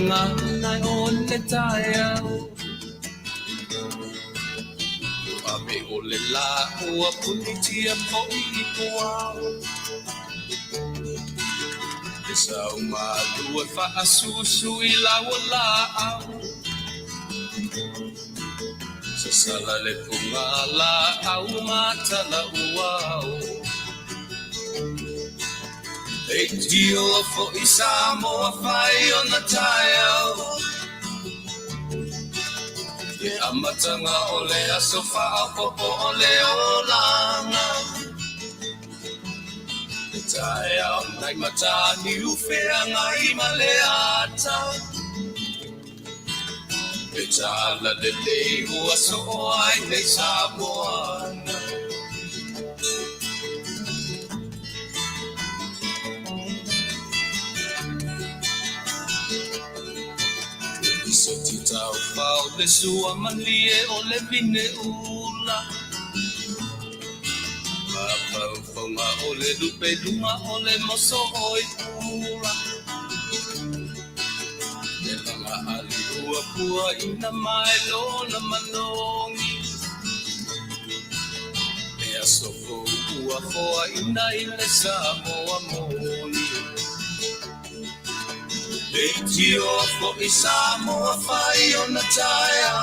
nga nai on le taia Ame o le la ua punitia po I puao E sau malua fa asusu I lawa la au Sa sala le punga la au mata la uau E dio fo I Samoa fai ona taia E amatanga o le asofa a popo o le olanga E tae au nai matani ufea ngai maleata E tala le lei ua so ai nei Samoana Se ti tau pau le sua malie o le vine ula Pau fonga o le lupe lunga o le moso oi pula Le langa ali ua pua ina mai lona manongi E asoko ua foa ina ile Samoa moni E tio fo I Samoa fai ona taia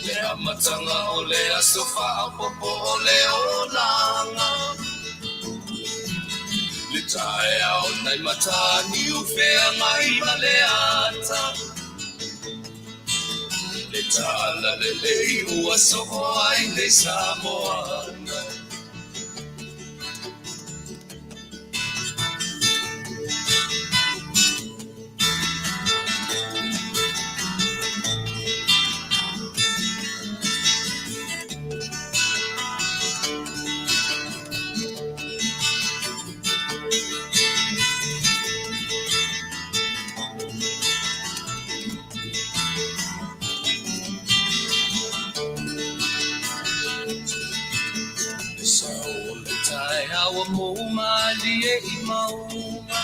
Le amatanga o le asofa a popo o le olanga Le tae au nai matani ufea ngai maleata Le tala le lei ua soho ai nei Samoana Awa mo malie I mauma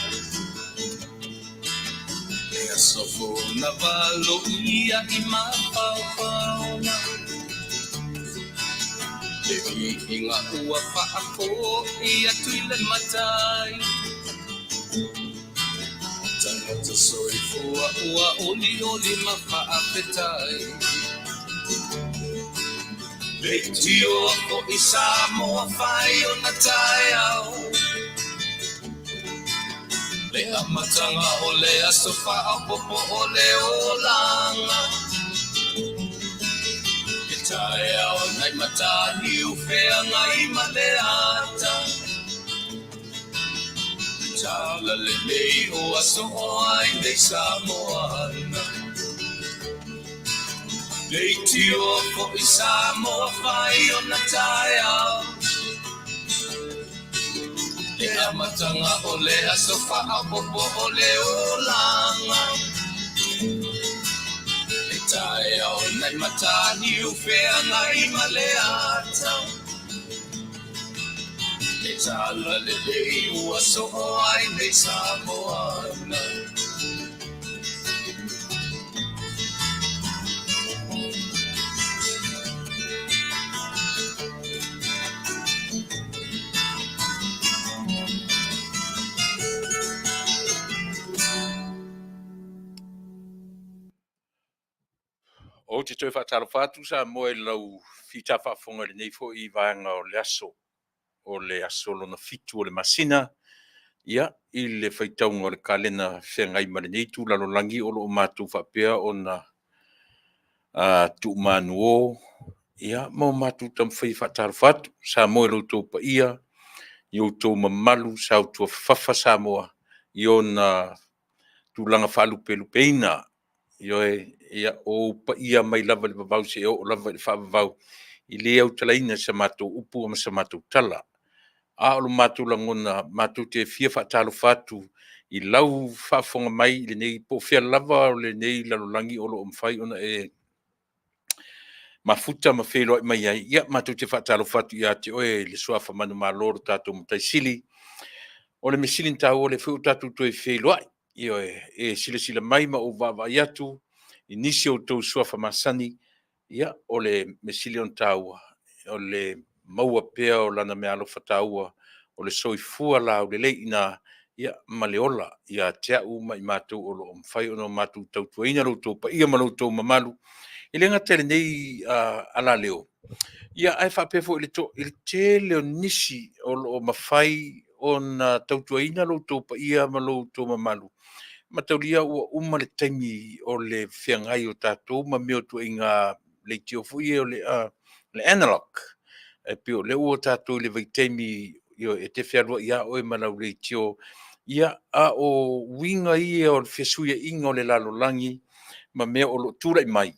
E asofo na valo ia I mapaupauna E inga ua paako ia tuile matai Tangata soifua ua oli oli mapaapetai Le tio o I Samoa fai ona taia Le amatanga o le asofa a popo o le olanga E taia o nai matani ufea ngai maleata Tala le lei o aso o ai nei Samoana Le tio o I Samoa fai ona taia E amatanga o le asofa a popo o le olanga E tae o nai matani ufea ngai maleata E tala le lei ua so o ai nei Samoana O te tau whatarowhatu sa moe lau whita whafonga le nei fo I vanga o le aso lona fitu o le masina. Ia, I le whaitaunga o le kalena whengai mare nei tū lalo langi o lo o mātou whapea o na tu manu o. Ia, mo mātou tam whai whatarowhatu sa moe lau tō pa ia. I o tō mamalu sa o tō whafa sa moa. I o na tūlanga whalupelupeina. Ia o pa ia mai lava le vavau se o lava le whavavau I le au talaina sa mātou upu ama sa mātou tala. A o lo mātou langona, mātou te fia whaatalo whatu I lau whaafonga mai le nei po fia lava o le nei lalolangi o lo omwhai ona e mafuta ma whelo ai mai ai. Ia mātou te whaatalo whatu I ate oe le suafa manu mā loro tātou mataisili. O le mesilin tau o le fu tatu to e wheloai. Io e sila mai ma o vava iatu. I nisi o tau suafa masani. Ia o le mesilion tau. O le maua pea o lana mea alofa taua. O le soifua la o le lei ina. Ia maleola. Ia tea uma i mātou o lo omwhai o no mātou tau tuaina lo tau pa ia maloutou mamalu. I le ngatele nei ala leo. Ia ai whapefo i le tele o nisi o mawhai o na tautuaina lo tō pa ia ma lo tō mamalu. Ma taulia ua le taimi o le whiangai o tātou ma meo tu inga le tio fui o le analog. E pio le ua tātou le vai taimi e te whiarua ia oe malau le tio. Ia a o winga ia o le whiasuia inga o le lalolangi ma mea o lo tūrai mai.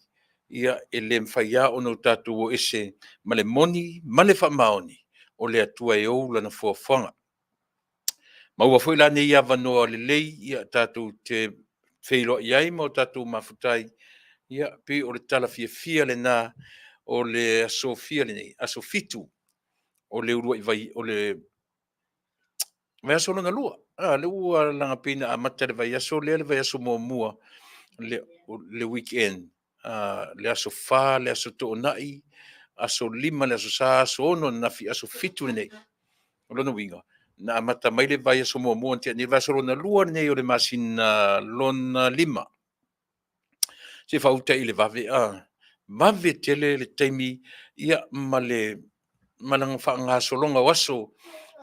Ia e le mwhaia o no tātou o ese ma le moni, ma le whamaoni o le atua e ou lana fuafuanga. Maua foi la nei ava noa le lei ia tātou te wheilo iai mo tātou mafutai ia pe o le tala fia le nā o le aso fia le nei, aso fitu o le urua i vai o le vai aso langa lua. Le ua langa pina a mata le vai aso le vai aso mua le weekend. Le aso fa, le aso to'onai, aso lima, le aso sa, aso ono, nafi aso fitu le nei. O lona winga. Na mata mai le vai aso mua ntia ni vai aso lona lua nei o le masina lona lima. Se fauta i le vave vave tele le taimi ia malanga whaanga solonga waso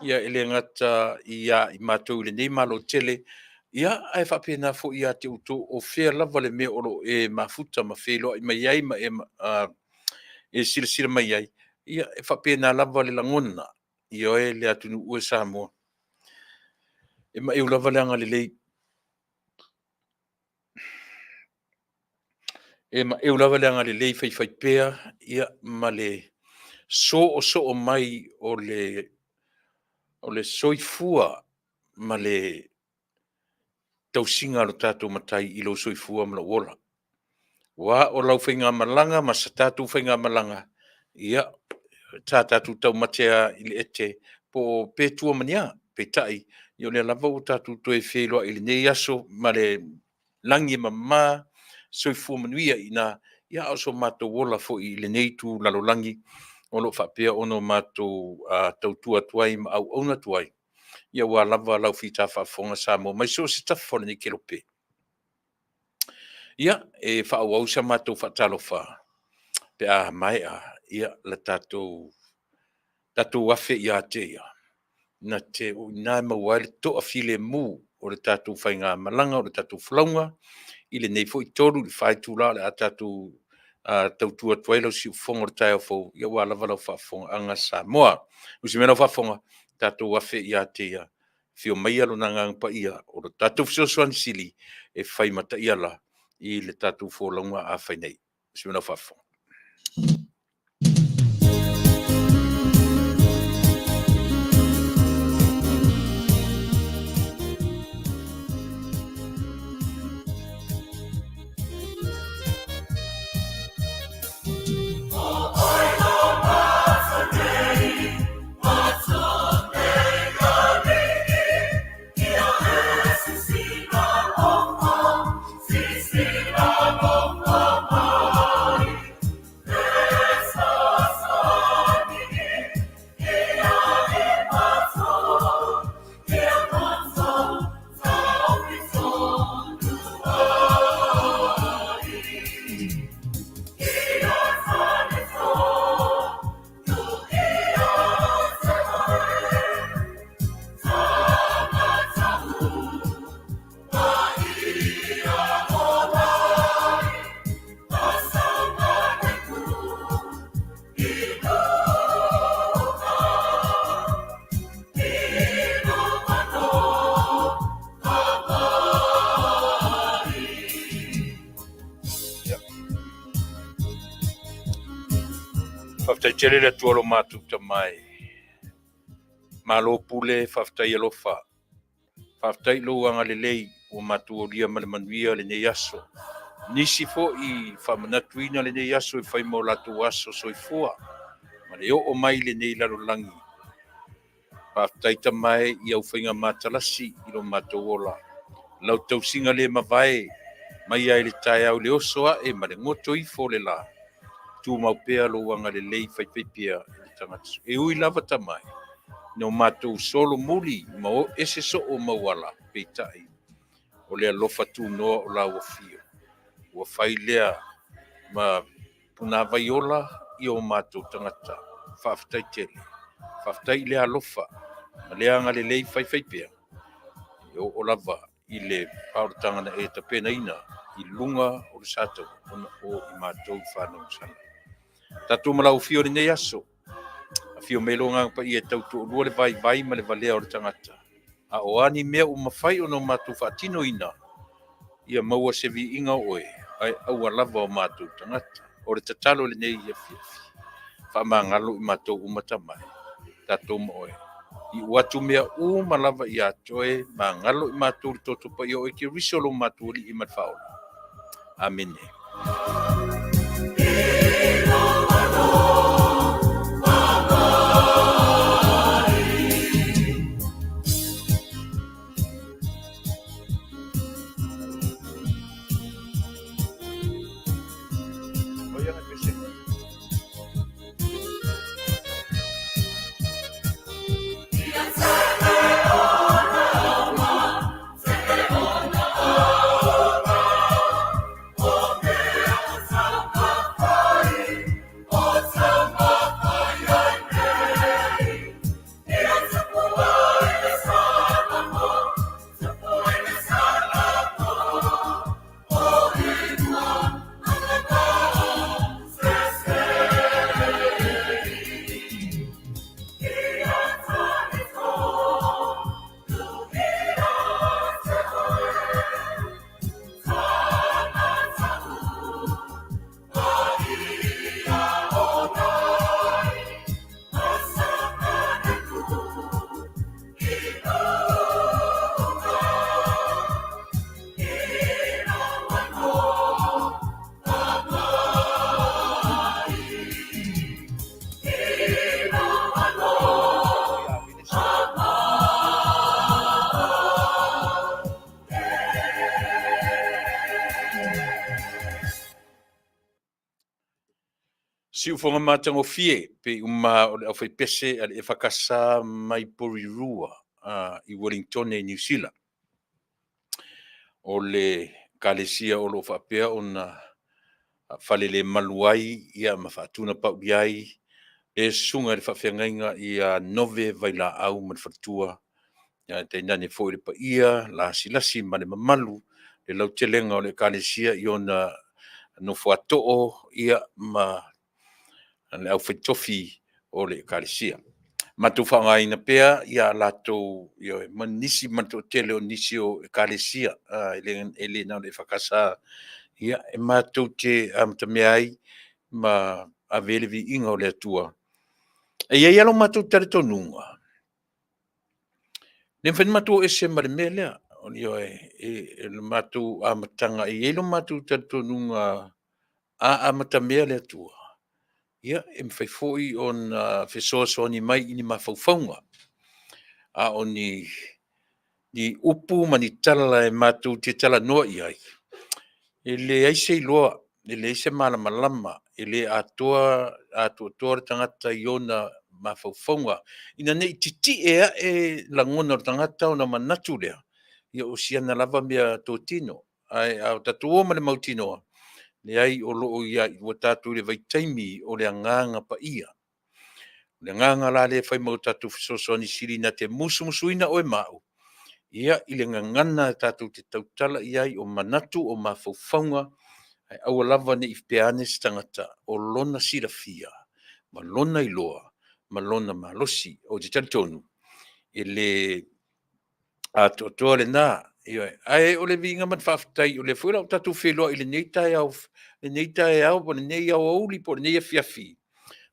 ia ele ngata ia i mātou le nei malo tele ia ai whapena fo ia te uto o whea lava le mea oro e mafuta ma whelo i mai ai ma e sila mai ai ia e whapena lava le langona i oe le atunu ue Samoa. E ma eu lava le anga le lei. E ma eu lava le anga le lei fai pea ia ma le so o mai o le soifua ma le tausinga lo tātou matai i lo soifua ma la wola. Wa o lau whainga malanga ma sa tātou whainga malanga ia tātou tau matea i le ete po pētua mania pētai i o le lava o tātou toe wheloa i le nei aso ma le langi mamā soifua manuia i nā ia aso mātou wola fo i le nei tu lalolangi o lo whapea ono mātou tautua tuai ma au auna tuai. Ia wa lava lau whita whafonga Samoa mai so se tafone ni kerope. Ia e whaau au sa mātou whatalo wha. Pe mai ia la tātou afe ia te ia. Na te o nai mawai le toa file mu o le tātou whainga malanga o le tātou flaunga. I le nei fo i toru le whai tūla le a tātou tautua tuailau si ufonga o tai au fau. Ia wa lava lau whafonga anga Samoa. Usi mena whafonga tātou afe ia te ia. Fio mai alo nanga pa ia o le tātou fisosuan sili e whai mata ia la i le tātou fōlaunga a whai nei. Usi mena whafonga. Tele le tuolo matu tamai. Malo pule faftai alofa. Faftai lo anga le lei o matu o lia malemanuia le nei aso. Nisi fo i whamanatuina le nei aso i whai mo latu aso soifua. Ma le o mai le nei lalolangi. whaaftaita mai I au whainga mātalasi I lo mātou ola. Lau tau singa le mawai, mai ai le tai au le osoa e ma le ngoto I fo le la. Tu mau pea lo wanga le lei whaipipia le tangata. E ui lava tamai. No mātou solo muli, ma o ese so o mawala, peitai. O lea lofa tu noa o la ua fio. Ua whai lea ma puna vaiola I o mātou tangata. Whaaftai tele. Whaaftai lea lofa. Ma lea nga le lei whaipipia. O lava I le pauratanga na e tapena ina I lunga o le sato o I mātou whanau sana. Tatu malau fio ni nei aso. A fio melo nga pa I e tautu o lua le vai ma le valea o le tangata. A o ani mea o mawhai o no mātou whaatino ina. Ia maua se vi inga oe. Ai au a lava o mātou tangata. O le tatalo le nei ia fiafi. Whamangalo I mātou umatamai. Tatu ma oe. I watu mea malava I atoe ma ngalo I mātou li toto pa I o eke risolo mātou li I matfaola. Amene. Si ufonga matango fie pe uma o fai pese al e whakasa mai Porirua I Wellington e New Zealand. O le kalesia o lo whapea o na whalele maluai ia ma whaatuna pau iai e sunga le whawhiangainga ia nove vai la au man whatua ia te nane fo le pa ia la silasi ma le mamalu le lau telenga o le kalesia I ona no whaatoo ia ma le au whaitofi o le kalesia. Matu whangaina pea ia lato ia manisi matu tele o nisi o kalesia ele na le whakasa ia e matu te amtameai ma avelevi inga o le atua. E ia alo matu tare tonunga. Ne whan matu e se mare melea o ni oe e matu amatanga e ilo matu tare tonunga amatamea le atua. Ia, e mwhai fōi on whesoaso ni mai ini mawhauwhaunga. A o ni upu mani tala e mātou te tala noa I ai. E le aise I loa, e le aise malama, e le atoa tangata I ona mawhauwhaunga. Ina nei titi ea e langona o tangata o na manatu lea. Ia o siana lava mea tō tino. Ai au tatuo ma le mautinoa. Le ai o loo ia I ua tātou le vaitaimi o le anganga pa ia. Le anganga la le whai mau tātou whisosoni siri na te musuina o e mau. Ia I le ngangana tātou te tautala I ai o manatu o mawhauwhaunga ai aua lava ne I wheane stangata o lona sirafia, ma lona iloa, ma lona malosi o te taritonu. E le toa le nā, ai o le vinga man whaftai o le fuera o tatu wheloa I le neitai au po le nei au auli po le nei a fiafi.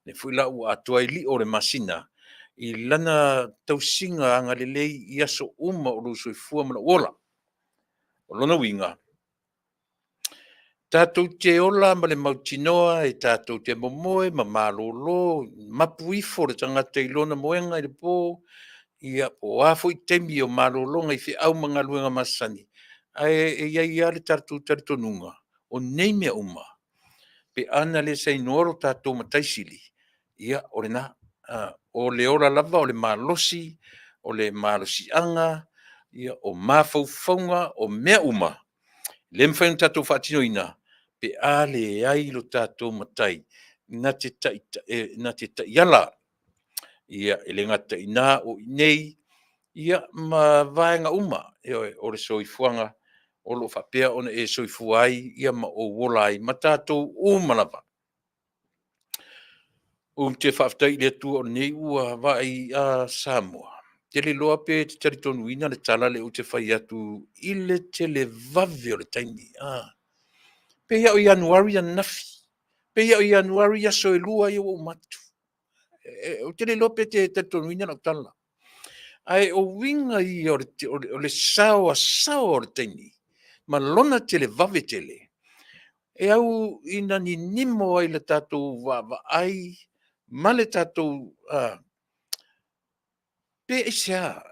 Le fuera o atua I li o le masina I lana tausinga anga le lei I aso uma o luso I fua mana ola. O lona winga. Tātou te ola ma le mautinoa e tātou te momoe ma malolo mapuifo le tangata I lona moenga I le pō ia o a foi temi o malolonga I au mga luenga masani. Ai ia ia le taritonunga. O nei mea uma. Pe ana le sei noro tatou mataisili. Ia o le na. O le ora lava o le malosi, o le malosi anga, ia o mafaufaunga o mea uma. Le mwhainu tatou whaatino ina. Pe a le ai lo tatou matai. Na te ta iala. Ia ele ngata ina o nei. Ia ma vaenga uma. Ia o le soifuanga. O lo whapea ona e soifuai. Ia ma o wolai. Ma tatou umalava. Te whaftai le tu o nei ua vai a Samoa. Te le loa pe te taritonu ina le tala le o te whai atu I le te le vave o le taimi. Pe ia o Januari a nafi. Pe ia o Januari a soe lua I o matu. O te le loa pe te taritonu ina na tala. Ai o winga I o le sao a sao o le taimi. Ma lona te le vave te le. E au ina ni nimo ai le tatou wa ai. Ma le tatou pe isa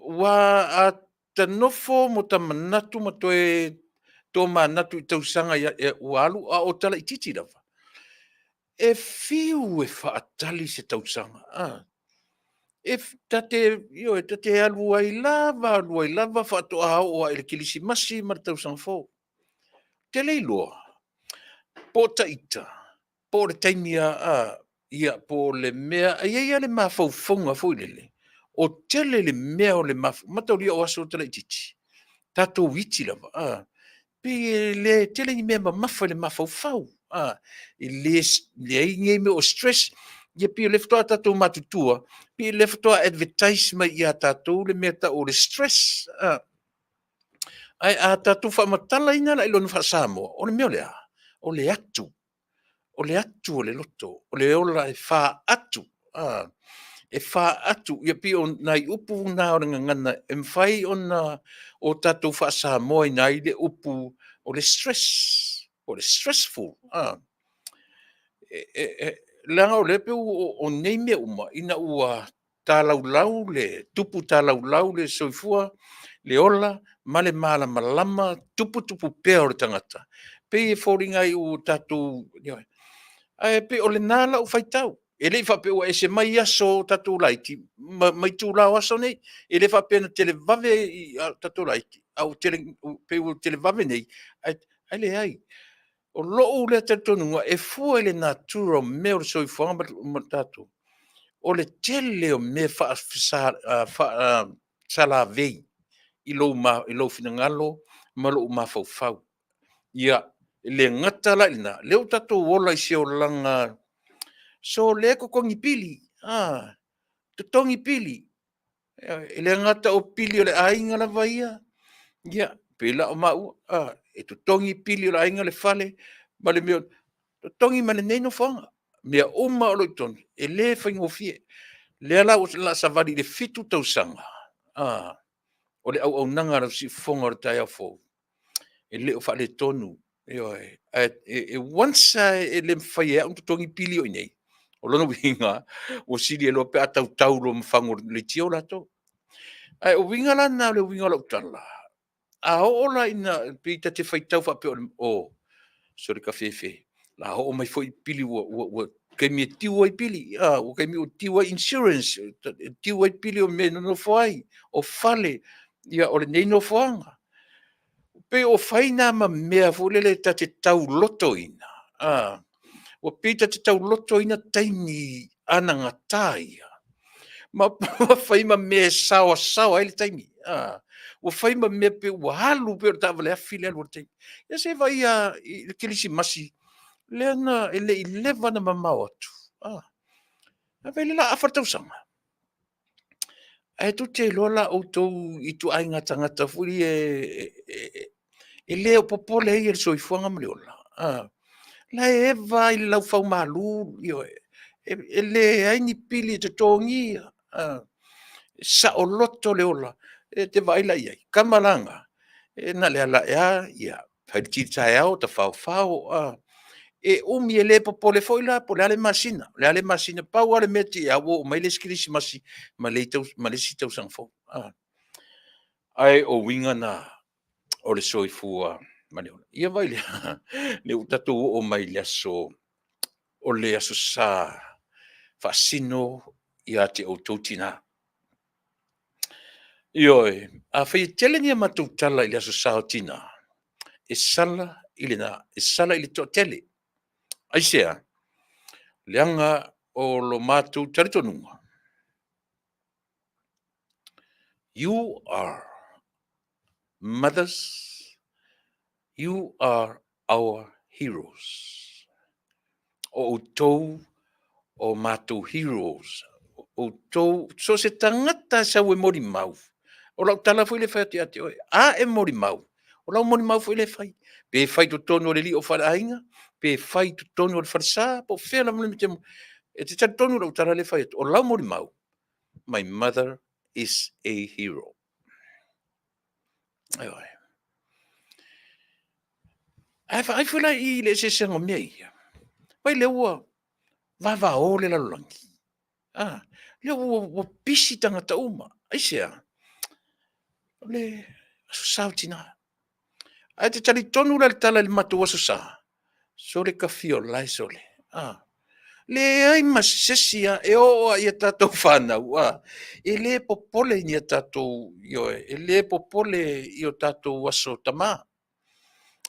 wa a tanofo mo ta manatu mo to manatu I tausanga e ualu a o tala I titi lava. E fiu e whaatali se tausanga. E tate alu ai lava whaato a o a ele kilisi masi ma le tausanga fo. Te leiloa. Po taita. Po le taimia ia po le mea. Ia le mafaufonga fo ilele. O tele le mea o le matauria o aso tala I titi. Tatou iti lava. Pe le tele ni mea mafa le mafaufau. I le inge me o stress. Ia pe le ftoa tatou matutua. Pe le ftoa advertisement ia tatou le mea ta o le stress. Ai a tatou whamatala ina la ilo nufa Samoa. O le mea lea. O le atu. O le atu o le loto. O le ola e wha atu. E wha atu, ia pi o nai upu nā o ngana, e mwhai o nā o tātou wha Samoa I nai le upu o le stress, o le stressful. Langa o le pe o nei mea uma, ina ua tālaulau le, tupu tālaulau le soifua, le ola, ma le malama, tupu pea o le tangata. Pe e whoringai o tātou, ai pe o le nala o whaitau. E le whape ua e se mai aso tatou laiti, mai tū lao aso nei, e le whape na tele vave I tatou laiti, au pe ua tele vave nei, ai le ai. O loo le tatonunga, e fua le natura mea o le soifuanga ma tatou. O le tele o mea sala vei, I lo finangalo, ma lo mafaufau. Ia, le ngata la ina, leo tatou wola I se o langa, so le ko kongi pili, to tongi pili. Le ngata o pili o le ainga la vaia. Ia, pela o mau, e to tongi pili o le ainga le fale, ma le meo, to tongi ma le neino whanga. Mea uma o loiton, e le whaingo fie. Le ala o la savali le fitu tausanga. O le au nanga ra si whonga o tai au fōu. E le o whale tonu. E wansa e le mwhai e to tongi pili o inei. O lona winga, o siri e lo pe atau tau lo mfango le tio lato. Ai o winga la na le winga la utala. A ola ina pita te whaitau wha pe o sori ka fefe. La ho mai foi pili o kai mi tiwa I pili. O kai mi o tiwa insurance. Tiwa I pili o me no fai. O fale. Ia o le nei no fuanga. Pe o faina ma mea fulele ta te tau loto ina. O pita te tau loto ina taimi ana ngatai. Ma fai ma me sawa ele taimi. O fai ma me pe o halu pe o tawale a fili alu taimi. Ia se vai a kilisi masi. Leana ele I leva na mamau atu. A vele la afartau sanga. Ai tu te lola o tou I tu ai ngata furi e leo popole I el soifuanga mleola. La eva I lau fau malu, e le ai ni pili te tongi, sa o loto le ola, te vai la iai, kamalanga, na le ala ia, paiti tai au, ta fau, e umi e le popole foi la po le ale masina pau ale meti a wo mai le skilisi masi ma le sitau sang fo ai o winga na o le soifua mani ona ia vai le le utatu o mai le aso o le aso sa fasino ia te o toutina ioi a fai tele ni matu tala i le aso sa o tina e sala i le na e sala i le to tele ai sea leanga o lo matu taritonunga you are mothers you are our heroes o tou o mātou heroes. O tō, so se tangata sa ue mori mau. O lau tala fwile whai ati ati oe. A e mori mau. O lau mori mau fwile whai. Pe whai to tono le li o whara ainga. Pe whai to tono le whara sā. Po whela mule me te mo. E te tari tono lau tala le whai ati. O lau mori mau. My mother is a hero. Ai oe. Ai whai I le se sengo mea ia. Vai le ua. Va o le lalangi. Le ua pisi tangata uma. Ai sea. Le sao tina. Ai te tali tonu la tala le matu waso sa. So le kafio lai so le. Le ai masesia e o ia tatou whanau. E le popole ni tatou ioe. E le popole i o tatou waso tama.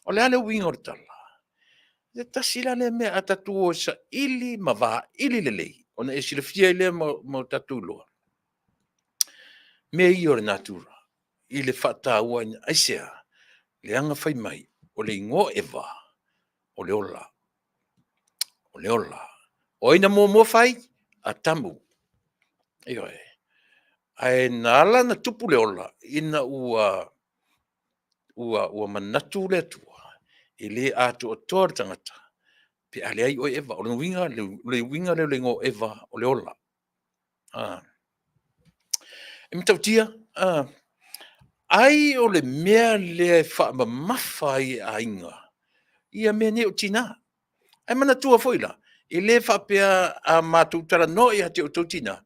O le ale wingo le tala. Le tasila le mea a tatou o sa ili ma va ili le lei. Ona e sila fia le mo tatou loa. Me i o le natura. I le whata ua ina aisea. Le anga whai mai. O le ingo ewa. O le ola. O le ola. O ina mo whai. A tamu. Ioe. Ai nala na tupu le ola. Ina ua manatu le atua. I le atu o toa tangata. Pe ale ai o ewa. O le winga le ingo ewa. O le ola. E mitau tia. Ai o le mea le wha mafa I a inga. Ia mea ne o tina. Ai mana tua foila. I le wha pia a mātou tara no I hati o tau tina.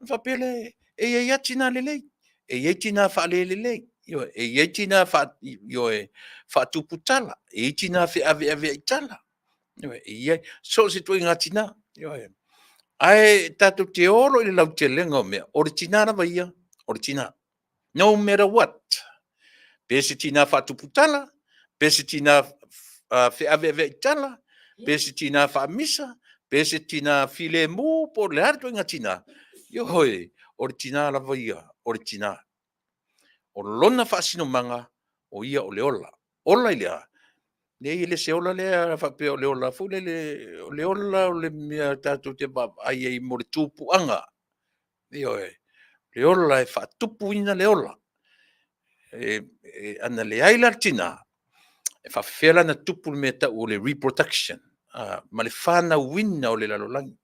Wha pia le e ia tina le lei. E ia tina wha le lei. E ia tina wha tupu tala. E ia tina wha ave I tala. E ia so se tui ngā tina. Ai tātou te oro I le lau te lenga o mea. O le tina na ia. O le tina. No matter what. Pese tina wha tupu tala. Pese tina wha ave I tala. Pese tina wha misa. Pese tina file mu po le hartu inga tina. Yo hoi. O le tina lava ia. O le tina. O lona wha sino manga. O ia o le ola. Ola ilea. Ne ile se ola lea. Wha pe o le ola. Fule le ola o le mea tātou te bab. Ai ei mo le tupu anga. Yo hoi. Le ola e wha tupu ina le ola. Ana le aila tina. E wha whela na tupu me ta o le reproduction. Ma le whana wina o le lalolangi.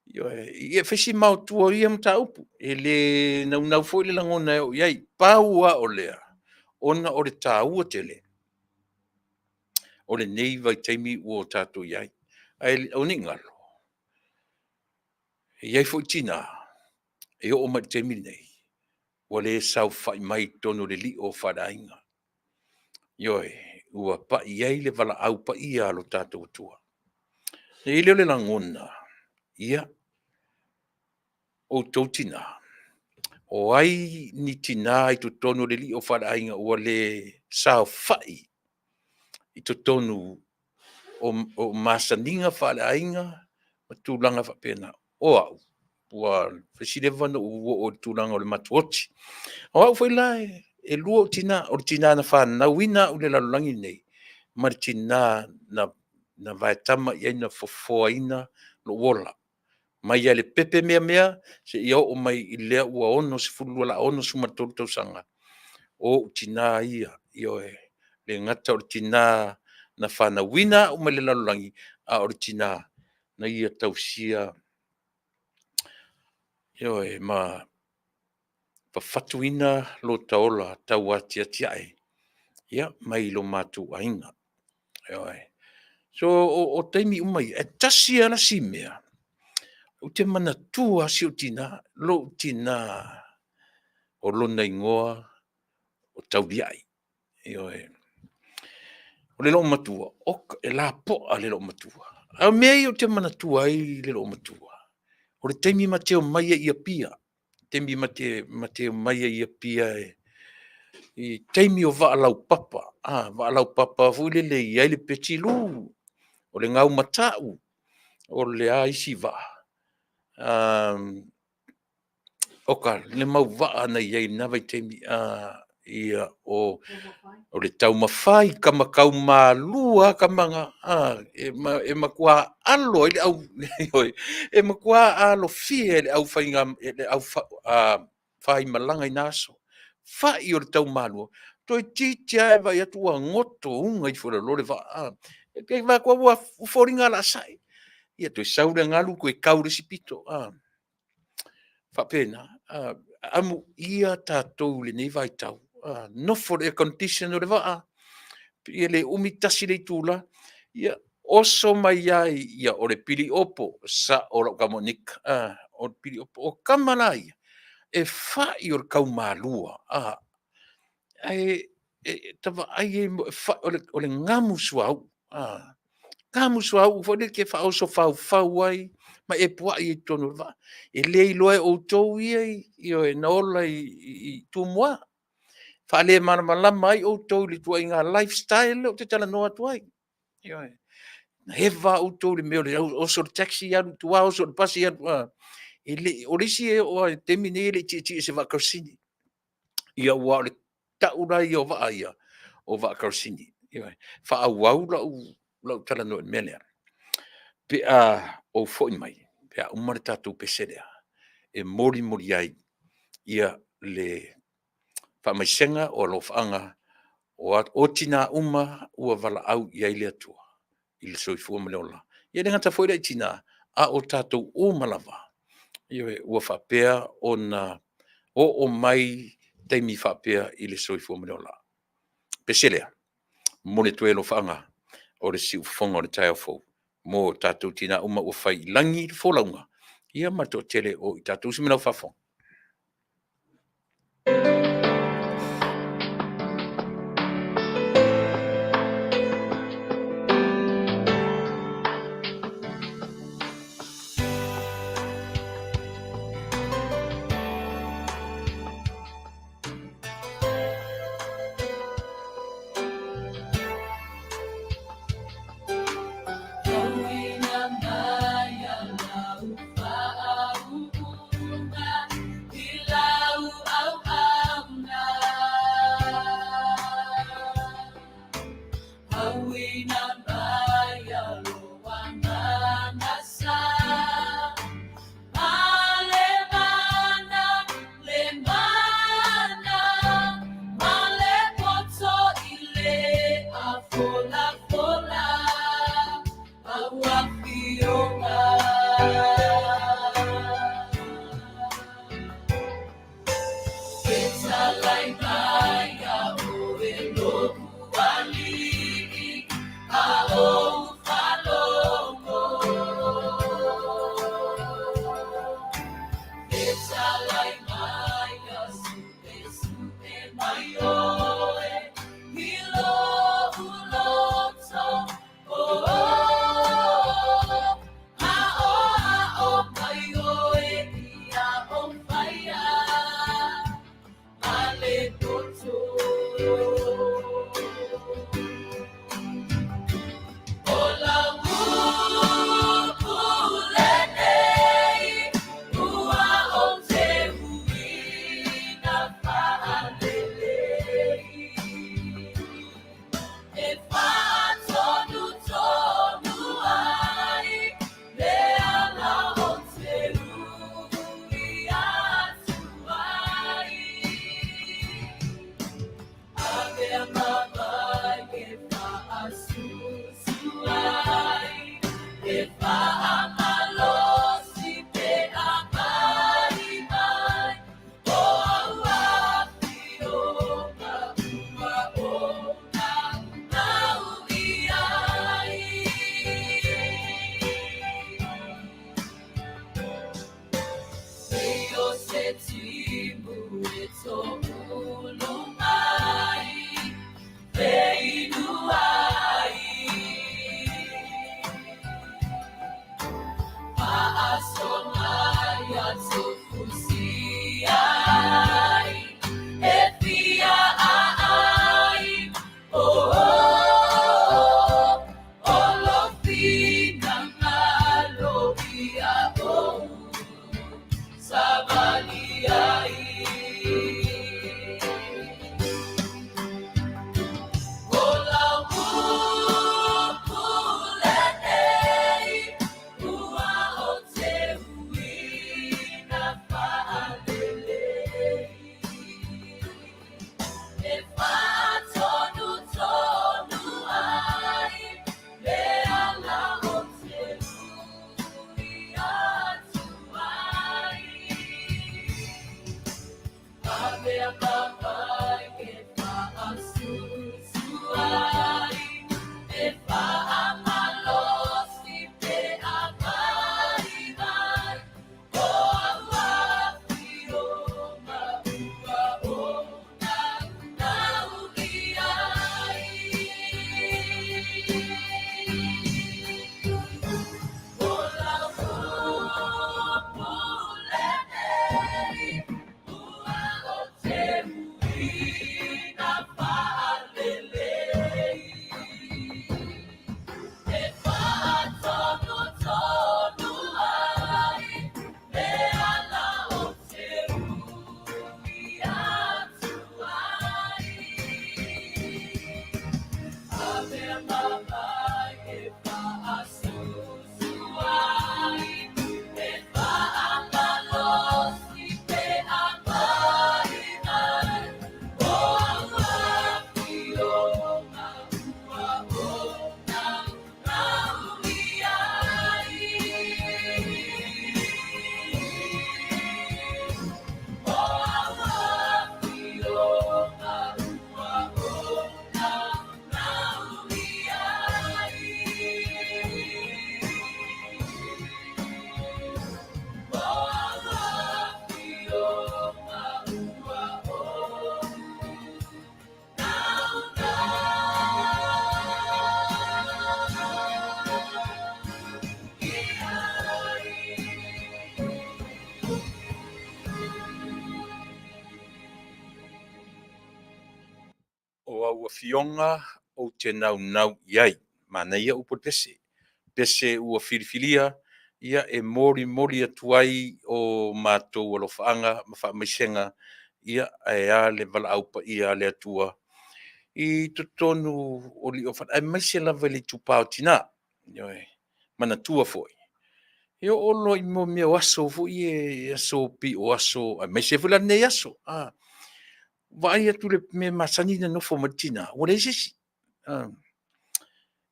Ia whesi mau tua ia mta upu. E le nau fo le langona e o iai. Paua o lea. Ona o le tā ua te le. O le nei vai teimi ua o tātou iai. Ai o ni ngalo. E iai fo tina. E o mai teimi nei. Wa le sau whai mai tono le li o wharainga. Ioi. Ua pa iai le wala au pa ia alo tātou tua. E leo le langona. Ia. O tau tina. O ai ni tina I to tonu le li o wharainga ua le sao whai. I to tonu o masaninga wharainga ma tūlanga whapena. O au. Ua whesirewa no o tūlanga o le matuoti. O au whaila e lua o tina na whanauina o le lalolangi nei. Ma le tina na vaetama I aina fofoaina lo wola. Mai ia le pepe mea se ia o mai I lea ua ono se fulua la ono sumatolu tausanga. O tina ia ioe le ngata o tina na whanauina o mai le lalolangi a o tina na ia tausia ioe ma whawhatuina lo taola tau atia tiae. Ia mai lo mātu ainga. Ioe. So o taimi umai e tasi ana si mea. O te mana tua si o tina, lo tina o lona ingoa o taudiai. Io o le lo matua, o e la po a le lo matua. A mea o te mana tua ai le lo matua. O le taimi mateo mai ia pia. Taimi mateo mai ia pia i taimi o vaalau papa. Vaalau papa fule le iai le petilu. O le ngau matau. O le aisi vaa. Oka, le mau vaa na iai nawai taimi ia o le tau mawhai, ka makau malua, ka manga, e makua alo, e makua alo fie, le au whainga, le au whai malanga i naso. Whai o le tau malua. Toi titia e vai atua ngoto unga i fura lore va. Kei va kua ua uforinga la sai. Ia toi saure ngalu koe kaure si pito. Whapena. Amu ia tātou le nei vai tau. No for air condition o le va. Ia le umitasi le tula. Ia oso mai ai ia o le pili opo sa o la kamonik. O le pili opo o kamalai. E whai o le kaumalua. Tawa ai o le ngamu suau. Ngamu suau fo ke fa oso fau ai ma e pua i tonu va. E le loe o tou ia e nola i tumwa. Fa le mana malama ai o tou li tua inga lifestyle o te tala noa tuai. Na he va o tou le meo le o so taxi ya tua o so pasi ya. O lisi e o temine le ti se va karsini. Ia wa le taura i o va ia o va karsini. Fa au la tala no mele. Pe o foi mai. Pe o mare tatu pe sedea. E mori ai ia le fa mai senga o lo fanga o tina uma ua vala au ia ile atua. Ile soifua maleola. Ia le ngata foi le tina a o tatu o malava. Ia ua whapea o mai teimi whapea ile soifua maleola. Peselea. Mone tue lo fanga o le siu fonga o le tae fo. Mo tatu tina uma ua fai langi folaunga. Ia mato tele o i tatu simina fafong. ua fionga o te nau iai. Mana ia upo pese. Pese ua filifilia, ia e mori atu ai o mātou alofaanga, mawhaamaisenga, ia e a le vala aupa ia le atua. I totonu o li ofan, ai maise lava le tupao tina, mana tua foi. Io olo i mo mea aso fo i aso pi o aso, ai maise fula nei aso. Vai atu le me masanina no fo matina, wale sisi.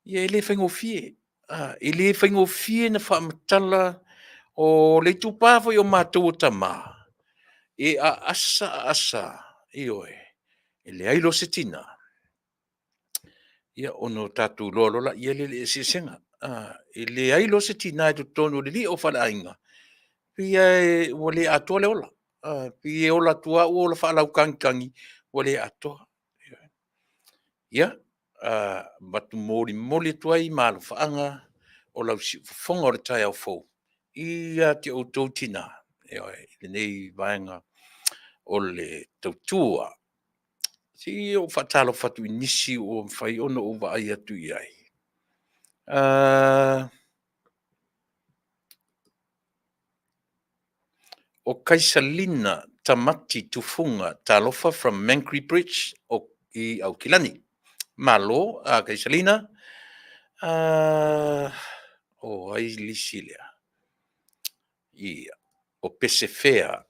Ia ele whaingo fie. Ele whaingo fie na whaamatala o le tupā foi o mātou o tamā. E a asa, i oe. Ele ailo se tina. Ia ono tātou lolola, ia le se senga. Ele ailo se tina e tu tonu li o whalainga. Pia e wale atoa le ola. Pia e ola tua o la whalau kangi, wale atoa. Ia, batu mori tuai malu whaanga o lau si whafonga o le tai au fau. Ia te o tau tina. Ia nei vaenga o le tautua. Si o whatalo whatu inisi o whai ono o wa ai atu i ai. O Kaisalina Tamati Tufunga Talofa from Mankri Bridge o i Aukilani. Malo, Kaisalina. O ai lisilia. Ia. O Pesefea.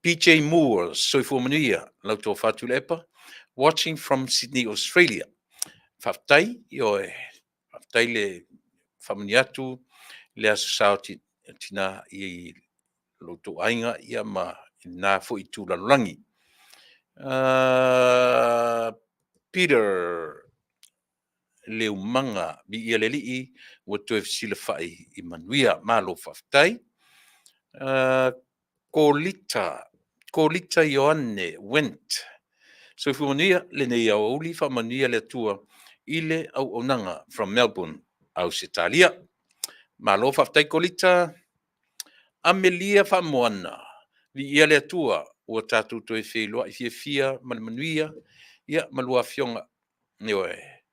PJ Moore, Soifumanuia, Lauto Fatu Lepa. Watching from Sydney, Australia. Faftai, faftai le famaniatu, le asosauti tina i loto ainga ia ma na fo i tū lalulangi. Peter Leumanga, bi ia le lii, ua toe fisila fai i manuia malo faftai. Kolita Ioane went. So if manuia le nei au uli fa manuia le tua ile au onanga from Melbourne, Australia. Malo faftai kolita Amelia fa moana. Li ia le tua o tatu to e whelua i fia manuia ia malua fionga nioe.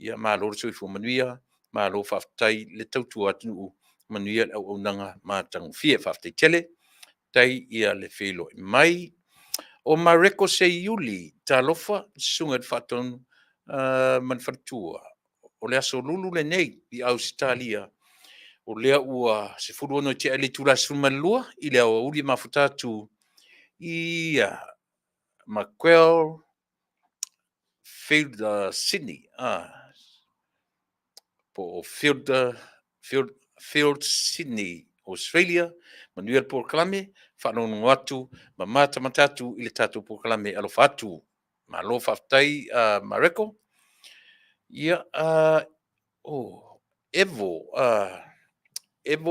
Ia malo so if manuia malo faftai le tautua atu manuia au onanga matang fia faftai tele. Tai ia le whelua mai. O Mareko se Yuli, talofa, sunga faton manfatua. O le aso lulu le nei, i Australia. O lea ua se furu ono te ele tula sumalua, i lea o uli mafutatu. Ia, Macquarie, Field Sydney. Po Field Sydney, Australia. Manuel Porclame, whanonu atu, mamata matatu, ili tatu Porclame alofatu. Malo faftai Mareko. Ia, Evo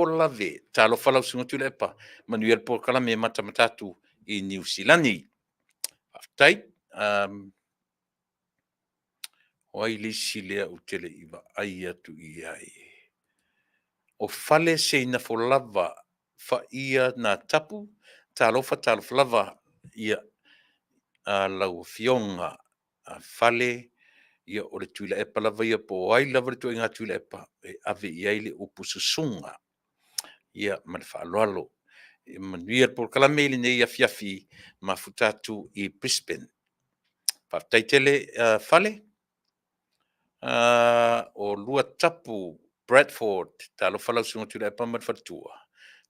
Lave, talo falau sungotu lepa, Manuel Porclame mata matatu i New Zealand. Faftai, oai lisi lea utele iwa ai atu i ai. O fale se ina fo lava fa ia na tapu, talofa lava ia lau fionga fale ia o le tuila epa lava ia po ai lava le tuinga tuila epa ave ia ile upu susunga ia man whaaloalo Manuia por kalameli ne ia fiafi mafutatu i Brisbane. Whaftaitele fale o lua tapu Bradford, talo falau sunga tula e pamat fatua.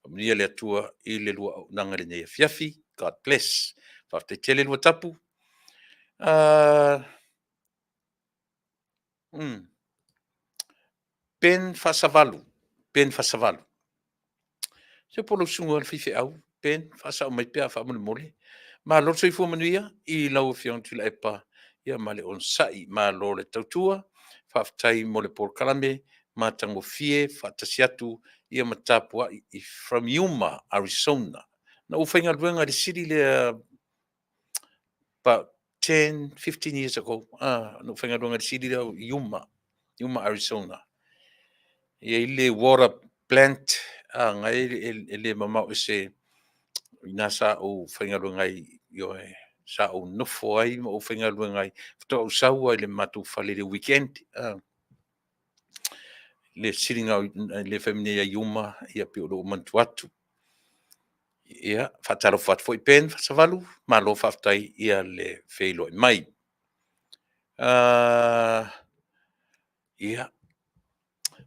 Manuia le atua i le lua nanga le ne ia fiafi, God bless. Whaftaitele lua tapu. Ben Fasavalu. Se polo sunga al fife au, Ben Fasa o mai pia fa mole. Ma lo so fu manuia i lau fion tula e pa ia male on sai ma lo le tautua. Whaftai mole por kalame, ma tango fie, whatasiatu ia matapua i from Yuma, Arizona. Na uwhainga luenga le city le about 10, 15 years ago. Na uwhainga luenga le city le Yuma, Arizona. Ia ile water plant, ngai ele mamau se inasa o whainga luenga i sa o nofo ai ma o whengaluenga ai. Fto o saua i le matu whale le weekend. Le siringa le whamine ia iuma ia pe o mantu atu. Ia, whataro what foi pen, whasavalu, malo whaftai ia le wheilo i mai. Ia,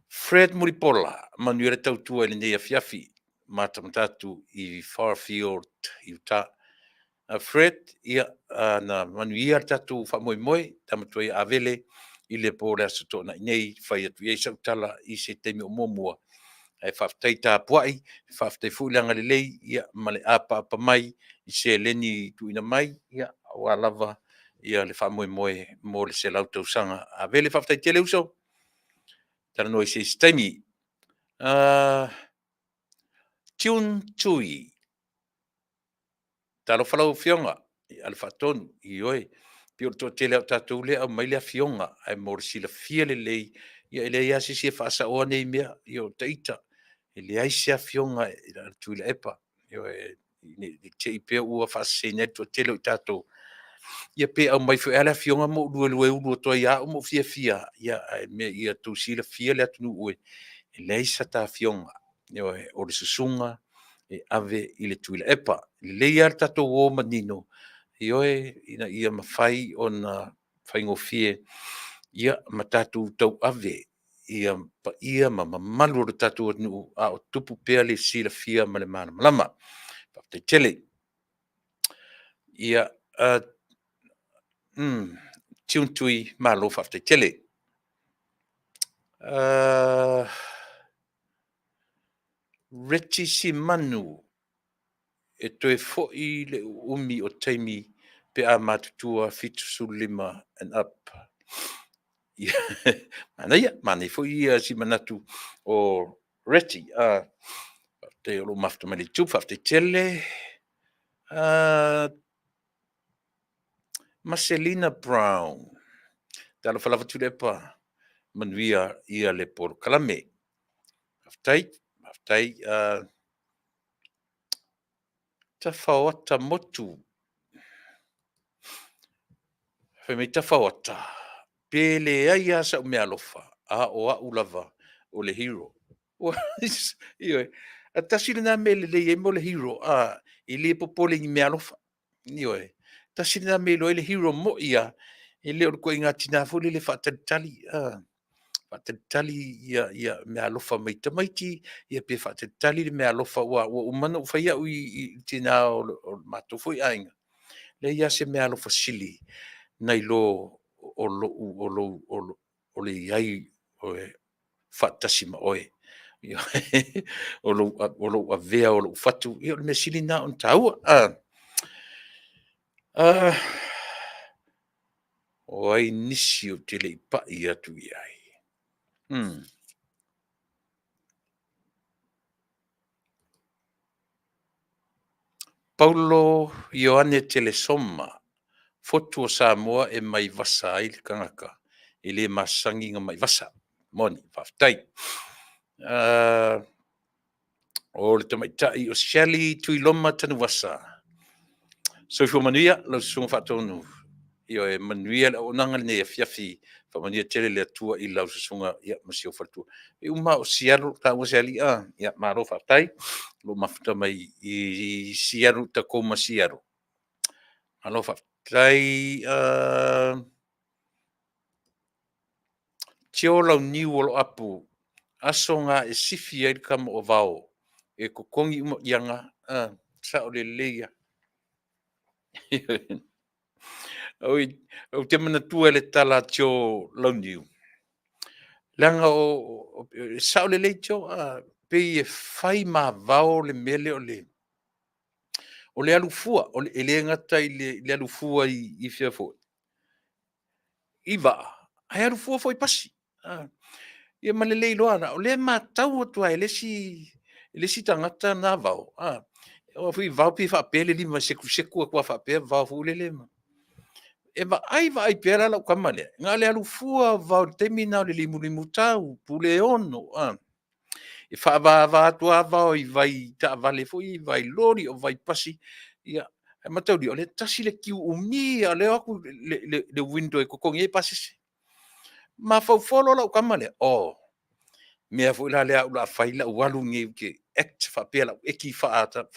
Fred Muripola, manuere tautua i le nei a fiafi, matamatatu i Farfield, Utah. Fred, ia, na manuia tatu whamoimoe, tamatua i avele, i le pōrea satona i nei, whai atu i sautala i se temi o momua. E whaftai tā puai, whaftai fuilanga le lei, ia, male apa mai, i se leni tuina mai, ia, wa lava, ia le whamoimoe, mo le se lautau sanga. Avele whaftai tele uso, tara noi se stemi. Tune Tui. Talo whalau fionga, i ale whatonu, i oe. Pio to tele au tātou le au maile a fionga, ai mori sila fia le lei, ia ele ia si se whaasa oa nei mea, i o teita. Ele ai se a fionga, i la tui le epa. Io ni te i pia ua whaasa se netu a tele au tātou. Ia pe au mai fu ala fionga mo lue ulu to ia o mo fia ia me ia tu sila fia le atu ue e leisa ta fionga o le susunga e ave i le tuila epa le leia ta to o manino ina ia mafai ona fai ngo fie ia matatu tau ave ia malu o tatu nu a o tupu pea le sila fia ma le mana malama pa te tele ia Tui malo whafte tele. Reti si manu e toe fo'i le umi o teimi pe a matutua fitu sulima and up. Mana fo'i si manatu o Reti. Te olo mafta mali tu whafte tele. Marcelina Brown. Tala whalawa tulepa. Manuia ia le por kalame. Haftai, ta whawata motu. Wheme ta whawata. Pele ai asa o mea lofa. O a ulava o le hero. Ioi, a tasiri na mele le e mo le hero. I le popole ni mea lofa. Ioi, tasiri na mele o le hero mo ia. I le o ko inga tina fuli le whatatali. Whatatali ia mea lofa mai tamaiti. Ia pe whatatali le mea lofa ua umana u whaia ui tina o matofo i ainga. Le ia se mea lofa sili. Nei lo o le iai o e whatasima oe. O lo a vea o lo fatu. Ia o le mea sili na on taua. O ai nisi o tele i pa i atu i ai. Paulo Ioane Telesoma, fotu o Samoa e mai vasa ai le kangaka, e le masangi nga mai vasa, moni, whaftai. O le tamaitai o Shelley Tuiloma tanu vasa. So fo manuia, lau sunga whatonu. Io e manuia o nanga ne e fiafi, fa manuia tele le atua i lau sunga ia masio whatua. E uma o Seattle, ta o Shelley, ia maro whaftai, lo mafuta mai i Seattle ta koma Seattle. Alo whaftai, tio lau niu o lo apu, asonga e sifi ai kama o vao, e kokongi umo ianga, sa o le leia. O te mana tua le tala tio lau niu. Langa o sa o le lei tio, pe e fai ma vao le mele o le alufua, o le ngata i le alufua i fia fo. Iwa, ai alufua fo i pasi. Ia ma le lei loana, o le ma tau atua e lesi tangata na vao. O fui vao pi wha pele lima seku a kua wha pele vao fu le lema. E ma ai va ai pera la kamale. Nga le alufua vao temina le limu tau, pule ono. E wha va atua vao i vai ta vale fo i vai lori o vai pasi. Ia e matau di ole tasi le kiu umi a le aku le window e kokongi e pasisi ma faufolo la ukama le mea fo la le au la faila walu ngi ke act fa pela eki fa ata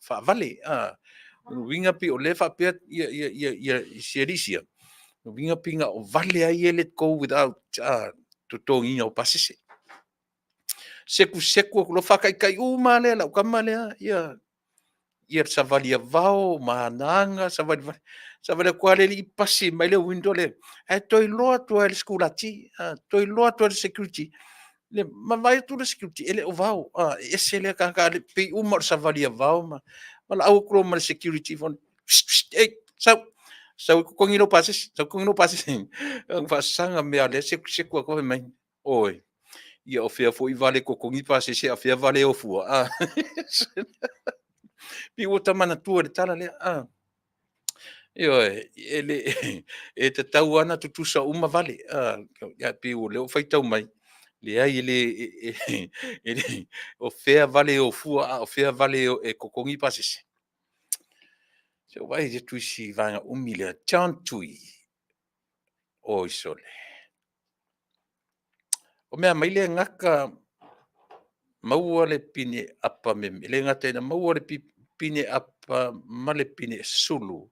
fa vale winga pi o le fa pe ia serisia winga pinga o vale ai let go without to tongi o pasisi seku lo fa kai uma le la ukama le ia sa valia vao mananga sa valia kuale li pasi mai le window le toi loa to le skulati toi loa to le security le ma vai tu le security ele o vao ese le ka le pe uma sa valia vao ma la au kro ma security fon sa ko ngino pasi ang fasanga me ale se ko mai oi ia o fea fo i vale ko ngi pasi se a fea vale o fu pi o tamana tua le tala le io ele e te tau ana tutusa uma vale ya pi o le o fai tau mai le ai ele o fea vale o fua o fea vale o e kokongi pasisi so vai je tuisi vanga umilia chantui o isole o mea mai le ngaka maua le pine apa me le ngata na maua le pine apa male pine sulu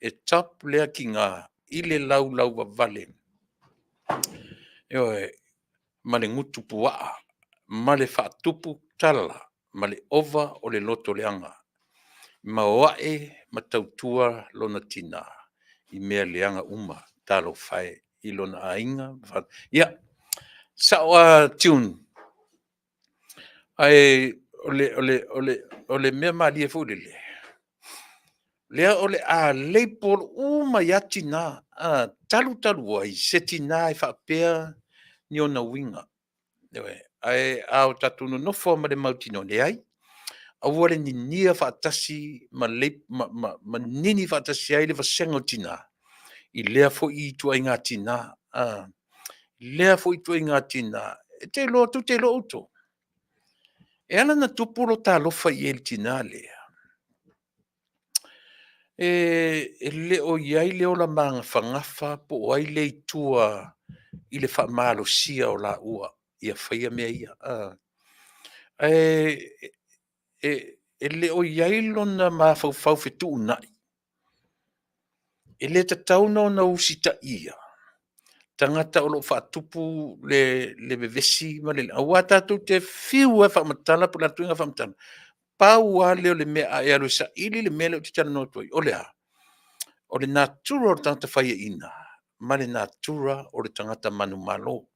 e tap lea ki ngā i le lau wa vale. Ma le ngutu puaa, ma le whaatupu tala, ma le ova o le loto leanga. Ma oae ma tautua lona tina, i mea leanga uma, talo whae, i lona ainga. Ia, sawa tune. Ai, ole mea maalie fudele. Lea ole a leipol uma yati na talu ai setina e whapea ni ona winga. Ai au tatu no forma de mautino le ai. Awale ni nia whaatasi ma nini whaatasi ai le vasengo tina. I lea fo i tua inga tina. Lea fo i tua inga tina. E te loa tu te loa uto. E ana na tupuro ta lofa i el tina lea. Le o iai le o la manga whangafa po o ai le tua i le whamalo sia o la ua ia whaia mea ia. Le o iai lona mawhau whetu unai. Le tatauna na usita ia. Tangata o lo whaatupu le bevesi ma le awata tu te fiu e whamatala po la tuinga whamatala. Pau a leo le mea a ero sa ili le mea leo te tana notoi. O lea. O le natura o le tangata whaia ina. Ma le natura o le tangata manu malo.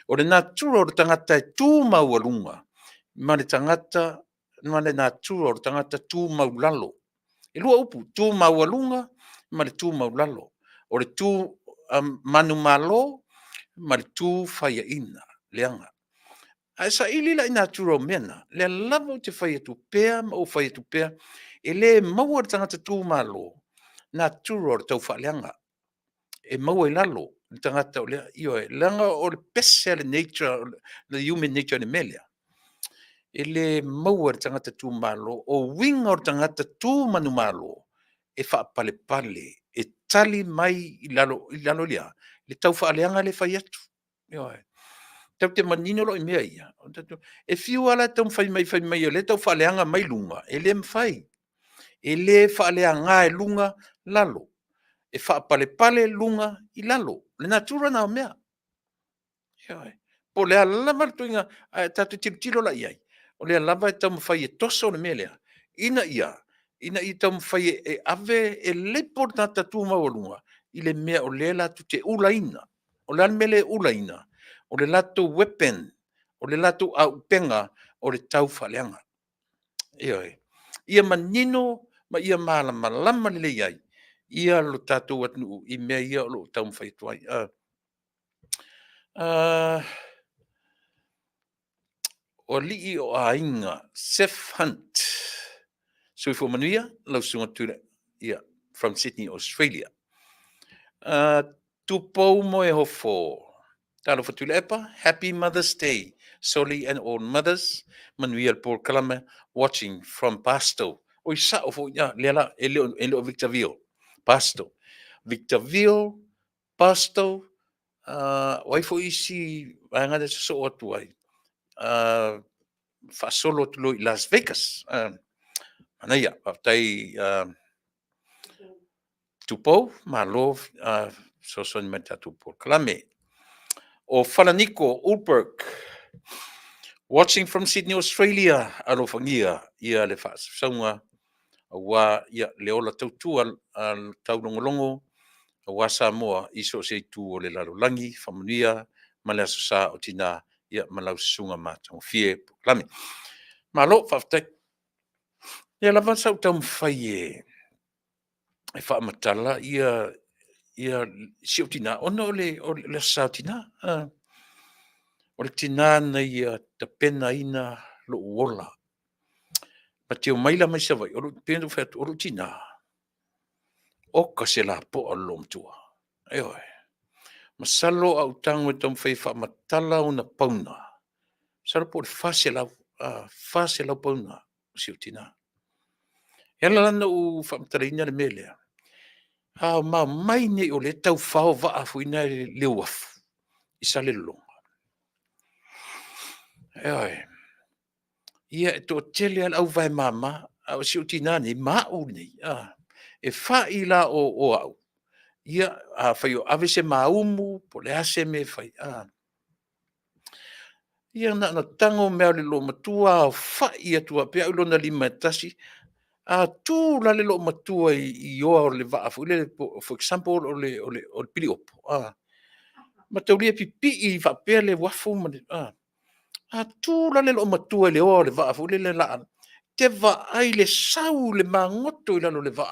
O le natura o le tangata e tū maualunga. Ma le tangata, ma le natura o le tangata tū maulalo. E lua upu, tū maualunga, ma le tū maulalo. O le tū manu malo, ma le tū whaia ina. Leanga. A sa ili la i natura o mena. Le lava o te whaia tu pea, ma o whaia tu pea. E le maua le tangata tū malo. Natura o le tau whaaleanga. E maua i lalo. Le tangata o lea. Io e langa o le pese le nature, le human nature le melea. E le maua le tangata tū malo. O winga o le tangata tū manu malo. E wha pale pale. E tali mai i lalo lia. Le tau whaaleanga le whai atu. Io e. Tau te manino lo i mea ia. E fiu ala tau whai mai le tau whaaleanga mai lunga. E le mwhai. E le whaaleanga e lunga lalo. E whaapale pale lunga i lalo. Le natura na o mea. Po lea lava tuinga tatu tilo la iai. O lea lava e tau mwhai e toso le melea. Ina ia. Ina i tau mwhai e ave e lepo na tatu maulunga. I le mea o le la tu te ula ina. O le mele ula ina. O le lato weapon. O le lato au penga o le tau whaleanga. Ia manino ma ia malama le iai. Ia lo tatou atu i mea ia o lo tau mwhai tuai. O lii o ainga, Seth Hunt. Sui fo manuia, lau sunga tura. Ia, from Sydney, Australia. Tupou mo e hofo. Talo fatula epa, Happy Mother's Day. Soli and all mothers. Manuia Paul Kalama, watching from Pasto, o isa o fo ya le la ele o Victor Vio pasto pasto wai fo isi anga de so o tu ai fa solo tu lo Las Vegas ana ia tai tupo malo so son meta tupo klame o Falaniko Ulberg watching from Sydney, Australia, alofangia ia le fa'asausauga auā ia le ola tautua al taulogologo auā Samoa i so o se itu o le lalolagi famanuia ma le asosā o tinā ia ma laususuga matagofie pokalame malo fa'afetai ia lava sau taumafai e fa'amatala ia si o tinā ona o le asosā o tinā o le tinā nei tapena ina lo'u ola ma te o maila mai savai o lo pena fa o lo tina o ka se la po o lo mtua e oi masalo au tango tom fai fa matala una pauna salo po fase la pauna si o tina ela lana u fa matalina le mele ma mai nei o le tau fao va a fuina le uafu i sale longa e oi ia e to tele al au vai mama au si utina ni mau ni e fa ila o au ia a fai o ave se maumu po le ase me fai ia na tango me le lo matua fa ia tua pe au lona lima tasi tu la le lo matua i o le va fu le for example o le pili opo ma te ulia pipi i fa pe le wafu ma tu la le lo matua le o le va fu le la te va ai le sau le mangoto i lalo le va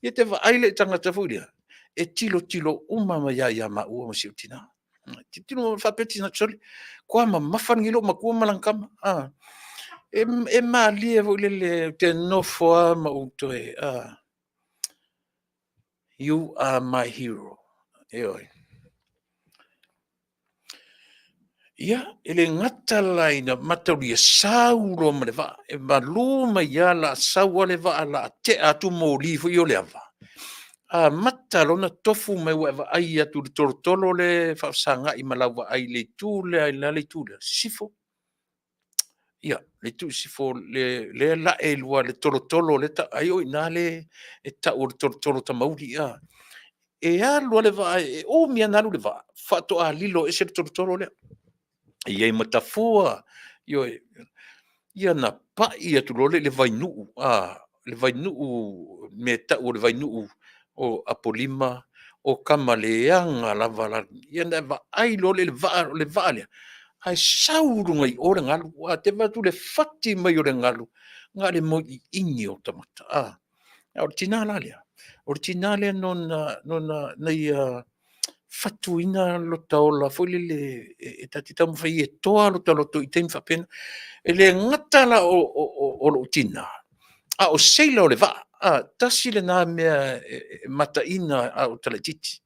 ia te va ai le tangata fu ia e tilo uma ma ya ma ua ma siutina tilo fa peti na tsoli kwa ma mafangilo ma kwa malankama e ma lie vo le te no fo ma uto you are my hero oi ia ele ngata laina mataulia saulo ma le va e maluma ia la sau le va la te atu mo li fo yo le va mata lona tofu mai wa ai atu le torotolo le faasanga i malawa ai le tule ai le tule sifo ia le tu sifo le la e lua le torotolo le ta ai o ina le e ta o torotolo ta mauri e a lua le va e o mi ana le va fato a lilo e se torotolo le ia i matafua ia na pa ia tu le vainu le vainu me ta o le vainu o apolima o kamaleanga lava la ia na va ai lo le va le ai sauru ngai ora ngalu te va tu le fati mai ora ngalu ngale mo i ingi o tamata o tina la le o tina le non nei fatuina lo taola foi le e tatita mo fai e toa lo talo to i tem fa pena e le ngata la o lo tina o seila o le va tasi le nā mea mata ina o tala titi.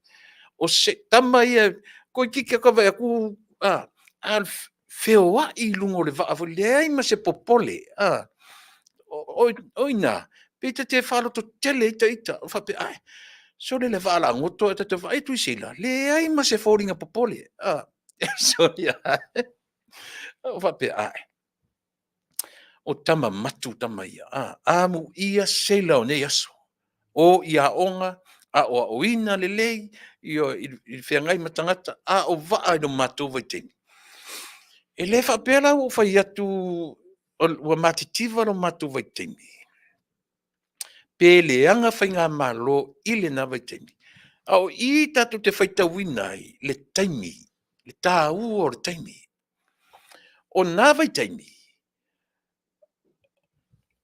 O se tama ia, koe kike ka vai aku, al whewā i lungo le va afu, le ai ma se popole, oina, pita te whaloto tele ita, o whape ai, so le va ala ngoto, e te vai tu sila, le ai ma se fōringa popole, so ia, o whape ai. O tama matu tama ia. Amu ia sela o nei aso. O ia onga, o ina le lei, i whiangai matangata, o waa no matu vai teni. E le whapela o whai atu, o matitiva no matu vai teni. Pe le anga whai ngā malo i le na vai teni. O i tatu te whaitawina ai, le taimi, le tā o le taimi. O nā vai teni,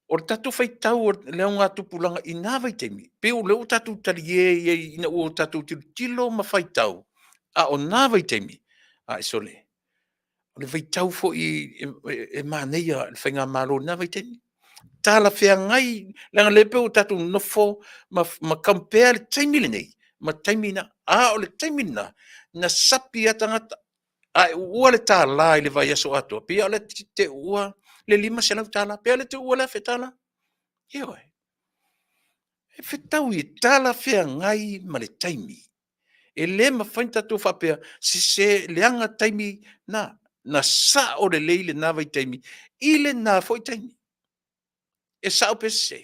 o tatu fai tau o leo ngā tupulanga i nā vai temi. Pe o leo tatu tali e ina o tatu tilo ma fai tau. O nā vai temi. E sole. O le vai tau fo e māneia le whai ngā mālo nā vai temi. Tāla whea ngai langa lepe o tatu nofo ma kampea le taimile nei. Ma taimina. O le taimina. Na sapi atangata. Ua le tāla i le vai aso ato. Pia le te ua. Le lima se lau tala, pea le te ua le fe tala. Ia oe. E whetau I tala whea ngai ma le taimi. E le mawhain tatou whapea, se leanga taimi na sa o le leile na vai taimi, I le na foi taimi. E sa o pe se.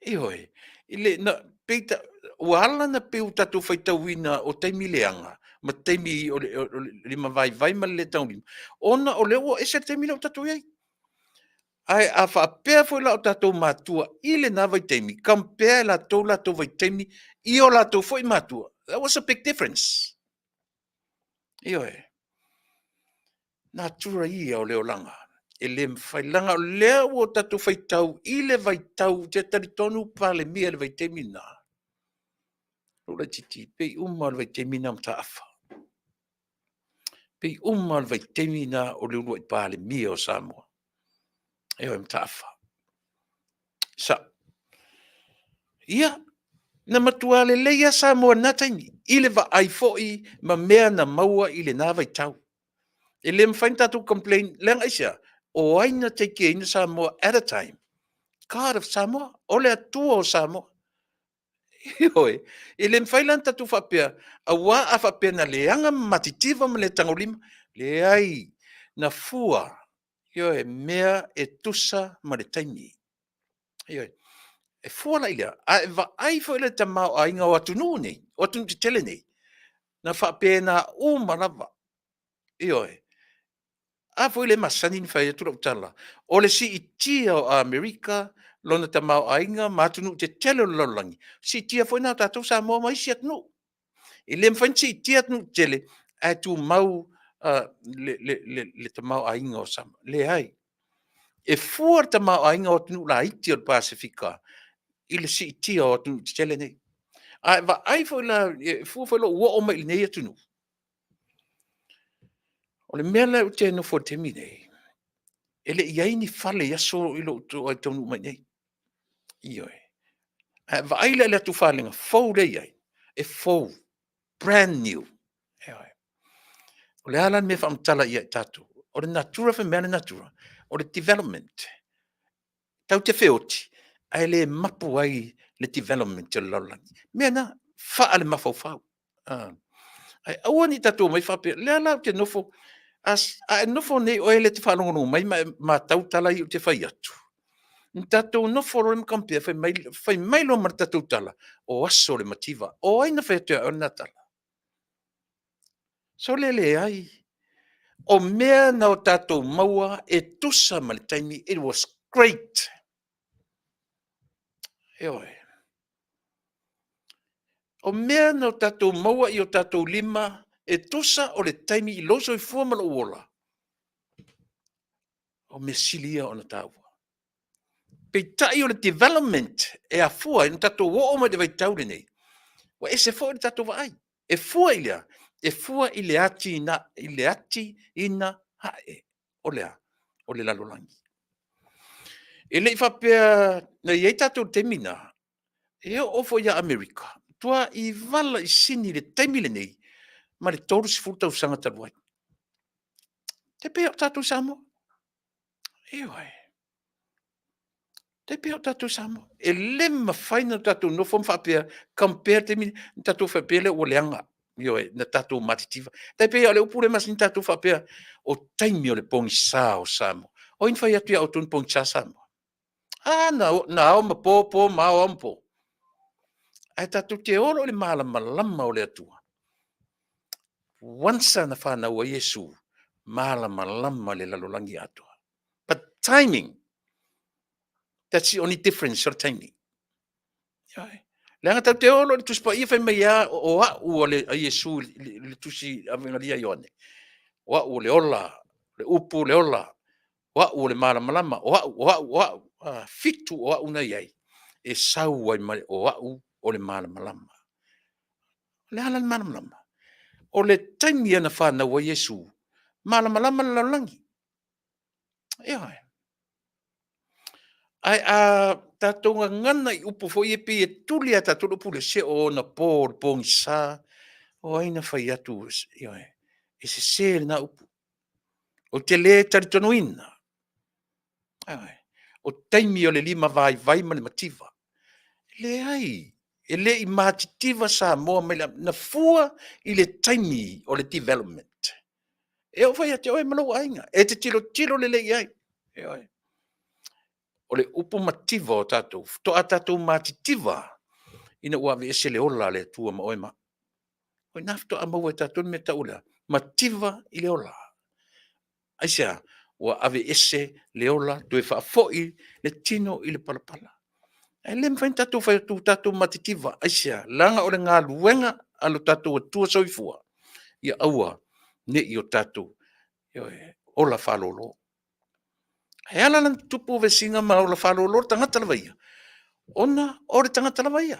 I oe. I le na peita, wala na peu tatou whaitau ina o taimi leanga, ma taimi o le lima vai ma le tau lima. Ona o leo e se taimi leo tatou iai. Ai a whaapea foi la o tatou matua I le na vai taimi, compare la tau vai taimi, I o la tau foi matua. That was a big difference. I oe. Nā tura I o leo langa. E le mwhailanga o leo o tatou whaitau I le vai tau te taritonu pa le mia le vai taimi nā. Ora titi, pei uma le vai taimi nā mta awha. Pei uma le vai taimi nā o le urua I pa le mia o Samoa. E o mta awha. Sa. Ia. Na matua le leia Samoa nā taimi. I le va ai foi ma mea na maua I le nā vai tau. E le mwhain tatou complain, lenga isia, o aina te ke ina Samoa at a time. God of Samoa, o le atua o Samoa. Ioi, e le mwhailan tatou whapea, a wā a whapea na leanga matitiva ma le tangolima, le ai na fua, ioi, mea e tusa ma le taimi. Ioi, e fua la ilia, a e va ai fo ile tamau a inga o atunu nei, o atunu te tele nei, na whapea na umarawa. Ioi, a foi le masani ni fai tura utala. O le si I tia o Amerika, lona tamau ainga, matunu te tele o lolangi. Si tia foi na tatou sa moa mai si atnu. I le mwhain si tia atnu tele, a tu mau le tamau ainga o sama. Le ai. E fuar tamau ainga o tunu la iti o Pasifika. I le si tia o atnu te tele nei. A va ai foi la, fuar foi lo ua o mai nei atunu. O le mea la u te no fo temi nei. Ele iai ni fale yaso I lo to ai tonu mai nei. Ioi. Va ai le tu falinga fou le iai. E fou. Brand new. Ioi. O le alan me whamtala iai tatu. O le natura fe mea natura. O le development. Tau te whioti. Ai le mapu ai le development te laulangi. Mea na, faa le mafau fau. Ai aua ni tatu mai whape. Le ala te nofo. A nofo nei o ele te whanongono mai ma tau tala I o te whai atu. Tatou no foro im kampia fai mai lo mar tatou tala o aso le mativa o aina fai te o natala. So le ai o mea na o tatou maua e tusa ma le taimi, it was great. E oe. O mea na o tatou maua I o tatou lima e tusa o le taimi I loso I fua ma lo uola. O me silia o na taua. Pei tai o le development e a fua I na tatou o ma de vai taure nei. Wa e se fo I tatou vai. E fua ilia. E fua I le ati ina hae. O lea. O le lalolangi. E le whapea na iei tatou temina. E o ofo ia Amerika. Tua I vala I sini le temile nei. Ma le toru si furtau sanga taruai. Te peo tatou Samoa. E oe. Te peo tatou Samoa. E le mawhaina tatou no fom whapea. Compare temine. Tatou whapea le o leanga. Ioe, na tatou matitiva. Tai pea le upure mas ni tatou whapea o taimi o le pongi sa o Samoa. O in whai atu ia o tun pongi sa Samoa. Na o ma po ma o ampo. Ai tatou te oro le malama o le atua. Wansa na whana ua Yesu. Malama le lalolangi atua. But timing. That's the only difference or timing. Ioe. Le anga tau te olo le tuspa ia whai mai a o au o le a Yesu le tusi avingalia Ioane. O au le ola, le upu le ola, o au le malamalama, o au, fitu o au na iai. E sau ai mai o au o le malamalama. Le ala le malamalama. O le taimi ana whana wa Yesu, malamalama le laulangi. Ioe. Ai a tatonga ngana I upu fo ie pi e tuli a tatou upu le se o na po pongi sa o aina whai atu ioe. E se na upu. O te le taritono ina. Ai. o taimi o le lima vai ma le mativa. Le ai, e le I matitiva sa moa mai na fua I le taimi o le development. E o fai ate oe malo ainga, e te tilo le ai. E oe. O le upu mativa o tatou, to a tatou matitiva, ina ua ve ese le ola le tua ma oe ma. Oe nafto a maua tatou me taula, mativa I le ola. Aisea, ua ave ese le ola, tue wha foi, le tino I le palapala. E le mwhain tatou whai atu tatou matitiva, aisea, langa o le ngā luenga, alo tatou atua soifua. Ia aua, ne I o tatou, ola whalolo. He ala lan tupu ve singa ma ola whalolo, tangata lawaia. Ona, o le tangata lawaia.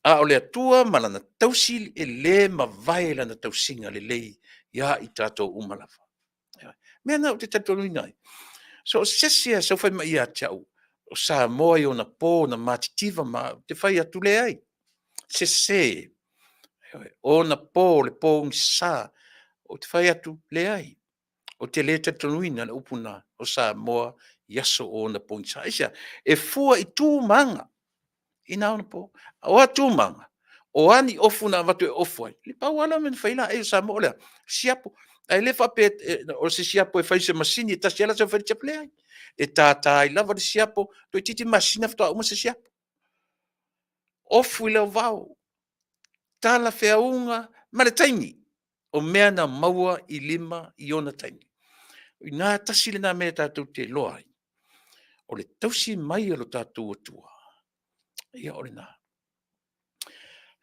A o le atua, malana tausi e le ma vai lana tausinga le lei, ia I tatou umalawa. Mea na o te tatou nai. So sesia so fai mai a tau. O sa moa I ona pō na matitiva ma te fai atu le ai. Se. O na pō le pō ngi sa. O te fai atu le ai. O te le tatonuina na upuna o sa moa yaso o na pō ngi sa. Isa, e fua I tū manga. Ina ona pō. O a tū manga. O ani ofu na watu e ofu ai. Li pau ala men whaila e sa moa lea. Siapo. Ai le whape o se siapo e whaise masini e tasi ala sa whaile chaple ai. E tātā I lava le siapo, to I titi masina ftoa uma se siapo. Ofu I leo vau. Tala whea unga, ma le taimi. O mea na maua I lima I ona taimi. I nā tasi le nā mea tātou te loa ai. O le tausi mai alo tātou atua. Ia o le nā.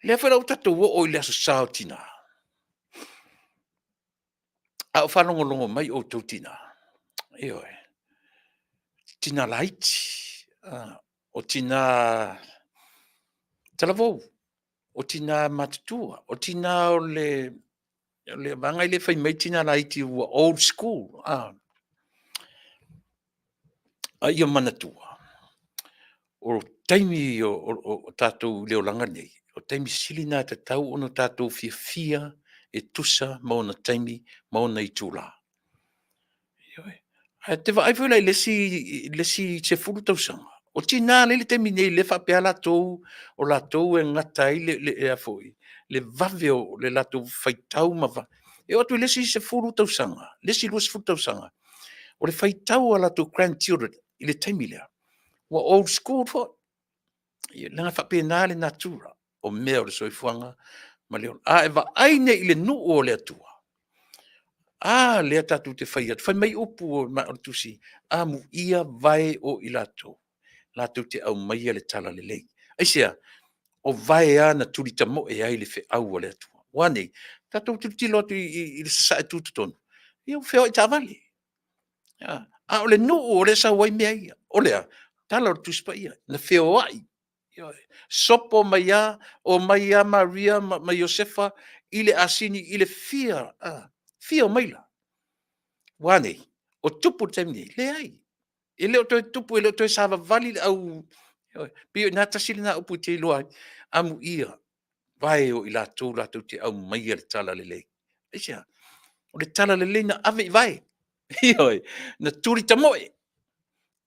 Lea whera o tātou o I le aso sao tina. A o whanongo mai o tau tina. Ia oe. Tina laiti, o tina talavou, o tina matatua, o tina o le vanga I le whai mai tina laiti ua old school. Ia manatua. O taimi o tātou leo langa nei, o taimi sili nā te tau ono tātou fia e tusa mauna taimi mauna I tūla. Ia oe. Te vai foi lai lesi se fulu tau sanga. O tina le te mine le fa pe ala tou o la tou e ngata I le e foi. Le vave o le la tou fai tau ma va. E o tu lesi se fulu tau sanga. Lesi luas fulu tau sanga. O le fai tau ala tou grandchildren I le taimilea. Wa old school fo. I langa fa pe na le natura. O mea o le soifuanga ma leo. A e va aine I le nu o le atua. Lea tātou te whai atu. Whai mai upu o ma o tusi. Mu ia vai o I lātou. Lātou te au mai le tala le lei. Aisea, o vai na turi tamo e ai le whi au o le atua. Wane, tātou turi lotu I le sasa e tūtu tonu. Ia o whio I tāwali. O le nu o le sa wai mea ia. O lea, tala o tusi pa ia. Na whio ai. Sopo mai ia, o mai ia Maria, ma Josefa, I le asini, I le fia. Fia o maila. Wane, o tupu taimni, le ai. E leo toi tupu, e leo toi sava vali au, pio nā tasili nā upu te loa, amu ia, vai o I lātou te au mai le tala le lei. Eisia, o le tala le lei na ave I vai. Ioi, na turi tamoe.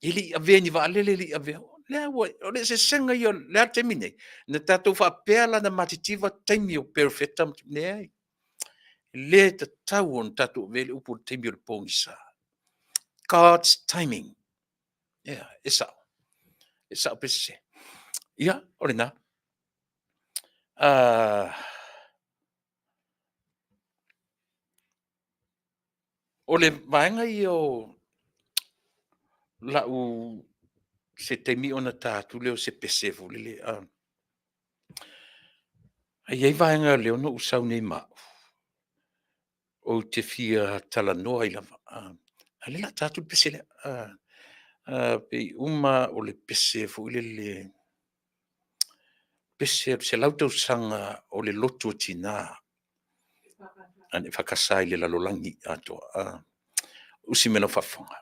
Ili ave ni va lele li ave. Lea ua, o le se senga I o lea taimine, na tātou wha pēla na matitiva taimi o perfecta, ne ai. Le te tau on tātou vele upu taimi o le pōngisa. God's timing. Yeah, esa. Esa o pese. Ia, ore nā. O le vaenga I o lau se taimi ona tātou leo se pese fu lele. Ai vaenga leo no usau nei ma. O te fia tala noa I lava. Ale la tātou pese le. Pe uma o le pese fu lele. Pese se lautau sanga o le lotu o tina. Ane whakasai le lalolangi atoa. Usi mena whafonga.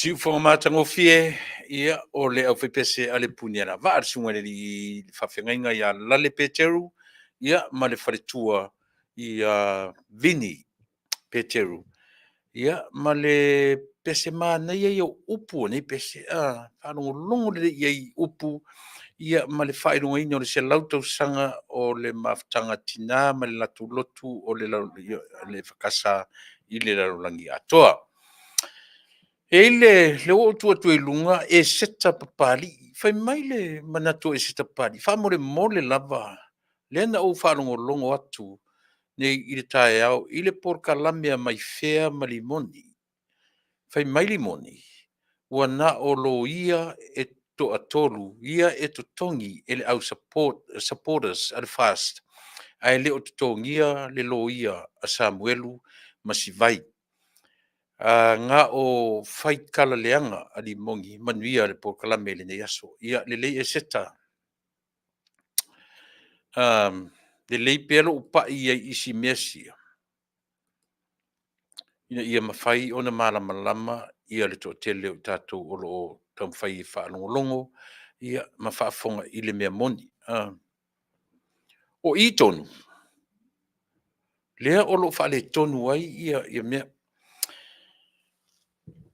Si fo matango fie ia o le au pese ale puniana va ar sunga le fafenga ia lale peteru ia ma le faletua ia vini peteru ia ma le pese mana ia upu nei pese anu longo le ia upu ia ma le failunga ina o le se lautou sanga o le maftanga tina ma le latu lotu o le fakasa i le larolangi atoa. E le o tua tu lunga e seta papali fai mai le manato e seta papali fa mole lava le na o fa longo atu nei i le tae au i le porkalamea mai fea ma limoni fai mai limoni ua na o lo ia e to atolu ia e to tongi e le au supporters al fast ai le o to tongia le lo ia a Samuelu masivai nga o fai kala leanga a limongi manuia le porkalame le nei aso ia le lei e seta le lei pelo upa ia isi mesia ia mafai ona malama ia le totele o tatou o loo taumafai e faalogologo ia ma faafoga i le mea moni o i tonu lea o loo faaletonu ai ia mea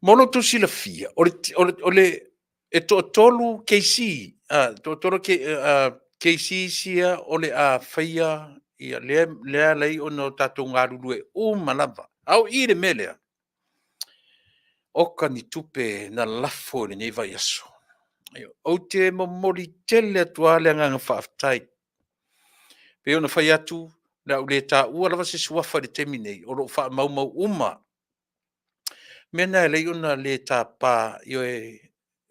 molo tusilafia o le e toʻatolu KC toʻatolu KC sia o le a faia ia lea lei ona o tatou galulu e uma lava au i le mea lea oka ni tupe na lafo i lenei vaiaso ou te momoli tele atua le agaga faafetai pe ona fai atu le au lē taʻua lava se suafa i le temi nei o loo faamaumau uma me na e lei ona lē tapā ioe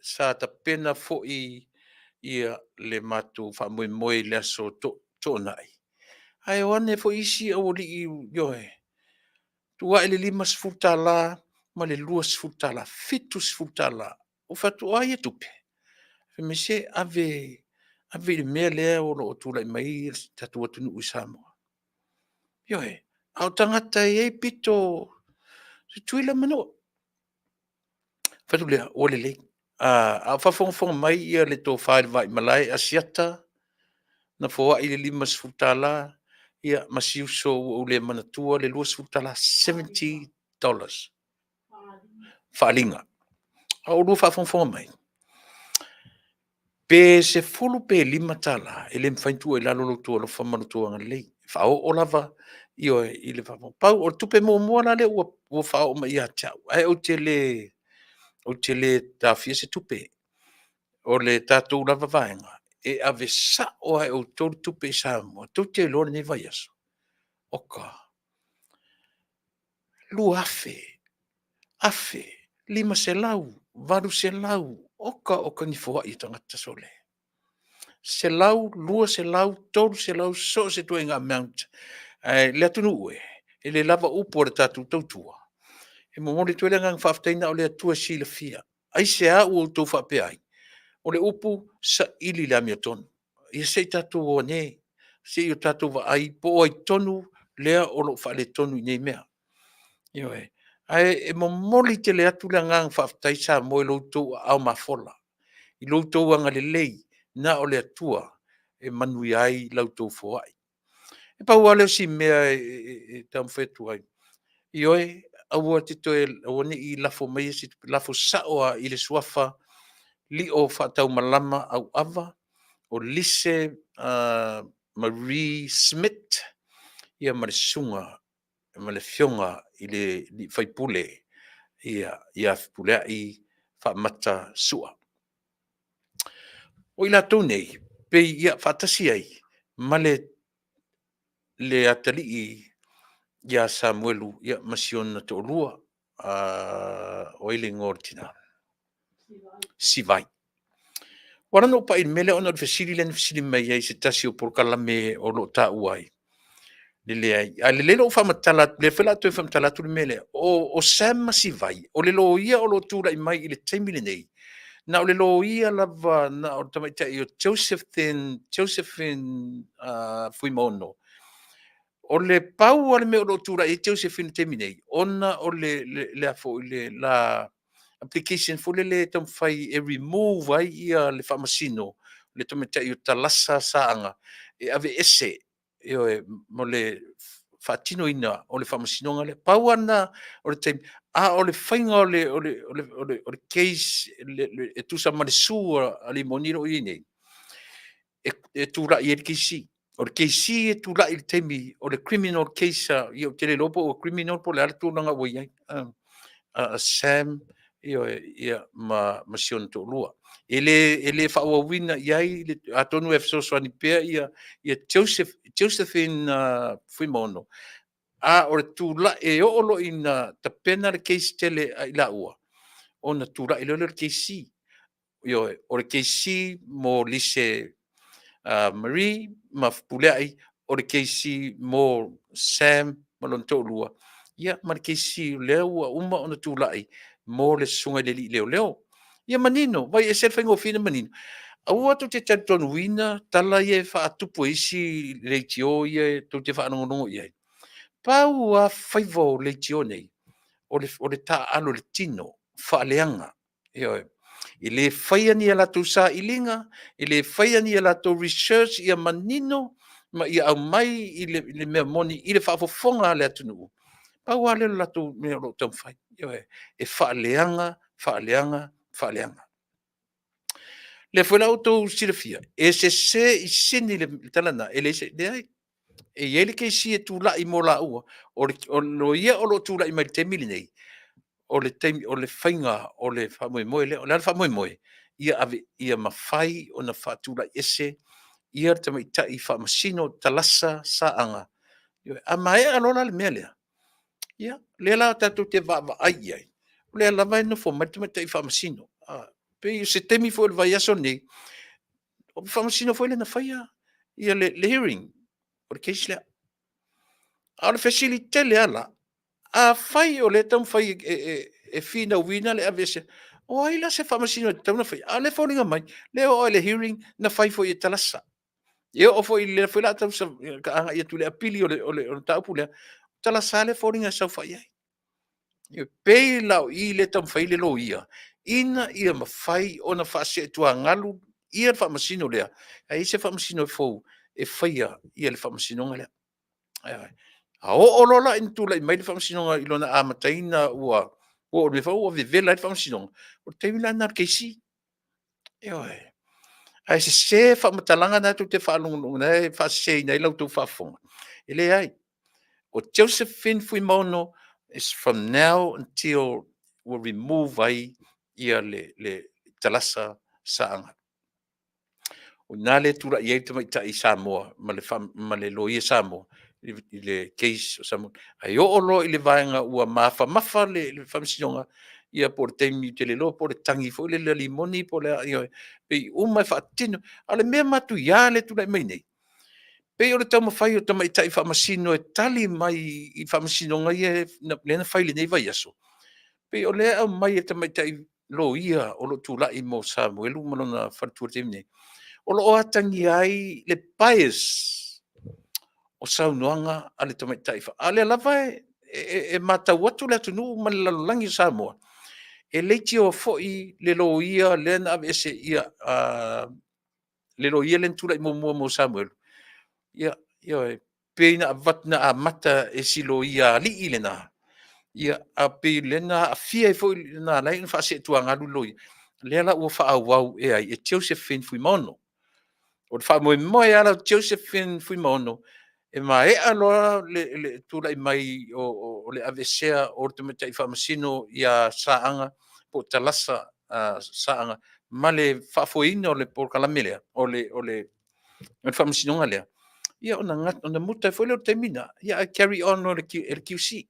sa tapena foʻi ia le matou faamoemoe i le aso toʻanaʻi ae o ane foʻi isi aualii ioe tuaʻi le 5 tālā ma le 2 tālā 7 tālā o fatuā ia tupe me se ave i le mea lea o loo tulaʻi mai tatou atunuu i Samoa ioe ao tagata i ai pito tuila manoa fatu lea ua lelei ao faafogafoga mai ia le tofā i le vaʻimalae asiata na foaʻi le 5 tālā ia masiuso ua u le manatua le 2 tālā $70 faaliga ao lua faafogafoga mai pe se fulu pe 5 tālā e le mafaitua i lalo loutou alofa manotoaga lelei faaoo lava ioe i le faapau o le tupe muamua la lea ua faaoo ma ia teau ae ou te lē tafia se tupe o le tatou lava vaega e ave saʻo ae outou le tupe i Samoa tou te iloa lenei vaiaso oka lua afe 5 selau 8 selau oka ni foaʻi tagata sole selau 2 selau 3 selau so se tuaiga amount le atunuu e le lava upu o le tatou tautua e momoli toe le agaga faafetaina o le atua silafia ai se a ua outou faapea ai o le upu saʻili le amiatonu ia seʻi tatou o anē seʻi o tatou vaai po o ai tonu lea o loo faaletonu i nei mea ioe ae e momoli tele atu le agaga faafetai sa mo i loutou aao mafola i loutou agalelei na o le atua e manuia ai lautou foaʻi e paua le si mea e taumafetu ai ioe aua te toe ua neʻi lafo maia se lafo saʻo a i le suafa liʻo faataumalama auʻava o lise Marie Smith ia ma le suga ma le fioga i le faipule ia fepuleaʻi faamata suʻa o i latou nei pei ia faatasi ai ma le atalii ia Samuelu ia ma siona toʻalua o ai le igoa tinā sivai ua lana upaʻi le mea ona o le fesili lena fesili mai ai se tasi o polokalame o loo taʻua ai leleai a lelei loo faamatala atu le fela atu e faamatala atu le mea lea o Sam ma sivai o le lo ia o loo tulaʻi mai i le taimi lenei na o le lo ia lava na o tamaitaʻi o Josephine Fuimono o le pau a le mea o loo tulaʻi e Josephine taimi nei ona o le a foʻi le la application fo le tam fai e remove ai ia le whamasino, le tamatai o talasa saanga, e ave ese, mo le whaatino ina o le whamasinonga le, pau ana o le taimi, o le whainga o le case, e tusa ma le sua a le moniro i nei, e tūra i e kisi, o le kisi e tūra i le taimi, o le criminal case, i o te le lopo o criminal po le ala tūnanga wai ai, Sam, ia ma sion to lua. Ele whaawawina iai, a tonu e fsoswani pea ia Josephine Fuimono. A o le tūla e olo ina ta pena le keisi tele a ila ua. O na tūla e lele le keisi. O le keisi mo lise Marie, ma pulea ai, o le keisi mo Sam, ma lon to lua. Ia, ma le keisi leo ua uma o na tūla ai, mo le sunga le li leo leo. Ia manino, vai e ser whaingo fina manino. Au atu te tonu wina, tala ie wha atupu isi leitio ie, tau te wha anongonongo ie. Pau a whaivo leitio nei, o le ta alo le tino, wha leanga. I le whaia ni ala tau sa ilinga, i le whaia ni ala tau research ia manino, ma ia au mai i le mea moni, i le whaafofonga le atunu. Pau a leo latu mea lo tau whai. E wha leanga. Le foi la auto silafia. E se i sini le talana, e le se le ai. E ele ke si e tu la i mo la ua. O lo ia o lo tu la i mai te mili nei. O le whainga, o le whamoe moe le, o le whamoe moe. Ia ave, ia mawhai o na whatula ese. Ia te mai tai whamasino talasa saanga. A mai alona le mea lea. Ia, le la tatu te vava ai ai. Le la vai no fo mai te mai tai whamasino. Pe se temi fo le vai aso nei. O whamasino fo le na whaia. Ia le hearing. O le case lea. A le facilite le ala. A whai o le tam whai e whina wina le avese. O ai la se whamasino te tauna whai. A le whauninga mai. Le o le hearing na whai fo i talasa. E o fo i le whai la tam sa ka anga ia tu le apili o le taupu lea. Talasa le whauninga sa whai ai. Ia pei lau i le tam whai le lo ia. Ina ia ma whai o na whaase tua ngalu. Ia le whamasino lea. A i se whamasino e fau. E whaia ia le whamasino nga lea. A o lola in tula i mai le whamasino i lona a mataina ua. O le whau o vevela le whamasino. O te wila na keisi. Ai se whamatalanga na tu te whaalungu na e whaase nei lau tu whafonga. Ele ai. O Josephine Fuimono is from now until we'll remove ai ia le talasa saanga. O nā le tura i eita mai ta i Samoa, ma le lo i Samoa, i le case o Samoa. Ai o lo i le vaenga ua mafa le whamsinonga, ia po le teimi te le lo, po le tangi fo le limoni, po le pei umai whaatino, a le mea matu ia le tura i mai nei. Pei o le tau mawhai o tamai tai whamasino e tali mai i whamasinonga i e lena whaile nei vai aso. Pei o lea au mai e tamai tai lo ia o lo tūla i mo Samuelu, malona wharatua teimi nei. O lo atangi ai le bias o saunoanga a le tamai taifa. A le lava e matau atu le atunu ma le lalolangi Samoa. E leiti o foi le lo ia le na ese ia le lo ia le tula i mo Samuel. Ia peina vatna a mata e silo ia li ile na. Ia a pe le na a fia foi na lai na fase tuanga lu le la o fa au e ai e Josephine Fuimono. O fa moe ala Josephine Fuimono e mai aloa le tula i mai o le avesea o te meta i whamasino ia saanga po talasa saanga ma le whafoina o le porkalame lea o le whamasinonga lea ia ona muta foi leo temina ia carry on o le QC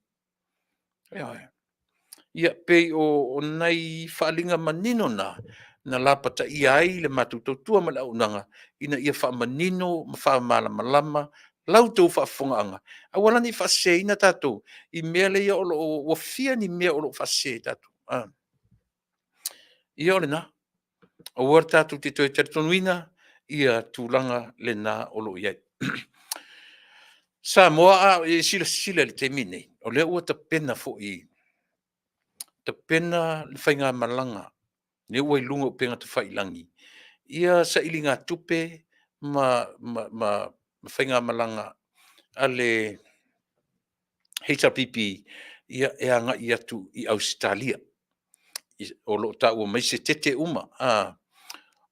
ia pei o nei whaalinga manino na lapata ia ai le matutotua ma lau nanga ina ia whaamanino ma whaamalamalama lau tau whaafongaanga. A wala ni whaase ina tātou i mea le ia o wafia ni mea o lo whaase tātou. Ia o le na. O war tātou te toi teritonuina ia tūlanga le na o lo iai. Sa moa e sila le te mine. O le ua ta pena fo i te pena le whainga malanga, ne ua ilunga o penga te whailangi. Ia sa ili ngā tupe ma whainga malanga ale HRPP ia e anga i atu i Australia. O lo ta ua mai se tete uma.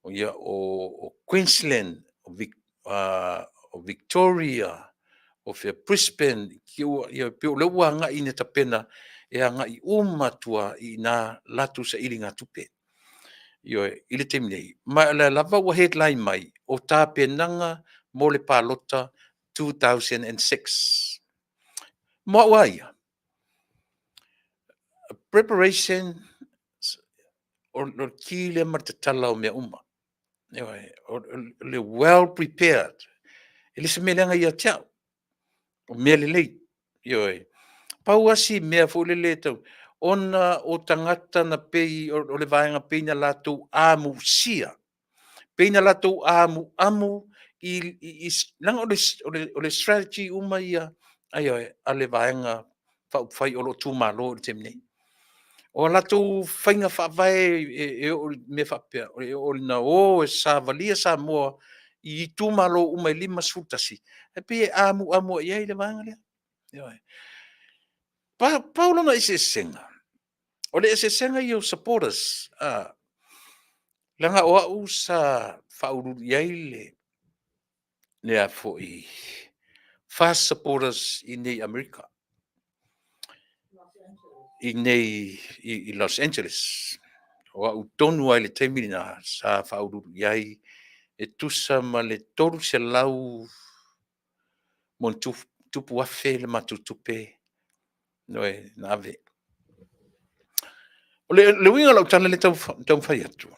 O ia o Queensland, o Victoria, o Fair Brisbane, ki ua ia pe o le ua anga i ne tapena e anga i tua i nā latu sa ili ngā tupe. Io i le temi nei. Ma la lava ua headline mai o tā penanga mo le pālota 2006. Ma ua ia. Preparation o ki le martatala o mea uma. O le well prepared. Ele se melenga ia tiao. O mea le lei. Pau asi mea fu le le tau. Ona o tangata na pei o le vaenga pei na lātou āmu sia. Pei na lātou amu i langa o le strategy uma ia a le vaenga whai o lo tūmalo o le temnei. O lātou whainga whaavai o me whapea. O na e sa valia sa mua i tūmalo uma i lima sutasi. E pei amu ia i le vaenga lea. Paulo na ise senga. O le ese senga i o supporters. Langa o au sa whauru iai le a fo i fast supporters i nei Amerika. I nei i Los Angeles. O au tonu ai le teimina sa whauru iai e tusa ma le toru se lau mon tupu afe le matutupe. Noe na ave. O le winga lau tana le tau whai atu.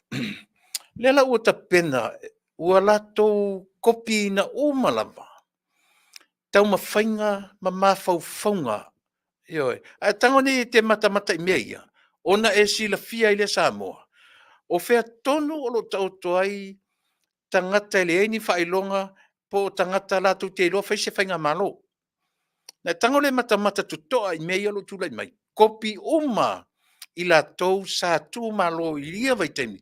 Le la ua ta pena, ua latou kopi na umalava. Tau mawhainga ma mawhauwhaunga. A tango ni te mata i mea ia. Ona e si la fia i le Samoa. O whea tonu o lo tau toai tangata le eini whailonga po tangata latou te iloa whaise whainga malo. Na tango le mata tutoa i mea ia lo tūlai mai. Kopi uma i la tou sa tū malo i lia vai temi.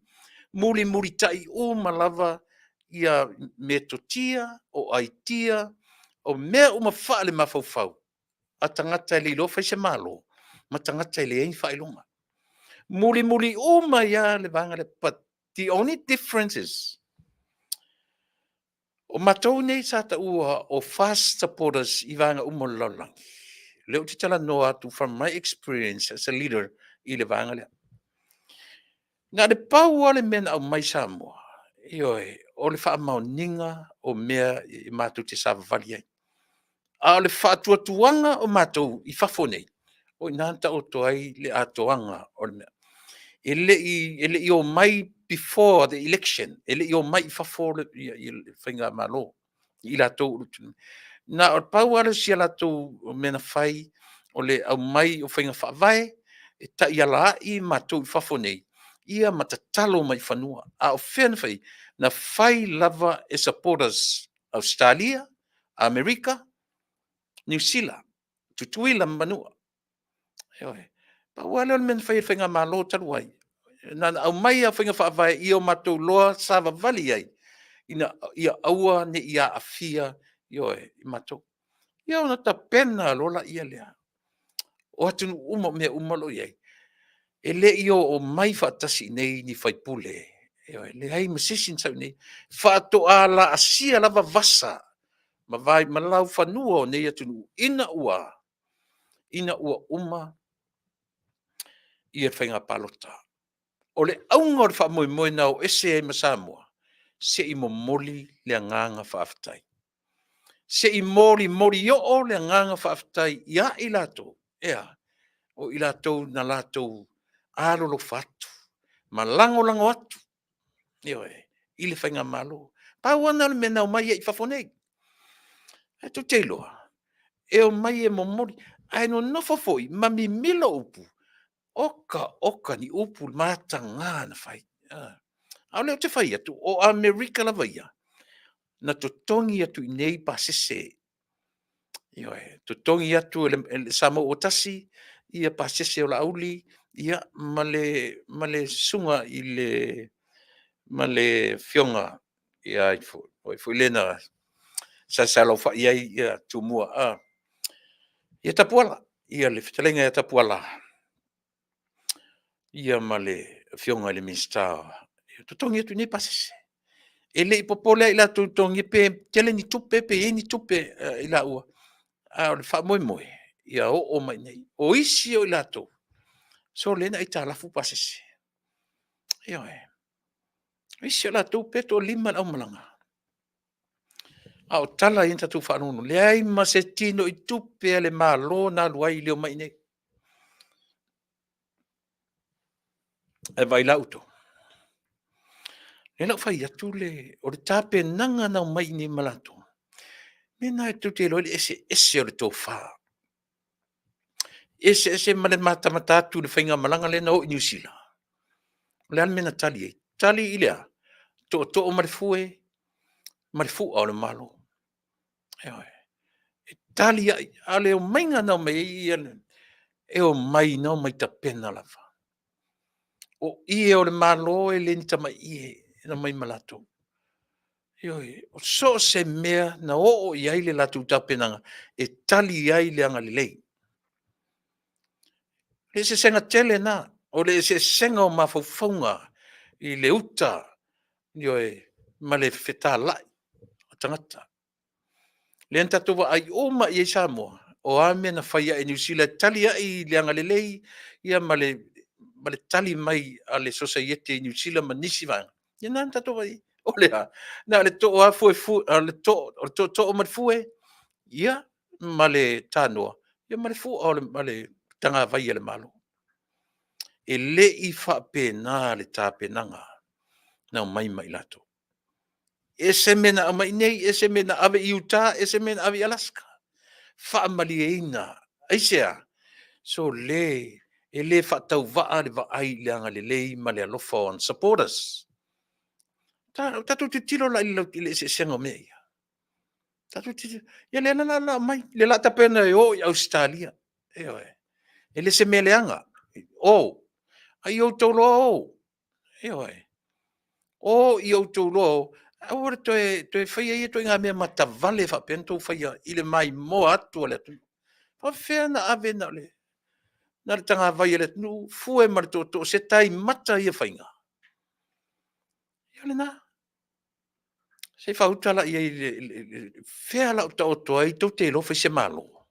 Muri tai malava ia metotia o aitia o mea uma whaale mawhauwhau. A tangata le ilo whaise malo. Ma tangata le ein whailonga. Muri ia le vanga le. But the only difference is o matou nei sa ta ua o fast supporters i vanga umololangi. Leo te tala noa atu from my experience as a leader i le vanga le. Nga le pau ale mena au mai Samoa. O le wha ninga o mea i mātou te savavali ai. A le wha tuatuanga o mātou i whafonei. O nanta o toai le atoanga o le mea. Ele i o mai before the election. Ele i o mai i whafore i whainga malo. I la tau. Na o pau ale si la tau mena whai o le au mai o whainga whaavai. E ta i ala i mātou i whafonei. Ia matatalo mai whanua. A o whena whai, na whai lava e supporters Australia, Amerika, New Zealand, tutuila manua. Pa wale men whai whainga malo taruai. Na au mai a whainga whaavai i o matou loa sava vali ai. Ia aua ne ia afia i matou. Ia ona ta pena lola ia lea. O atunu mea umalo iai. E le o mai whaatasi nei ni whaipule. Le hei masisin sau nei. Whaato ala asia lava vasa. Ma vai malau whanua o nei atunu. Ina ua i e whainga palota. O le aunga o le wha moe nao ese e masamoa. Se i momoli le nganga whaaftai. Se i mori o le nganga whaaftai. Ia i lato. O i lato na lato alolo fatu. Ma lango atu. I le whainga malo. Pau ana le mena o mai e i whafonei. E tu teiloa. E o mai e momori. Ai no nofofoi. Ma mi milo upu. Oka ni upu mata ngā na whai. Au leo te whai atu. O Amerika la vaia. Na to tongi atu i nei pasese. To tongi atu le samo o tasi. Ia pasese o la auli. ia male sunga ma le fionga ia i fo lena sa fa ia tumua ia tapuala ia le fitalenga ia tapuala ia male fionga le mista totongi tu ni pasese ele popole ila totongi pe tele ni tupe pe ni tupe ila ua o le fa moi ia o mai nei o isi o ila to so lena ita la fu pasese ia isi o la to pe to lima au malanga au tala inta tu fa no le ai ma se tino i tupe le malo na luai le mai nei e vai lauto e la fai atu le o le tape nanga na mai ni malato mena tu te lo ese o le tofa ese male mata mata tu le fainga malanga le no New Zealand le al mena tali ilea to o mare fu o le malo e tali ale o mainga na mai e o mai no mai ta pena lava o ie o le malo e le nita mai ie na mai malato o so se mea na o iai le latu tapenanga e tali iai le anga lei le se senga tele na o le se senga o mafaufaunga i le uta ma le fetala o tangata le anta tova ai o ma i Samoa o ame na faia e New Zealand tali ai le anga lei ia ma le tali mai a le society New Zealand ma nisi vanga ia na anta tova i o lea na le to a fu le to o ma fue ia ma le tanoa ia ma le fu o ma le tanga vai le malo e le i fa pena le tapenanga na mai mai lato ese mena mai nei ese mena ave Utah ese mena ave Alaska fa malieina aisea so le e le fa tau va le va ai le anga le ma le alofa on supporters ta tu tilo la le se sengo me ta tu ya le na mai le la tapena o Australia e le se meleanga o ai o tolo o i o tolo ora to fai e to nga me mata vale fa pento fai ile mai mo atu le tu fa fe na ave na le na tanga vai le nu fu e mar to se tai mata ia fai nga ia le na se fa utala ia fe ala to ai to te lo fe se malo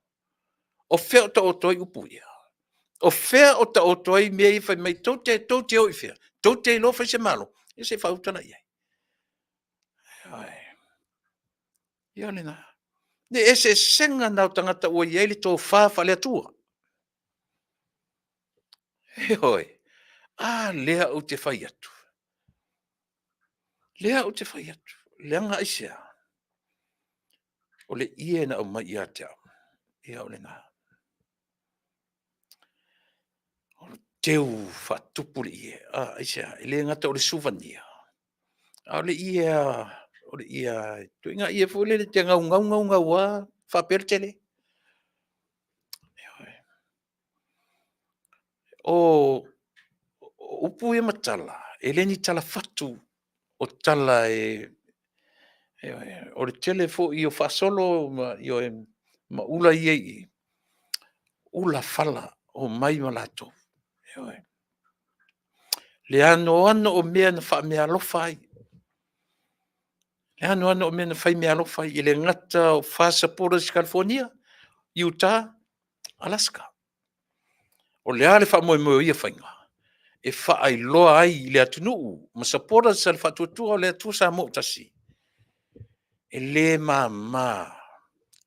o fe to i upu ia o fe o to ai me fa mai to te o fe to te lo fe se malo ia se fa utala ia ia le na ne ese senga na tangata o ia le to fa le atua hoi lea o te fai atu lea o te fai atu leanga isea o le ie na o mai ia te au ia o le na o le teu fa tupu le ie isea le ngata o le suvania o le ia tu inga ia fu le te ngau wa fa pertele o upu e matala e le ni tala fatu o tala o le tele fo i o fa solo ma ula i ula fala o mai malato le ano o mea na fa mea lofa ai le ano o mea na fai mea lofa ai i le ngata o fa Supporters California Utah Alaska o le ale fa mo ia fainga e fa ai loa ai le atunu ma Supporters al fa tutua o le atu sa mo tasi e le mama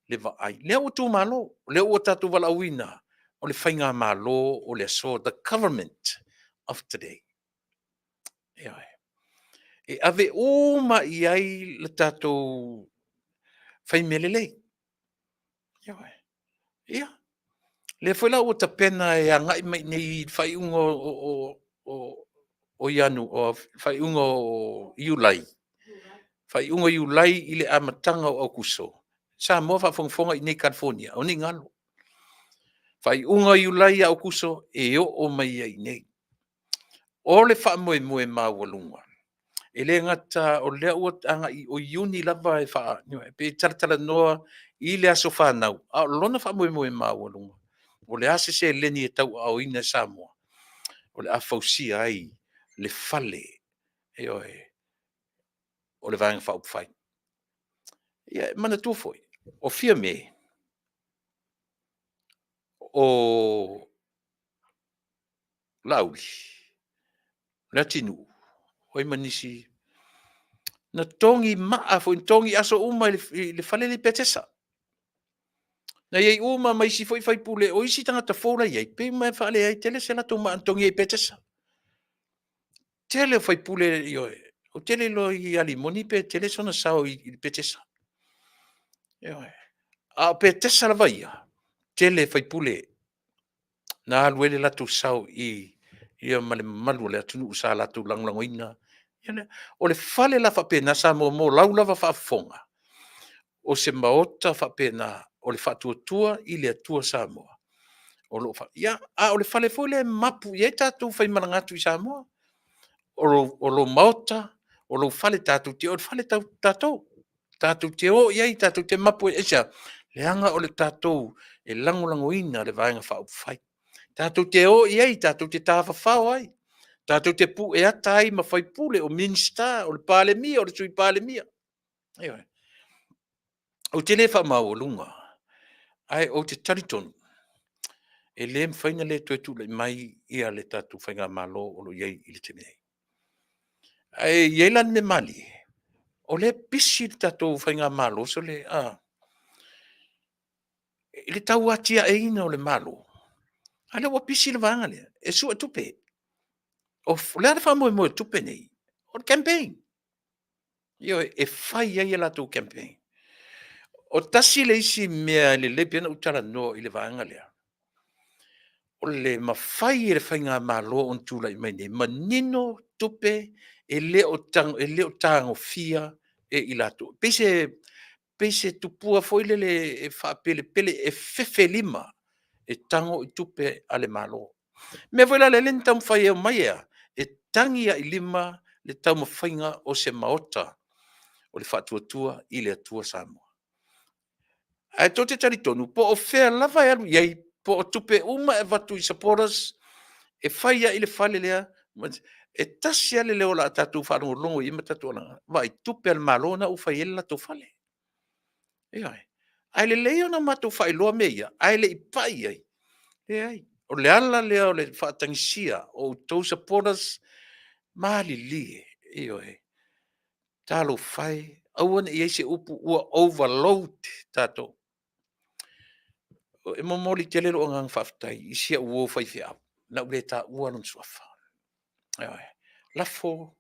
le va ai le o tu malo le o tatu vala wina o le fainga malo o le so the government of today e ave o ma ai le tatu fai melele ia le foi la o ta pena e anga mai nei fai ungo o ianu o fai ungo iulai fai ungo iulai i le amatanga o kuso sa mo fa fonga i nei California o ni ngalo Fai unga iulai au kuso e o mai ai nei. O le wha moe mawalunga. E le ngata o lea ua anga i o iuni lava e wha, pe taratara noa i le aso whanau. A lona wha moe mawalunga. O le ase se leni e tau au ina Samoa. O le afausia ai le fale e oe o le vanga wha upwhai. Ia, mana tua foi. O fia me, o lauri, la tinu, hoi manisi, na tongi maa foi tongi aso uma le fale le petesa. Na iei uma mai si foi fai pule, o isi tangata fōra iei, pe mai fale ai tele se la toma tongi e petesa. Tele fai pule ioe, o tele lo i ali moni pe tele sona sao i petesa. Ioe. A petesa la vaia, tele fai pule, na aluele la tu sao ia male malu le atunu sa la tu langlangoina. O le fale la whapena sa mo lau lava whafonga. O se maota whapena o le whatuatua i le atua Samoa. O lo ia, o le fale foi le mapu, ia tātou whai marangatu i Samoa. O lo maota, o lo fale tātou te, o le fale tātou. Tātou te o, ia i tātou te mapu e esa. Le anga o le tātou e langolangoina le vaenga whai. Tātou te o, ia i tātou te tāwha whao ai. Tātou te pu e ata ai ma whai pule o minsta, o le pālemia, o le tui pālemia. Ewa. O te le wha mau o lunga. Ai o te taritonu. E le mwhaina le tuetu le mai ia le tātou whainga malo o lo iei i le te mei. Ai ielan me mali. O le pisi le tātou whainga malo so le le tau atia e ina o le malo. Ai le wa pisi le vanga le. E sua tupe. O le ada wha moe tupe nei. O le campaign. Io e fai ai la tu campaign. O tasi le isi mea le pena utala no i le vanga lea. O le mawhai e le whainga malo on tula i mai nei. Manino tupe e leo tango fia e i lato. Pese tupua foi le e whapele pele e fefe lima e tango i tupe ale malo. Me voi la le len tam whai e mai ea. E tangia i lima le tau mawhainga o se maota o le whatuatua i le atua Samoa. Ai tō te taritonu, po o whea lava e alu iei, po o tupe uma e watu i supporters, e whaia i le whale lea, e tasi ale leo la tātou whanongo longo i matatu ana, vai tupe al malona u whai ela tō whale. E ai. Ai le leo na matu whai loa meia, ai le i pai ai. E ai. O le ala leo le whaatangisia, o tō supporters, maali lie, e oi. Talo whai, auana i eise upu ua overload tātou. E momoli te lero o ngang whaftai, i sia uo whai whia. Na ule ta ua non suafa. Lafo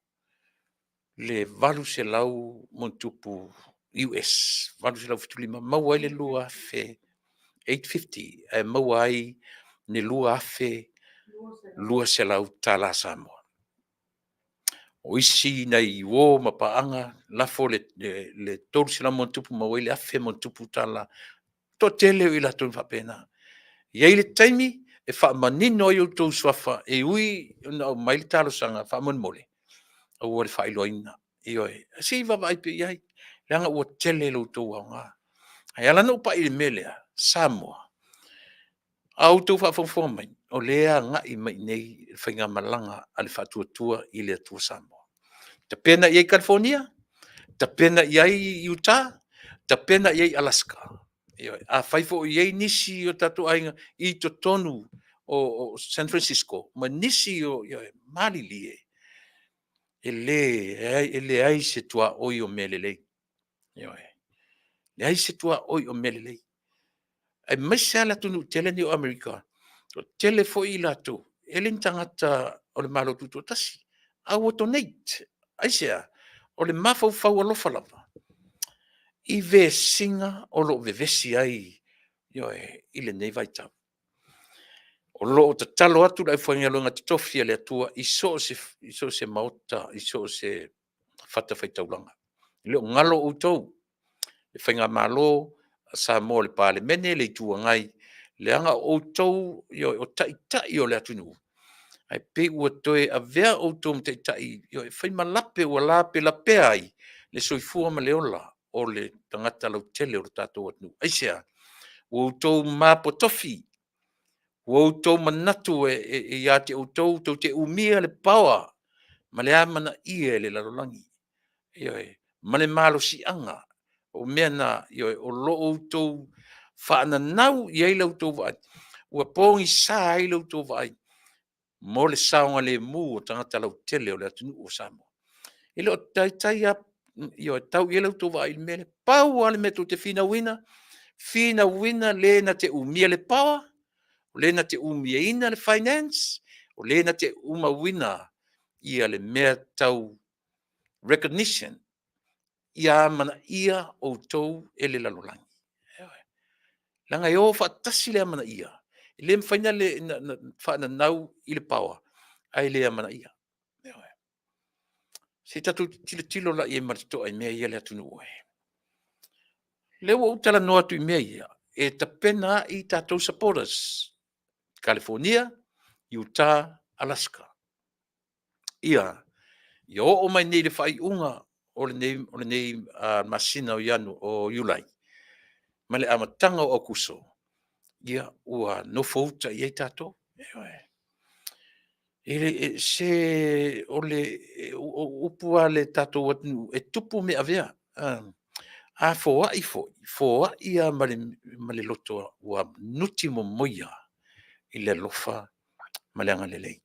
le valu se lau montupu US. Valu se lau fitulima. Mau ai le lua afe 850. E mau ai ne lua afe lua se lau tala Samoa. O isi na i uo mapaanga. Lafo le tolu se lau montupu mau ai le afe montupu tala. To tele i la tonu whapena. Iei le taimi e wha manino i o tō suafa e ui o mai le talo sanga wha mon mole. O ua le wha iloina. I oe. Si wawa ai pe iai. Leanga ua tele lo tō au ngā. Ai ala no pa i le melea. Samoa. Au tō wha whawha mai. O lea ngā i mai nei whainga malanga a le whatuatua i le atua Samoa. Ta pena iei California. Ta pena iei Utah. Ta pena iei Alaska. A whaifo iei nisi o tatu ainga i to tonu o San Francisco. Ma nisi o Malili e. E le ai se tua oi o melelei. Le ai se tua oi o melelei. Ai mai se ala tunu tele ni o Amerika. O tele fo i lato. E le tangata o le malo tuto tasi. A o donate. Ai sea. O le mafau fau alofa lava. I ve singa o lo ve vesi ai i le nei vai tau. O lo o te talo atu lai whainga longa te tofia le atua i so se maota, i so se whata whaitaulanga. I leo ngalo o tau, le whainga malo, sa mo le pāle mene le tua ngai, le anga outou o tai o le atunu ai pe ua toe a vea outou me tai e fai malape ua lape lape ai le soifua ma le ola o le tangata lau tele o le tatou atunu ai sea ua outou mapotofi ua outou manatu e ia te outou tou te umia le pawa ma le amana ia e le lalolagi ioe ma le malosiaga o mea na ioe o loo outou fa'ananau i ai lautou vaai ua pogi sa ai lautou vaai mo le saoga lemu o tagata lautele o le atunuu o Samoa i le o taitai a ioe tau ia lautou vaai le mea le pau a le mea tou te finauina lē na te umia le pawa o lē na te umiaina le finance o lē na te umauina ia le mea tau recognition ia mana ia outou e le lalolagi langa e o faatasi le amana ia i le mafaina le fa'ananau i le pawa ai le amana ia se tatou tilotilo la'i e malito'a i mea ia le atunuu e le ua u talanoa atu i mea ia e tapena i tatou supporters California, Utah, Alaska. Ia, ia o'o mai nei le fai'uga o lenei masina o ianu o Iulai ma le amataga o Aukuso ia ua nofo uta i ai tatou se o le upu a le tatou atunuu e tupu me avea a foa'i foa'i ia ma le loto ua nuti momoia i le alofa ma le agalelei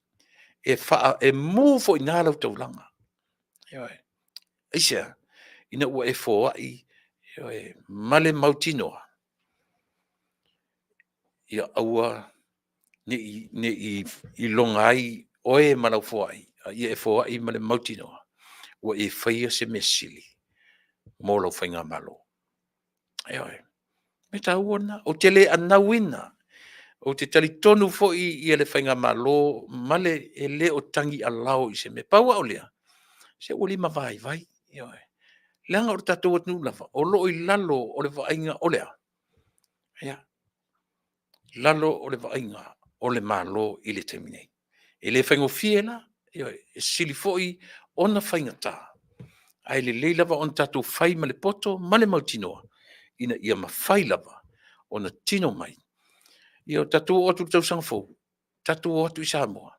e mu fo'inā lau taulaga ioe aisea ina ua e foa'i ioe ma le mautinoa ia aua ne'i loga ai oe ma lau foa'i ia e foa'i ma le mautinoa ua e faia se mea sili mo lau faiga malo ioe me tāua na o te lē anauina o te talitonu fo'i ia le faiga malo ma le e lē o tagi alao i se mea paua o lea se ua lima vaivai ioe le aga o le tatou atunuu lava o lo'o i lalo o le va'aiga o lea ia lalo o le va'aiga o le malo i le taimi nei e lē faigofie la ioe e sili fo'i ona faigatā ae lelei lava ona tatou fai ma le poto ma le mautinoa ina ia mafai lava ona tino mai ia o tatou o atu le tausaga fou tatou o atu i Samoa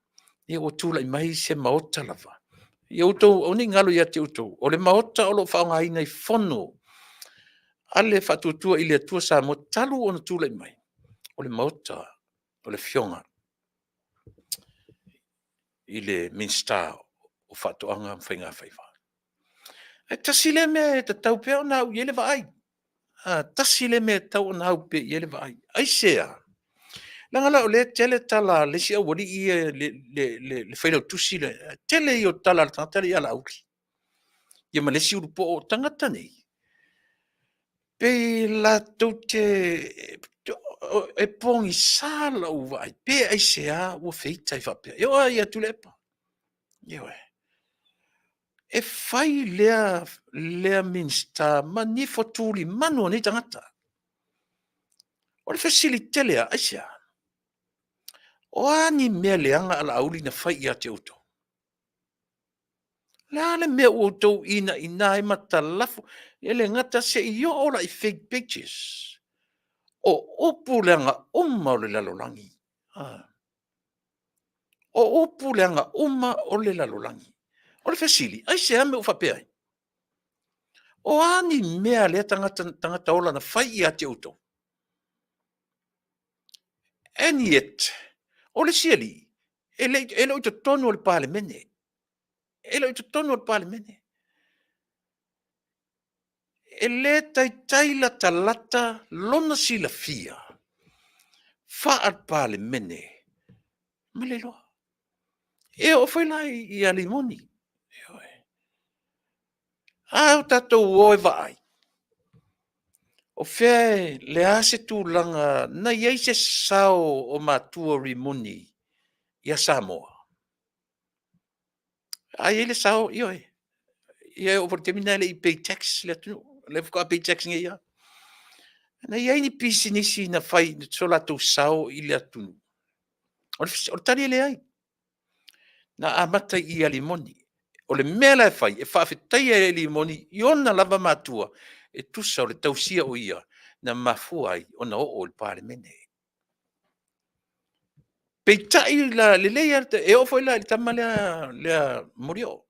ia ua tula'i mai se maota lava ia outou aunei galo iā te outou o le maota o lo'o fa'aogāina i fono a le fa'atuatua i le atua Samoa talu ona tula'i mai o le maota o le fioga i le minista o fa'ato'aga ma faigā faiva e tasi le mea e tatau pea ona au ia le va'ai tasi le mea tau ona au pe ia le va'ai aisea lagala o lē tele tala lesi auali'i ia le failautusi le tele i o tala le tagata le ia la'auli ia ma lesi ulupo'o o tagata nei pei latou e pogi sa la'u va'ai pe aiseā ua feita i fa'apea ia o ia atu le epa ioe e fai lea minista ma ni fotulimanu nei tagata o le fesilite lea aisea o ani mea leaga a la'auli na fai iā te outou la le mea ua outou ina'inā e matalafo ia le gata se'i o'o la'i fake pages o upu le agauma o le lalolagi o upu le agauma o le lalolagi o le fesili aisea me ua fa'apea ai o ani mea lea tagata ola na fai iā te outou and yet o le siali e le o totonu o le palemene e le o totonu o le palemene e lē taitai latalata lona silafia fa'a le palemene ma le loa e o foi la i alimoni a o tatou oe va'ai o fea le a se tulaga na iai se sao o matua rimoni ia Samoa ai ai le sao ioe ia o temina le i pay tax le atu le fuka pay tax ngai ia Na iai ni pisinisi na fai so latou sao i le atunu. O le tali le ai. Na amata i a limoni. O le mea fai, e whawhetaia e limoni, i ona lava matua, e tusa o le tausia o ia, na mafua ai, o na o le pare mene. Peitai la le leia, e ofo ila i tama lea morio,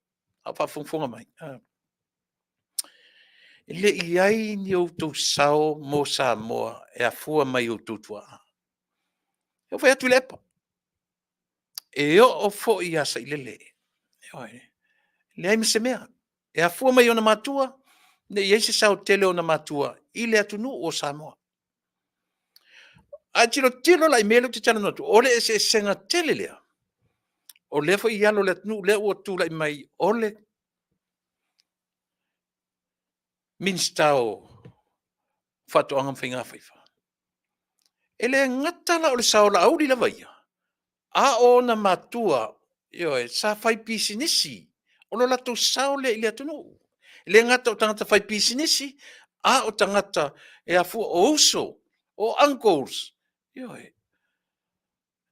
a whawhongwhonga mai. Le i ai ni o tau sao mo sa moa, e a fua mai o tutua. E ofo atu lepa. E o fo i asa i lele. Le ai se mea. E a fua mai ona matua, ne i eise sao tele ona matua, i le atunu o Samoa. A tilo la i mele te tala notu, ole e se senga tele lea. O le fo i alo le atunu, le ua tu la i mai, ole minsta o fatu angam whinga whaifa. Ele ngatala o le sao la auri la vaia. A o na matua, sa fai pisinisi, o lo lato sao le ili atunu. Le ngata o tangata fai pisinisi, a o tangata e a fua o uso, o uncles.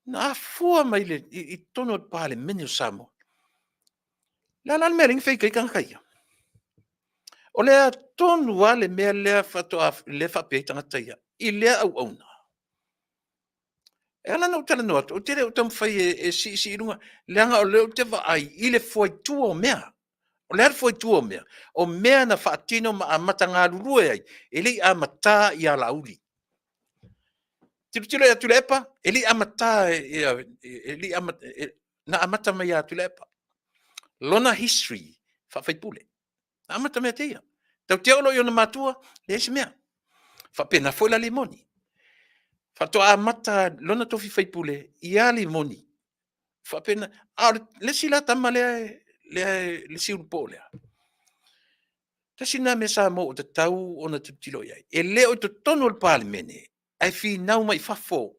Na fua mai le, i tono pale meni o Samoa. La lan mea ringi whai kai. O lea tonu wa le mea lea whatoa le whapea tangata ia, i lea au auna. E ala na utala no atu, o tere o tam whai e si irunga, leanga o leo te wa ai, i le fwai tua o mea. O lea fwai tua o mea. O mea na whaatino ma a mata ngā rurue ai, e li a mata i a lauri. Tiro e atu lepa, e li a mata, na a mata mai a atu lepa. Lona history, whawhai pule. Na a mata mea teia. Tau te olo i ona matua, le esi mea. Whapena fwoi la limoni. Whatoa a mata lona tofi whaipule i a limoni. Whapena, le sila tama le siuru po lea. Ta sina me sa mo o te tau o na tuptilo iai. E leo i to tono le pale mene, ai fi nau mai whafo.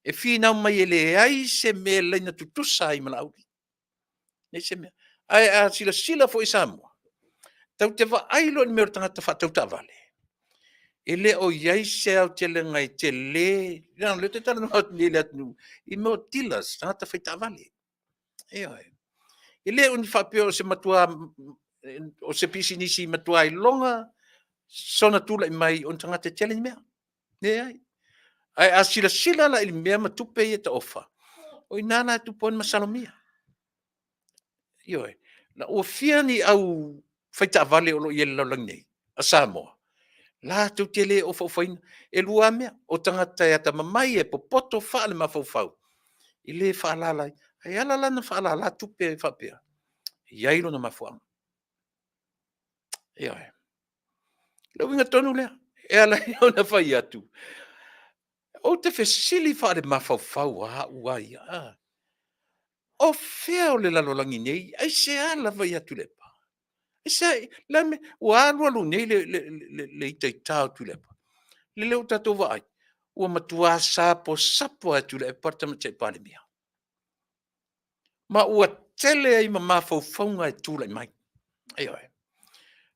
E fi nau mai ele ai se me leina tutusa i malauri. Ne se mea. Ai a sila fo i Samoa. Tau te wa ailo ni meo tangata whatau ta vale. E le o iai se au te le ngai te le, le te tala nau ni le atnu, i meo tilas, tangata whaita vale. E le uni whapeo se matua, o se pisi nisi matua i longa, sona tula i mai on tangata tele ni mea. Ne ai. Ai a sila la ili mea matupe i ta ofa. O i nana tu pon masalomia. Na o fia ni au whaita vale o lo i la langnei, a Samoa. La tu tele o faufaina, e lua mea, o tangata e ata mamai e popoto whaale ma faufau. I le whaalalai, ai alala na whaalala tupe e whapea. Iailo na mafuanga. Lau inga tonu lea, e ala i ona whai atu. O te whesili whaale ma faufau a uai. O whea o le lalolangi nei, ai se ala whai atu lepa. Sai la me o alu nei le te tau tu lepa. Le leo tatou vai. O matua sapo atu le parta te pandemia. Ma ua tele ai ma faufaunga e tula mai.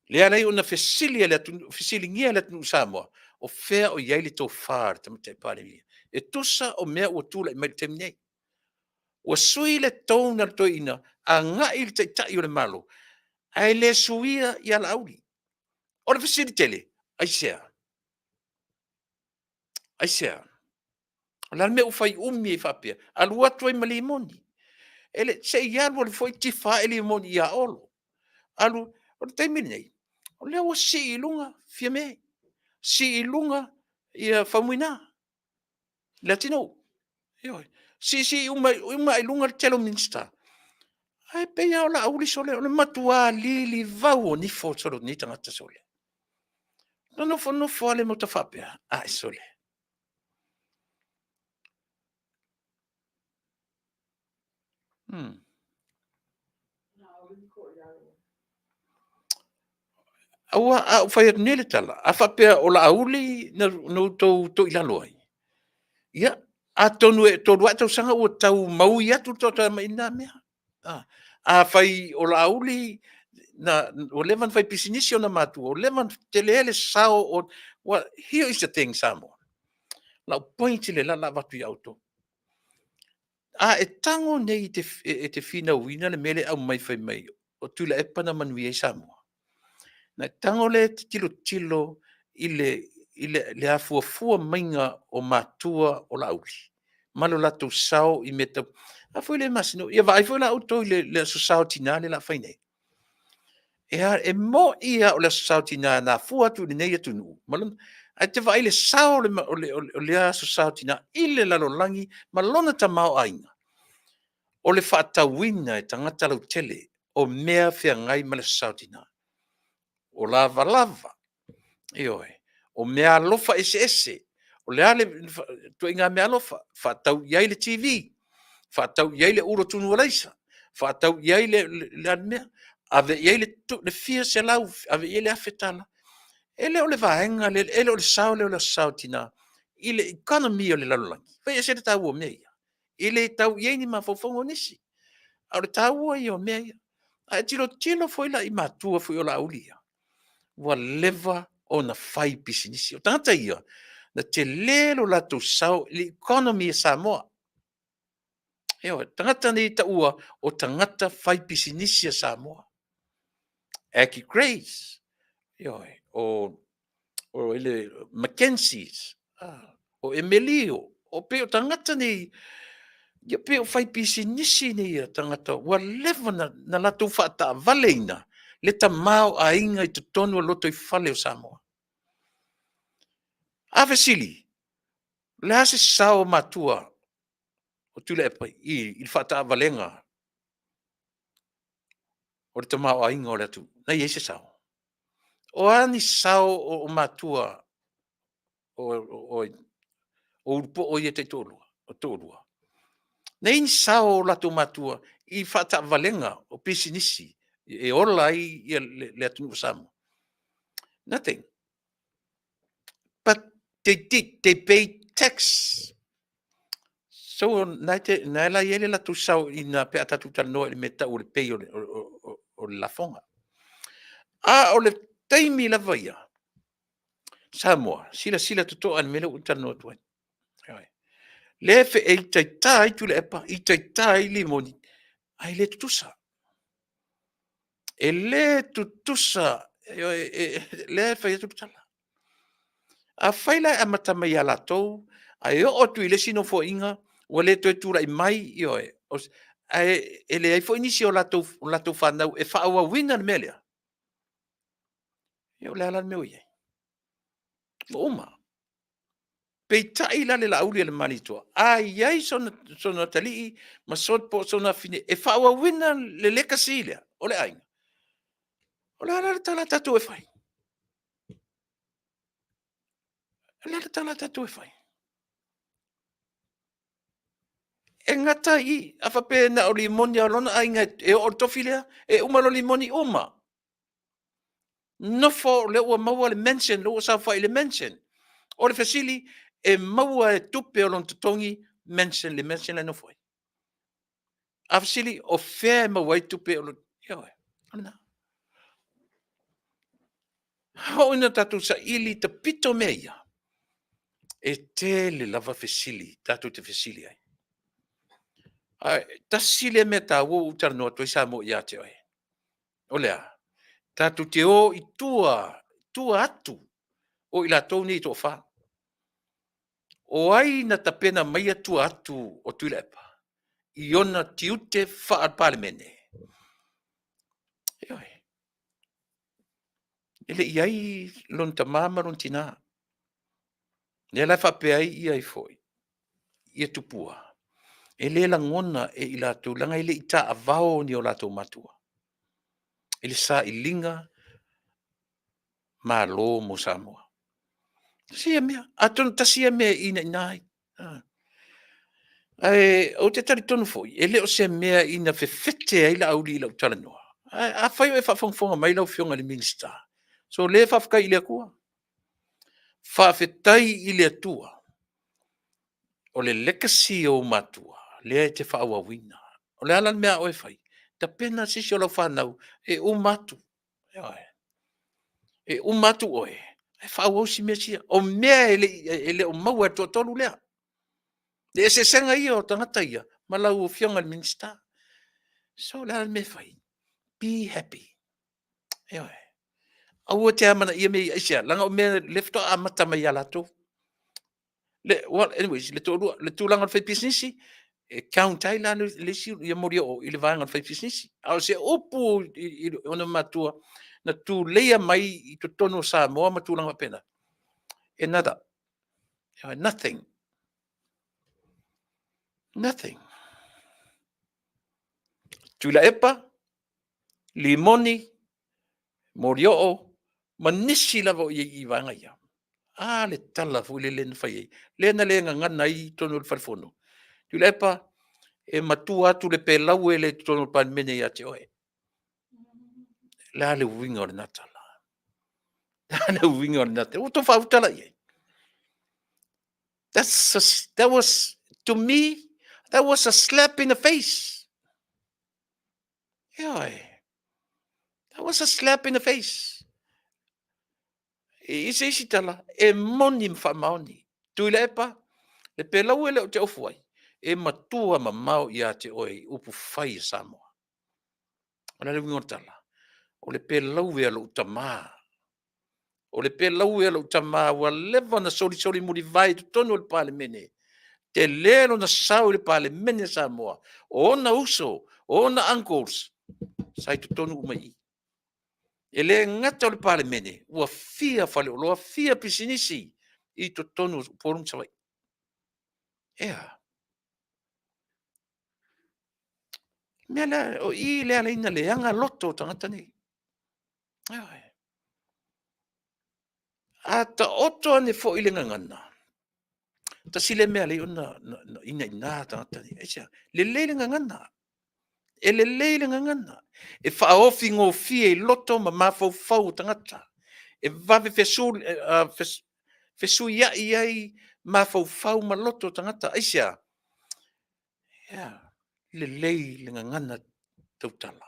Le alai ona fesili ngia le tu Samoa. O fea o iai le tau far te pandemia. E tusa o mea ua tula mai te nei. Ua sui le tau na to ina a ngai le tai o le malo. Ai le suia i ala auri. O le fesili tele, ai sea. O la me ufai umi e whapea. Alu atu ai malimoni. Ele se i alu le foi tifa e limoni i a olo. Alu, o le taimini nei. O lea ua si ilunga, fia me. Si ilunga i a whamuina. Latino. Si uma ilunga le telo minsta. Ai peia o la auli sole, o le matua li vau o nifo solo ni tangata sole. No fo ale mo ta whapea. Ai sole. Aua a fai nele tala. A whapea o la auli no to ilalo ai. Ia, a tonu e tonu atau sanga o tau mau i atu to ta mai na mea. A fai o la auli o le man fai pisinisi ona matua, o le man telele sao o, well, here is the thing, Samoa. La point le la watu i auto. E tango nei te fina wina le mele au mai fai mai. O tula e pana manui e Samoa. Na tango le tilo tilo le afua mainga o matua o la auli. Malo la tu sao i meta. A foi le masino. Ia vai foi la auto le so sao tinale la fai nei. E mo ia o le sao tina na fua tu nei tu nu. Malon ai te vai le sao le so sao tina ile la langi malona ta mau ainga. O le whaatawina e tangata lau tele o mea whia ngai ma le sao tina. O lava lava. Ioe. O mea alofa ese ese. O le ale tu inga mea alofa. Whaatau iai le TV. Whaatau iai le uro tunu alaisa. Whaatau iai le mea. Ave iai le fia se lau. Ave iai le afetala. Ele o le vaenga, ele o le sao tina. Ile economy o le lalulangi. Vai ese le tau o mea. Ile tau iai ni mafofongo nisi. Au le tau i o mea. A tilo foi la i matua foi o la ulia. Wa leva o na fai pisinisi. O tangata ia. Na te lelo la tu sao, le economy e Samoa. Eo, tangata ni ta ua o tangata fai pisinisi e Samoa. Aki Grace. Eo, o ele Mackenzie's. O Emilio. O pe o tangata ni ia pe o fai pisinisi ni ia tangata. Wa leva na la tu fata valeina. Le ta mau a inga i te tonu o loto i fale o Samoa. Ave sili, le ase sao matua o tule epa i fata valenga o le ta mau a inga o le atu. Na i ese sao. O ani sao o matua o urupo o ia te tolua, o tolua. Na ini sao o lato matua i fata valenga o pisinisi e ola i le atu o Samoa. Nothing. But they pay tax. So na la yele la tu sau ina pe ata tu no le meta o le pay o la fonga. O le taimi la vaia. Samoa, sila to an mele uta no tu. Le fe e tai tu le epa, i tai limoni. Ai le tusa. E le tusa le fe tu tala. A faila a matama ya la tou, ai o tu ile sino fo inga, o le to tu lai mai yo e. Ele ai fo inisio la tou fanau e fa wa wina melia. Yo le ala me oye. Uma. Pe tai la le lauli le manitoa. Ai ai sona tali ma sot po sona fine e fa wa wina le lekasilia. O le ai. O le ala tala tatu e fai. Le ala tala tatu e fai. E ngata i a fa pe na o limoni a lona ai ngai e o tofilea e uma lo limoni uma. No fo le ua maua le mention, le ua sa fai le mention. O le fasili e maua e tupe o lon tutongi mention le no foi. A fasili o fea e maua e tupe o lon, yo e, ana. Hau ina tatu sa ili te pito meia. E te le lava fasili, tatu te fasili ai. Ta sile me ta wo utar no to isa mo ia te oi. O lea, tatu te o i tua atu o ila tau ni to fa. O ai na tapena mai atu atu o tuilepa. I ona tiute fa al parlemene. Ioi. Ele iai lon ta mama lon tina. Ne la fa pe ai iai foi. Ia tupua. Ele la ngona e ila tu langa ile ita avao ni o lato matua. Ele sa ilinga ma lo mo Samoa. Sia mea. Aton ta sia mea ina nai. O te tari tonu foi. Ele o se mea ina fefete ai la auli ila utala noa. A fai e whawhongwhonga mai lau whionga le minister. So le whawhaka i lea kua. Whawhetai i lea tua. O le legacy o matua. Lea te whaua wina. O le alan mea oe whai. Ta pena sisi o lau whanau e o matu. Ia e. E umatu oe. E whau si mesia. O mea ele o maua to tolu lea. Le se senga ia o tangata ia. Malau o fionga minista. So la me fai. Be happy. Ia e. Au te amana ia me isia. Langa o mea lefto a mata mai ala to. Well, anyways, le tūlanga whai businessi, e kauntai la le si ia mori o i le vanga whai businessi. Au se opu i ona matua, na tū leia mai i to tono sa moa matūlanga pena. E nada. Nothing. Nothing. Tula epa, limoni, mori o, manisi lava i vanga ia. Le tala fu le len fai. Le na le ngana i tono le farfono. Tula epa, e matua atu le pe lau e le tono pan mene ia te oe. La le winga o le natala. La le winga o le natala. Uto fa utala ie. That was, to me, that was a slap in the face. Yeah. That was a slap in the face. I se isi tala, e moni mfa maoni. Tui le epa, le pe lau e le o te ofuai. E matua ma mau ia te oe upu fai Samoa. Ona le winga o tala. O le pe lau e alo utamaa. O le pe lau e alo utamaa wa leva na soli muri vai tu tonu le pale mene. Te lero na sau le pale mene Samoa. O na uso, o na uncles. Sai tu tonu umai. E le ngata o le pale mene. Ua fia fale o loa fia pisinisi. I tu tonu porum sawai. Ea. Mea le, o i le ala ina le anga loto tangata ni. Ea. A ta oto ane fo i le ngangana. Ta sile mea le ona ina tangata ni. Eisa, le le ngangana. E le le ngangana. E whaofi ngō fie i loto ma mafau fau tangata. E vave fesu ia ai mafau fau ma loto tangata. Eisa. Ea. Le ngangana tautala.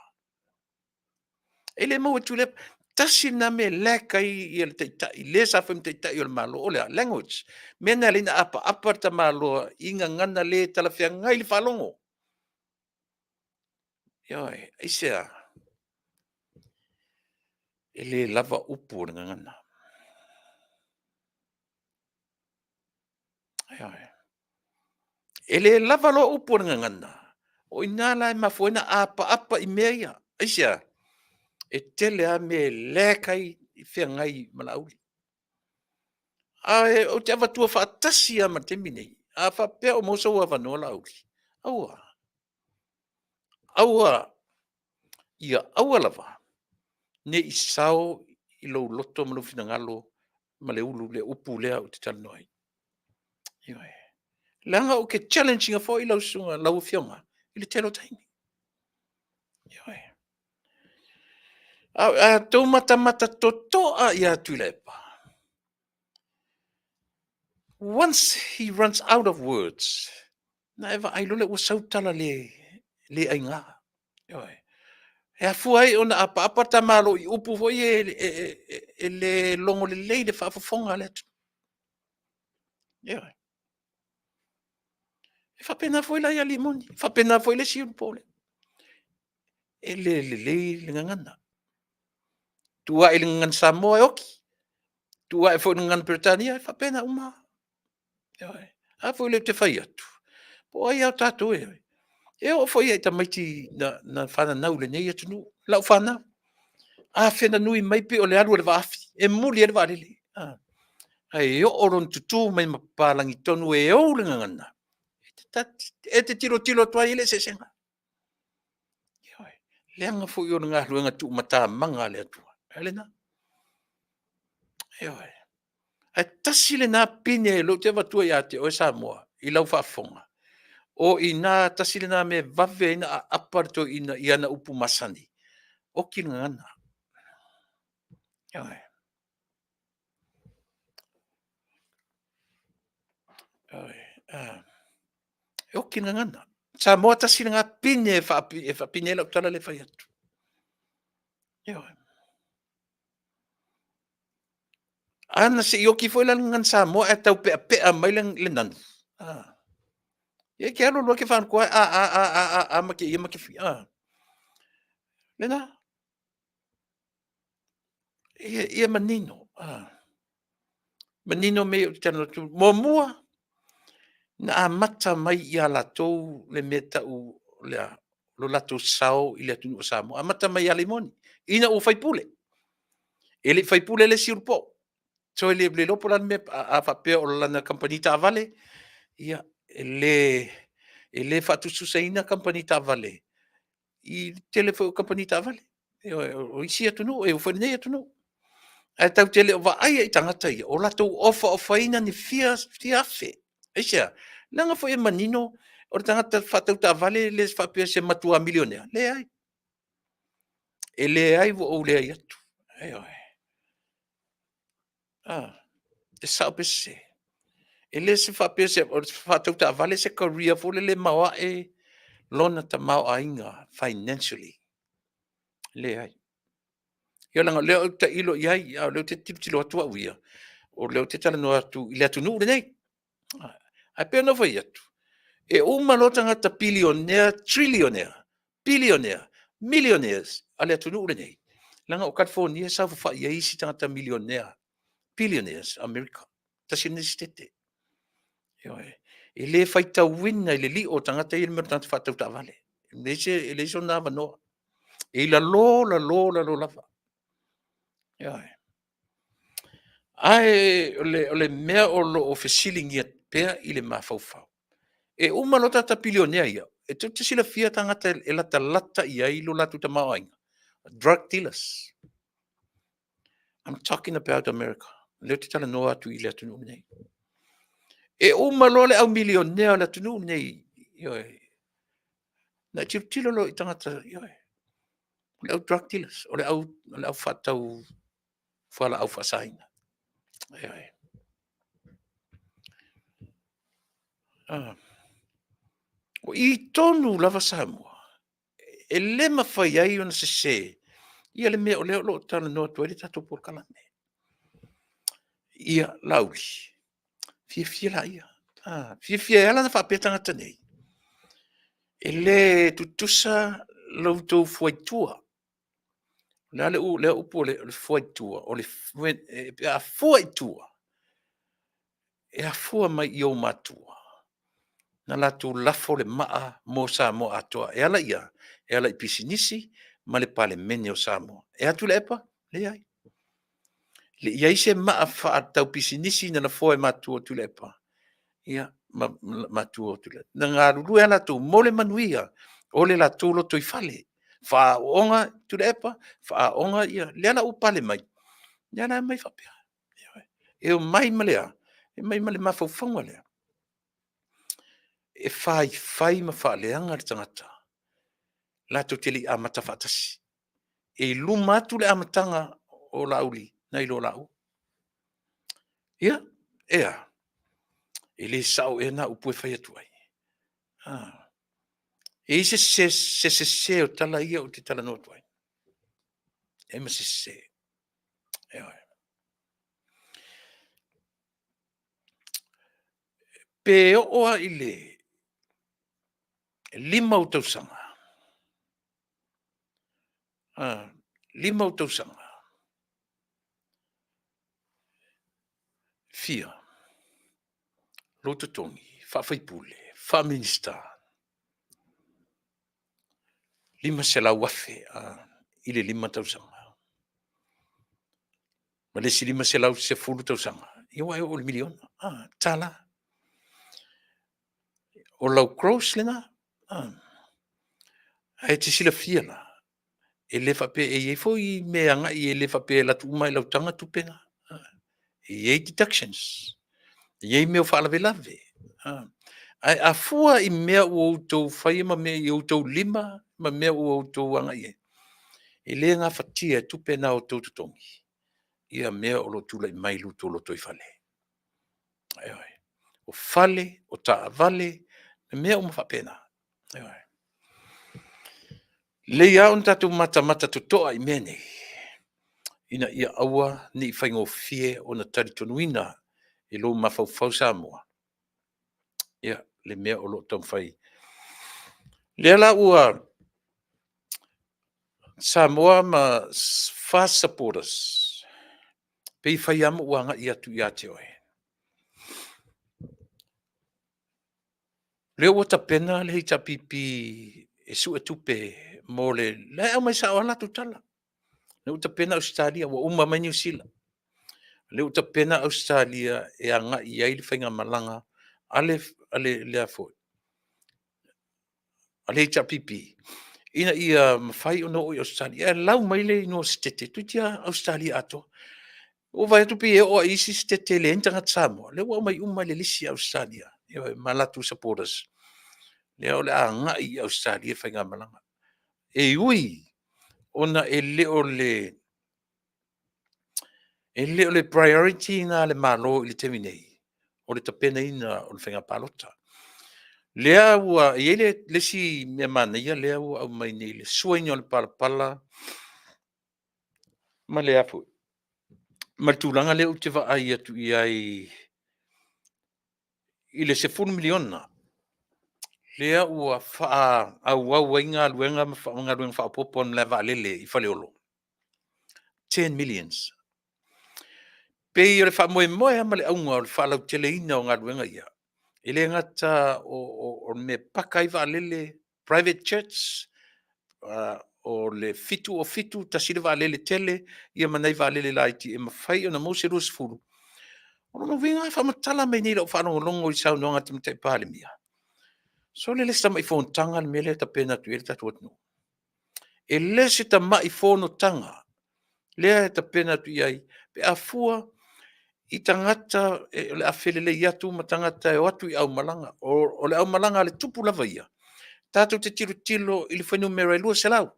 E le mau tu le tasi na me leka i le teitai, le sa fam teitai o le malo o le language. Mena le na apa ta malo inga ngana le tala fia ngai le falongo. Ioi, isia. E le lava upu o le ngana. Ioi. E le lava lo upu o le ngana. O inala e mafuena apa i mea ia. Isia. E tele a me leka i fia ngai malauli. O te avatua whaatasi a ma te minei. A whapea o mosa ua wanoa lauri. Aua. Aua. Ia aua lava. Ne i sao i lo loto manu fina ngalo ma le ulu le upu lea o te talanoi. Ioi. Langa o ke challenging a fo i lau sunga lau fionga. I le telo taini. Ioi. Tau mata totoa ia tuilepa. Once he runs out of words, na eva ai lole o sautala le ainga. Ioi. E afu ai ona apa ta malo i upu foi e le longo le leile fa fonga le atu. Ioi. E fa pena foi la ia limoni. Fa pena foi le siu pole. E le ngangana. Tua i ngan Samoa e oki. Tua e foi ngan Britania fa pena uma. Ioi. A foi le te fai atu. Po ai au tatu e. E o foi e tamaiti na fana nau le nei atu nu. Lau fana. A fena nui mai pe o le alu le vafi. E muli e le valele. Ai o oron tutu mai mapalangi tonu e o le ngangana. E te tiro tua ile se senga. Ioi. Leanga fu i o ngā luenga tu mata manga le atua. Elena. Ioi. Ai tasi le nā pine lo te watua ia te o Samoa. I lau whaafonga. O i nā tasi le nā me vave ina aparto ina i ana upu masani. O ki ngana. Ioi. Ioi. E o ki ngana. Samoa tasi le ngā pine e wha pine lau tala le whai atu. Ioi. Ana se yoki foi la ngan Samoa e tau pe mai le nanu. Ia ke alo lo ke fan ko ma ke ia ma ke fi. Lena ia manino. Manino me tano tu mo mua na mata mai ia la tou le meta u le lo la tou sao i le tunu Samoa. Mata mai ia limoni. Ina u fai pule. Ele fai pule le sirpo. So le lopo lan me a fa pe o la na company ta vale. Ia ele fa tu susaina company ta vale. I telefo company ta vale. O isi atunu e o fa nei atunu. E tau tele o va ai e tangata ia. O la tou ofa ina ni fiafe. Eisia. Langa fo e manino o le tangata fa tau ta vale le fa pe se matua milionea. Le ai. E le ai vo o le ai atu. E sao pe se. E le se fa pe se o fa tau ta vale se career fo le mawa e lona ta mau ainga financially. Le ai. Ia langa leo ta ilo iai, leo te tiptilo atua uia. O leo te tala no atu, ile atu nuu nei. Ai pe no vai atu. E uma lota ngata billionaire, trillionaire, billionaire, millionaires, ale atu nuu nei. Langa o California sa fa ia isi tangata millionaire, billionaires, America. Tasi nisi tete. E le fai tau wina i le li o tangata i le mero tangata whatau ta vale. E le so na vanoa. E la lo lava. Ai, o le mea o lo o fesilingia pea i le mafaufau. E uma lo tata pilionea ia. E te sila fia tangata e lata ia i lo latu ta maoainga. Drug dealers. I'm talking about America. Leo te tala noa atu i le atu nuu nei. E uma lo le au milionea le atu nuu nei. Na tilo lo i tangata. O le au drug dealers. O le au whatau whala au whasaina. O i tonu lava Samoa. E le mawhai ai ona se. Ia le mea o leo lo tala noa tuere tato por kalane. Ia lauri. Fia la ia. Fia ala na whapetanga tanei. E le tutusa lautou fuaitua. Le upo le fuaitua. O le fuaitua. E a fua mai i o matua. Na latu lafo le maa mo Samoa atoa. E ala ia. E ala i pisinisi. Ma le pale mene o Samoa. E atu le epa? Le ai. Le iai se maa wha tau pisinisi na foe matua tu le epa. Ia matua tu le. Na ngā ruru e ala tu mole manuia. O le la tūlo toi fale. Wha onga tu le epa. Wha onga ia. Le ala upale mai. Le ala mai whapea. E o mai malea. E mai male mawhauwhaunga lea. E whai ma whaaleanga le tangata. La tu tili a matawhatasi. E lumatu le amatanga o lauli. Nei lo lau. Ia. Ea. E le sao e na upu e whai atu ai. E se o tala ia o te tala no atu ai. E ma se. Pe oa i le. Lima o tausanga. Lima o tausanga. Fia. Loto tongi. Whawhaipule. Whaminista. Lima se la wafe. I le lima tausanga. Ma le si lima se lau se fulu tausanga. Iwa e o le miliona. Tala. O lau cross le na. Ai te sila fia la. E le whape e iei fo i meanga i e le whape la tu mai lau tanga tupenga. E iei deductions. E iei meo whaalawe lave. Ai a fua i mea u outou whai ma mea i outou lima ma mea u outou anga i e. E le ngā whatia tupena o taututongi. Ia mea o lo tula i mai luto lo toi whale. O whale, o taa vale, me mea o mawhapena. Le ia on tatu mata to toa i mene. ina ia aua ni faigofie ona talitonuina i lou mafaufau Samoa. Ia, le mea o loo taumafai. Lea la ua Samoa ma fast supporters. Pei fai ama ua agaʻi atu iā te oe. Lea ua tapena le hitapipi e su e tupe mo le au mai saʻo ala tutala. Le ua tapena Australia ua uma mai New Zealand. Le ua tapena Australia e agaʻi ai le faigamalaga ale lea foʻi. A le hitapipi. Ina ia mawhai ona o i Australia. E lau mai le no stete. Tuitia Australia ato. O vai tupi e o isi stete le entanga Samoa. Le wa mai umai le lisi Australia. Ia malatu supporters. Le o le anga i Australia whainga malanga. E ui, ona e leo le priority na le malo i le teminei. O le tapena ina o le whainga palota. Lea ua, i le si mea mana ia lea ua au mai nei le suainga o le palapala. Ma le apu. Ma le tūlanga leo te wa ai atu i ai i le 10 miliona. Lea ua wha au ai ngā luenga ngā luenga wha popo na le wa lele i whale olo. 10 millions. Pei o le wha moe moe ama le aunga o le wha lau tele ina o ngā luenga ia. I le ngata o me pakai wa lele private church o le fitu o fitu tasile wa lele tele ia manai wa lele laiti e mawhai o na mose rus furu. Ono no vinga fa matala mai nei lo fa no longo i sau no ngati mte pale mia. So le lesta mai fon tanga le mele ta pena tu ele tatu no. E le se ta mai fon tanga. Le ta pena tu ai pe afua i tangata le afele le yatu matangata e watu i au malanga o le au malanga le tupu lava ia. Tatu te tiro tilo i le whenu mera lua se lau.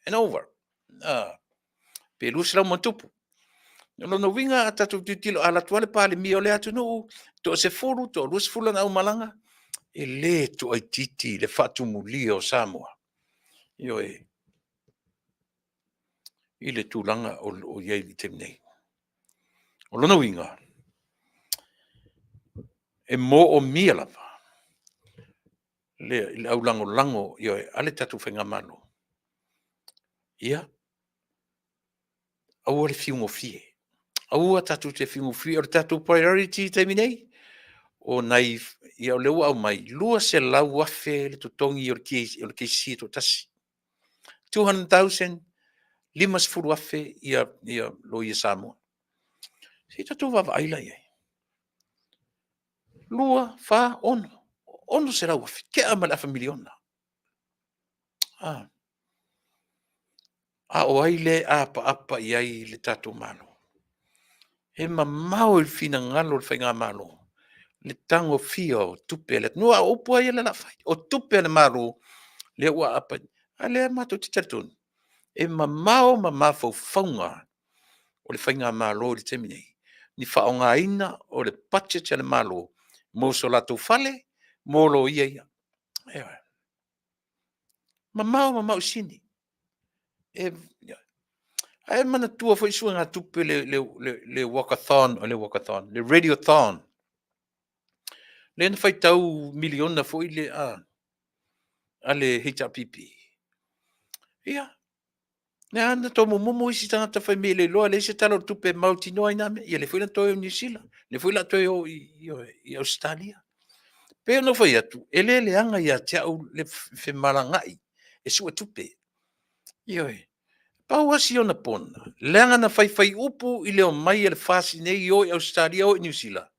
And over. Pe lua se lau mantupu. No winga ata tu tilo ala tuale pale mi ole atu no to se furu to lus fula na malanga e le to ai titi le fatu muli o Samoa yo e ile tulanga o ye i temnei o lona winga e mo o miela le au lango yo e ale tatu fenga malo ia au le fiungo fie au tatu te fiungo fie o tatu priority terminei o nai ia le au mai lua se lau afe le totongi o le keisi to tasi 200,000 limas furu afe ia lo ia Samoa si tatu va aila ia lua fa ono se lau afe ke ama la familiona o aile apa ia le tatu malo e mamau il fina ngalo le whainga malo le tango fio tupe le no o po ia la fai o tupe le malo le ua apa ale mato te tatun e mamau faunga o le whainga malo le teminei ni whaonga ina o le budget le malo mo so lato fale mo lo ia mamau sini e ai mana tua foi suanga tupe le walkathon o le walkathon le radiothon le na fai tau miliona foi le ale HRPP ia na ana to mo isi tanga ta fai mele lo le se talo tupe mauti no ina me ia le foi na to New Zealand le foi la to i Australia pe no foi atu ele anga ia te au le fe malangai e su tupe ia pau asi ona pona lenga na fai upu i leo mai le fasi nei o Australia o New Zealand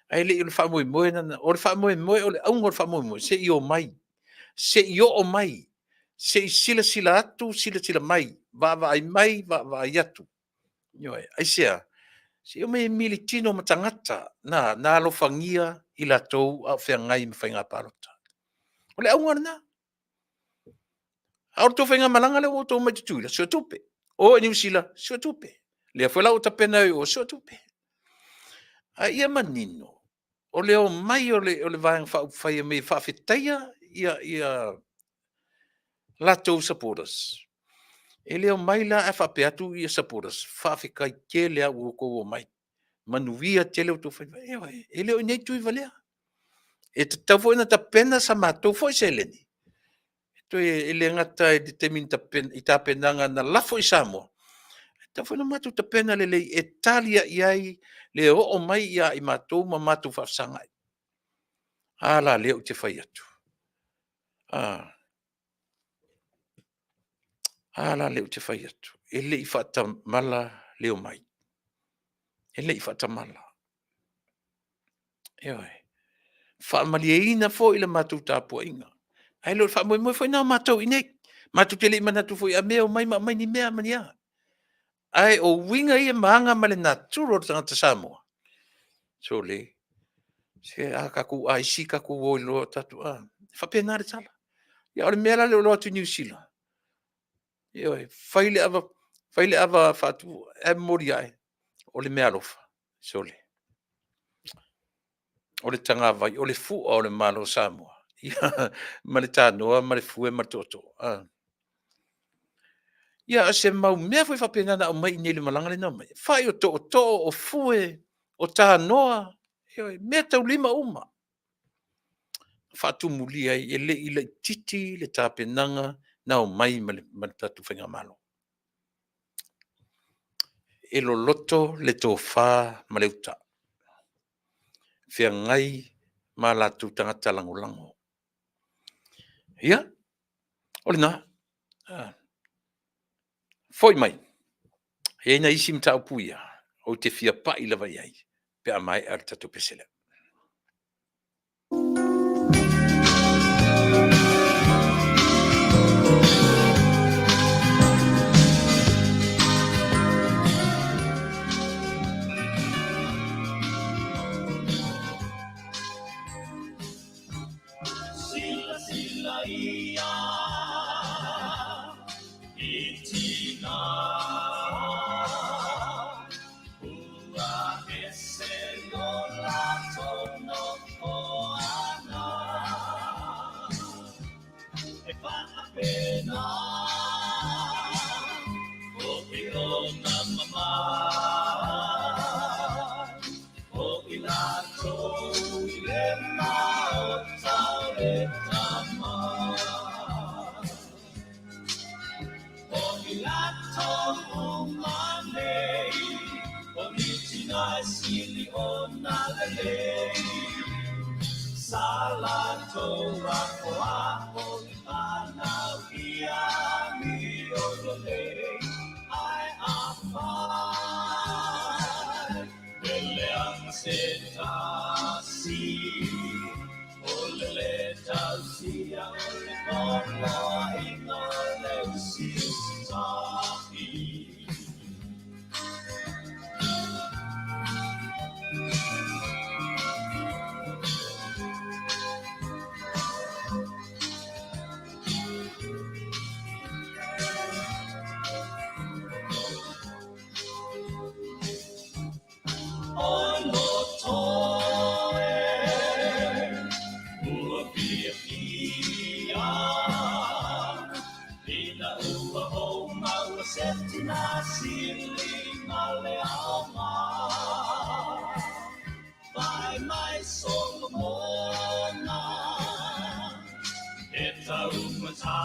ai le fa mo na o fa mo o le au fa mo se i o mai se i o mai se sila atu sila mai va ai mai va atu yo ai se o me militino matangata na lo fangia i la tou a fe ngai me fainga parota o le au na a to fainga malanga le o to mai tu la so tupe o New Zealand so tupe le foi la o tapena o so tupe a ia manino o le o mai o le vai fai me fa fitaia ia lato supporters E leo mai la e whape atu i a sapuras, whawhikai ke lea uoko o mai. Manuia te leo tu whai, e leo i nei tui valea. E te tau fo ina ta pena sa mātou fo i se leni. To e le ngata e determine ta pen, i ta penanga na lafo i Samoa. Ta fo na mātou ta pena le e talia i ai, le o mai ia i mātou ma mātou whafsanga. Ala leo te whai atu. Ala leo te whai atu. E le i whata mala leo mai. E le i whata mala. Eoi. Whaamaliaina fo i le mātou tāpua inga. Ai lo wha mo foi na mātou i nei. Mātou te le manatu foi a mea o mai mai ni mea mania. Ai o winga i e maanga ma le naturo o tangata Samoa. So le. Se a kaku ai si kaku o i lo tatu a. Whapena re tala. Ia ole mea le o lo atu New Zealand. Ioi. Whaile ava whatu e mori ai. Ole mea lofa. So le. Ole tanga vai. Ole fu o le malo Samoa. Ia. Ma le tānoa, ma le fu e ma toto. Ia se mau mea foi whapena na o mai nele malanga le mai. Whai o to o fue o tā noa. Ioi, mea tau lima uma. Whatu muli ai e le i le titi le tāpenanga na o mai ma le tatu whainga malo. E lo loto le tō whā ma le uta. Whia ngai ma la tu tangata lango lango. Ia, ole nā. Foi mai. E ina isi mta upuia. O te fia pa i lava iai. Pe a mai ar tatu pesele. Sila sila ia itina ua ese no la tono ana e pa pena o te ona mama o ilato ile mao tale tama o ilato umane o nitina sili ona lele salato wako ako ana via mi olole I am fine ele ansentasi olele tasia ole kola inole usistaki by my soul mona eta umata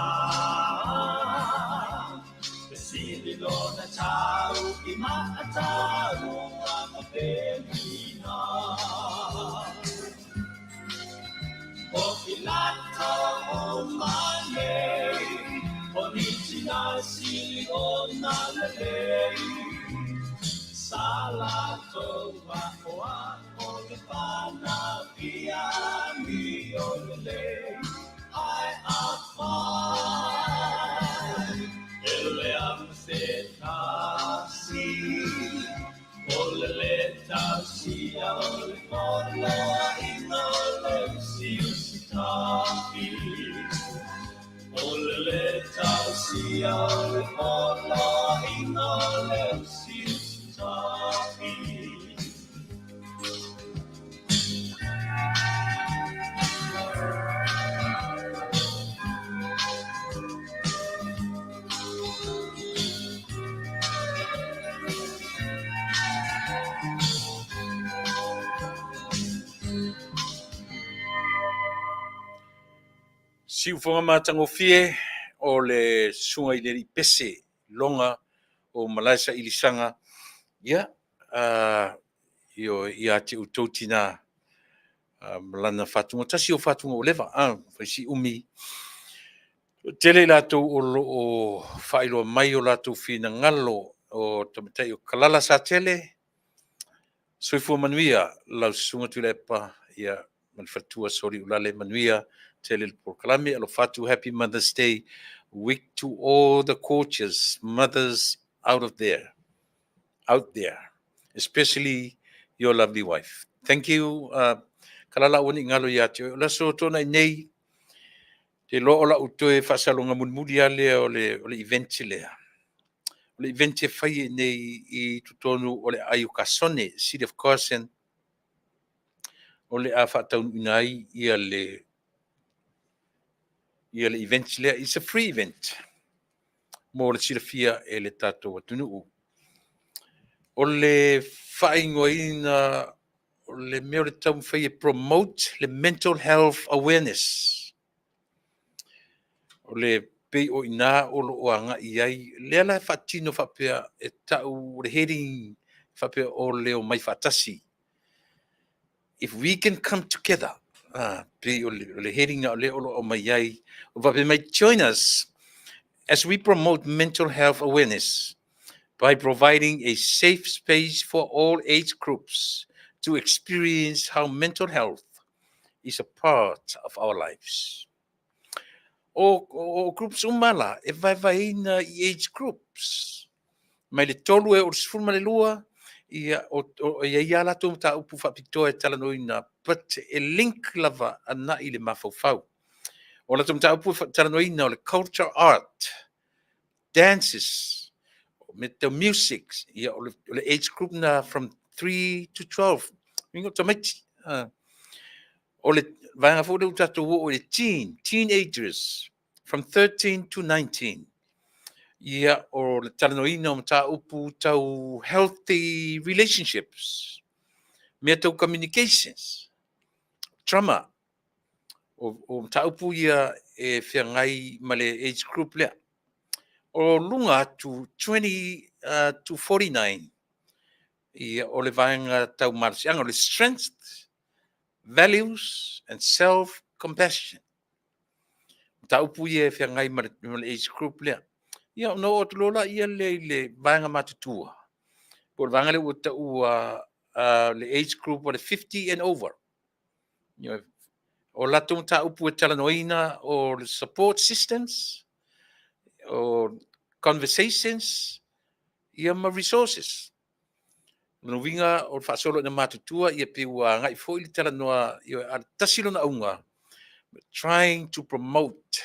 sili lona tau ki mata uma mapelina o kilata o mane o nitina sili ona lele salato wako ako le pana via mi olele I am fine ele am setasi olele tasi ole kola inole siusitaki olele tasi ole kola inole siusitaki si ufonga matangofie o le sunga i le pese longa o Malaisa ilisanga ia ia te utoutina malana fatunga tasi o fatunga o leva si umi tele latou o whaeloa mai o latou fina ngalo o tamatai o kalala sa tele soifua manuia lau sunga tu lepa ia manfatua sori ulale manuia tele por kalame alo fatu happy Mother's Day week to all the coaches mothers out there especially your lovely wife. Thank you kalala wani ngalo ya te la so tona nei te lo ola utoe fasalonga munmudi ale o le event lea. Le event e fai nei i tutonu o le ayu kasone City of Carson o le a whataun inai ia le event lea. It's a free event. Mo le silafia e le tatou atunuu. O le whaingoina o le mea o le tau mwhai e promote le mental health awareness. O le pei o ina o lo o anga i ai, lea la whatino whapea e tau le heading whapea o leo mai whatasi. If we can come together, pei o le heading o leo o mai ai, o whapea may join us as we promote mental health awareness by providing a safe space for all age groups to experience how mental health is a part of our lives. O groups umala, e vai na age groups. Mai le tolu e o sifuma le lua, ia la tō ta upu whapitoa e talanoina, but e link lava ana i le mawhauwhau. O la tō ta upu talanoina o le culture art, dances, the music, ia o le age group na from 3 to 12. Mingo tamaiti. O le vanga fo le utatou o le teenagers from 13 to 19. Ia o le talanoina o ta upu tau healthy relationships. Mea tau communications. Trauma. O ta upu ia e whiangai ma le age group lea. O lunga to 20 to 49. Ia o le vanga tau marasianga o le strength, values, and self-compassion. Ta upu ia e whiangai ma le age group lea. Ia no o tulola ia le vanga matutua. Por vanga le uta ua le age group o le 50 and over. Ia o lato ta upu e talanoina o le support systems, o conversations, ia ma resources. No winga o fasolo na matutua ia pe ua ngai foi le talanoa ia tasilo na unga. Trying to promote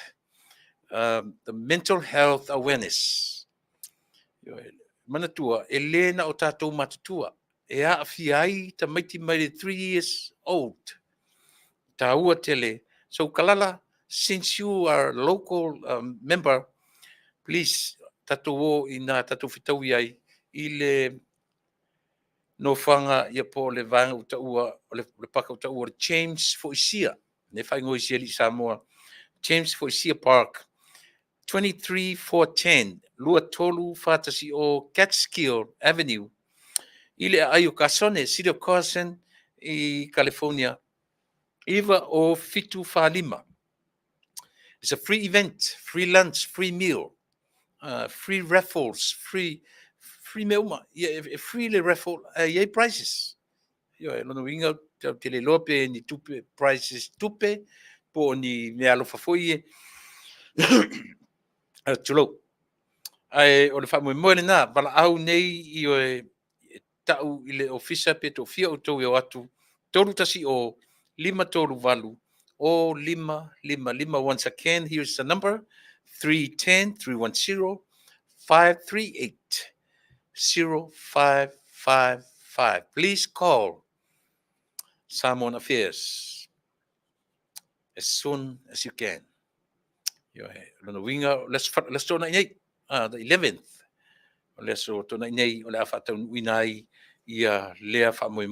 the mental health awareness. Manatua, Elena o tatou matutua. E a fiai ta maiti mai 3 years old. Ta ua tele. So kalala, since you are a local member, please, tatou o ina tatou fitau iai, i le no whanga ia po le vanga uta ua, le paka uta ua, James Foisia. Ne whaingo isia li Samoa. James Foisia Park. 23410 Lua Tolu Fatasi o Catskill Avenue. Ile ayo kasone City of Carson i California. Iva o fitu falima. It's a free event, free lunch, free meal, free raffles, free meal, free le raffle, yay prices. Yo, no winga tele lope ni tupe prices tupe po ni me alo fafoie. Tulo. Ai o le whamoe moene nā, wala au nei i o e tau i le ofisa pe to fia o tau e o atu, toru tasi o 535 o 555. Once again, here's the number, 310-310-538-0555. Please call Samoan Affairs as soon as you can. Let's do it. The 11th. Le so tona nei o le afata winai ia lea fa moe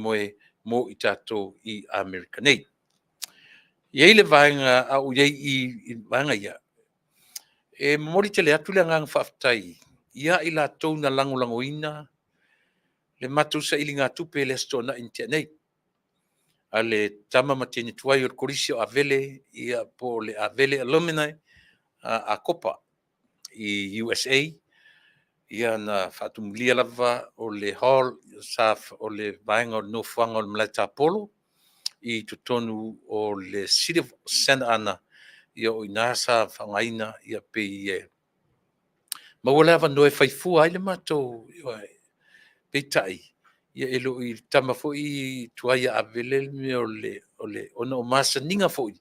mo i tato i America nei. Iai le vaenga au iai I vaenga ia. E mori te le atu le ngang whaftai. Ia I la tau na langolangoina, le matu sa ili ngā tupe le stona intia nei. A le tama matini tuai o le korisi o avele, ia po le avele alumni a kopa I USA, ia na whaatumulia lava o le hall, sa o le vaenga o no fuanga o le Malata Apollo, I tutonu o le City of Santa Ana, ia o inasa whangaina, ia pe ie. Mawala wa noe whaifua ai le matou, pe tai, ia elo I tama fo I tuaia a vele me ona o masa ninga fo I.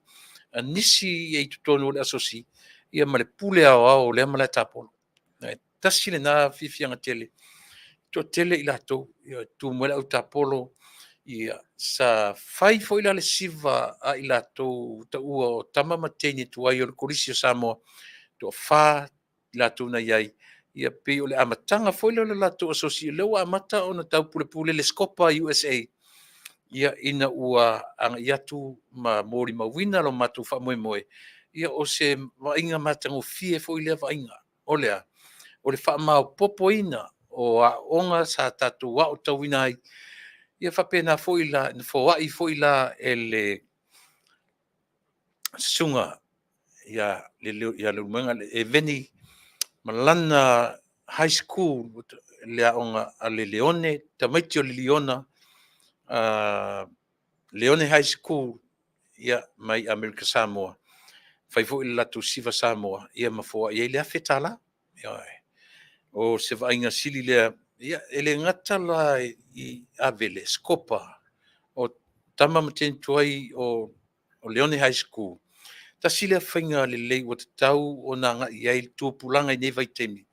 A nisi e tutonu o le asosi, ia ma le pule ao le Malata Apollo. Tasi le na fifianga tele, to tele I latou, ia tu mwela au tapolo, ia sa fai fo ila le siva a I latou ta ua o tama mateni tuai o le korisi o Samoa, to fa latou na iai, ia pe o le amatanga fo ila le latou asosi, leo amata o na tau pule pule le Scopa USA, ia ina ua anga iatu ma mori mawina lo matu fa moe moe, ia o se vainga matango fie fo ila vainga, olea, o le whaamau popoina o a onga sa tatu wa o tauina ai, ia whapena fo ila, fo wai fo ila e le sunga, ia le umenga e veni malana high school, le a onga a le Leone, tamaiti o le Leona, Leone High School, ia mai America Samoa, fai fo ila latu siva Samoa, ia mafoa, ia le afetala, o se vainga sili lea, ia ele ngata la I avele, Scopa, o tama mateni tuai o Leone High School. Ta sile whainga le lei o te tau o nga iai tūpulanga I nei vai temi.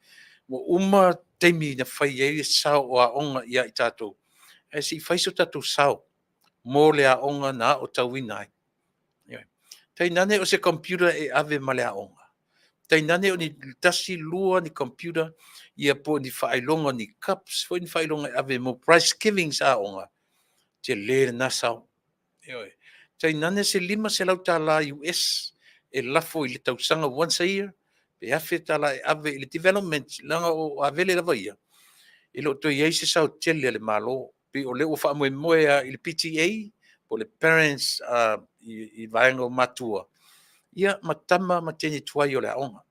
Mo uma temi na whai iai sao o a onga ia I tātou. E si whaiso tātou sao, mō le a onga na o tauina ai. Tai nane o se computer e ave ma le a onga. Tai nane o ni tasi lua ni computer, ia po ni whailonga ni cups, fo ni whailonga ave mo price giving sa onga. Te le na sao. Tai nane se lima se lau tā la US, e lafo I le tausanga once a year, pe afe tā la e ave I le development, langa o avele lava ia. I lo to iei se sao tele le malo, pe o le o wha moe moe I le PTA, po le parents I vaenga o matua. Ia matama mateni tuai o le aonga.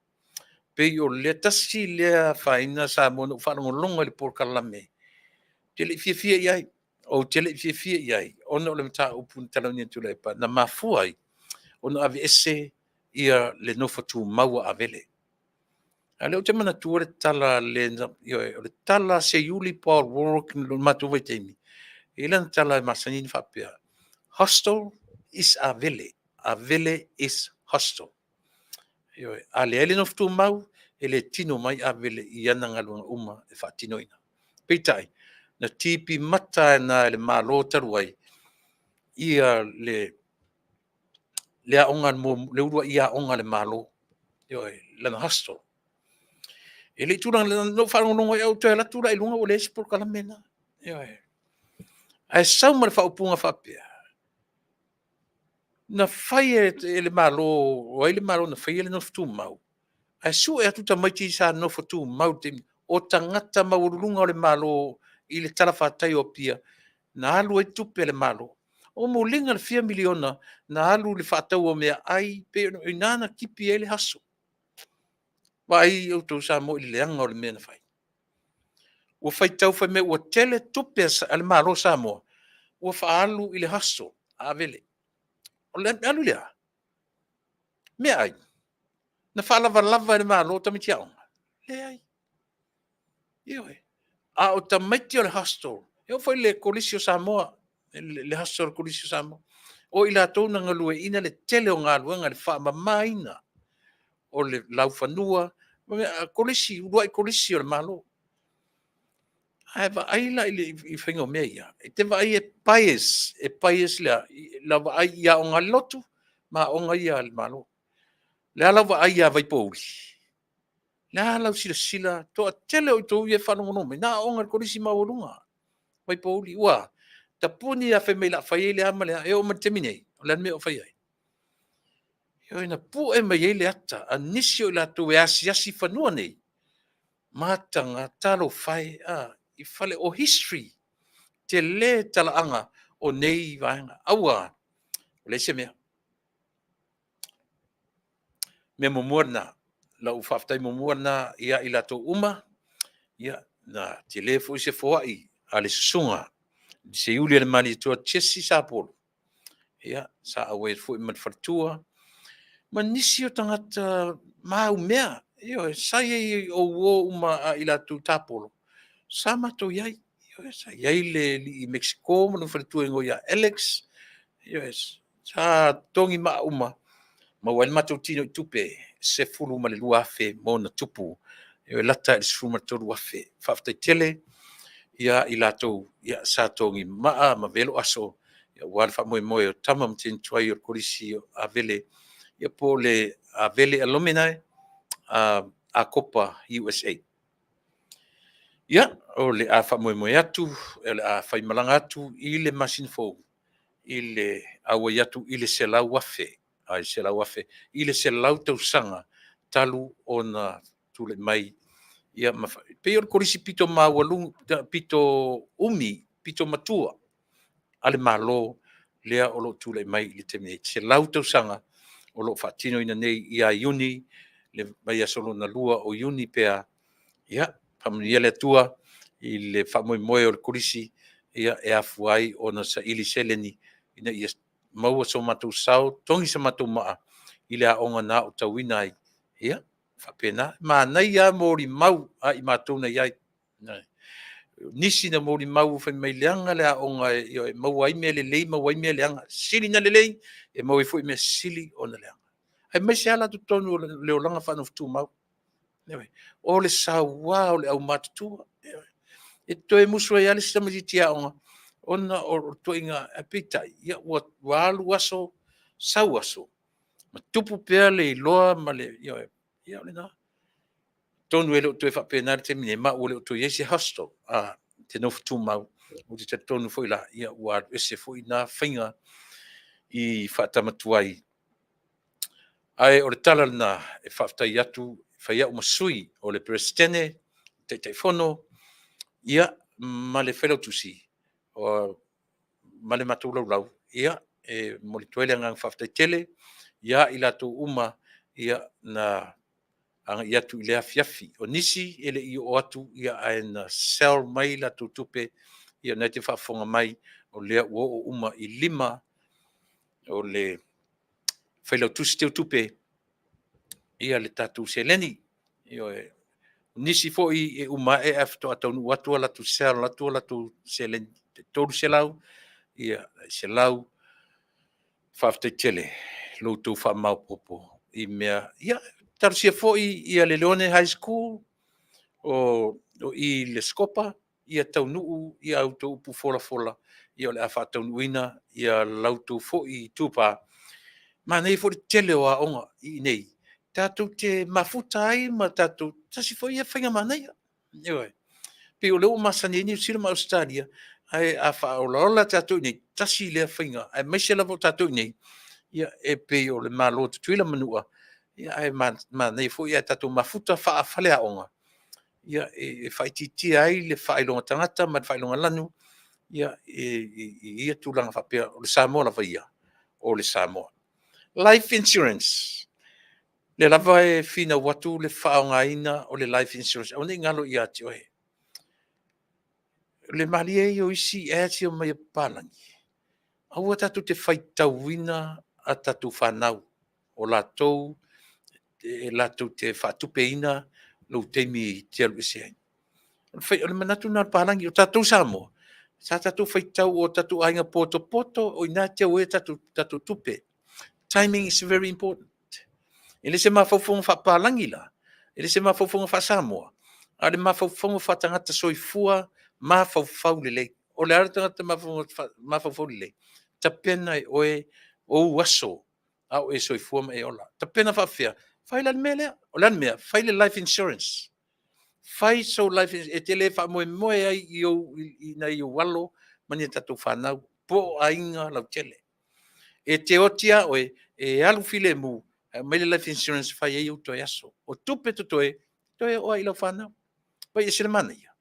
Pe o le tasi lea whaina sa mono whanongolonga le porkalame. Te le fia iai, o te le fia iai, ona o le mata upun talaunia tula pa, na mafuai, ona ave ese ia le nofa tu maua avele. A leo te mana tua le tala le tala se yuli Paul Warwick lo matu vai temi. Ilan tala masanini whapea. Hostel is avele. Avele is hostel. A le ele nofa tu mau, ele tino mai avele I ana ngalunga uma e whatino ina. Peitai, na tipi mata na le malo taruai, ia le aonga le urua ia aonga le malo, lana hostel. E le turang no whanonga au te la tura I lunga o le por kala mena. Ai sau mar whaupunga whapea. Na whai e le malo, o le malo na whai e le no whatu mau. Ai su e atu ta maiti sa no whatu mau te o tangata maurunga o le malo I le tala whatai o pia. Na alu e tupe le malo. O mo linga le 4 miliona na alu le whatau o mea ai pe o inana kipi e le haso. Vai o to sa mo I le anga o le mea na whai. Ua whai tau whai me ua tele tupe ale malo sa moa. Ua whaalu I le haso a vele. O le alu lea. Mea ai. Na whaalava lava le malo tamiti aonga. Le ai. Ioi. A o tamaiti o le hostel. Eo whai le kolisio sa moa. Le hostel kolisio sa moa. O ila tau na ngalue ina le tele o ngā luenga le wha mamaina. O le lau whanua. Kolisi, uruai kolisi o le malo. Ai va ai la I whainga mea ia. E te va ai e paies lea. La va ai ia o ngā lotu. Ma o ngā ia le malo. Le ala va ai ia vai pouri. Le ala sila. To a tele o tau ia whanongonome. Na o ngā kolisi maurunga. Vai pouri. Ua. Ta puni a whai la whai le ama lea. E o ma teminei. O le me o whai ai. Ia ina pu e mai le ata, a nisi o la tu e asi fanua nei. Matanga talo fai i fale o history te le talaanga o nei vaenga. Aua, le se mea. Me momuana, la ufaftai momuana ia i la to uma, ia na te le fo se foai ale sunga. Se yuli le mani tua chesi sa polo. Ia, sa awe fo i matfatua. Ma nisi o tangata mau mea. Ia, sai e o wo uma a i la tu tapolo. Sa mato iai. Ia, sa iai le li i Mexico, manu fatua ingo ia Alex. Ia, sa tongi ma uma. Ma wan mato tino i tupe. Se fulu ma le luafe mo na tupu. Ia, lata i sfulu ma to luafe. Faftai tele. Ia i latou ia sa tongi maa ma velo aso ia wan fa moe o tama mtin tuai o korisi a vele ia po le a vele alumni a copa USA ia o le a fa moe atu le a fa malanga atu i le machine fo i le awa atu i le selau wafe ai selau wafe i le selau tau sanga talu ona tule mai ia pe o korisi pito mawalu pito umi pito matua ale malo lea o lo tule mai le teme se lauto sanga o lo fatino ina nei ia uni le mai solo na lua o uni pea ia familia le tua i le famoi moe o korisi ia e afuai ona sa ili seleni ina ia mau so matu sau tongi sa matu maa i le aonga na o tawina ai ia fapena ma nei ia mori mau a i matu na ia nisi na mori mau fa mai leanga le aonga e mau ai me le lei mau ai me leanga sili na le lei e mau i fu me sili ona leanga ai mai se ala tu tonu le olanga fa no tu mau o le sawa o le au matu e to e musu ai ale sa mi tia ona o to inga apita ia wa lu aso sawaso ma tupu pea le loa ma le ia le na tonu ele o to e fa pena te mine ma o le to yesi hostel te no tu mau o te tonu foi la ia wa ese foi na finga i fa tamatuai ai o le tala na e fa ta yatu fa ia o masui o le prestene te fono ia ma le felo tusi o ma le matu lau ia e mo le toele ngang fa ta tele ia i latou uma ia na anga ia tu ile afiafi o nisi ele i o atu ia na sel mai latou tupe ia na te whaafonga mai o lea ua o uma i lima o le whailau tusi teo tupe ia le tatou seleni ia nisi fo i uma e afto atau nu watu ala tu sel latu ala tu seleni tolu selau ia selau whaaftei lo tu whaamau popo i mea ia tarusia fo ia le Leone High School o i le skopa ia tau nuu ia auto upu fola ia le afa tau nuina ia lautu fo i tupa ma nei fo tele o aonga i nei tatu te mafuta ai ma tatu tasi fo ia whainga manai ia pe o leo masani ni sila ma Australia ai afa o lola tatu nei tasi le whainga ai mai se lavo tatu nei ia e pe o le malo tuila manua ia ai ma nei fo ia tatu mafuta fa fale aonga ia e faititia ai le failonga tangata ma failonga lanu ia ia tulanga fapea o le Samoa lava ia o le Samoa life insurance le lava e fina watu le whaongaina o le life insurance o nei ngalo ia te oe le mali e o isi e te o mai palangi aua tatu te whaitauina a tatu whanau o latou e latou te whatupeina lo teimi te alu ese ai fai o le manatu na palangi o tatou Samoa sa tatou faitau o tatou ainga poto o ina te oe tatou tupe timing is very important ele se mafaufonga whapalangi la ele se mafaufonga wha Samoa a le mafaufonga wha tangata soifua mafaufau lelei o le ara tangata mafaufau lelei tapena e oe o aso au e soifua ma e ola tapena whawhia fai lan mea o lan mea fai le life insurance fai so life e tele fa moe ai i na i walo mani tatu whanau po ainga lau tele e te otia oe e alu file mu mai le life insurance fai ai to yaso o tupe to toe o ai lo fana pa i sile mana ia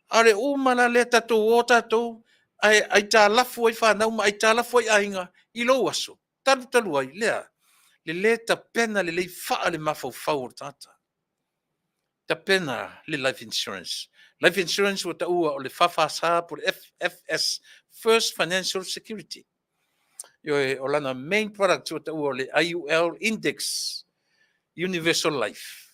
are o mana le tato o tato ai ta lafu ai fana uma ai ta lafu ai ainga i lo aso talu ai le ta pena le fa le mafau fau tata ta pena le life insurance o ta ua o le fafasa por FFS First Financial Security yo o lana main product o ta ua le IUL Index Universal Life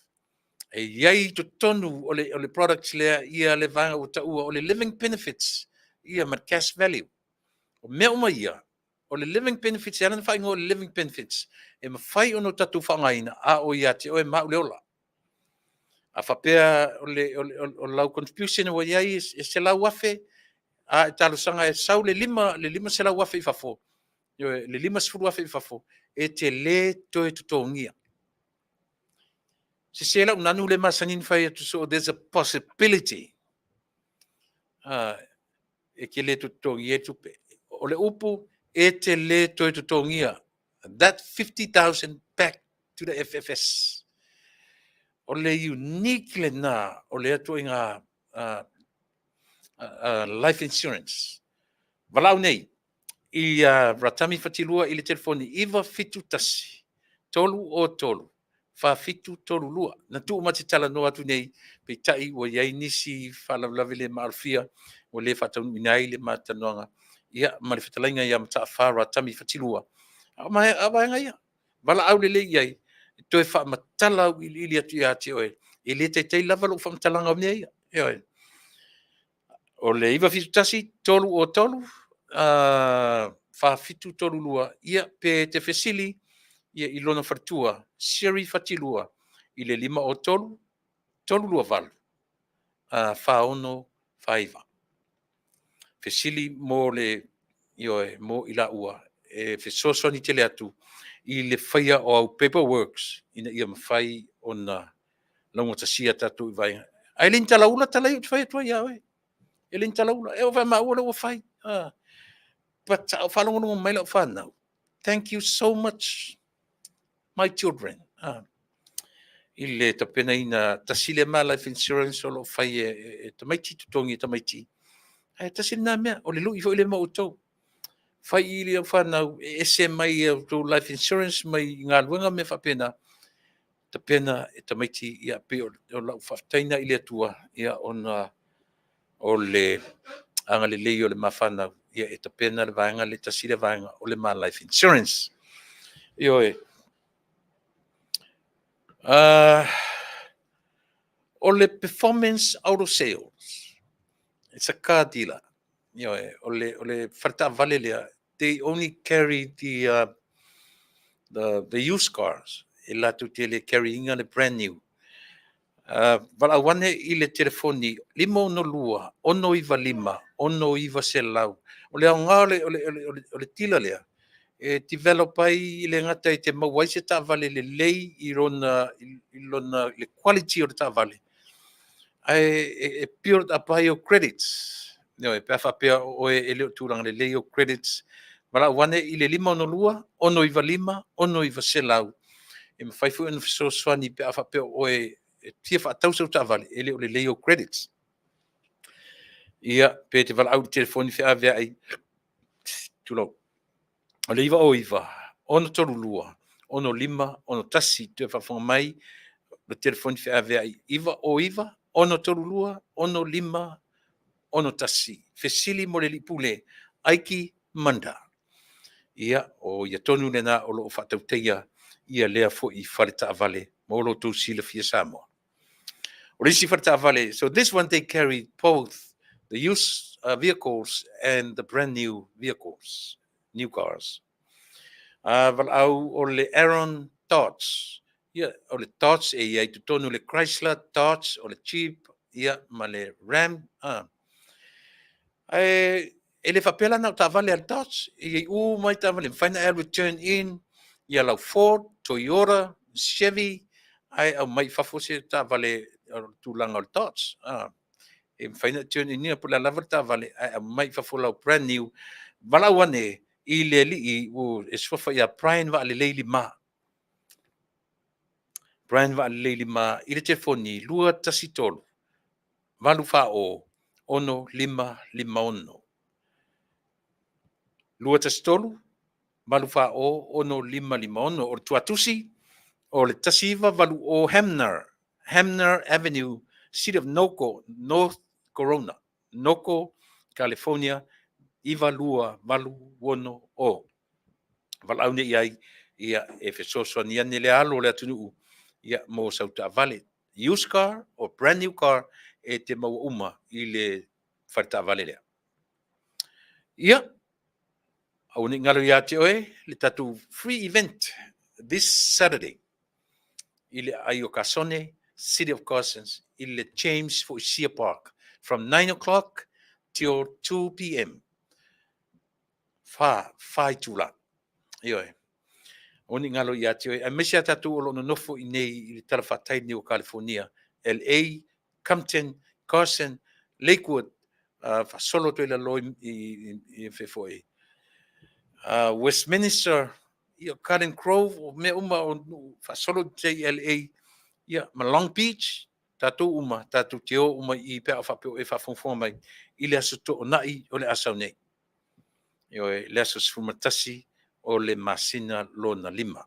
e iai to tonu o le products le ia le vanga o ta ua o le living benefits ia ma cash value o mea uma ia o le living benefits ia lana fai ngo le living benefits e ma fai ono tatu whangaina a o ia te o e mau leola a whapea o lau contribution o iai e se lau wafe a talo sanga e sau le lima se lau wafe i fafo le lima sifuru wafe i fafo e te le toe tutongia se lau nanu le masanin fai atu so there's a possibility e ke le tutongia e tupe o le upu e te le toe tutongia that 50,000 back to the FFS o le unique le na o le atu inga life insurance valau nei i ratami fatilua i le telefoni iva fitu tasi tolu o tolu fa fitu tolu lua na tu mati tala no atu nei pe tai o yai nisi fala lavele malfia o le fata minai le matanoanga ia ma le fatalainga ia mata fa ratami fatilua ma aba nga ia vala au le iai to fa matala ili atu ia te oe e le te lava lo fa matalanga o nei ia o le iva fitu tasi tolu o tolu fa fitu tolu lua ia pe te fesili ia i lona fatua siri fatilua i le lima o tolu lua valu fa ono faiva fesili mo le ioe mo i la ua e fesoso ni tele atu i le faia o au paperworks ina ia mafai ona longa tasia tatu i vai ai lin talaula talai ut fai tua ia oe e lin talaula e o vai maua o fai but falongo no mai lo fa now thank you so much my children i le tapena ina tasile ma life insurance o lo fai e tamaiti tutongi tamaiti ai tasile na mea o le lu i fo le mo to fai i le fa now e se mai to life insurance mai ngā luenga me fa pena tapena e tamaiti ia pe o la fa taina i le tua ia ona o le anga le lei o le mafana ia e tapena le vaenga le tasile vaenga o le ma life insurance io o le performance auto sales it's a car dealer o le farta vale le they only carry the used cars e la tu le carrying the brand new vala wane i le telefoni lima no lua ono iva lima ono iva selau o le ngale o le tila le e develop ai i le ngata i te mawai se tavale le lei i lona le quality o le tavale e pure apai o credits e peafa pea o e leo tūranga le lei o credits wala wane i le lima ono lua ono iva lima ono iva selau e mawhaifu anu fiso swani peafa pea o e tia whaatausa o tavale e leo le lei o credits ia pe te wala au telefoni whea vea ai tulau o le iva o iva ono tolu lua ono lima ono tasi te whafonga mai le telefoni whea vea ai iva o iva ono tolu lua ono lima ono tasi fesili mo le lipule aiki manda ia o ia tonu lena o loo whaatauteia ia lea fo i whareta avale mo lo tau sila fia Samoa o risi whareta avale so this one they carry both the used vehicles and the brand new vehicles new cars. Val au o le Aaron Dodge. Ia, o le Dodge e ia i tutonu le Chrysler Dodge, o le Jeep, ia, ma le Ram. E le whapela nau tavale al Dodge, i mai tavale, whaina e return in, ia lau Ford, Toyota, Chevy, ai au mai whafose tavale tūlanga al Dodge. E whaina turn in ia pula lava tavale, ai au mai whafolau brand new, walau ane, i le li i e swafa ia Brian wa le leili ma Brian va le lima i le telefoni lua tasi tolu. Valu fa o ono lima lima ono. Lua tasi tolu, valu fa o ono lima lima ono o le tuatusi o le tasiva valu o Hamner Avenue, City of Noco, North Corona, Noco, California, iva lua valu wono o. Valau ne iai ia e fesoso ni ane le alo le atunu ia mo sauta vale. Used car or brand new car e te mau uma i le farta vale lea. Ia, au ni ngalo ia te oe, le tatu free event this Saturday. I le Aio Kasone, City of Corsons, i le James for Isia Park, from 9 o'clock till 2 p.m. Fai tula. Ioe. Oni ngalo ia te oe, a mesia tatu o lono nofo i nei i le talafatai ni o California, LA, Compton, Carson, Lakewood, fasolo to ila loi i fefoi. Westminster, ia Garden Grove, o me uma o fasolo JLA, ia ma Long Beach, tatu uma, tatu te o uma i pea whapeo e whafonfonga mai, i le aso to o nai o le asau nei. Ioe, le aso sfumatasi o le masina lona lima.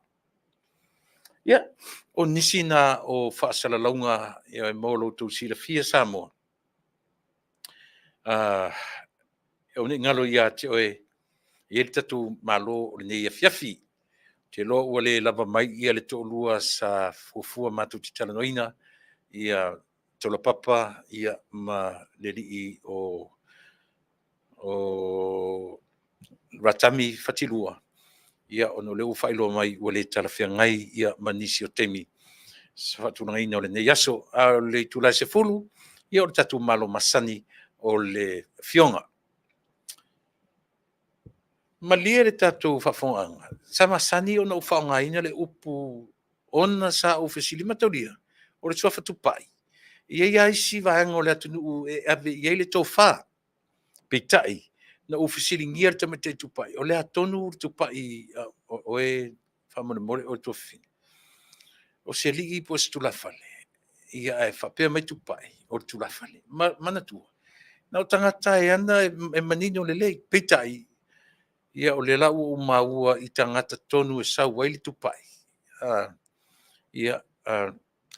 Ia, o nisi na o whaasala launga ioe molo tu sila fia Samoa. O ni ngalo ia te oe, i le tatu malo o le nei a fiafi, te lo ua le lava mai ia le to'olua sa fuafua matu te talanoina, ia tola papa, ia ma le li'i o ratami fatilua, ia ono leu whailo mai ua le talawhia ngai ia manisi o temi, sa whatunangaina o le nei aso, a le tulai se fulu, ia o le tatu malo masani o le fionga. Malia le tatou whawhonga. Sa masani o na uwhaonga ina le upu ona sa ofisili matauria. O le tuafa tupai. Ia ia isi vaenga o le atunu e ave ia le tau wha. Peitai. Na ofisili ngia te mate tupai. O le atonu tupai o e whamone more o tuafi. O se ligi po se tulafale. Ia e whapea mai tupai o tulafale. Mana tua. Na o tangata e ana e manino le lei. Peitai. Ia o le lau o maua i tangata tonu e sau waili tupai. Ia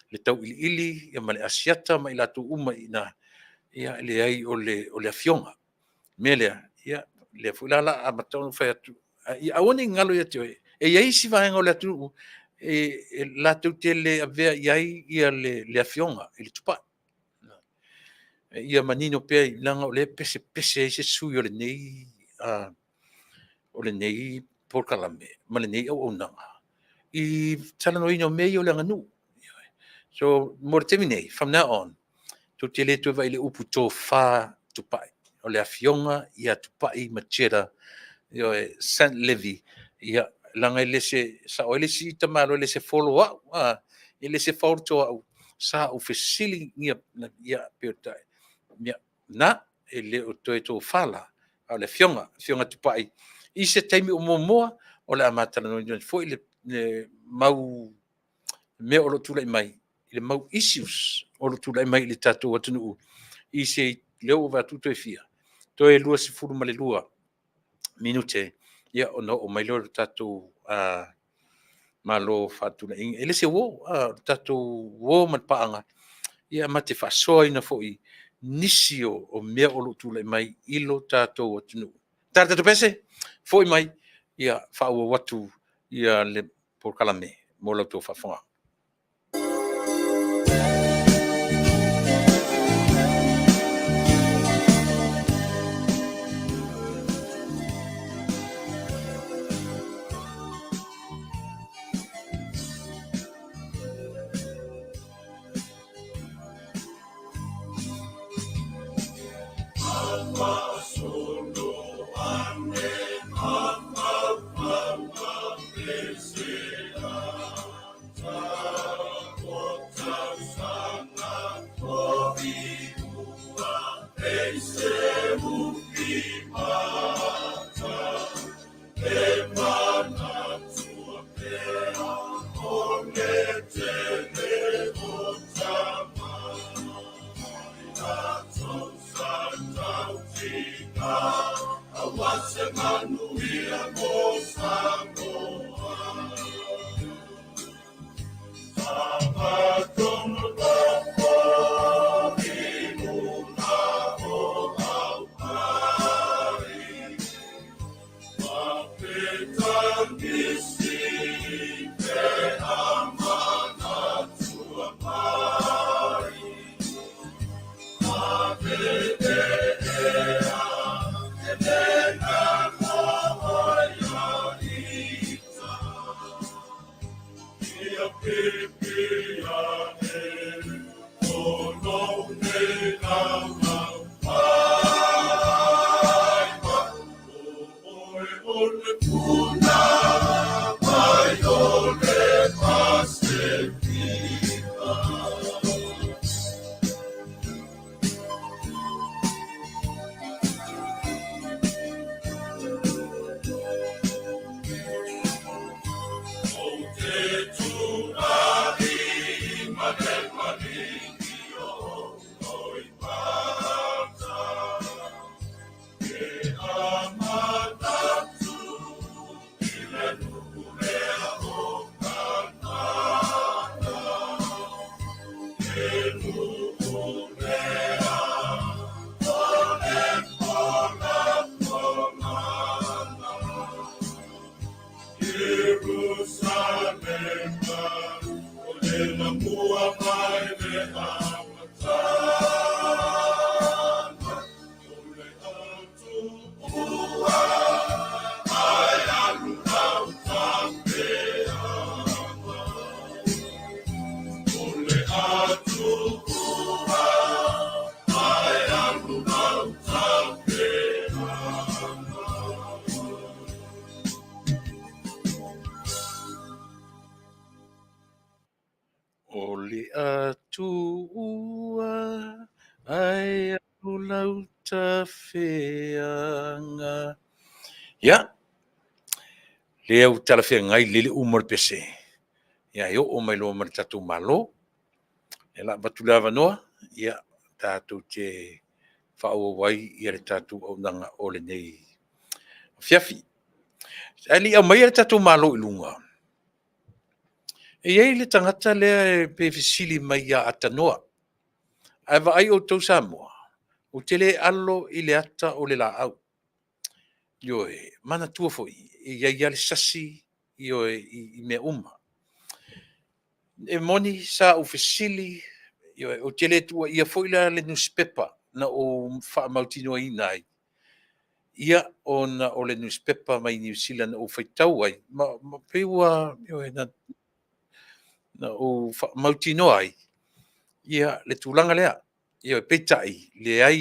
le tau ili, ia ma le asiata, ma i latu uma ina, ia le ai o le afionga. Mea lea, ia le fuilala a matonu whai atu. Ia aone ngalo ia teo e iai si vaenga o le atu, e latu te le avea iai ia le afionga, i le tupai. Ia manino pea i langa o le pese pese se sui o le nei, o le nei porkalame, ma le nei au nanga. I talanoina o mei o le nganu. So, mo le temi nei, from now on, to te le tuwa i le upu tō whā tupai. O le afionga, ia tupai machera, io e St. Levi, ia langa i lese, sa o lese i tamalo, lese follow up, i lese whaurto au, sa o fesili ia piotai. Na, e le o toi tō whala, o le fionga tupai, i se taimi o moa o le amatana no foi le mau me o lo tula mai le mau issues o lo tula mai le tato atunu i se leo va tuto e fia to e lua se furu male lua minute ia ono o mai lo tato malo fatuna ele se wo tato wo man paanga ia mate fa soina foi nisio o me o lo tula mai ilo tato atunu tato pese foi mai ia fa watu ia le por kalame mo lo to fa fonga. Emana tua pea, onete O le atua ai au lau ta whianga. Ia, le au tala whianga ai lele umar pese. Ia, yo o mai loa mara tatu malo. E la batu lava noa, ia, tātou te whaua wai ia le tātou au nanga o le nei fiafi. Ali au mai le tātou malo i lunga. E iei le tangata lea pe fisili mai a atanoa. Ai wa ai o tau Samoa. O te le alo i le ata o le la au. Io e mana tua foi. I iei ale sasi io i me uma. E moni sa o fisili io o te le tua ia foi la le newspaper na o wha mautino i nai. Ia o na o le newspaper mai New Zealand o whaitau ai. Ma peua io e na o mautino ai. Ia le tūlanga lea. Ia e peitai. Le ai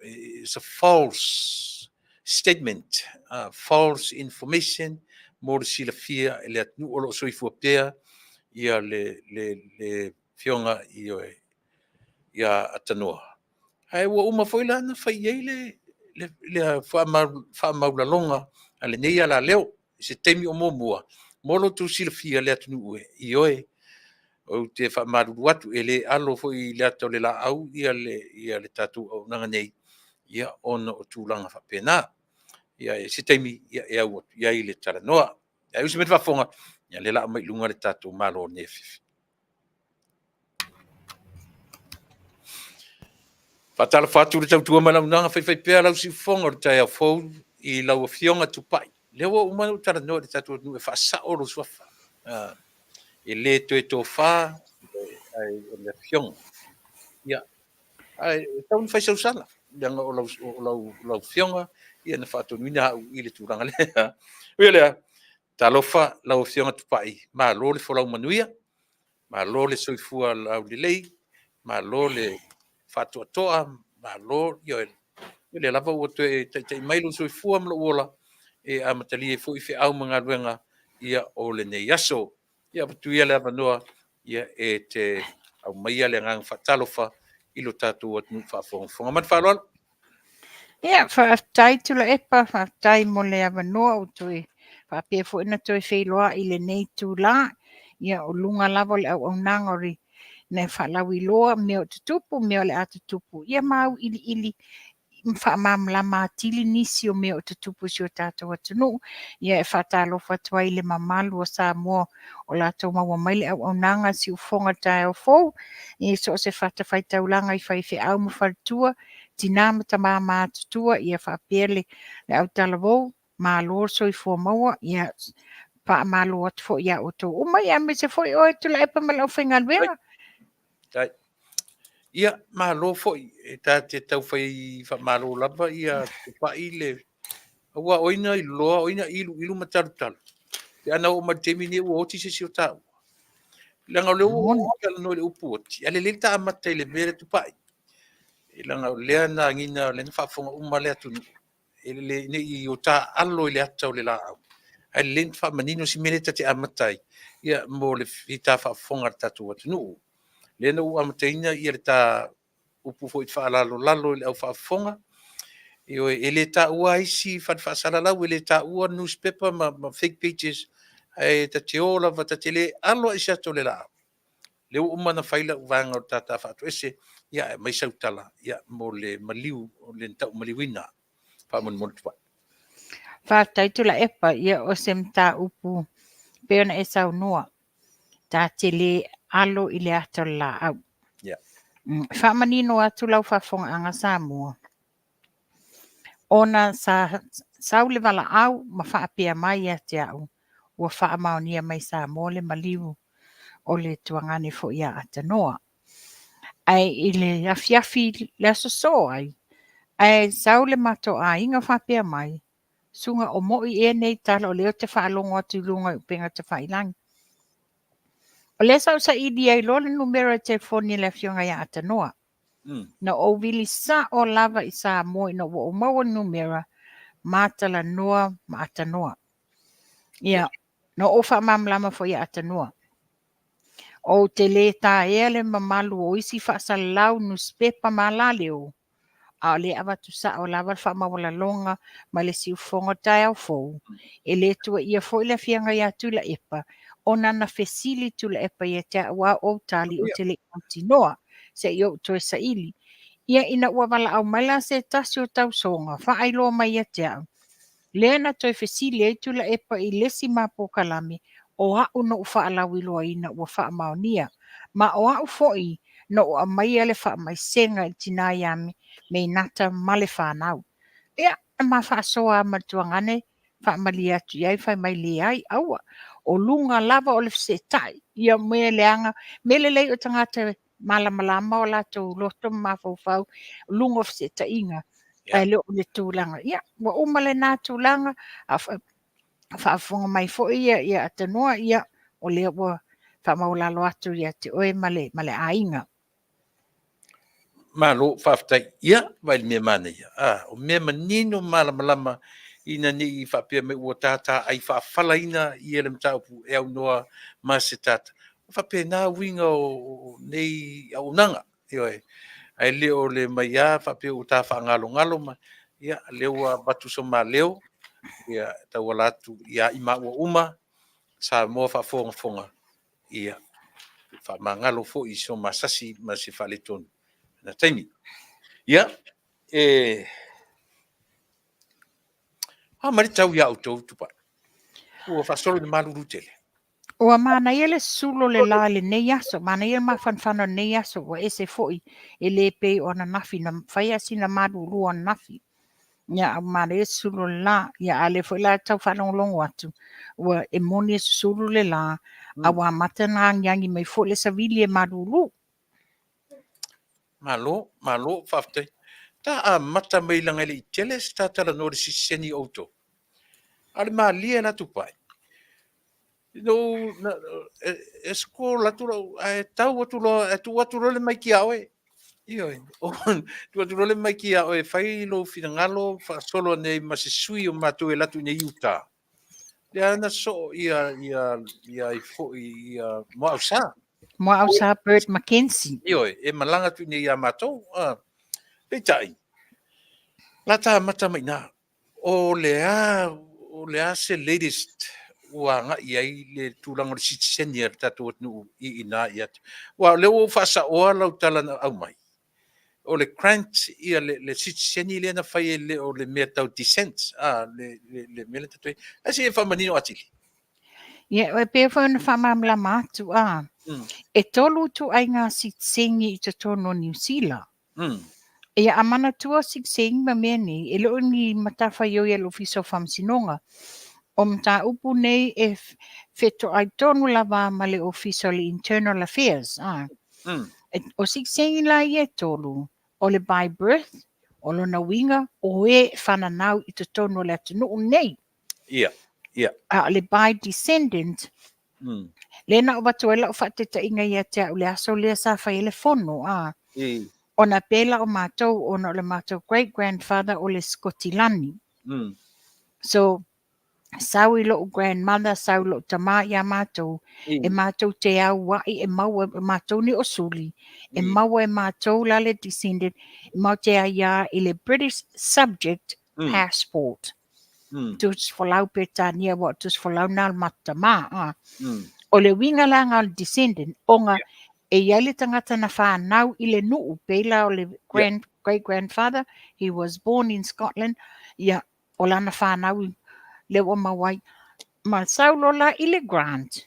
it's a false statement. False information. Mo le sila fia le atnu o lo soifua pea. Ia le fionga ia atanua. Ai ua uma foi lana fai ei le whaamaulalonga a le nei ala leo. Se teimi o momua. Molo tu sila fia le atnu ue. Ioe. O te whaamaru atu e le alo foi le ato le la au ia le tatu o nanga nei ia ona o tūlanga whapena. Ia e se teimi ia e au ia i le tara noa. Ia usi me te whafonga ia le la mai lunga le tatu malo ne fifi. Whatala whatu le tautua manau nanga whai pēr lau si whonga o tai au fau i lau a fionga tupai. Lewa umanu tara noa le tatu nu e whaasa oro swafa. E le to e tō wha ai le fiong. Ia. Ai taun fai sau sala. Langa o lau fionga ia na whātou nuina au i le tūranga lea. Ua lea, ta lofa lau fionga tupai. Ma lo le wholau manuia. Ma lo le soifua lau le lei. Ma lo le whātua toa. Ma lo, ia le lava ua te mailu soifua mla uola. E amatali e fo i whi au mga ruenga ia o le nei aso. Ia patu ia le avanoa ia e te au maia le ngang whatalofa i lo tātou atnu whafonga mat whaloal. Ia, whaatai tula epa, whaatai mo le avanoa o tui. Whaapia fo ina tui whailoa i le nei tū la. Ia o lunga lavo le au nangori. Ne whalawi loa mea o te tupu, mea o le atu tupu. Ia mau ili whaamamlama tili nisi o mea o te tupu si o tātou atunu. Ia e whaatalofa atu ai le mamalu o Samoa o lātou maua maile au nanga si ufonga tae o fou. I so se whatawhai taulanga i whaiwhi au mawharatua. Tina mata mama tutua ia whaapele le au talavou. Ma lor so i fua maua ia pa malo at fo ia o tō. Uma ia me se fo i oe tula epa malau whaingan wea. Tai. Ia, malo foi, e tā te tau whai malo lava, ia te pai le, aua oina i loa, oina ilu matarutala. Te ana o matemi ne ua oti se si o tāu. Langa o leo o kala no le upu oti. Ale le ta amata i le mere tu pai. E langa o lea na ngina, le na whafonga umalea tunu. E le ne i o tā alo i le ata o le la au. Ai le na whamanino si mere ta te amatai. Ia mo le hita whafonga tatu atu nuu. Le na ua amataina i le tā upu fo i whaalalo lalo i le au whaafonga. E o e le tā ua isi whaasalalau, e le tā ua newspaper ma fake pages. E ta te ola va ta te le alo i sa to le la. Le umana whaila uvanga o tata whaatu ese, ia e mai sautala, ia mo le maliu, le ntau maliwina. Whaamon mo tuwa. Whaataitula epa ia o sem tā upu peona e sau noa. Tā te le alo i le ato la au. Ia. Whaamanino atu lau whafonga anga Samoa. Ona sa sau le wala au ma whaapea mai a te au. Ua whaamaonia mai Samoa le maliu o le tuangane fo ia atanoa. Ai i le afiafi le asoso ai. Ai sau le mato a inga whaapea mai. Sunga o moi e nei tala o leo te whaalongo atu lunga upenga te whailangi. O le sau sa idi ai lo le numero telefoni le fionga ia atanoa. Na o vili sa o lava i sa moi na o maua numera matala noa ma atanoa. Ia, na o wha mamlama fo ia atanoa. O te le tā ea le mamalu o isi wha salau nuspepa ma leo. A le awatu sa o lava wha mawala longa ma le si ufonga tai au fou. E le tua ia fo ila fianga ia tula epa. O nana fesili tula epa ia te awa o tali o te le antinoa. Se i to sa ili. Ia ina ua wala au maila se tasi o tau songa. Wha ailo mai ia te au. Lena toi fesili e tula epa i lesi mapo kalami. O hau no ufa alawi loa ina ua wha maonia. Ma o hau foi no ua mai ale wha mai senga i tina iami me nata male whanau. Ia, ma wha soa matuangane, wha mali atu iai, wha mai le ai, aua. O lunga lava o le fse tai, ia mea leanga, mele lei o tangata malamalama o lato loto mafau lunga o fse ta inga. Ai leo le tūlanga. Ia, wa umale nā tūlanga, whaafunga mai fo ia atanua, ia, o leo wa wha maulalo atu ia te oe male ainga. Malo whaftai ia, vai le mea mana ia. O mea manino malamalama ina ni i whapea me ua tata ai whaafala ina i ele mtaupu e au noa ma se tata. Whapea nā winga o nei au nanga. Ioi, ai leo le mai a whapea o tā whaangalo ma. Ia, leo a batu so ma leo. Ia, tau alatu ia ima ua uma. Sa mua whaafonga. Ia, whaamangalo fo i so masasi ma se whale tonu. Na taimi. Ia, mari tau ia autou tupa. Ua whasolo ni maluru tele. Ua mana ele sulo le la le nei aso, mana ele mawhanwhana nei aso, wa ese foi e le pei o na nafi, na whaia sina maruru o nafi. Ia, mana ele sulo le la, ia ale foi la tau whanongolongo atu. Ua e moni e sulo le la, awa matana ngiangi mai foi le savili e maruru. Malo, whaftai. Ta a mata mai langa le i tele, sta tala no le siseni auto. Ale maa lia na tupai. No, e sko la tu e tau atu lo, e tu atu lo le mai ki aoe. Ioi, tu atu lo le mai ki aoe, whai lo fina ngalo, wha solo nei masisui o matu e latu nei uta. Le ana so ia i fo ia mo au sa. Mo au sa Bert Mackenzie. Ioi, e malanga tu nei a matou. Peitai. Lata mata mai na. O lea se latest ua nga iai le tūlanga le sitsenir tatu atnu i ina i atu. Wa leo whasa oa lau tala na au mai. o le grant ia le citizeni le na fai le o le mea tau descent le mele tatoi asi e whamanino atili Ia, e pe whai na whamamla mātu, e tolu tu ai ngā sitsengi I te tono New Zealand. Ia amana tua sitsengi ma mea ni, e loo ni matawha yo ia lo fiso whamsinonga. O mta upu nei e feto ai tonu lava ma le official internal affairs. O sitsengi la ia tolu, o le by birth, o lo na winga, o e whananau I te tono le atu nuu nei. ia Le by descendant, Lena o watu ela o whateta inga ia te au le aso lea sa whai ele whono. O na pela o mātou o na o le mātou great-grandfather o le Skotilani. So, sau I lo grandmother, sau lo tama ia mātou, e mātou te au wai e maua e mātou ni o suli, e maua e mātou la le descendant, e mau te ia I le British subject passport. Tus folau petania wa tus folau nal matama. O le winga la ngā descendant, o ngā e iale tangata na whānau I le nuu, pela o le great-grandfather, he was born in Scotland, ia o lana whānau le o mawai, ma saulo la I le grant.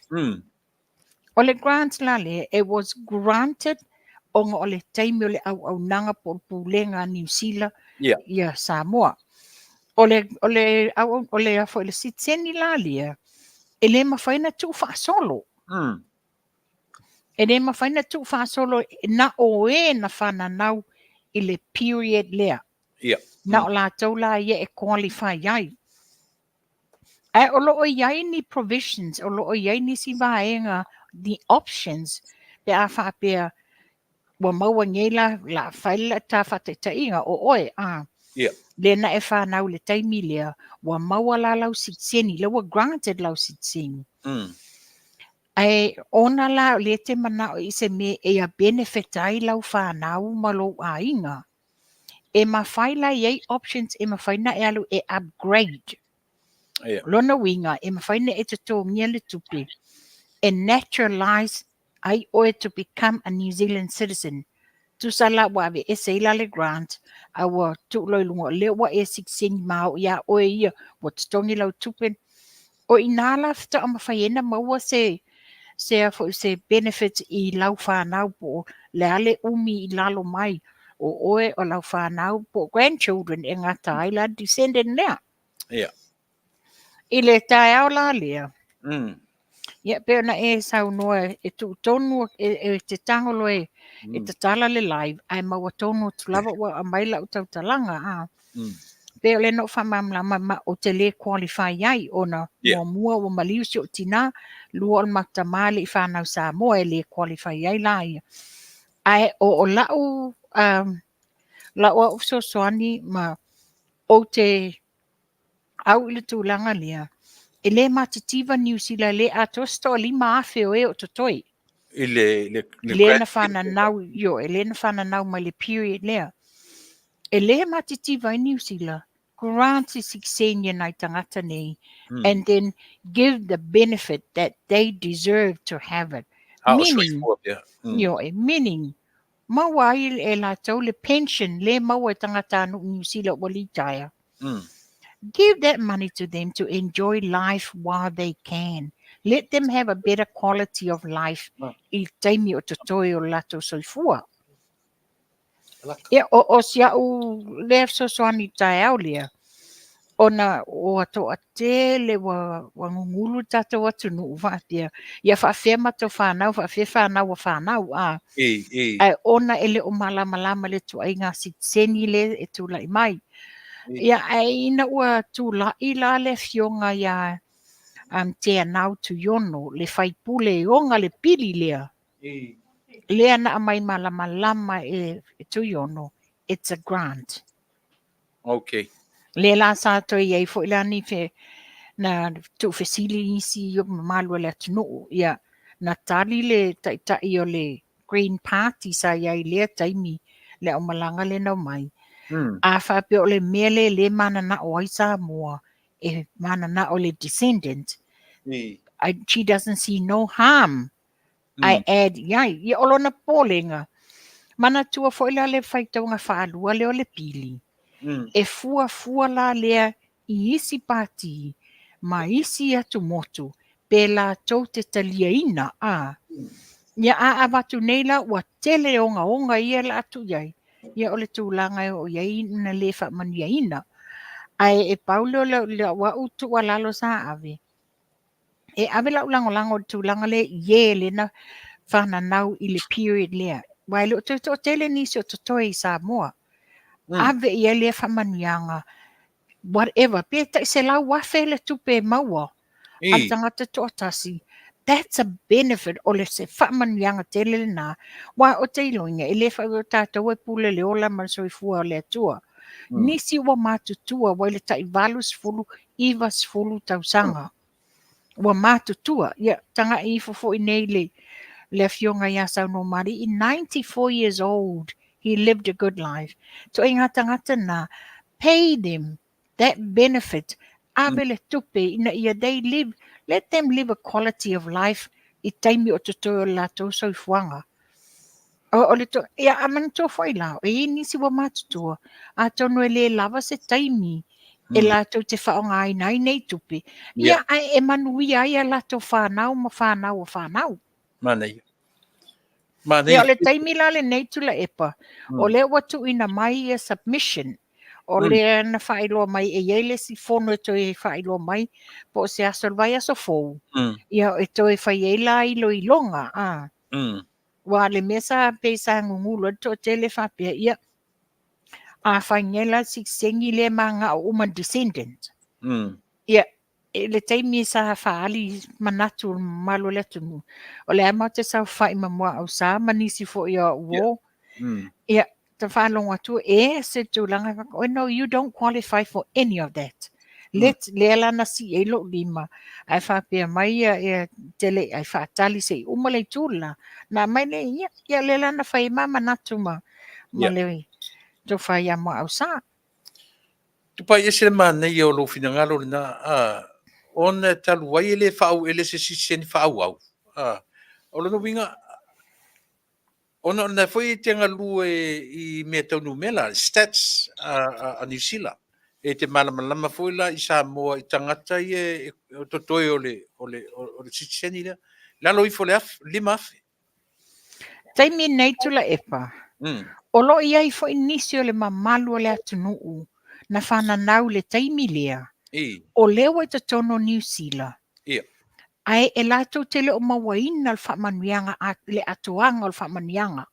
O le grant la le, it was granted o ngā o le taimi o le au nanga po pulenga New Zealand, ia Samoa. O le afo le sitseni la lia, e le mawhaina tu whaasolo. E le mawhaina tu whaasolo na o e na whananau I le period lea. Na o la tau la ia e qualify iai. Ai o loo iai ni provisions, o loo iai ni si vaenga the options pe a whaapea wa maua ngela la whaila ta whateta inga o oe le na e whanau le taimi lea wa maua la lau sitseni, le wa granted lau sitseni. Ai ona la le te mana o ise me e a benefit ai lau whanau ma lo a inga. E ma whaila iei options e ma whaina e alu e upgrade. Lona winga e ma whaina e te tō mia le tupe. E naturalize ai oe to become a New Zealand citizen. Tu sala wawe e seila le grant a wa tu loi lunga le wa e sixing mau ia oe ia wa tongi lau tupen. O inala fta ama whaiena maua se se benefits I lau whanau po le ale umi I lalo mai o oe o lau whanau po grandchildren e ngata ai la descendant lea. I le tae au la lea. Ia pe ona e sau noa e tu tonu e te tangolo e te tala le live ai maua tonu tu lava wa amaila o tau talanga pe le no whamamla ma o te le qualify ai ona mua o maliusi o tina lua o matamali I whanau Samoa e le qualify ai la ia. Ai o lau au soani ma o te au ile tūlanga lea. E le matitiva New Zealand le atosto lima afe o e o totoi. Le na whananau, e le na whananau mai le period lea. E le matitiva I New Zealand, grant I siksenia nai tangata nei, and then give the benefit that they deserve to have it. Meaning, maua e la tau le pension, le maua tangata no New Zealand walitaya. Give that money to them to enjoy life while they can. Let them have a better quality of life. I taimi o totoi o lato soifua. O sia u lef so soani tai au lea. Ona o ato a tele wa ngungulu tato watu nu vatia. Ia whaafema to whanau, whanau wa whanau. Ai ona ele o malama le tu ai ngā sitseni le e tu lai mai. Ia ai ina ua tu la ila le fionga ia te anau tu yono le whaipule onga le pili lea. Lea na amai malama e tu yono. It's a grant. Okay. Le la sa to ia fo ila ni fe na tu fesili isi yo malu le tunu ia na tali le ta io le Green Party sa ia le taimi le o malanga le no mai. A whape o le mele le mana na o aisa mua e mana na o le descendant. She doesn't see no harm. I add, ia olo na polenga. Mana tua fo ila le faitaunga whaalua leo le pili. E fua la lea I isi pati, ma isi atu motu, pe la tau te talia ina a. Ia a abatu neila wa tele onga ia la atu iai. Ia ole tūlanga o iai na lefa mania ina. Ai e paulo le wa utu wa lalo sa ave. E ave la ulango tūlanga le ye le na whana nau I le period lea. Wai lo to tele nisi o totoi sa moa. Ave ia le whamanianga. Whatever. Peta se lau wafe le tupe maua. Al tangata tōtasi. That's a benefit o le se whamanianga tele le nā. Wa o te iloinga. E le whau tātou e pule le ola mansoi fua o le atua. Nisi wa mātutua wai le tai valus fulu, ivas fulu tausanga. Wa mātutua. Ia tanga I fofo I nei le fionga ia sau no mari. In 94 years old, he lived a good life. So inga tangata nā, paid him that benefit. Ave le tupe ina ia they live. Let them live a quality of life. I taimi o tuto o la tau sau fuanga. O le to, ia amana tō whai lao. E nisi wa mātutua. A tonu e le lava se taimi. E la tau te whaonga ai nei tupe. Ia ai e manui ai a la tau whanau ma whanau o whanau. Manei. Ia o le taimi la le nei tula epa. O le watu ina mai e submission. O le na whailoa mai e iele si fono e toi e whailoa mai. Po se aso vai aso fou. Ia e toi whaiela ilo I longa. Wa le mesa pesa ngungulo to tele whapea. Ia a whaingela si sengi le manga o uma descendant. Ia e le taimi sa whaali manatu malo le tunu. O le ama te sa whai mamua au sa manisi fo ia uo. Ia te whalonga tu e se tūlanga. Oh no, you don't qualify for any of that. Let le na si e lo lima. Ai whapea mai e tele ai whaatali se umale tūla. Na mai le ia le na whai mama natu ma. Ma le to whai ama au sa. Tupai e se manei o lo finangalo na ona talu wai ele whau ele se siseni whau au. O lo no winga ona na foi tenga lu I me tonu mela stats a New Zealand e te malama foi la I Samoa I tangata I to toi o le siseni la lo I fo le lima afe. Taimi nei tula epa. O lo ia I fo inisio le mamalu o le atunuu na whananau le taimi lea. O lewa I te tono New Zealand. Ai e lato tele o mawaina al whamanianga le atuanga al whamanianga.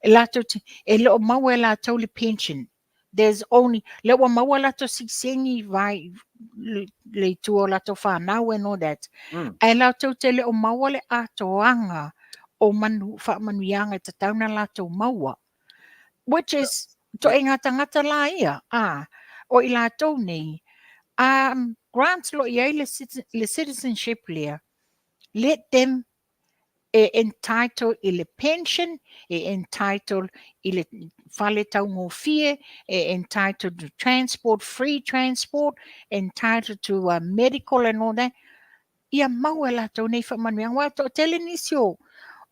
E lato e le o mawa e lato le pension. There's only le o mawa lato sisengi vai le tuo lato whanau and all that. Ai lato tele o mawa le atuanga o manu whamanianga te tauna lato mawa. Which is to e ngata la ia. O I lato nei. Grants lo ia le citizenship lea. Let them entitled ile pension, entitled ile fale tau ngofie, entitled to transport, free transport, entitled to medical and all that. Ia mau e la tau nei whamanuang wa to tele nisio.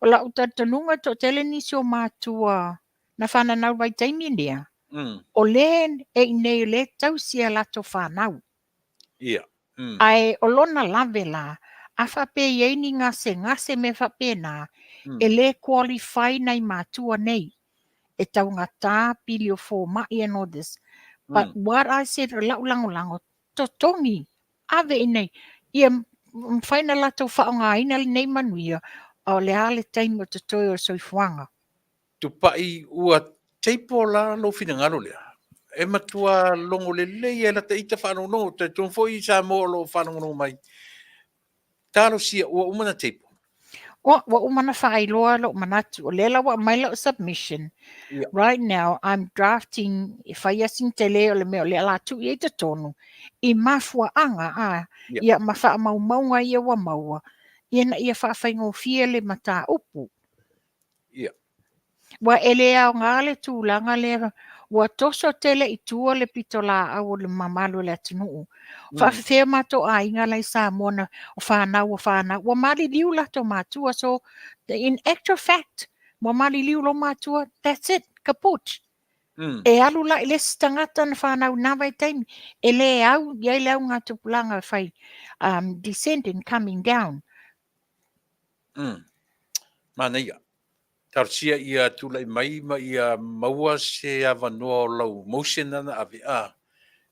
O la uta tanunga to tele nisio mātua na whananau vai taimi lea. O len e nei le tau sia la to whanau. Ai o lona lave la. A whape iei ni ngase me whape nā. E le qualify nei mātua nei. E tau ngata pili o fō mai and all this. But what I said, lango, totongi, ave nei. Ia mwhaina lato whaonga ina le nei manuia. O le ale taimi o te toi o soifuanga. Tupai ua teipo la lo finangalo lea. E matua longo le e la te ita whanongo. Te tonfoi sa mo lo whanongo mai. Talo sia ua umana teipo. Wa umana whaailoa lo manatu. O lela wa maila submission. Right now, I'm drafting, whaiasing tele o le meo le alatu I te tonu. I mafua anga ia mawha maunga ia wa maua. Ia na ia whaafengo fie le mata upu. Wa ele au ngale tūlanga le wa toso tele I tua le pitola au le mamalu le atunuu. Whawhewhia mato a inga lai sa mona o whanau. Wa mali liu lato matua. So, in actual fact, Mo mali liu lo matua, that's it, kaput. Mm. E alu la ile tangata na whanau nawa i taimi. E le au, iai le au ngā tupulanga whai descending, coming down. Mm. Mana ia. Tarsia ia tulai mai ma ia maua se avanoa o lau motion ana ave a.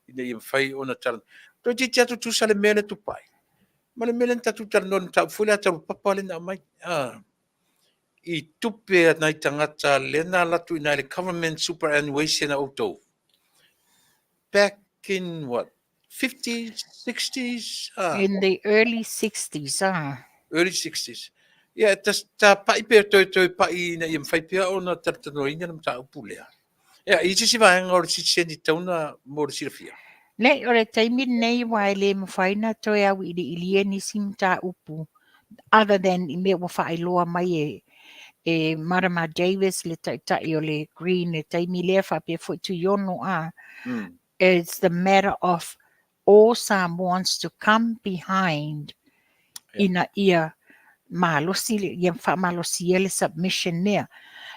Ina ia whai ona taran. Toi te atu tu sale mele tu pai. Ma le mele tatu taran non tau fule atau papale na mai. I tupe nai tangata lena latu ina le government superannuation a auto. Back in what? 50s, 60s? In the early 60s, Early 60s. Ia, ta pai pe toi pai na ia whai pia o na tartano inga na mta upulea. Ia, i tisi vaenga o si sendi tauna mo le sirafia. Le ore taimi nei wai le mawhaina toi au ili ni simta upu. Other than i me wa whaailoa mai e Marama Davis le tai o le Green le taimi lea whapea tu yono a. It's the matter of all Samoans to come behind ina ia malosi ia whamalosi ele submission nea.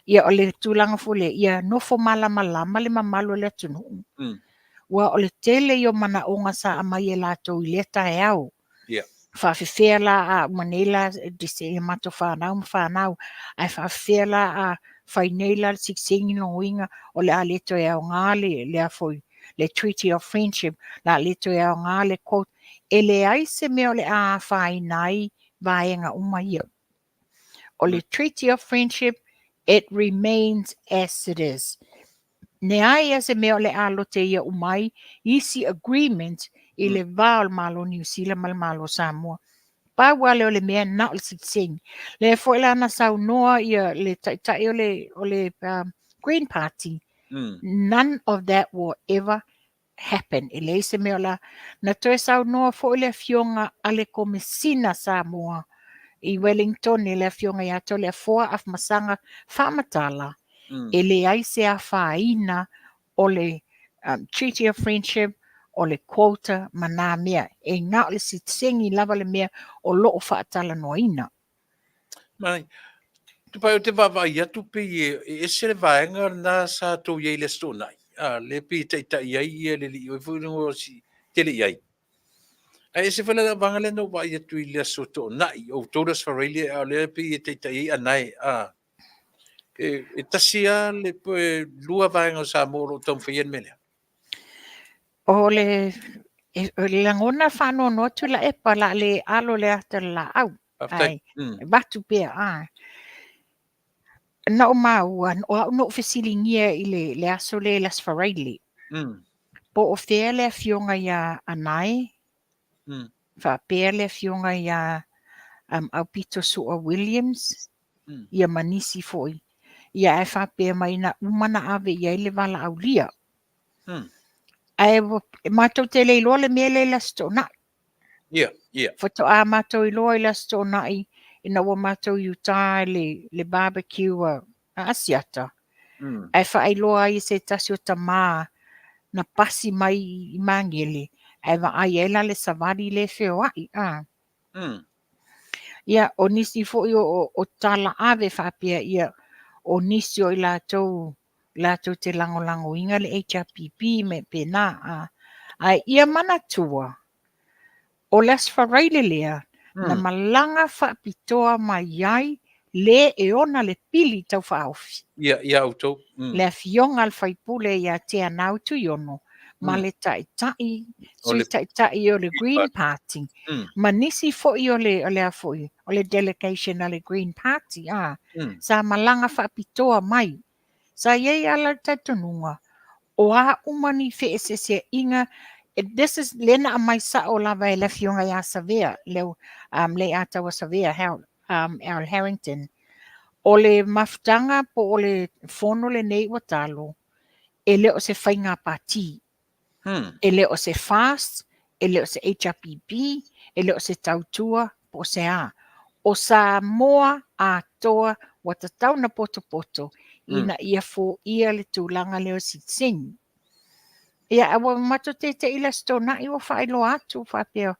Ia o le tūlanga fule ia nofo malama le mamalo le tunu. Wa o le tele i o mana onga sa amai e lātou i leta e au. Whawhiwhea la a manela dise i mato whanau. Ai whawhiwhea la a whainela siksingi no winga o le a leto e au ngāle le a foi. Le Treaty of Friendship la leto e au ngāle quote. E le ai se me o le a whainai vaenga umaia. O le Treaty of Friendship, it remains as it is. Ne ai se mea le alote ia umai, isi agreement i le vāo malo New Zealand mal malo Samoa. Pa wale o le mea na o le sing. Le fo ila na sau noa ia le tai o le Green Party. None of that will ever happen. E le se mea la na toe sau noa fo ile fionga ale komisina Samoa. I Wellington e le fionga ia to le foa af masanga whamatala. E le ai se a whaina o le Treaty of Friendship o le quota mana mea. E ngā o le sitsengi lava le mea o loo whaatala noina. Mai, tu pai o te wawai atu pe e se le vaenga na sa tau iei le sto nai. Le pe tai iai ia le li o fuingo si tele iai. Ai se fela da vanga le no vai atu i le sto to nai o todas farelia a le pe tai iai anai. E tasia le pe lua vaenga sa moro tom fien mele. O le langona whano no tu la e pala le alo le ata la au. Ai, batu pia a. Na o maua, o au no fesilingia i le aso le las whareili. Po o whea le fionga ia anai. Wha pēr le fionga ia au Pito Sua Williams. Ia manisi foi. Ia e wha pēr mai na umana ave ia le wala au lia. Ai mātou te leiloa le mea le las tō nai. Whato a mātou i loa i las tō nai. Ina wa mātou i utai le barbecue a asiata. Ai wha ai loa i se tasi o ta maa na pasi mai i mangele. Ai wa ai ela le savari le feo ai. Ia o nisi fo i o tala ave whapia ia o nisi o i lātou te lango inga le HRPP me pena. Ai ia mana tua. O las whareile lea. Na malanga whapitoa mai ai le e ona le pili tau whaofi. Ia auto. Le fionga al whaipule ia te anau tu yono. Ma le tai o le Green Party. Ma nisi fo i o le a fo i. O le delegation a le Green Party. Sa malanga whapitoa mai. Sa iei ala tatununga. O a umani fe se inga. This is lena mai sa o lava e le fionga ia Savea. Leo le ata wa Savea Al Harrington. O le maftanga po o le fono le nei wa talo. E leo se whainga pati. E leo se FAST. E leo se HRPP. E leo se tautua po se a. O sa moa a toa wa tatau na poto. Ina ia fo ia le tūlanga leo sitsingi. Ia awa mato te ila stona i wa whaelo atu whapea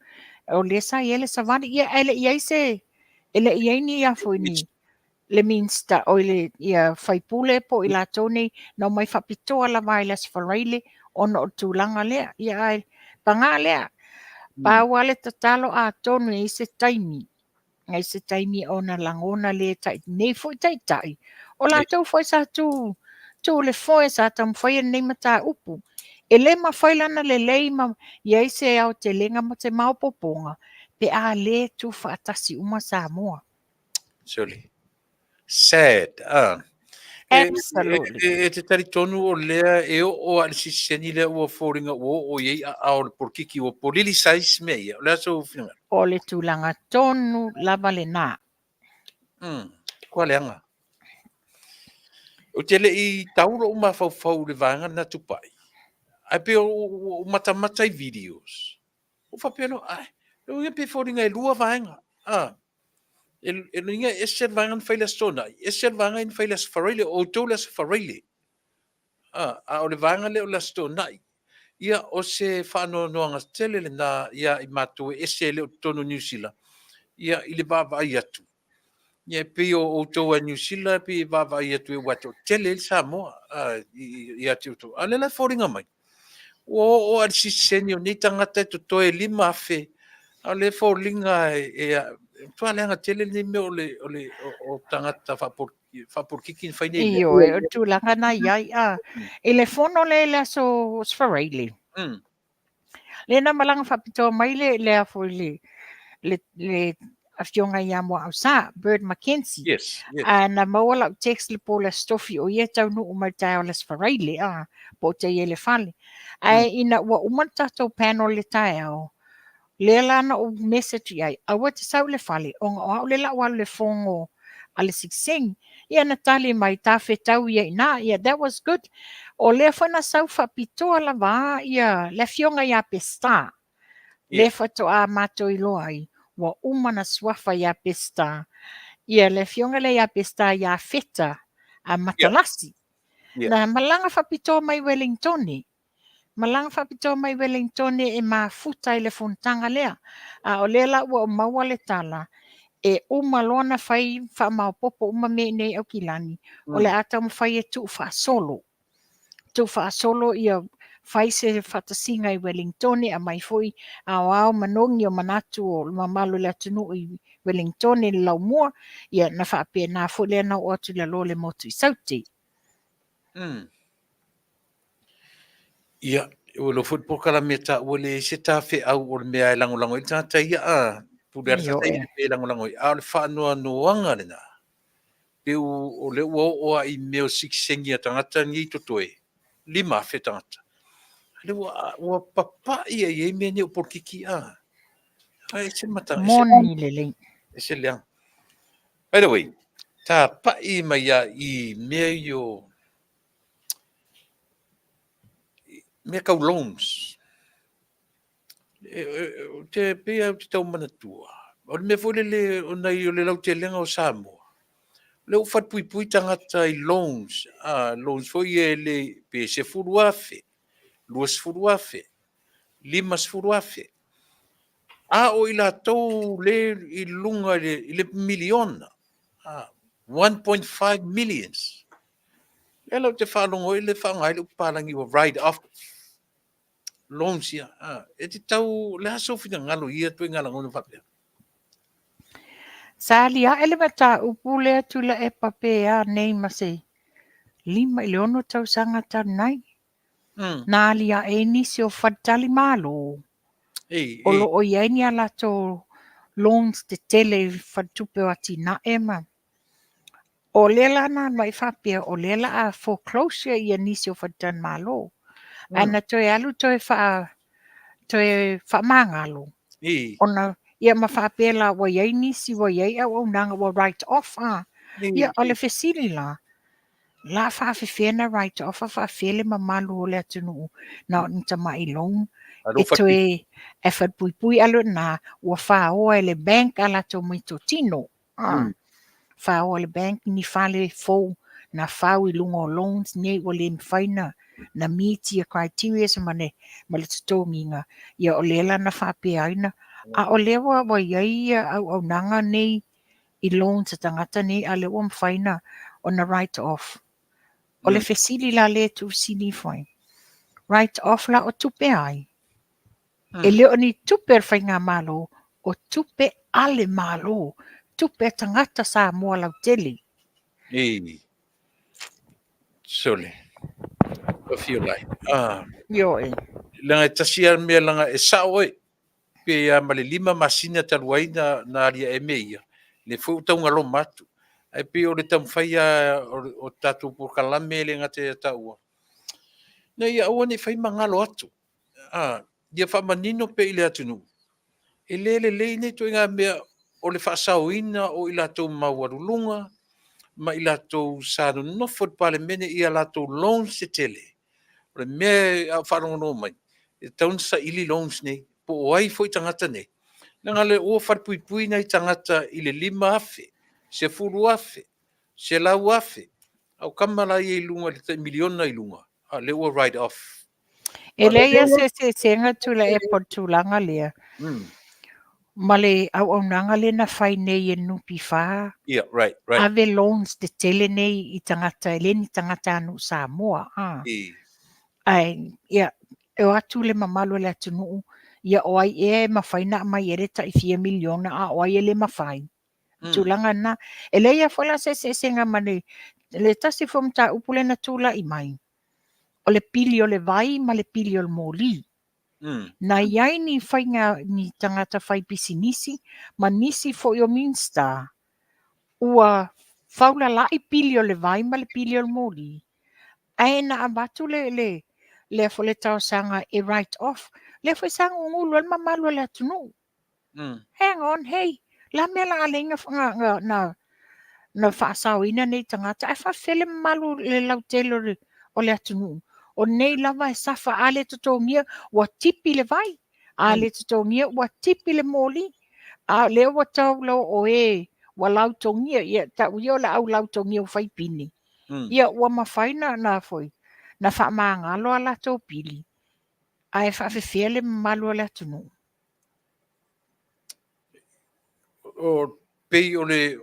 o lesa i ele savani ia ele iai se ele iai ni a fo ni le minsta o le ia faipule po i lātou nei na mai whapitoa la vai las whareile ona o tūlanga lea ia ai panga lea pāwale tatalo a tonu i se taimi ngai se taimi ona langona le tai nei fo tai o lātou foi sa tu le foi sa tam foi nei mata upu e le ma foi lana le lei ma ia se au te lenga ma te mau poponga pe a le tu fatasi uma sa moa. Surely. Sad. Absolutely. E te tari tonu o lea e o al siseni lea ua fōringa o iei a o le porkiki o polili sais mea ia. O lea so whianga. O le tūlanga tonu lava le nā. Kua leanga. O te le i tauro o mawhau le vanga na tupai. Ai pe o matamata i videos. O whapeno, ai, o ia pe fōringa e lua vanga. E ringa e ser vanga na whaila stona. E ser vanga in whaila sfareile o tau la sfareile. A o le vanga le o la stona. Ia o se whano noanga tele le na ia i mātou e se le o tono New Zealand. Ia i le vāvai atu. Ia pe o tau a New Zealand pe vāvai atu e wato tele le Samoa. Ia te uto. A le la fōringa mai. O al siseni o nei tangata to toe lima afe. A le fōringa tua leanga tele ni me o tangata whapurkiki ni whaine. Iyo e o tūlanga na iai e le fono le so sfareile. Le na malanga whapitoa mai le a fōi le a fionga ia mo au sa, Bird Mackenzie. Yes. Na mawala o text le po la stofi o ia tau nu umai tau le sfareile po te ie le fale. Ai ina ua umata tau panel le tae au. Le lana o message ai, awa te sau le fale, o ngā o le la walu le fongo a le siksing, ia na tali mai ta whetau ia ina, ia that was good. O le whana sau whapitoa la wā, ia le fionga ia pesta. Le whato a mato i loa ai, wa umana swafa ia pesta. Ia le fionga le ia pesta ia feta a matalasi. Na malanga whapitoa mai Wellingtoni. Malanga whapitoa mai Wellingtoni e mafuta i le funtanga lea. O lela ua o maua le tala. E umalona whai whamaupopo uma me nei au kilani. O le atam whai e tu whaasolo. Tu whaasolo ia whai se whatasinga i Wellingtoni a mai fui au manongi o manatu o mamalu le atunu i Wellingtoni le laumua. Ia na whapea na fule na o atu le lo le motu i sauti. Ia, o lo football kala me ta o le se ta fe au o me ai lango i tata ia puder sa tai pe lango i au le fa no anga le na pe o le o i me o sixengi tangata ni totoe lima fe tangata le o papa ia ye me ni o porkiki ai se mata moni le le se le by the way ta pa i mai i me yo me kau loans te pea te tau mana tua o me fole le o nei o le lau te lenga o Samoa le o fat pui tangata i loans loans foi le pe se furu afe luas furu afe limas furu afe o i la tau le i lunga le miliona 1.5 millions le lau te whalongo i le whangai le upalangi o ride off loans ia e te tau le aso fina ngalo ia tu ngala ngono whapea Salia ele mata upule tula e papea nei mase. Lima ilono tau sanga tanai. Na lia e nisi o fatali malo. Olo o ieni ala to loans te tele fatupe wati na ema. O lela na mai whapea o lela a foreclosure ia nisi o fatali malo. Ana toi alu toi mangalo. Ona ia mawhapela wa iei nisi wa iei au nanga wa write off ia o le fesili la whawhewhena write off a whawhele mamalu o le atunu na o nita mai long e toe e whapui alu na ua whaoa e le bank ala to mito tino whaoa le bank ni whale fau na whau i lungo loans nei o le mwhaina na meet ia criteria sa mane le tutonginga ia o lela na whapea aina a o lewa wa iai au nanga nei I loan sa tangata ni ale o mawhaina on a write-off. O le fesili la le tu sini foi. Write-off la o tupe ai. E leo ni tupe whainga malo o tupe ale malo. Tupe tangata sa mua lau teli. Sole. O fio lai. Yo e. Langa tasia mea langa e sao e. Pe a male 5 masina taluai na alia e meia. Le fu taunga lo matu. Ai pe o le tamwhaia o tatu po kalame le ngate taua. Na ia aua ne whai mangalo atu. Ia whamanino pe ile atunu. E le ne to inga mea o le whaasauina o ila tau mawarulunga, ma ila tau sāru nofot pale mene ia la tau loans se tele. O le mea a wharongono mai. E taun sa ili loans nei, po o ai foi tangata nei. Nanga le o wharpui nei tangata i le 5 afe, se 10 afe, se lau afe. Au kamala i lunga le te miliona i lunga. Le o write off. E leia se nga tula e pot tulanga lea. Ma le au nanga le na whai nei e nupi wha. Yeah, right. Ave loans te tele nei I tangata, ele ni tangata anu Samoa. Ai, ia, e o atu le mamalo le atunu, ia o ai e mawhaina mai ere ta I 4 miliona a o ai ele mawhai. Tulanga na, e leia whala se nga mane, le tasi fomta upule na tula I mai. O le pili o le vai, ma le pili o le moli. Na iai ni whainga ni tangata whai pisinisi, ma nisi fo o minsta. Ua whaula lai pili o le vai, ma le pili o le moli. Ai na abatu le fole tau sanga e write off. Le fo sanga ngulu al mamalu le atunu. Hang on, hey. La mea la alenga na whaasau ina nei tangata. Ai whawhele malu le lautelo o le atunu. O nei lava e safa ale tutongia wa tipi le vai. Ale tutongia wa tipi le moli. A leo wa tau lau o e wa lautongia. Ia tau ia la au lautongia u whaipini. Ia ua mawhaina na foi. Na whaamangalo ala tau pili. Ai whawhewhele malu ala tunu. O pei o le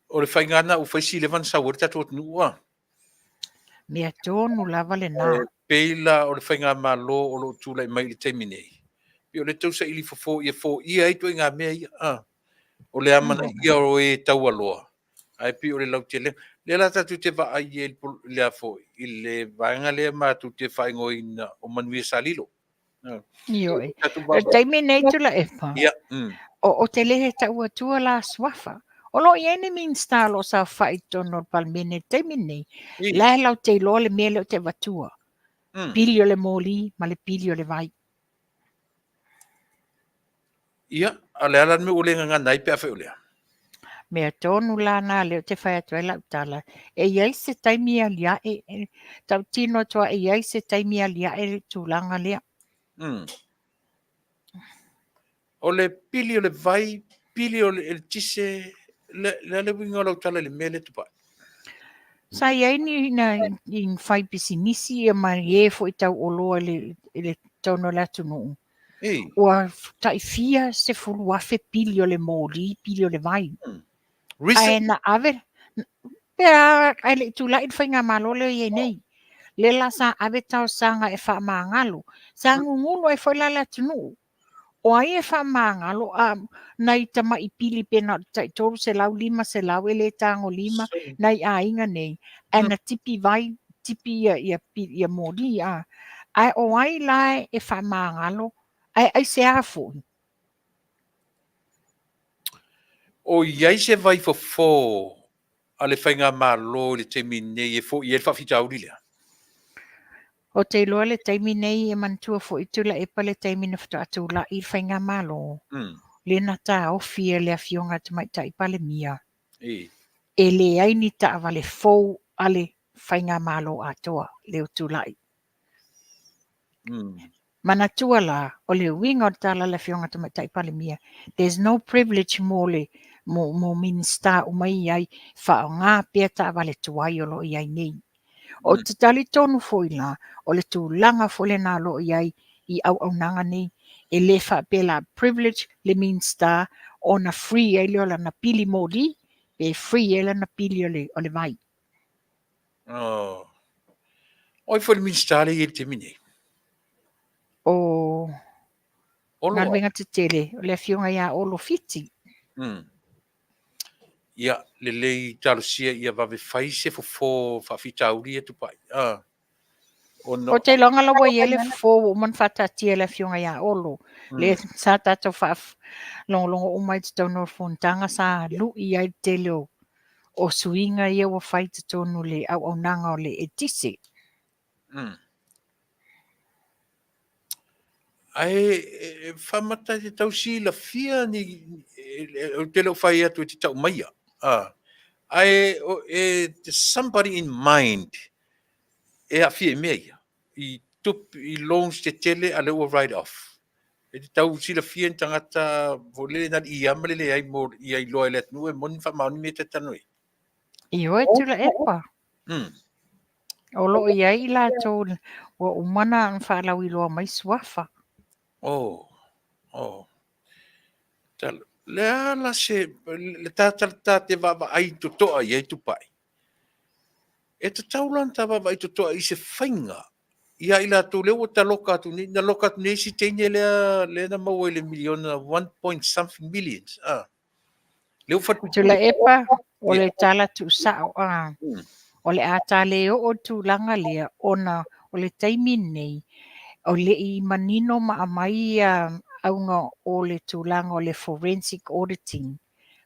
whaingana u whaisi le van sauer tatu atu nua. Mea tonu lava le nā. Pei la o le whainga malo o lo tūlai mai le teiminei. Pei o le tausa ili fofo ia eitu inga mea ia. O le amana ia o e tau aloa. Ai pei o le lau te le. Le la tatu te va ai e le afo. I le vaenga le matu te whaingo ina o manuia salilo. Io e. Teiminei tula epa. Ia. O te lehe tau atua la swafa. O lo iene min stalo sa whaitono palmene teiminei. La lau te loa le mele o te watua. Pili o le moli, ma le pili o le vai. Ia, a le alan me ule nga nai pe afe ulea. Mea tonu la nā leo te whai atu e lau tala. E iai se taimi a lia tau tino toa e iai se taimi a lia e tūlanga lea. O le pili o le vai, pili o le tise, le winga lau tala le mele tupa. Sa iai ni na in whai pisinisi e mai e fo I tau oloa le tono la tunu. Ua tai fia se fulu afe pili o le mōri, pili o le vai. Ai na ave, pera ai le tula I whainga malole I nei. Le la sa ave tau sanga e wha maangalo. Sa ngungulu e whaila la tunu. O ai e wha maangalo nai tama I pili pena tai toru se lau 5 se lau ele tango 5 nai a inga nei. Ana tipi vai, tipi ia mōri a. Ai o ai lai e wha maangalo. Ai se afo. O iai se vai fo a le whainga malo le te mine e fo I e whawhita auri lea. O te loa le taimi nei e mantua fo I tula e pa le taimi na whata atula I whainga malo. Le na ta ofi e le awhionga te mai tai pale mia. E le aini ta avale fou ale whainga malo atoa leo tulai. Mana tua la, o le winga o tala le whionga te mai tai pale mia. There's no privilege mo minsta o mai ai whao ngā pia ta avale tuai o lo iai nei. O te tali tonu foi la, o le tūlanga fo le nā lo iai I au nanga nei. E le wha pela privilege le minsta o na free e leo la na pili mōri, Pe free e lana pili o le vai. Oh. Oi foi min stale i te mini. O Olo. ngā luenga te tele, o le fionga ia olo fiti. Ia le lei talosia ia vave fai se fo fa fitauri e tupai. O te longa lawa i ele fo o man fata tia le fionga ia olo. Le sa tato fa longo o mai te tono fontanga sa lu i ai te leo. O suinga ia wa fai te tonu le au nanga o le etisi. Ai famata te tausi la fia ni o te leo fai atu te tau maia. Ai somebody in mind e a fia mea ia. I tup i loans te tele a leo write off. E te tau si la fia tangata volele na i amalele ai mo i ai loa let nu e moni fa mauni me te tanui. I oe tula epa. O lo i ai la tau wa umana ang whaalau i loa mai suafa. Oh. Tala. Le ala se le tata te vava ai to toa i tu pai. E te taulan ta vava ai to toa i se whainga. Ia ila tu leo ta loka tu ni na loka tu ni si teine le na mau le miliona 1 point something millions. Leo fatu Tula epa o le tala tu sao o le ata leo o tu langa lea ona o le taimi nei o le i manino ma amai aunga o le tūlanga o le forensic auditing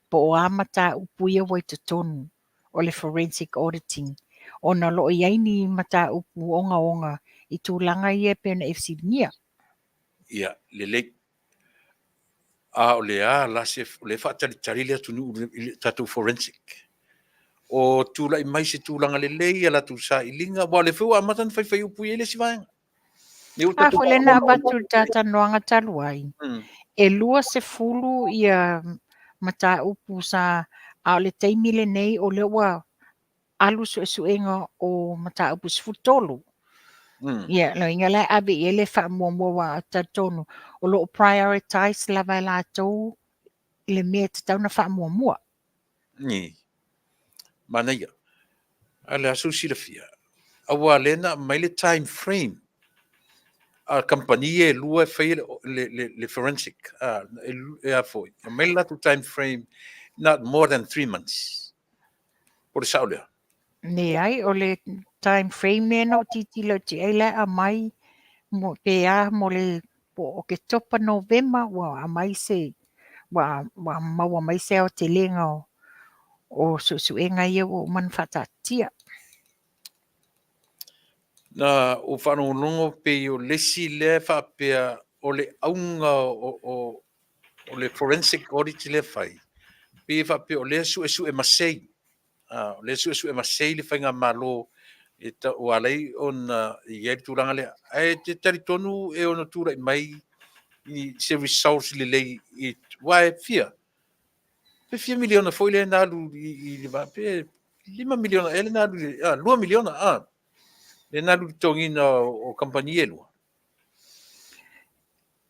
po o amata upuia wai te tonu o le forensic auditing. Ona lo i aini mata upu onga i tūlanga ia pena FC nia. Ia, le o le la se le tari le tunu tatu forensic. O tula i mai se tūlanga le ala tu sa ilinga wa le fua amatan fai upu ele si vaenga. Fo le na batu tata noanga taluai. E lua se fulu ia mata upu sa a le teimile nei o le ua alu suenga o mata upu sfutolu. Ia, lo inga lai abe ele wha mua wa tatonu o lo prioritize la vai la tau le mea te tauna wha mua. Ni. Mana ia. Ale asu si le fia. Awa lena mai le time frame. A company e lua fai le forensic. E a foi. Mai la tu time frame not more than 3 months. Por sa olea. Ne ai o le time frame me no titilo ti ele a mai mo pe a mo le po o ke topa November wa a mai se wa maua mai se o te lenga o suenga ia o man whatatia. Na o whanonongo pe o lesi le whapea o le aunga o le forensic audit le whai. Pe whapea o le su e masei. O le su e masei le whainga malo e ta o alei on i eri tūranga le. E te tari tonu e ono tūra i mai i se results le lei i wae fia. Pe 4 miliona foi le nalu i le va. Pe 5 miliona ele nalu 2 miliona le nalu tongina o kompanie lua.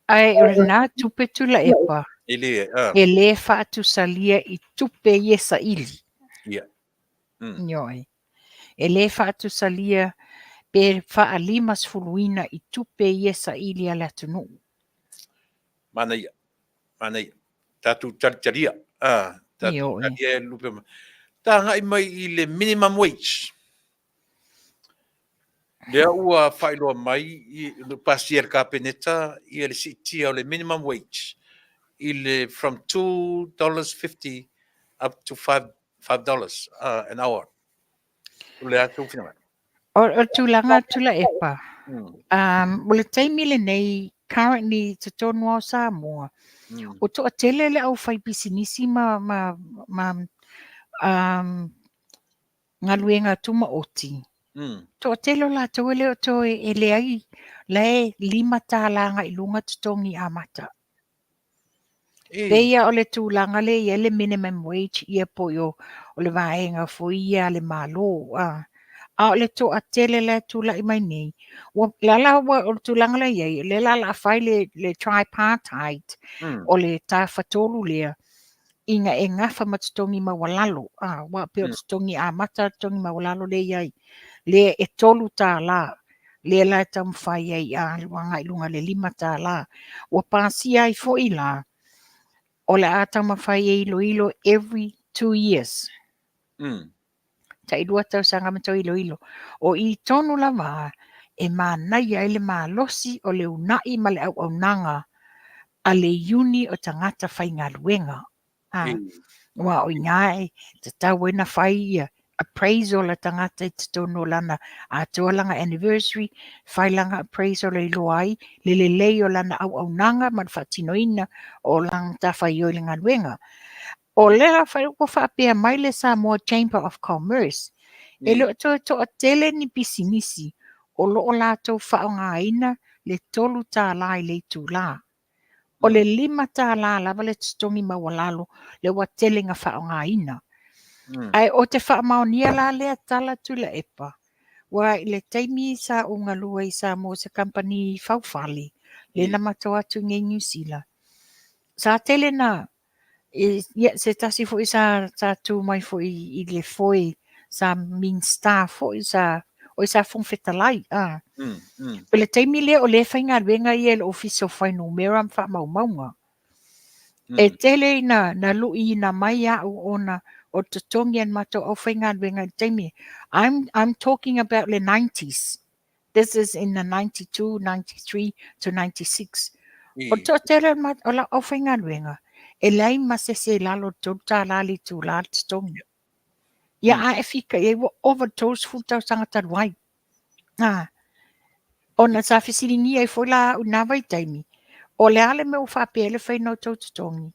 Ai o na tupe tula epa. Ele E le whaatu salia i tupe ie sa ili. Ia. Nyoi. E le whaatu salia pe wha limas fuluina i tupe ie sa ili ala tunu. Mana ia. Tatu taria. Tatu taria lupe. Tā ngai mai i le minimum wage. Lea ua whailoa mai i le pasier kapeneta i le sitia o le minimum wage. I le from $2.50 up to $5 an hour. Le atu whina. O tūlanga tula epa. O le taimile nei currently te tonu au Samoa. O to atele le au whai pisinisi ma ngaluenga tuma oti. To atele la tau ele o to e le ai le 5 tālanga i lunga tutongi amata. Peia o le tūlanga le ia le minimum wage ia po o le vaenga fo ia le malo. A o le to atele le tūla i mai nei. Lala o tūlanga le ia, le lala whai le tripartite o le tā whatolu lea. inga e ngafa matutongi mawalalo. Wa pe o tutongi a mata tutongi mawalalo le iai. Le e tolu tā la. Le la e tamu whai ai a wanga i lunga le 5 tā la. Wa pāsi ai fo i la. O le a tamu whai e ilo every 2 years. Ta i lua tau sanga mato ilo. O i tonu lava e mānai ai le mālosi o le unai ma le au nanga a le uni o tangata whai ngā luenga. Wa o ngai te tau ena whai ia appraisal la tangata i te tono lana a tualanga anniversary, whai langa appraisal le loai, le lei o lana au nanga man whatinoina o lang ta whai o le ngā luenga. O lea whai ua whapea mai le Samoa Chamber of Commerce. E lo to a tele ni pisinisi o lo o lātou whaonga ina le tolu tā la i le tū la. O le 5 tā la lava le tutongi mawalalo le wa tele nga whaonga ina. Ai o te whaamaonia la lea tala tula epa. Wa i le teimi sa unga lua i sa mo se company whauwhali le na mato atu nge New Zealand. Sa tele na se tasi fo i sa tū mai fo i le foi sa min star fo i sa o i sa fong fetalai. Pele teimi le o le whainga ruenga i el office of whai numera mwha maumaunga. E tele na lu i na mai a ona o te tongi an mato o whainga ruenga i teimi. I'm talking about the 90s. This is in the 92, 93 to 96. O to tele o la o whainga ruenga. E lai masese lalo tōta lali tū la te tongi. Ia a e fika e wa overdose futa sangata ruai. O na sa fisiringi ai fo la una vai taimi. O le ale me o whapele whai no tau te tongi.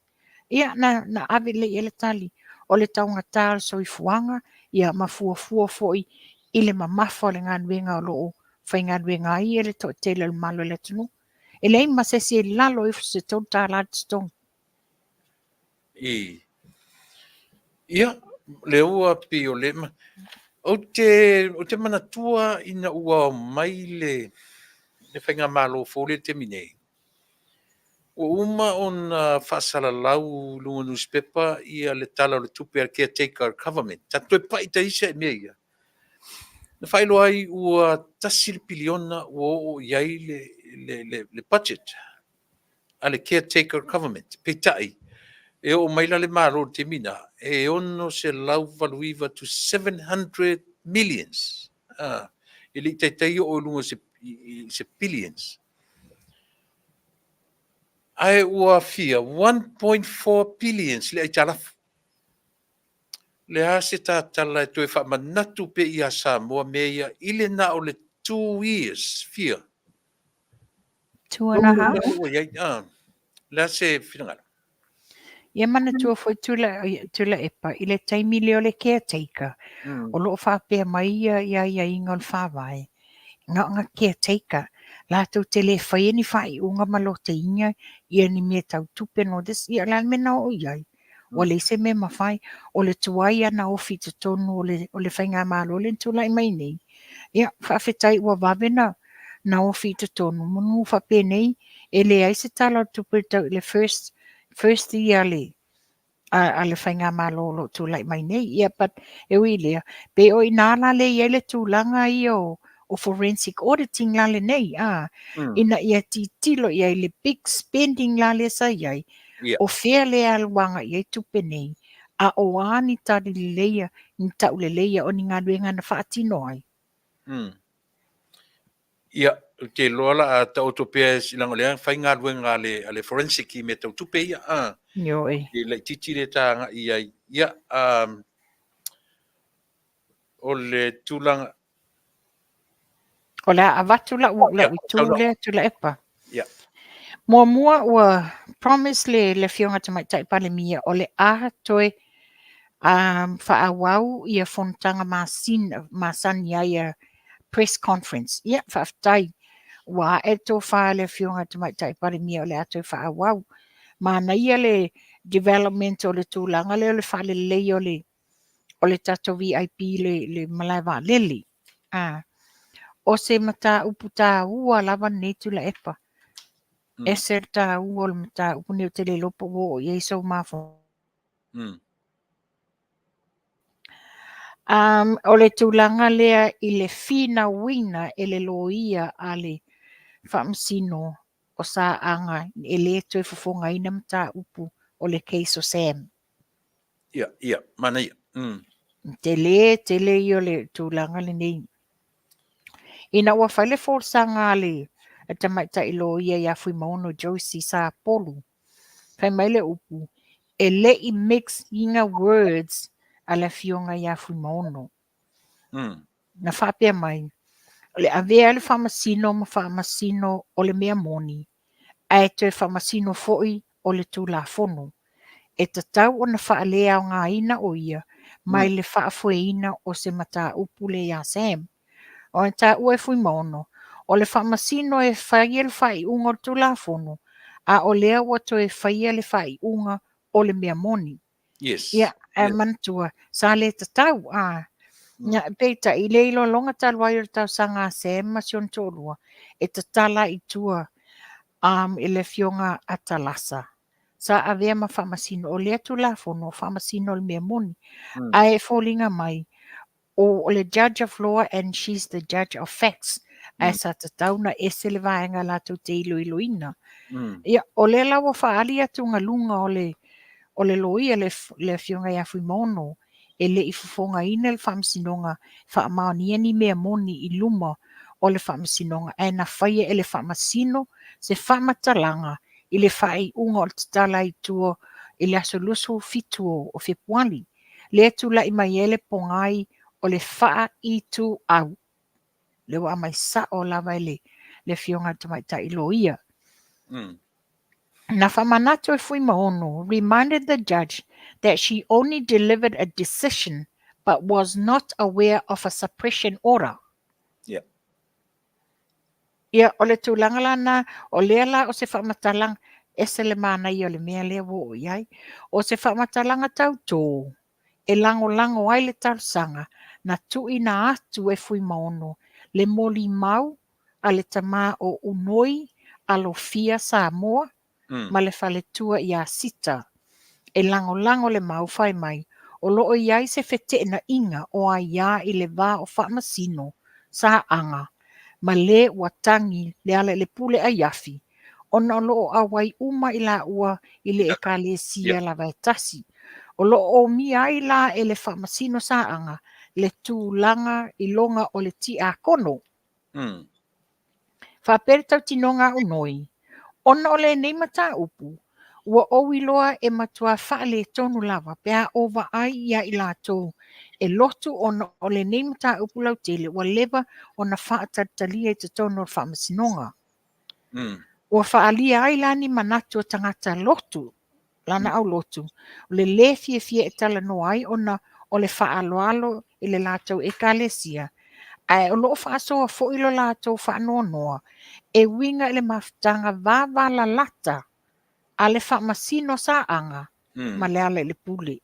Ia na ave le ele tali. O le taunga tāl so i fuanga. Ia mafua foi i le mamafo le ngā nuenga o loo. Whai ngā nuenga i ele to te le malo le tunu. E lei masese lalo i se tōta la te tongi. Ia, le ua pi o le ma. O te manatua ina ua mai le whainga malo fōle te minei. O uma on whaasala lau lunga newspaper ia le tala o le tupe al caretaker government. Tato e paita isa e mea ia. Na whailo ai ua tasir piliona o iai le budget. A le caretaker government. Peitai. E o maila le maro te mina. E ono se lau valuiva to 700 millions. E li teitai o lunga se billions. Ai ua fia 1.4 billions le ai talafu. Le hase ta tala e toe whamanatu pe ia Samoa mea ile na o le 2 years fia. 2.5? Le hase finangara. Ia mana tua foi tula epa i le taimi leo le caretaker. O loo whapea mai ia inga o le whawai. Nga caretaker. Lātou te le whai ni whai unga malo te inga ia ni mea tau tupe no des ia lan mena o iai. O le se me mawhai o le tuai ana ofi te tonu o le whainga malo le ntulai mai nei. Ia whawhetai ua wawena na ofi te tonu. Munu whape nei e le aise tala tupe tau le first year le a le whainga malo lo tūlai mai nei. Ia pat e ui lea. Pe o inala le ia le tūlanga i o forensic auditing la le nei. Ina ia titilo ia le big spending la le sa iai. O fea le aluanga ia tupe nei. A o ani tari leia, ni tau le leia o ni ngā ruenga na whaatino ai. Ia, te loala a tau topea silango lea, whai ngā ruenga ale forensic i me tau tupe ia. Yo e. I le titire tā ngā iai. Ia, o le tūlanga. O la avatu la uitule tula epa. Ia. Mua ua promise le fionga te mai tai pale mia o le aha toe whaawau ia fontanga masani ai press conference. Ia, whaaftai. Wa e tō wha le fionga te mai tai pale mia o le ato whaawau. Mana ia le development o le tūlanga le o le whale lei o le tato VIP le malaiwa leli. O se mata upu tā ua lava nei tula epa. E ser tā ua le mata upu neo te le lopo o i eiso mafo. Mm. O le tūlanga lea I le fina wina e le loia a le whaamsino o sa anga e le tue fufonga ina mta upu o le case o Sam. Ia, mana ia. Mm. Te le I o le tūlanga le nei. Ina ua whaile fōrsanga le e tamaita I loia ia fui maono Josie sa polu. Kai mai le upu e le I mix inga words a le fionga ia fui maono. Mm. Na whapea mai. Le avea le whamasino ma whamasino o le mea moni. Ai te whamasino foi o le tūla fono. E tatau o na whaalea o ngā ina o ia, mai le whaafoeina o se mata upule ia Sam. O e tā ue fui maono, o le whamasino e whaia le whai unga o le tūla fono, a o lea ua to e whaia le whai unga o le mea moni. Yes. Ia, Yes. mantua, sa le tatau, Nya peita I leilo longa talwai o tau sanga Sam ma sion tōlua e tatala I tua I le fionga atalasa. Sa avea ma whamasino o lea tu la fono whamasino le mea moni. Ai e fōlinga mai o le judge of law and she's the judge of facts. Ai sa tatau na ese le vaenga la tu te iloina. Ia, o le lawa whaali atu ngā lunga o le loia le fionga ia fui mono. E le I fufonga ina le whaamasinonga whaamaonia ni mea moni I luma o le whaamasinonga e na whaia e le whaamasino se whaamatalanga I le whai unga o le tatala I tua I le asolusu fituo o Februari. Le atu la I mai ele pongai o le wha I tu au. Le wa mai sa o lava le fionga tamaita I loia. Na whamanatu e fui maono reminded the judge that she only delivered a decision but was not aware of a suppression order. Yeah. Ia o le tūlanga lana o lea la o se whamatalang e se le mana I o le mea lea wo o iai. O se whamatalanga tau tō e lango ai le tarsanga na tui na atu e fui maono le moli mau a le tama o unoi a lo fia Samoa ma le whaletua I a sita. E lango le mau whai mai. O loo iai se whete na inga o a ia I le wā o whamasino sa anga. Ma le watangi le ala le pule a yafi. Ona o loo a wai uma I la ua I le eka le sia la vaitasi. O loo o mi ai la e le whamasino sa anga le tūlanga I longa o le ti a kono. Whapere tau tinonga unoi. Ona o le nei mata upu, ua owi loa e matua whaale tonu lava, pea ova ai ia I lātou. E lotu ona o le nei mata upu lau tele, ua lewa ona whaatatalia I te tonu o whaamasinonga. Ua whaalia ai lani manatu o tangata lotu, lana au lotu. O le fie e tala no ai ona o le whaaloalo I le lātou e kalesia. Ai o loo whaasoa fo ilo lātou whaanoa noa. E winga le maftanga vava la lata a le whamasino sa anga ma le ale le pule.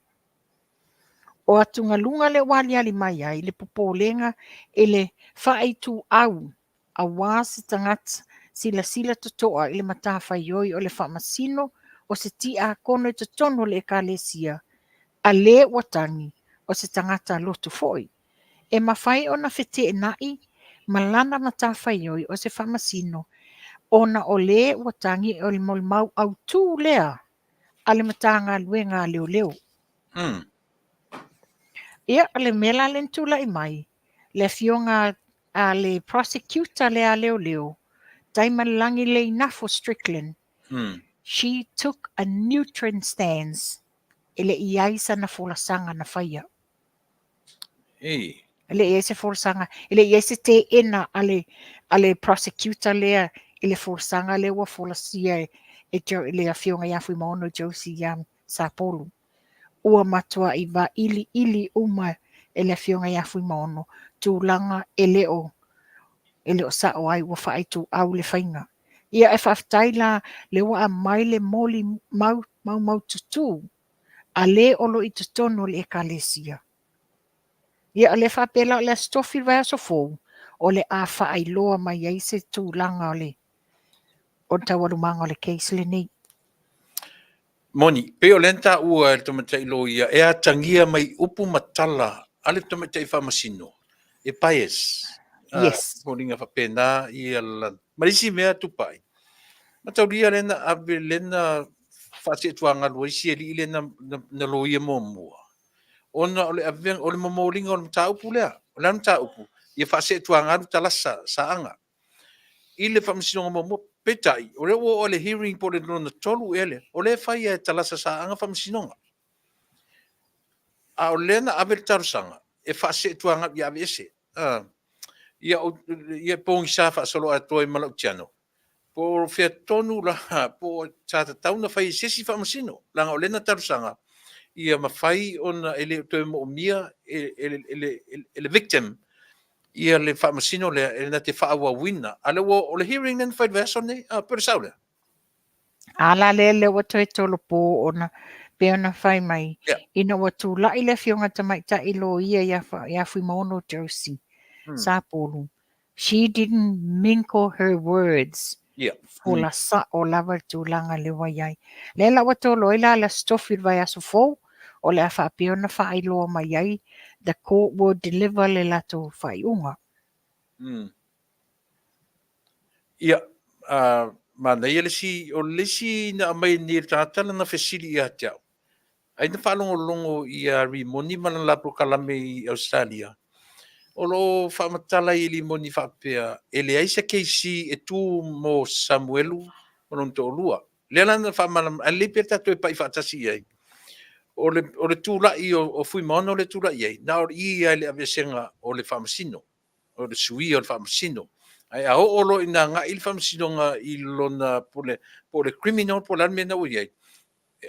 O atunga lunga le wali ali mai ai le popolenga e le whaaitu au a wāsi tangata sila totoa I le matafa ioi o le whamasino o se ti a kono I totono le ekalesia a le watangi o se tangata lotu foi. E mawhai o na whete e nai malana matafa ioi o se whamasino ona o le watangi o le mau au tū lea a le matanga luenga leo. Ia le mela le ntula I mai, le fionga a le prosecutor lea leo, taima langi le inafo Strickland. She took a neutral stance ele iaisa na folasanga na whaia. Ele iaisa folasanga, ele iaisa te ena ale prosecutor lea ele forsanga le wa folasia le afionga ia fui maono Josie Yam Sapolu. Ua matua I va ili uma ele afionga ia fui maono tūlanga ele o sa o ai wa whaaitu au le whainga. Ia e whaftaila le wa a mai le moli mau tutu a le olo I tutono le ekalesia. Ia le whapela le stofi vaya so fōu o le a whaailoa mai eise tūlanga o le o tawarumanga o le case le nei. Moni, pe o lenta ua le tamatai lo ia e atangia mai upu matala ale tamatai whamasino. E paies. Yes. Moringa whapena ia la. Marisi mea tupai. Matauria lena abe lena whase tuanga lua isi e li lena na lo ia mua. Ona ole aveng ole momoringa ole mtaupu lea. Ole mtaupu. Ia whase tuanga lu talasa saanga. Ile whamasino mua petai, ole ole hearing po le lona tolu ele, ole whai e talasa saanga whamasinonga. A o lena abe tarusanga, e whase tuanga ia avese. Ia pongi sa whasolo a toi malau tiano. Po fea tonu la, po tata tauna whai sesi whamasino, langa o lena tarusanga, ia mawhai ona ele toi mo mia, ele victim, ia le whamasino le na te whaawa wina. Ale o le hearing nen whai verso ne, pero saule. Ala le watu e tolo po ona pe ona whai mai. Yeah. Ina watu la ile fionga tamaita ilo ia ya fui maono Josie. Sa polu. She didn't mingle her words. Yeah. For la sa o lava tu langa le waiai. Le la watu lo ila la stofir vai aso fo. O le afa pe ona whai loa mai ai. The court will deliver le lato whai unga. Ia, mana ia lesi, o lesi na mai ni tātala na fesili ia tiao. Ai na whalongo ia rimoni mana lapo kalame i Australia. O lo whamatala i limoni whapea, ele aisa keisi e tū mo Samuelu, o non tō lua. Lela na whamana, a lepe tato e pai whatasi ai. O le tūla i o fui maona o le tūla i ai. Nā o i ai le avesenga o le whamasino. O le sui o le whamasino. Ai a olo ina nga il whamasinonga i lona po le criminal po lan mena o iai.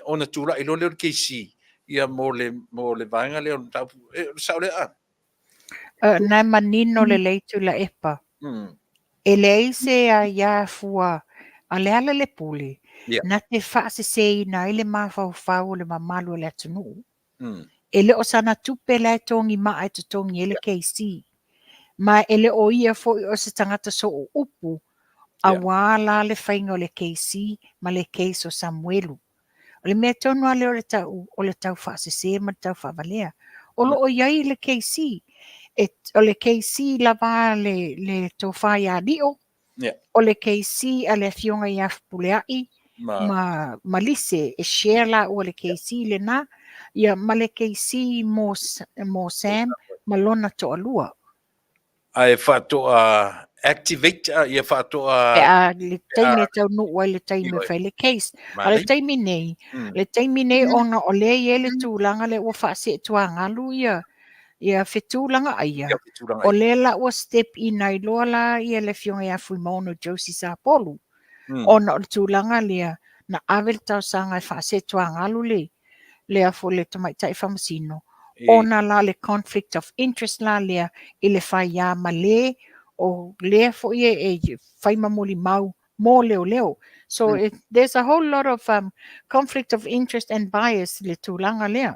Ona tūla i lo leo keisi. Ia mo le vaenga leo tapu. Sao le a? Nai manino le leitu la epa. E leise a ia fua. A le ala le puli. Na te whaase sei na ile mawhau le mamalu le atunu. Ele o sana tupe le tongi maa e tongi ele keisi. Ma ele o ia fo o se tangata so o upu. A wala le whainga o le keisi ma le keisi o Samuelu. O le mea tonu ale o le tau whaase sei ma tau whavalea. O lo o iai le keisi. O le keisi lava le tōwhai a rio. O le keisi a le fionga i afpuleai. Ma lise e share la o le keisi le na. Ia ma le keisi mo Sam ma lona to alua. Ai whatoa activate, ia whatoa... Le taimi tau nuua le taimi whai le case. A le taimi nei. Le taimi nei ona o le ie le tūlanga le ua whaase tua ngalu ia. Ia whetūlanga aia. O le la ua step in ai loa la ia le fionga ia fui maono Josie Sapolu. Ona o le tūlanga lea na avel tau sanga e whaase tua ngalu le. Lea fo le tamaitai whamasino. Ona la le conflict of interest la lea i le whai ia ma le o lea fo ia e whai mamuli mau mo leo. So there's a whole lot of conflict of interest and bias le tūlanga lea.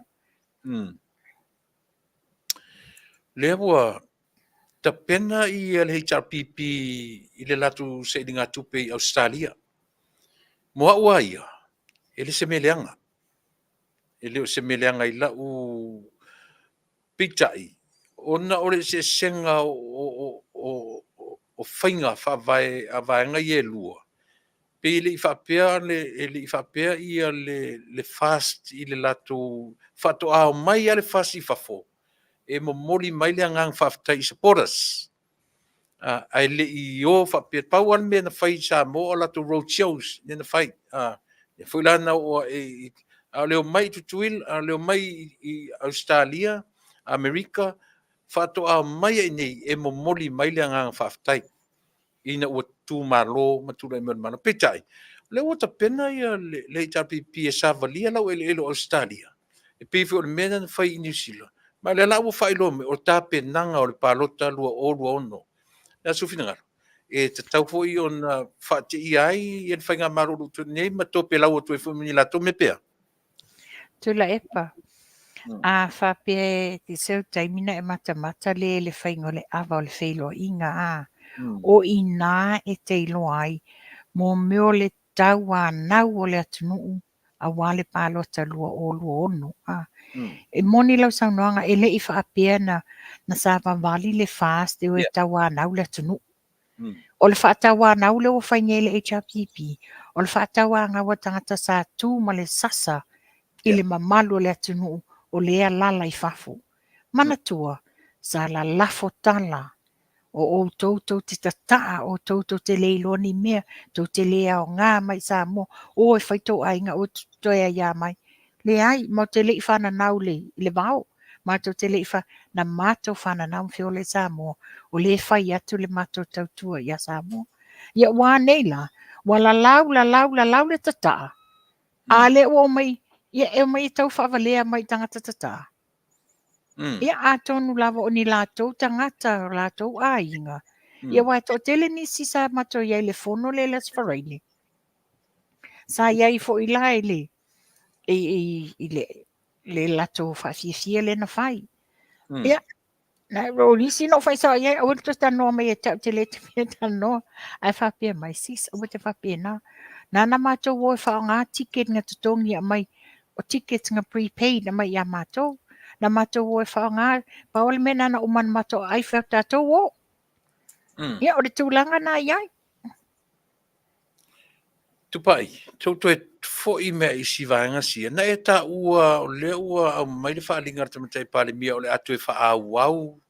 Lea ua ta pena i le HRPP i le latu se inga tupe i Australia. Moa ua ia, ele se meleanga. Ele se meleanga i la u pitai. Ona ore se senga o whainga a vaenga i e lua. Pe ili i whapea ia le fast i le latu whato ao mai a le fast i whafo. E mo moli mai le angang whaftai supporters. Ai le i o whapea pau an mea na whai sa mo a latu road shows ne na whai. E whuilana o a leo mai tutuil, a leo mai i Australia, Amerika, whato ao mai ai nei e mo moli mai le angang whaftai. Ina ua tū malo matura i mana pitai. Le ua ta pena ia le HRPP e savalia lau ele Australia. E pewe o le mena na whai i New Zealand. Ma le lau whai lome o tā penanga o le palota lua ono. Nā sufina ngaro. E te tau fo i on whate i ai i en whainga maruru tu nei ma tō pe lau o tu e fumini la tō me pea. Tula epa. A whape te seu taimina e mata le whainga o le awa o le whailo inga a. O ina e te ilo ai, mo meo le tau a nau o le atunuu, a wale palo talua o lua ono. Mm. E moni lau saunoanga e le i whaapea na sa wali le fast e o e Yeah. tawa nau le tunu. Mm. O le whaatawa nau le o whainga le HRPP. O le whaatawa ngawa tangata sa tū ma le sasa i le mamalu o le atunu o le ea lala i whafu. Mana tua, sa la lafo tala o toutou te tataa o toutou te leilo ni mea, tau te lea o ngā mai sa mo, o e whaitou ainga o toi a ia mai. Le ai, mau te lei whana nau le vau, mātou te lei wha, na mātou whana nau whio le sa mo, o le whai atu le mātou tautua ia sa mo. Ia wā nei la lau le tataa. A le o mai, ia e mai tau whawalea mai tangata tataa. Mm. Ia a tonu lava o ni lātou tangata lātou a inga. Ia wai tō tele ni si sa mato iai le fono le las wharaini. Sa iai fo i lai i le lato whawhiawhia le na whai. Ia, na rōni si no whai sa iai, au to tanoa mai e tau te le te mea tanoa. Ai whapia mai sis, au te whapia na. Nana mato wo e whao ngā ticket ngā tutongi a mai, o tickets ngā prepaid na mai a mato. Na mato wo e whao ngā, paole me nana uman mato ai whao tato wo. Ia, o le tūlanga na iai. Tupai, tau e fo i mea i si vaenga sia. Na e ta ua, o le ua, au mai le whaalinga rata matai pale mia o le atu e wha au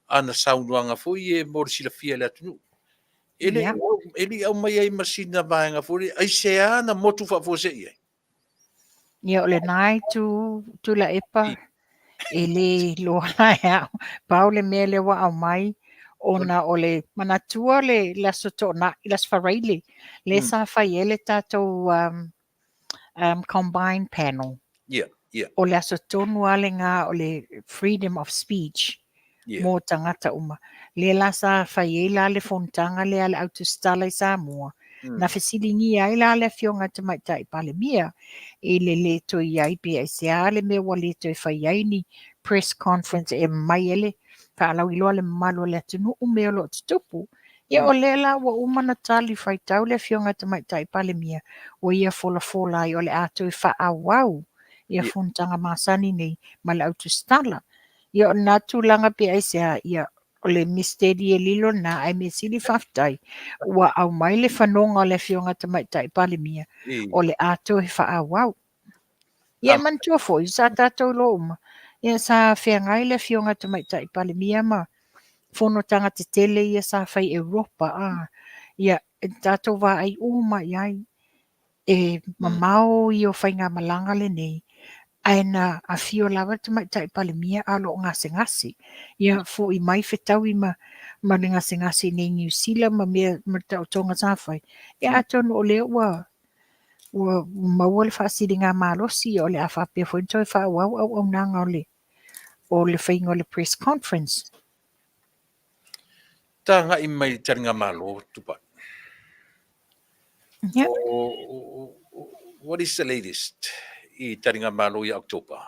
ana saunuanga fo i e mori sila fia le atu nu. Eli au mai ai masina vaenga fo i, ai se ana motu wha fo se i e. Ia, o le nai tu la epa, e le loa ea, pau le mea le wa au mai, ona o le manatua le lasoto na, las wharaile, le sa whai ele tātou combined panel. O le aso tonu ale ngā o le freedom of speech mō tangata uma. Le la sa whai e la le fontanga le ale autostala i Samoa. Na whesilingi ai la le fionga te maitai pale mia. E le to i ai pe ai se ale me wa le to i whai ai ni press conference e mai ele. Whaalau iloa le malo le atunu ume o lo tutupu. Ia o le la wa umana tali whai tau le fionga te maitai pale mia. O ia fola ai o le ato i wha awau. Ia funtanga masani nei ma le autostala. Ia o nā tūlanga pe ai sea ia o le misteri e lilo na ai me sili whaftai. Ua au mai le whanonga o le fionga te maitai pale mia. O le ato i wha awau. Ia mantua fo, i sa tātou lo uma. Ia sa whiangai le fionga te maitai pale mia ma. Fono tanga te tele ia sa whai Europa. Ia tātou wā ai uma iai. E mamao i o whai ngā malanga le nei. Aina a fio lava te maitai pale mia alo ngase. Ia fo i mai whetau i ma le ngase nei New Zealand ma mea tau tonga sāwhai. Ia atonu o leo ua maua le whaasiri ngā mālosi o le a whapea whaintoi whaawau au nanga o le whainga o le press conference. Tā ngai mai taringa malo, tupai. What is the latest i taringa malo i October?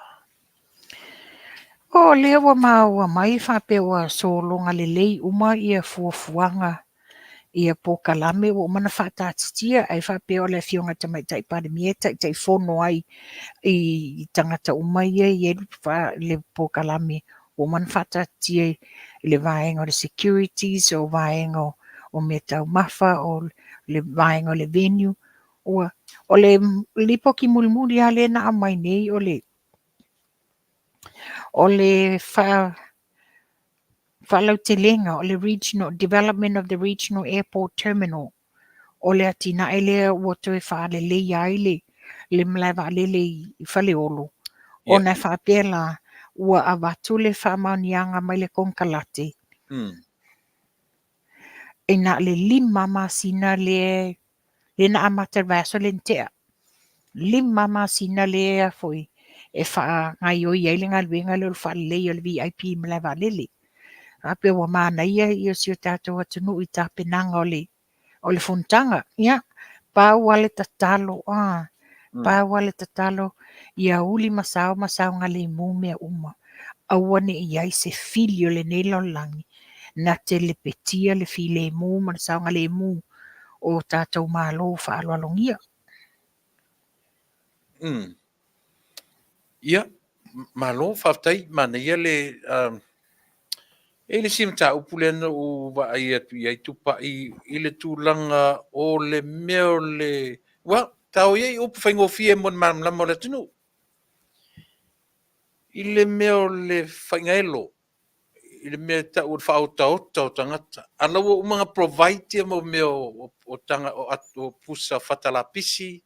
O lea wa maua mai whapea wa solonga le lei uma ia fuafuanga ia po kalame o mana whaatatitia ai whapea o le fionga tamaitai pandemia tai fono ai i tangata uma ia i le po kalame o mana whaatatitia le vaenga o le securities o vaenga o me tau mafa o le vaenga o le venue o le lipo ki mulimuli a le na amai nei o le whalautelenga o le regional development of the regional airport terminal o le atina ele o toi whaale le ai le mlaiva le i whale olo. O na whaapela ua awatu le whaamaunianga mai le konkalate. E na le lima masina le na amata vaso le ntea. Lima masina le a foi. E wha ngai o i eilinga luenga le whaale le o le VIP mlaiva lele. Ape wa mana ia i o sio tātou atunu i tā penanga o le funtanga. Ia, pā wale tatalo. Pā wale tatalo. Ia uli masao nga le mū mea uma. Awane i ai se fili o le nela o langi. Na te le petia le fi le mū, masao nga le mū o tātou mālo wha alo alongia. Ia, malo whaftai, mana ia le, e le simta upule ana o wa ai atu i tupa i le tūlanga o le meo le, tau iei upu whaingofie mon mamlama o le tunu. I le meo le whaingaelo, i le mea ta ua whaota o tangata. Alaua umanga provide mo meo o tanga o pusa whatalapisi,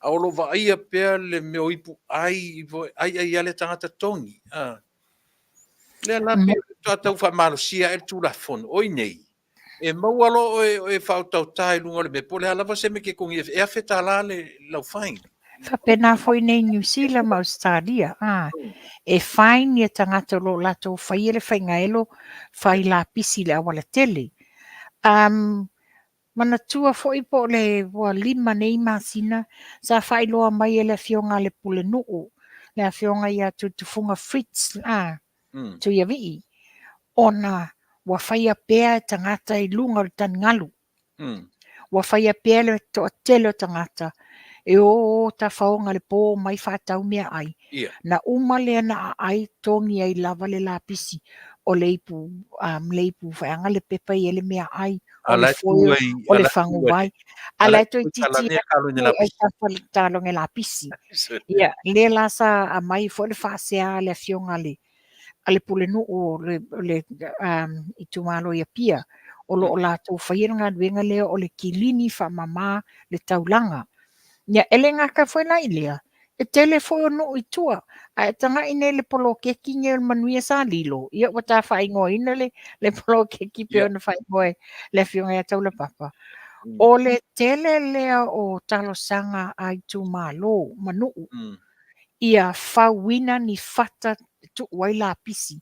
a olo wa aia pea le meo ipu ai ale tangata tongi. Le lapi tau whamalosia e tūlafon, oi nei. E maualo e whaotau tai lunga le me pole halawa se me ke kongi e awheta la le lau whain. Whapena foi nei New Zealand ma Australia. E whain ia tangata lo lato whai ele whaingaelo whai la pisi le awala tele. Mana tua foi po le wa lima nei masina sa whai loa mai ele fionga le pule nuu. Le fionga ia tufunga Fritz tu ia vii. Ona wa whai a pea tangata i lunga o tan ngalu. Wa whai a pea le to tele tangata. E o ta whaonga le pō mai whātau mea ai. Na umale na ai tongi ai lava le lapisi o leipu whaanga le pepa i ele mea ai o le foio o le whangu vai. Ala to i titi ai talonge lapisi. Ia, le lasa a mai fo le whaasea le fionga le ale pule nu o le i tumalo ia pia o lo o la tau whairanga duenga leo o le kilini wha mama le taulanga. Nia elenga ka foi na ilia. E tele foi no i tua. A tanga ine le polo keki nge manuia sa lilo. Ia wata whai ngoi ina le polo keki peo na whai ngoi le fionga ia tau le papa. O le tele lea o talo sanga ai tu malo manuu. Ia whawina ni fata tu wai la pisi.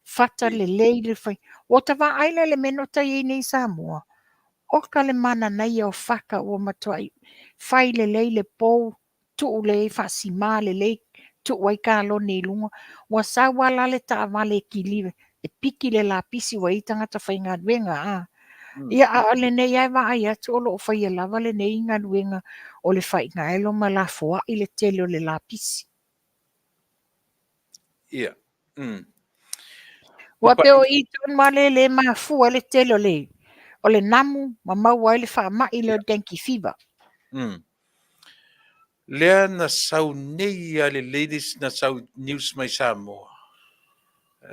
Fata le lei le whai. O ta wa aile le menota i nei Samoa. O ka le mana nei o whaka o matuai. Whai le lei le pou, tu le whasima le lei, tu wai ka lo nei lunga. Wa sa wala le ta wale ki liwe. E piki le la pisi wa i tangata whai ngā duenga. Ia a le nei ai wa ai atu o lo o whai e lava le nei ngā duenga o le whai ngā elo ma la foa i le tele o le la pisi. Ia. Wa peo i tun male le ma fua le tele o le. O le namu, ma mau ai le wha mai le denki fiba. Lea na sau nei a le ladies na sau news mai Samoa.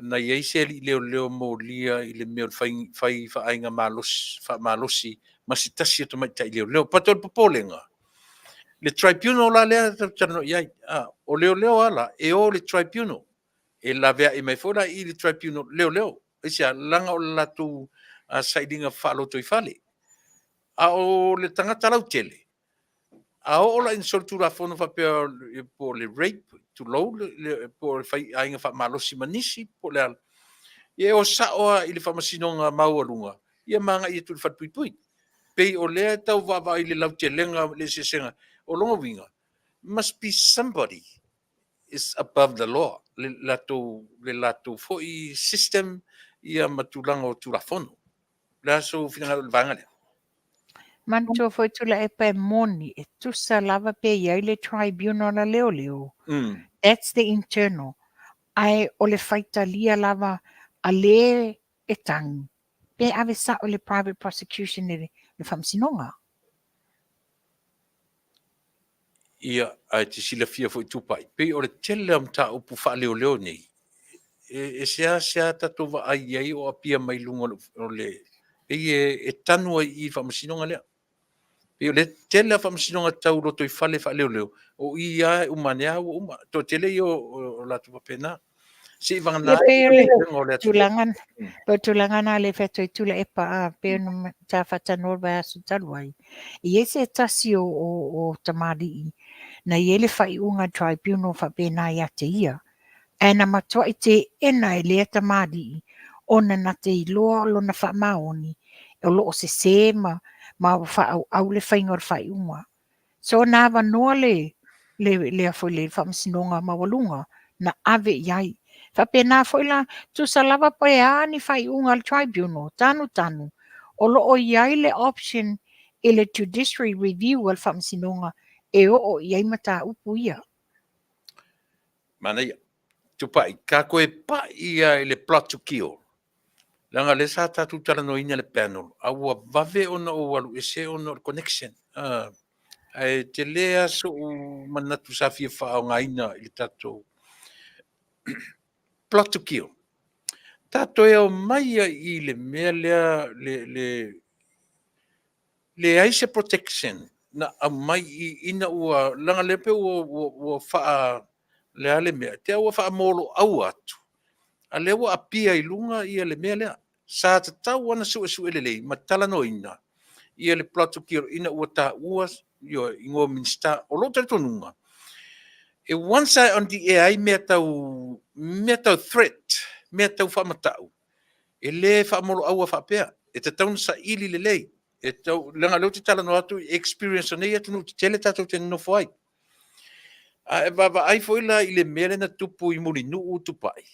Na iei se li leo mo lia i le meo whai whainga malosi masitasi o tamai tai leo. Patol popolenga. Le tribunal la lea tano iai. O leo ala e o le tribunal. E la vea e mai fora i le tribunal leo. E sia langa o latu a saidinga whaloto i whale. A o le tangata lau tele. A o la insoltu la fono fa per po le rape to low po fai ainga fa malosi manisi po le al. Ye o sa o i le famasinonga maurunga. Ia manga i tu fat pui. Pe o le tau va i le lau telenga le sesenga. O longa winga. Must be somebody is above the law. Le lato fo i system ia matulanga o tu la fono. La so finanga vanga le. Mantua foi tula e pe moni e tusa lava pe iai le tribunal na leo. That's the internal. Ai o le faitalia lava a le e tangi. Pe ave sa o le private prosecution le whamsinonga. Ia ai te sila fia foi tupai. Pe o le tele am ta upu wha leo nei. E sea tato wa ai ai o apia mai lunga o le. E tanua i whamasinonga lea. Pe o le tele whamasinonga tau roto i whale wha leo. O i ai umanea o uma. To tele i o la tupa pena. Si vanga tulangan ale feto i tula e pa a pe no ta fata no ba su talwai. I ese tasi o tamadi i na yele fai unga tribunal fa pe na ya te ia. Ana matua i te ena e le tamadi i ona na te loa lo na fa maoni e lo se sema ma fa au le fai ngor fai unga. So na va no le fo le fa msinonga ma walunga na ave yai. Fa pena foi la tu salava pa ani fai unga tribunal tanu o lo o iai le option e le judiciary review al famsinonga e o i ai mata upu ia. Mana ia. Tupai, ka koe pa ia i le platu kio. Langa le sa tatu tala no ina le panel. Aua vave ona o walu ese ona o connection. Ai te lea so manatu sa fia wha o ngaina i le tatu. Platu kio. Tato e o maia i le mea lea le aise protection na a mai i ina ua langa lepe ua wha le ale mea. Te ua wha molo au atu. A le ua apia i lunga i le mea lea. Sa te tau ana su elelei, ma tala no ina. Ia le platu kio ina ua ta ua yo ingo minsta o lo tatu nunga. E once I on the AI mea tau threat, mea tau whamatau. E le whamolo aua whapea. E te tauna sa ili le lei. E tau, langa leo te tala no atu, experience o nei atu no te tele tatou te no fwai. A e vava ai foila i le mele na tupu i muri nuu tupai.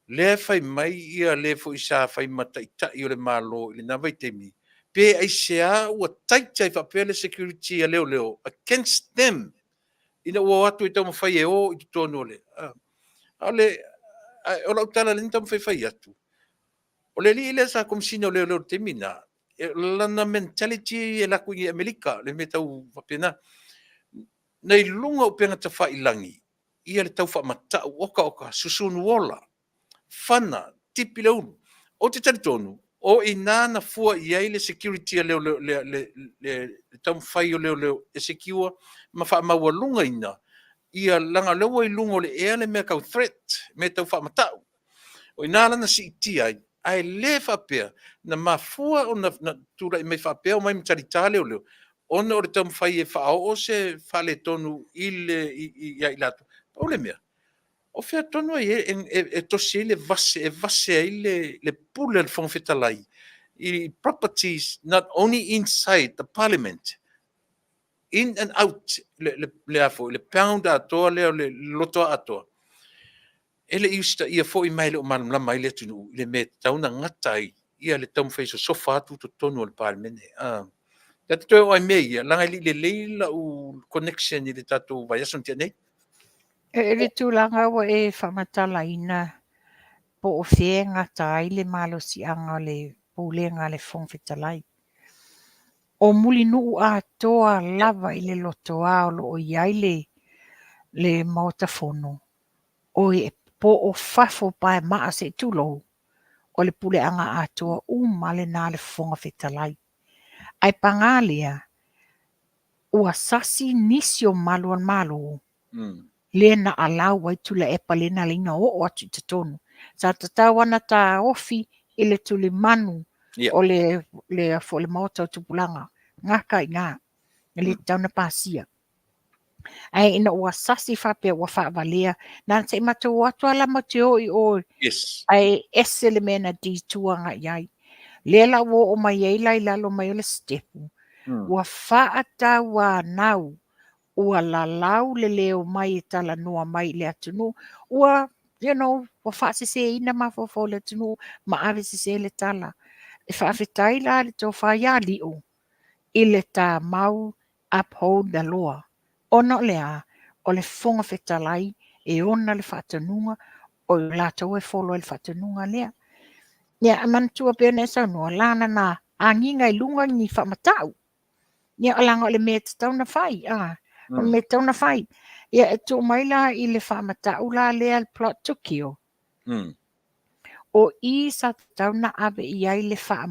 Le fai mai ia le fo isa fai mata i tai o le malo i le nawai temi. Pe ai sea ua taita i whapea le security a leo against them. Ina ua atu i tau mawhai e o i tonu ole. Ale, o lau tala le tau mawhai atu. O le li ile sa komisina o leo te mina. Lana mentality e laku i Amerika, le me tau whapena. Nei lunga o penga ta whai langi. Ia le tau whamatau, oka, susunu ola. Whana, tipi le unu. O te tari tonu, o i nāna fua i aile security a leo le tau whai o leo e secure, ma wha maua lunga ina. Ia langa lewa i lunga o le ea le mea kau threat, me tau wha matau. O i nāna na si iti ai le whapea, na mafua o na tura i mei whapea o mai mtari tāle o leo. Ona o le tau whai e whao o se whale tonu i lato. O le mea. O fea tonu e tosi le vase ai le pule le whangwhetalai. I properties not only inside the parliament, in and out le afo, le pound atoa leo le loto atoa. Ele iusta ia fo i mai le o manam mai le tunu, le me tauna ngatai, ia le tamu feiso sofa atu to tonu le parliament. Tata toi o ai mei, langa li le leila u connection i le tatu vaiasun tia nei. E le tūlanga wa e whamatala ina po o whenga tai le malo si anga le pūlenga le whongwhitalai. O muli nuu a toa lava i le loto a o lo o iai le mautafono. O e po o fafo pae maa se tulo o le pule anga a toa male nā le whongwhitalai. Ai pangalia ua sasi nisi o maluan malu. Le na alau wai tula e palena le ina o atu te tonu. Sa tatawana ta ofi i le tuli manu o le fo le maota o tupulanga. Ngaka i ngā. Le tauna pasia. Ai ina ua sasi whapea ua whaavalea. Nā te mata o atu ala mate o i o. Yes. Ai ese le mena di tuanga iai. Le la wo o mai ei lai lalo mai o le stepu. Ua whaata wa nau. Ua la lau le leo mai tala noa mai le atunu. Ua, ua whaasese ina mafofo le atunu. Ma ave se le tala. E whaafetai la le tō whaia liu. I le tā mau uphold the law. Ono lea, o le whonga whetalai, e ona le whaatanunga, o la tau e wholo le whaatanunga lea. Nia, amantua pēne sa noa, lana na anginga i lunga ni whamatau. Nia, alanga o le mea tauna whai, o me tauna whai. Ia, e tō maila i le whamatau la lea le plot tukio. O I sa tauna ave I ai le wha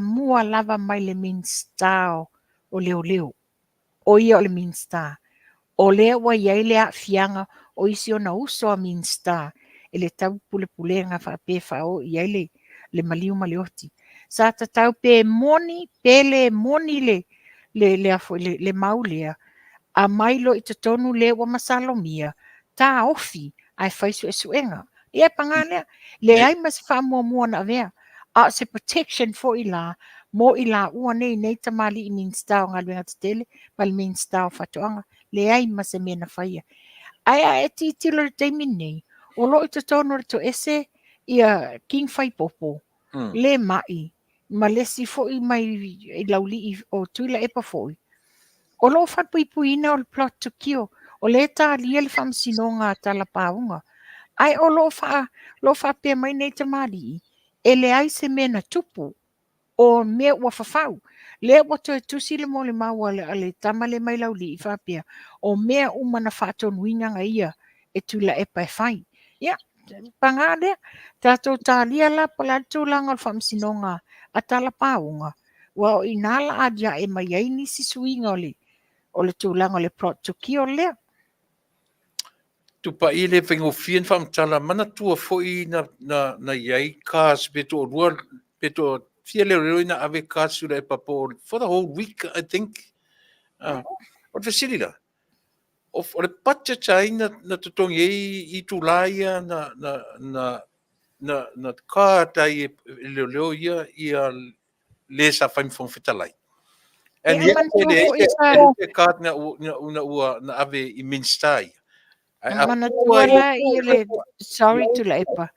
mua lava mai le minstao o leo. O ia o le minsta. O lea wa iai le a fianga o isi o na uso a minsta. E le tau pule nga wha pe wha o iai le maliu malioti. Sa tau pe le maulea. A mailo I te tonu le wa masalomia. Ta ofi ai whaisu e suenga. Ia pangalea. Le ai mas wha mua na vea. A se protection for ila. Mo ila ua nei tamali I minsta o ngaluenga te tele. Pal minsta o whatoanga. Le ai mas e mena whaia. Ai e ti tilo le teimi nei. O lo I te tonu to ese ia king whai popo. Le mai. Ma lesi fo I mai I lauli o tuila epa foi. O lo whatuipuina o le plot to kio. O le tā lia le whamsinonga tala paunga. Ai o lo wha mai nei te mari. E le ai se mena tupu. O mea ua whawhau. Le ua toi tusi le mo le maua le tama le mai lau li i whapea. O mea umana whaatonu inganga ia e tula e pai whai. Ia, panga lea. Tātou tā lia la pala tūlanga o whamsinonga a tala paunga. Wa o inala adia e mai ai nisi suinga o le tūlanga o le plot to ki o lea. Tupa i le whaingofien whamtala mana tua foi na iai cars beto o rua beto fia leo reo ina ave cars sura e papo for the whole week I think. O te siri la. O le pacha chai na tutongi i tulaia na car tai leo ia le sa whaimfong fitalai. And Ia, yet, man tua fo isa. le car na ave i minstai. Mana tua la ia le, sorry to la epa.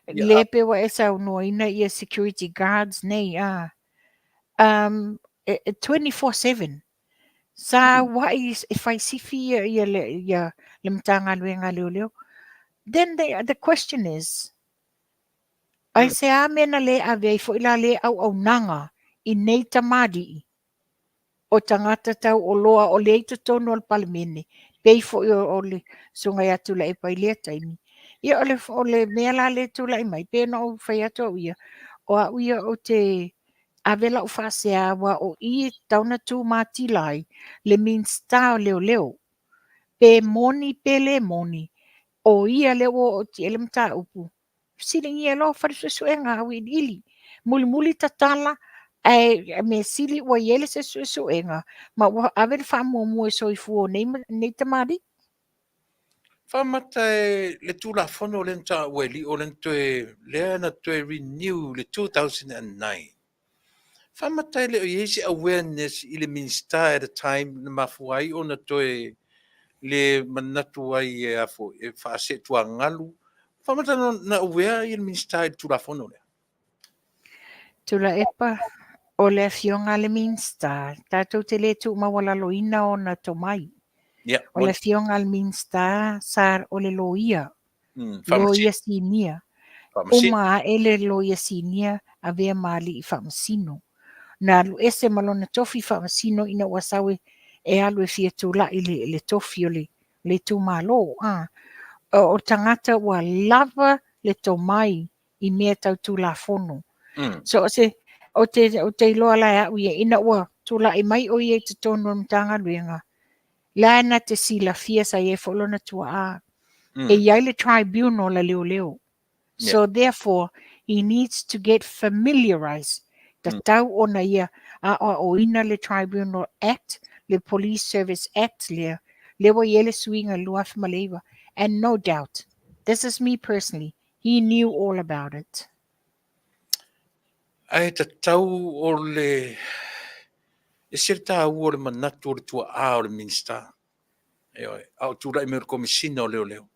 Yeah. Le pe wa esa unua ina ia security guards nei 24/7. Sa wai if I see fear ia le mtanga luenga leo. Then the question is, ai se a mena le ave fo ila le au nanga i nei tamadi o tangata tau o loa o le ito tono al palemene. Pei fo o le sunga ia tula e pai lea taimi. Ia o le mea la le tula i mai. Pei na o whai ato au ia. O a uia o te avela o whasea wa o i tauna tū mati lai le minsta o leo. Pe moni pe le moni. O ia leo o ti ele mta upu. Siling ia lo wharisuenga au i ili. Muli tatala ai me sili wa yele se suenga. Ma wa aver fa mo e soifu o nei tamari. Whamata le tūla whono le nta weli o le ntoe lea na toe renew le 2009. Whamata le o yesi awareness i le minsta at a time na mafuai o na toe le manatu ai e afo e whaase tua ngalu. Whamata na aware i le minsta i le tūla whono lea. Tula epa o le fionga le minsta. Tātou te le tu mawala loina o na tomai. Yeah. O le fionga le minsta sar o le loia. Loia sinia. Uma ele loia sinia a vea mali i whamasino. Na alu ese malona tofi whamasino ina wasawe e alu e fia tula i le tofi o le tu malo. O tangata wa lava le tomai i mea tau tula fono. So o te loa lai au ia ina ua tula i mai o ia te tono mtanga luenga. Lana te sila fia sa ye folona tua a. E iai le tribunal la leo. So therefore, he needs to get familiarized. Ta tau ona ia o ina le Tribunal Act, le Police Service Act le wa yele suinga luaf maleva. And no doubt, this is me personally, he knew all about it. Ai ta tau o le e sirta o le manatu o le tua a o le minsta. Au tura i me komisina o leo.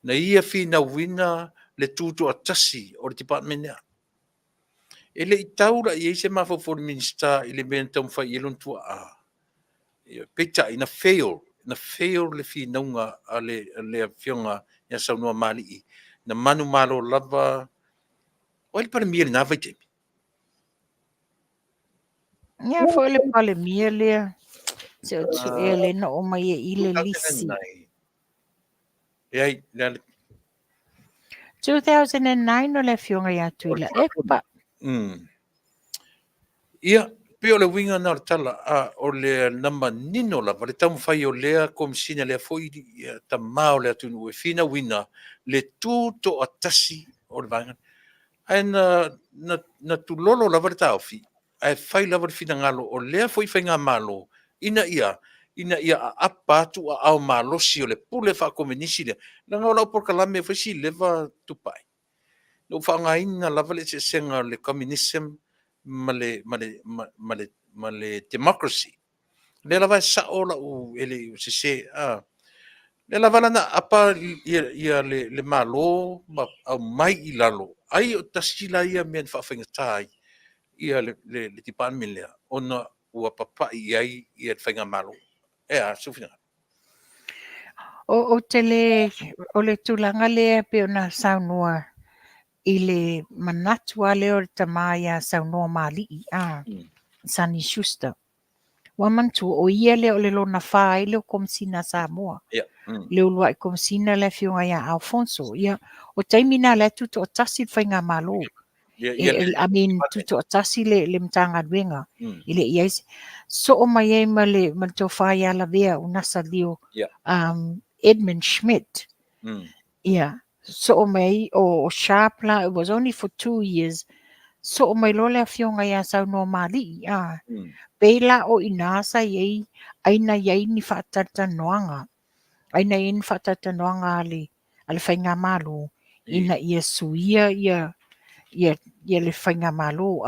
Na ia fina wina le tutu atasi o le department ea. E le i taura i eise mafo le minsta i le mena tau mwhai ilon tua a. Peita ina fail le finaunga a le fionga ia saunua mali i. Na manu malo lava o ele para mia le nava i temi. Ia fo ele pale mia lea. Se o tu ele na o mai e ile lisi. 2009 o le fionga ia tuila epa. Ia, pe o le winga na o tala o le nama nino la, le tamu fai o lea komisina lea foi ta mao lea tunu e fina wina le tūto atasi o le vanga. Ai na tu lolo la vare tau fi, ai fai la vare fina ngalo o lea foi fai ngā malo, ina ia a apatu a au malosi o le pule wha komenisi lea. Na ngau lau por kalame fai si leva tupai. No wha ngā ina lava le se senga le communism ma le democracy. Le lava sa ola u ele se le lava lana apa ia le malo ma au mai i lalo. Ai o tasila ia mea whawhingatai ia le department lea. Ona ua papa'i ai ia te whainga malo. Ea, sufina. O le tūlanga lea pe ona saunua i le manatua leo le tamāia saunua māli'i Sunny Schuster. Wa mantu o ia leo le lona whā i leo komisina Samoa. Ia. Leo lua i komisina le whiunga ia Alfonso. Ia o taimina le tuto o tasi le whainga malo. I mean, tuto o tasi le mtanga duenga. Ile ia so o mai e ma le to whai ala vea unasa leo Edmund Schmidt. Yeah. So o mai o Sharpla, it was only for 2 years. So o mai lole a whiunga ia saunoa mali. Pela o inasa yei aina yei ni whaatata noanga. Aina yei ni whaatata noanga ale whainga malo. Ina ia suia ia le whainga malo.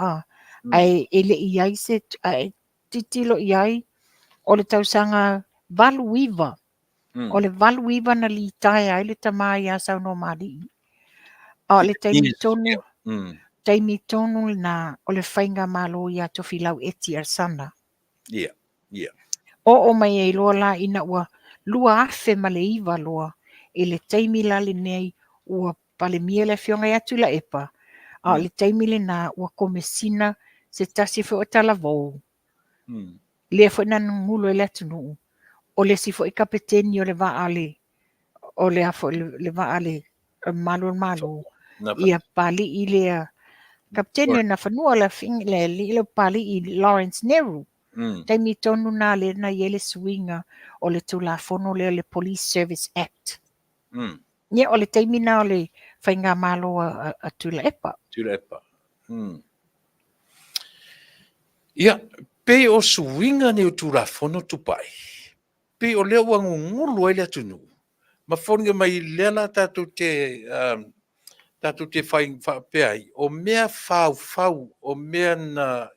Ai ele iai se titilo iai o le tausanga valuiva. O le valuiva na li tae ai le tamai a sauno mali. O le taimi tonu na o le whainga malo ia tofilau eti ar sana. Yeah. O mai e loa la ina ua lua afe ma le iwa loa e le taimi lale nei ua pale mia le whionga i atu la epa. A le taimi le na ua komesina se tasi fo o tala vou. Lea fo ina ngulo e le atu nuu. O le sifo i kapeteni o le vaale. O le afo le vaale malo. Ia pali i lea kapeteni o na whanua le pali i Lawrence Neru. Taimi tonu na le na yele swinga o le tulafono le Police Service Act. Ia o le taimi na o le whainga malo a tula epa. Ia, pe o swinga ni o tulafono tupai. Pe o lea wangu ngulu ai le atunu. Ma whonga mai lela tatu te whapeai. O mea whau, o mea na,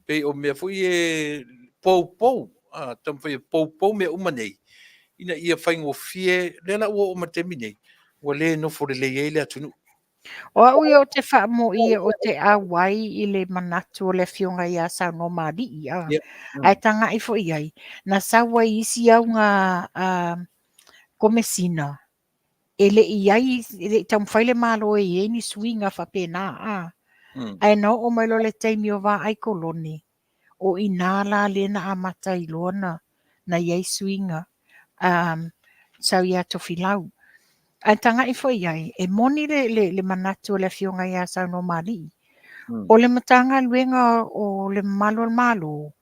pe o mea fui e pou, tam fai pou mea umanei. Ina ia whaingo fie, lela ua o matemi nei. Ua le no fore le eile atunu. O au o te whaamo ia o te awai i le manatu o le whiunga ia sa no mari ia. Ai tanga i fo iai. Na sawa isi au ngā komesina. Ele iai, tam whaile malo e ni swinga whapena. Ai no o mai lo le teimi o wā ai koloni. O inala le na amata i lona na iai swinga. Sau ia to filau. Ai tanga i fo iai, e moni le manatu o le whiunga ia sa no mari. O le matanga luenga o le malo.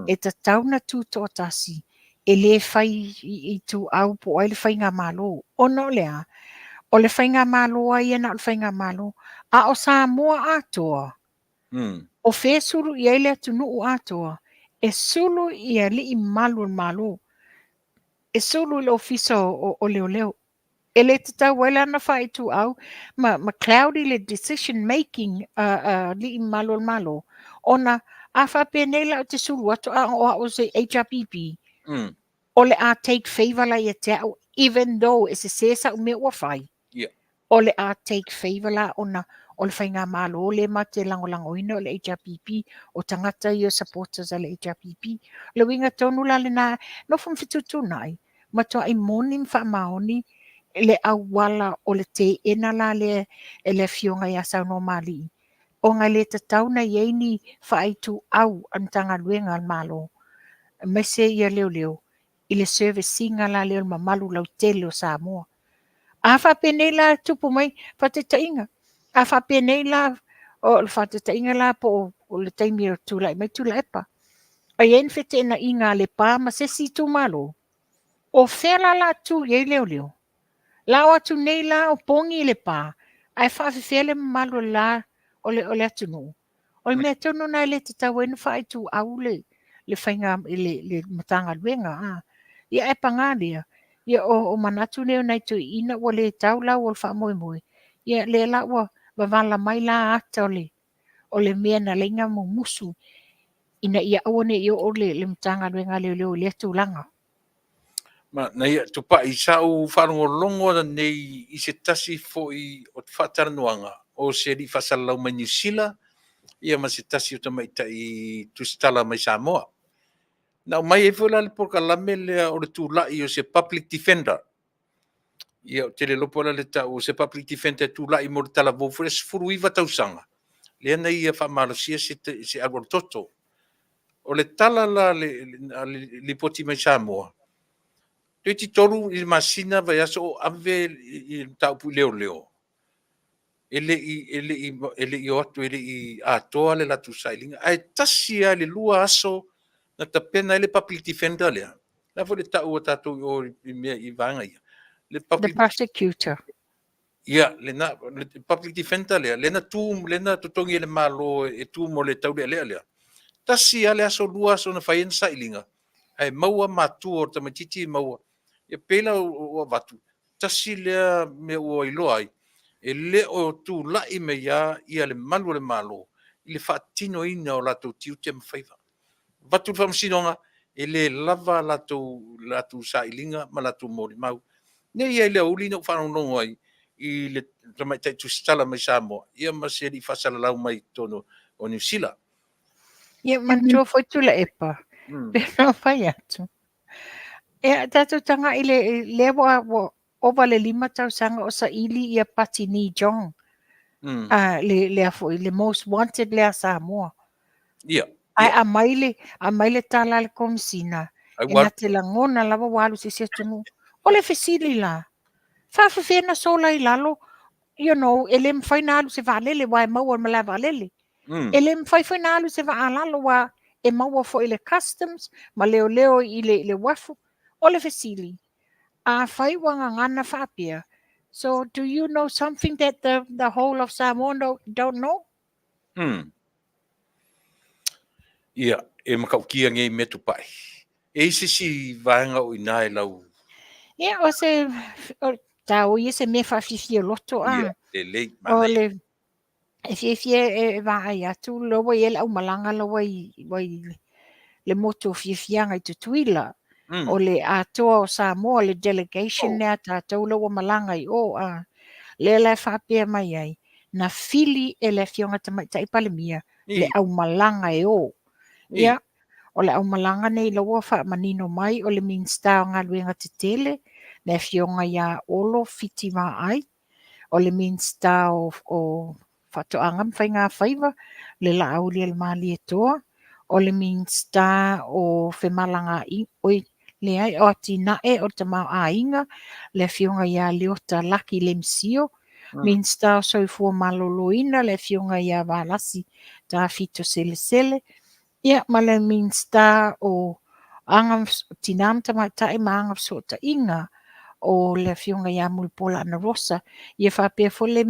E ta tauna tuto o tasi. E le whai i tu au po ai le whainga malo. O no lea. O le whainga malo ai na o le whainga malo. A o Samoa atoa. O whē suru i eile atu nuu atoa. E sulu i a li i malo. E sulu i le ofisa o leo. E le te tau wela na whai tu au. Ma cloudy le decision making li i malo. Ona a whapenela o te suru atu o se HRPP. O le a take favor la i te au. Even though e se sesa o mea ua whai. O le a take favor la ona o le whainga malo le ma te lango ina o le HRPP o tangata i o supporters a le HRPP. Le winga tonu la le na no fum fitutu nai. Ma toa i moni mwha maoni le awala o le te ena la le le whiunga i asau no mali. O ngai le te tauna i eini whaaitu au antanga luenga al malo. Mese ia leo. I le service singa la leo mamalu lau tele o Samoa. A whapene la tupu mai whatetainga. A whapene la o le whatetainga la po o le taimi o tūlai mai tūla epa. A ien whete na inga le pā ma se si tu malo. O whela la tu ye leo. La o atu nei la o pongi le pā. Ai whawhewhele malo la o le atu no. O i mea tono nai le te tau enu whai tu au le whainga le matanga luenga. Ia e pangalia. Ia o manatu leo nei tu ina o le tau la o le wha moe. Ia le la o wavala mai la ata o le mea na leinga mo musu. Ina ia awane i o le matanga luenga leo le tūlanga. Ma na ia tupa i sau whanongo longo na nei i se tasi fo i o te whataranuanga o se ri whasalau mai New Zealand ia ma se tasi o tamaitai tusitala mai Samoa. Na mai e fola le pokalame lea o le tula'i o se public defender. Ia o tele lopo le tau o se public defender tula'i mo le talavou fo le sefuluiva tausaga. Lea na ia faamalosia se aluatoto. O le tala la le poti mai Samoa. Te titolu i masina vai aso o ave i taupu leo. Ele i o atu ele i atoa le latu sailinga. Ai tasi a le lua aso na tapena ele public defender lea. Na fo le tau o tatou o i vanga ia. Le The public prosecutor. ia le public defender lea. Le na totongi le malo e tu mo le tau lea. Tasi a le aso lua aso na faien sailinga. Ai maua matu o tamatiti maua. Ia pela o watu. Tasi lea me o iloa ai. E le o tu lai me ia le malu le malo. I le whaatino ina o lato tiu te mawhaiva. Watu whamsinonga, e le lava lato sailinga ma lato mori mau. Ne ia le uli no whanonongo ai. I le tamaitai tu stala mai Samoa. Ia ma se li whasala lau mai tono o New Zealand. Ia mantua foi tula epa. Pero fai atu. E tatu tanga i le ova le 5 tausanga o sa ili ia Patini Jong. Le afo i le most wanted le a Samoa. Ia. Ai a maile tala le komisina. E na te langona lava walu se tunu. O le fesili la. Whawhawhena sola i lalo. You know, ele mwhaina alu se waalele wa e maua ma la waalele. Ele mwhaina alu se waalalo wa e maua fo ile customs ma leo i le wafu. O le fesili. A whai wanga ngana whapia. So, do you know something that the whole of Samoa don't know? Ia, e makaukia ngai metu pai. E si vanga o ina e lau. Ia, o se, tau ia se me whawhiwhia loto a. Ia, le O le, e whiwhia e vai atu, loa i e lau malanga loa i le moto whiwhianga i tutuila. O le atoa o Samoa, le delegation nea tātou loa malanga i o a. Le whapia mai ai. Na fili e le fionga tamaitai palemia. Le au malanga e o. Ia, o le au malanga nei loa wha manino mai o le minsta o ngā luenga te tele. Le fionga ia olo fiti ma ai. O le minsta o whatoanga mwhai ngā whaiva. Le la au le mali e toa. O le minsta o whemalanga i oi. Le ai o tina e o te mau a inga. Le fionga ia leota laki le msio. Minsta o soifua maloloina. Le fionga ia valasi ta fito sele. Ia ma le minsta o anga tinam tamatai ma anga sota inga. O le fionga ia mulpola ana rosa. Ia whapea fo le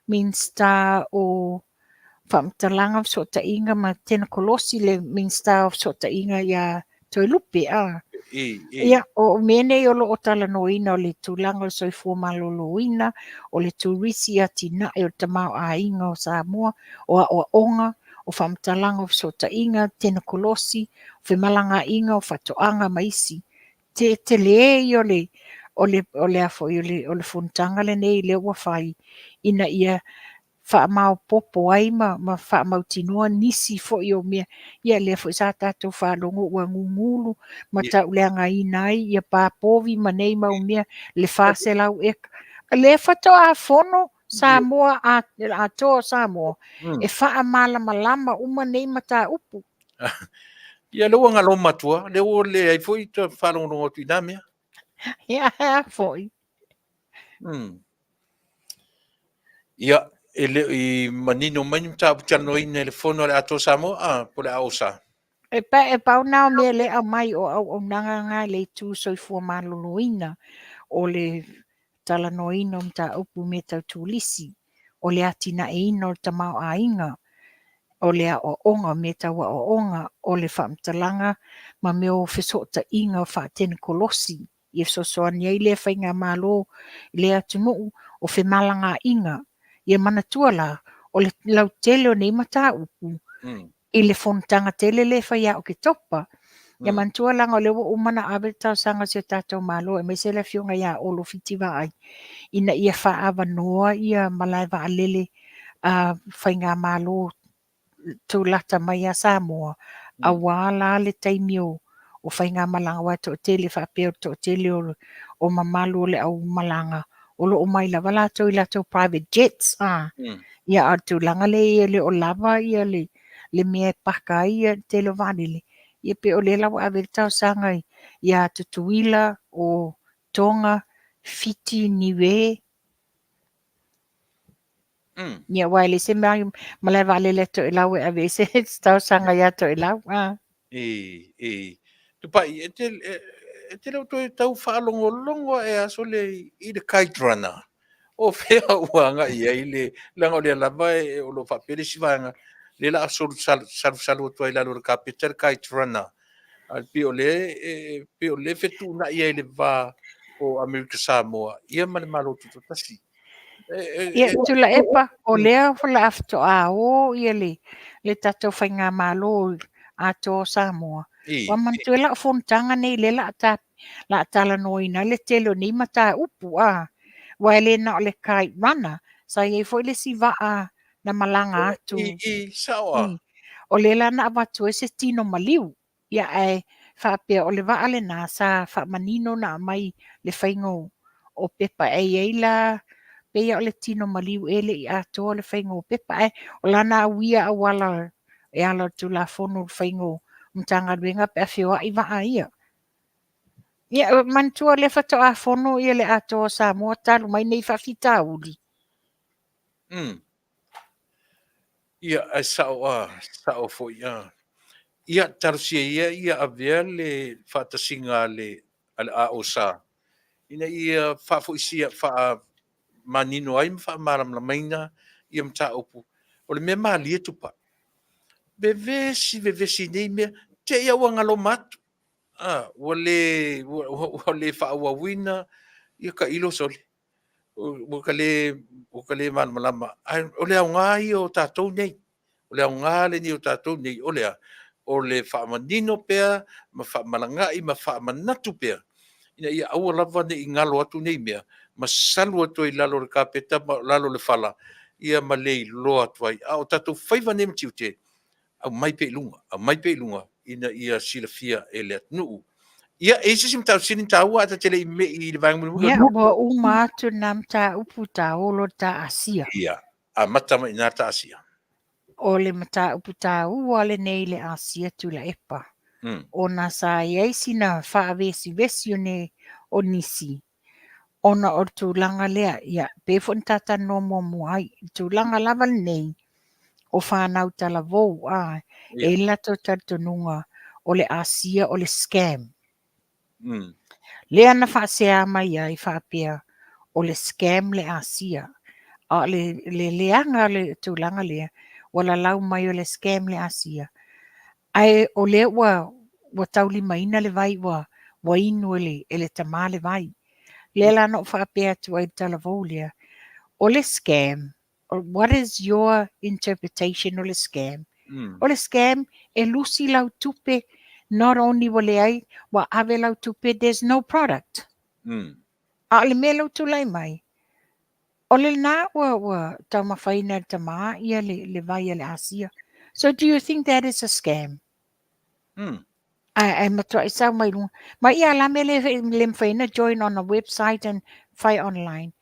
minsta o whamtalanga sota inga ma tena kolosi le minsta o sota inga ia toi lupe a. Ia o mene o lo o tala noina o le tūlanga o soifua maloloina o le tūrisi a tina e o tamau a inga o Samoa o a onga o whamtalanga o sota inga tena kolosi o whemalanga inga o whatoanga maisi. Te lei o le afo i o le funtanga le nei le ua whai ina ia wha popo ai ma wha tinua nisi fo i o mea ia le fo sa tātou whalongo ua ngungulu ma tau leanga i nai ia pāpovi ma nei mau mea le whase lau eka. Le whato a fono Samoa a toa Samoa e wha mala malama uma nei ma tā upu. Ia leo ngalo matua, leo le ai foi to whalongo o tuina mea. Ia foi. Ia, i manino mani mta putano ina le fono le ato Samoa, po le aosa. E pau nao mea le au mai o nanga ngā le tū soifua maloloina o le tala noina mta upu me tau tūlisi o le atina e ina o tamau a inga o le a o onga me tau a o onga o le whamtalanga ma me o whesota inga o whaatene kolosi i sosoani ai le whainga malo le atunu o whemalanga inga i manatua la o le lau tele o nei mata upu i le fontanga tele le whaia o ke topa ia mantua langa o le umana abe tau sanga se tātou malo e me se le fionga ia olo fitiwa ai ina ia wha awa noa ia malai wa alele whainga malo tūlata mai a Samoa, a wāla le taimio o whainga malanga wai tō tele whapea tō tele o mamalu o le au malanga o lo o mai lava la tō i la tō private jets ia a tūlanga le ia le o lava ia le mea paka ia tele vanile ia pe o le lawa ave tau sangai ia tutuila o Tonga Fiti Niue ia wai le se mai malai vale le to lau e ave se tau sanga ia to lau tupai e te lau toi tau whaalongolongo e aso le i le kite runner o whea uanga ia i le langa o le lava e o lo whapere si vanga le la aso salu o tuai lalo le kapita le kite runner al pe o le fetu na ia i le va o Amerika Samoa ia male malo tuto tasi ia tula epa o lea whala afto a o ia le tatou whainga malo a tō Samoa. Wa mantu e la fontanga nei le la tala noina le telo ni mata upu a. Wa le na o le kai rana sa ye foi le si va a na malanga atu. Sawa. O le la na avatu e se tino maliu. Ia ai whapea o le va ale na sa wha manino na mai le whaingo o pepa e la peia o le tino maliu ele i ato le whaingo pepa o lana awia a wala e ala tu la fono le whaingo mtanga ruenga pe a whioa i waa ia. Ia mantua le whato a fono ia le ato sa mua talu mai nei whawhita uri. Ia ai sao fo ia. Ia tarusia ia avea le whatasinga le a o sa. Ina ia whafoisia wha manino ai ma maram la maina ia mta opu o le mea malia tupa vevesi nei mea te ia wanga lo matu wale whaawawina ia ka ilo sole o ka le malama o le au ngā i o tātou nei o le au ngā le ni o tātou nei o le whaamanino pea ma whaamalangai ma whaamanatu pea ina ia aua lava nei i ngalo atu nei mea ma salu atu i lalo le kapeta ma lalo le fala ia ma lei lo atu ai o tatou whaiva nem tiu te au mai pe ilunga ina ia silafia e le atnuu ia e sisi mtau sini tau ata tele me i le vangu ia wa uma atu nam ta upu ta olo ta asia ia a matama ina ta asia o le mata upu ta ua le nei le asia tu la epa ona sa iai sina whaavesi vesione o nisi ona o tūlanga lea, ia, pefon tata no mo muai, tūlanga lava nei, o whanau tala vou, e lato tatanunga o le asia o le scam. Lea na whaasea mai ai whapea o le scam le asia. Le leanga le tūlanga lea, wala lau mai o le scam le asia. Ai o lea wa tauli maina le vai wa inu ele tama le vai. Lela no whapea tu ai talavolia. O le scam, or what is your interpretation o le scam? O le scam, e lusi lau tupe, not only wale ai, wa ave lau tupe, there's no product. A le me lau tulai mai. O le na wa tau mawhaina tama ia le vai le asia. So do you think that is a scam? I matua I sau mai lunga. Ma ia la me le mwhaina join on a website and whai online.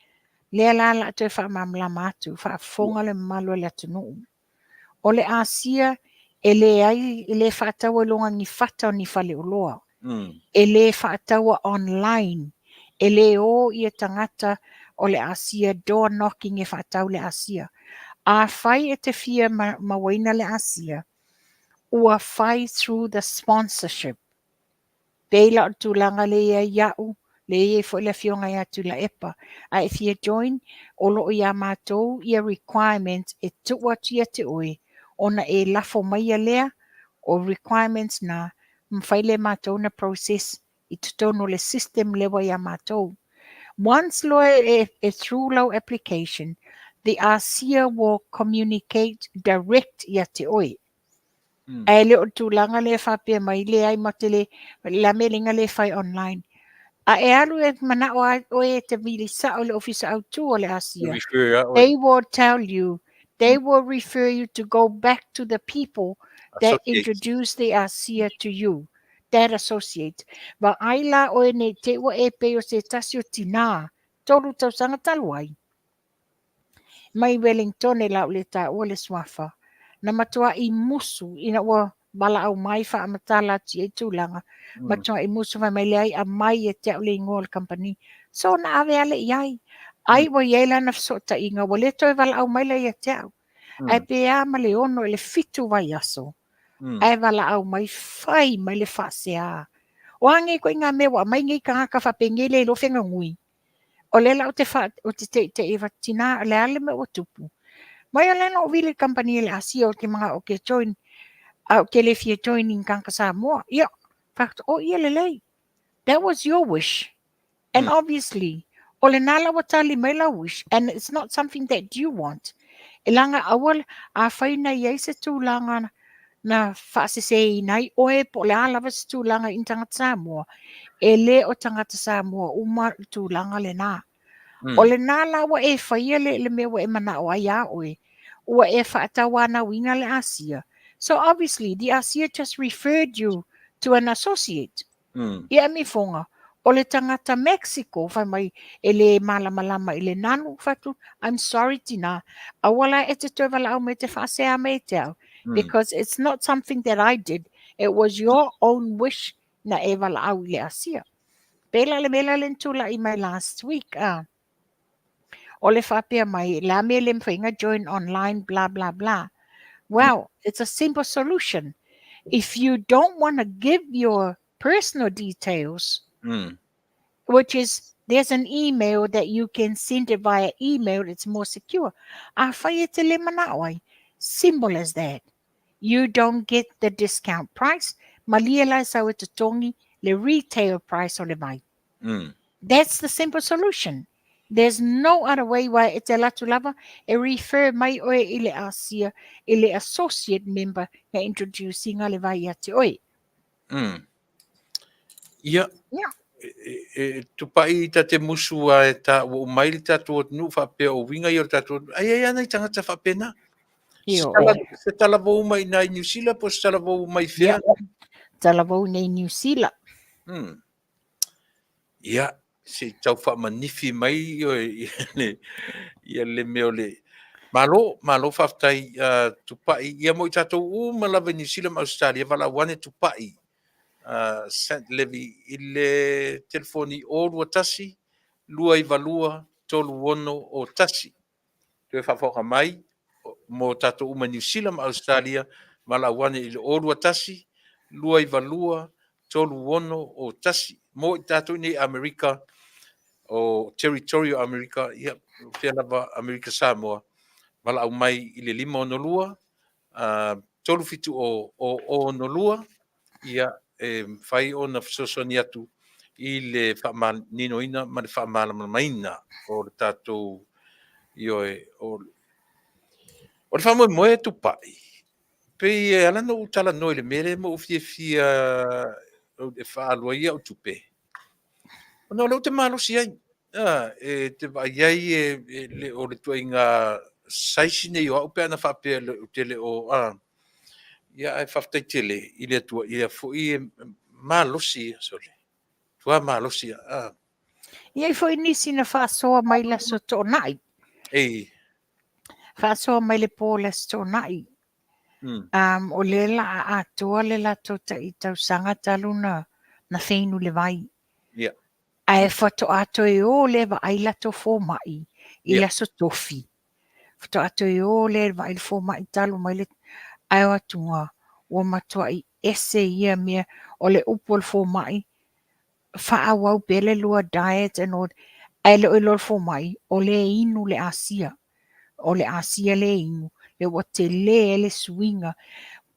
Lea la te wha mamla matu, wha fonga le malo le atunu. O le asia, e le ai, e le whaataua longa ni whata o ni whale uloa. E le whaataua online. E le o ia tangata o le asia, door knocking e whaatau le asia. A whai e te fia mawaina le asia. Ua whai through the sponsorship. Peila o tūlanga le ia iau, le ia fo le fionga ia tu la epa. A if you join, olo o ia mātou, ia requirements e tuwa tia te oi, ona e lafo mai a lea, o requirements na mwhaile mātou na process, I tutono le system lewa ia mātou. Once lo e through low application, the ASEA will communicate direct ia te oi. Ai le o tūlanga le whapea mai le ai matele la melinga le whai online. A e alu e mana o e te vili sa o le ofisa au tu o le asia. They will tell you they will refer you to go back to the people that Associate. introduce the ASEA to you, that associate. Wa aila o ne te wa e pe o se tasi o tina, tolu tausanga taluai. Mai Wellington e lau le tā ua le swafa. Na matua I musu ina ua bala au mai wha amatala ti e tūlanga. Matua I musu vai mai leai a mai e te au le ingoa company. So na ave ale iai. Ai wa iela na fsota inga wa le toi vala au mai le ia te au. Ai pe a ma le ono e le fitu vai aso. Ai vala au mai fai mai le whasea. O ange ko inga mewa mai ngai kanga whapengele lo whenga ngui. O le lau te wha, o te iwa tina le ale me o tupu. Mai ole no vile company le asia o ke mga o ke join, o ke le fie joining kanka Samoa. Yeah, fact, o ia le lei. That was your wish. And obviously, ole nala watali mai la wish, and it's not something that you want. Ilanga awal, a whaina iei se tūlanga na whaasese nai oe po le alawa se tūlanga in tangata Samoa. E le o tangata Samoa, uma tūlanga le nā. O le nā lawa e whaia le mewa e mana o ai a oe. Ua e whaatawana winga le Asia. So obviously, the Asia just referred you to an associate. Ia mi fonga. O le tangata Mexico, whai mai e le malamalama i le nanu whatu. I'm sorry tina. Awala e te tōwala au me te whaasea me te au. Because it's not something that I did. It was your own wish na e wala au le Asia. Pela le mela le ntula I mai last week. O le whapea mai, la mea le mwhainga join online, blah, blah, blah. Well, it's a simple solution. If you don't want to give your personal details, which is, there's an email that you can send it via email, it's more secure. A whaia te le manaoi. Simple as that. You don't get the discount price. Malia lai sau e te tongi, le retail price o le mai. That's the simple solution. There's no other way why it's a latu lava. E refer mai oe ile Asia, ile associate member na introducing ale vai ate oe. Ia, tupai ta te musu a e ta o mai le tatu o nu whapea o winga I o tatu. Ai ana I tangata whapena. Se tala vau mai na New Zealand po se tala vau mai whea. Tala vau nei New Zealand. Ia, se tau wha manifi mai ia le meo le. Malo whaftai tupai. Ia mo I tatou malawa New Zealand Australia wala wane tupai. St. Levi I le telefoni o rua tasi, lua I valua, tolu ono o tasi. Te whawhoka mai, mo tatou uma New Zealand Australia, wala wane I le o rua tasi, lua I valua, tolu ono o tasi. Mo I tatou ni Amerika, o Territorial America, ia whialawa Amerika Samoa, wala au mai I le 5 ono lua, tolu fitu o ono lua, ia whai o na whasosoni atu I le ninoina ma le whamalamaina o le tātou I oe o le whamoe moe tupai. Pei alana o tala noi le mere mo fia o le whaalua ia o tupe. No leo te malosi ai. Te vai ai o le tua inga saisi nei o au pea na whapea o tele o ia ai whaftai tele I le tua ia fo I malosi sole. Tua malosi Ia I foi nisi na whaasoa mai la so tō nai. Ei. Whaasoa mai le pō la so tō nai. O le la atua le la tō I tau sanga talu na whenu le vai. Ia. Ai whato ato I o le wa ai la tō fō mai. I la so tofi. Whato ato I o le wa ai le fō mai talu mai le ai atunga. Wa matua I ese ia mea o le upo le fō mai. Whaawau pele lua diet and all. Ai le oilo le fō mai. O le inu le Asia. O le Asia le inu. Le wa te le le swinga.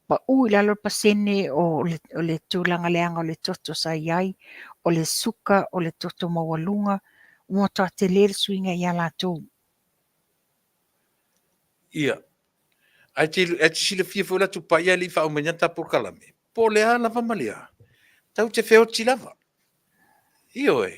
Pa ui lalo pasene o le tūlanga leanga o le toto sa iai. O le suka, o le toto mawalunga. Ua toa te le swinga ia la tō. Ia. Ai te sila fia fo la tupai ai li wha umanyata por kalame. Po le a lava malia. Tau te wheo ti lava. Io e.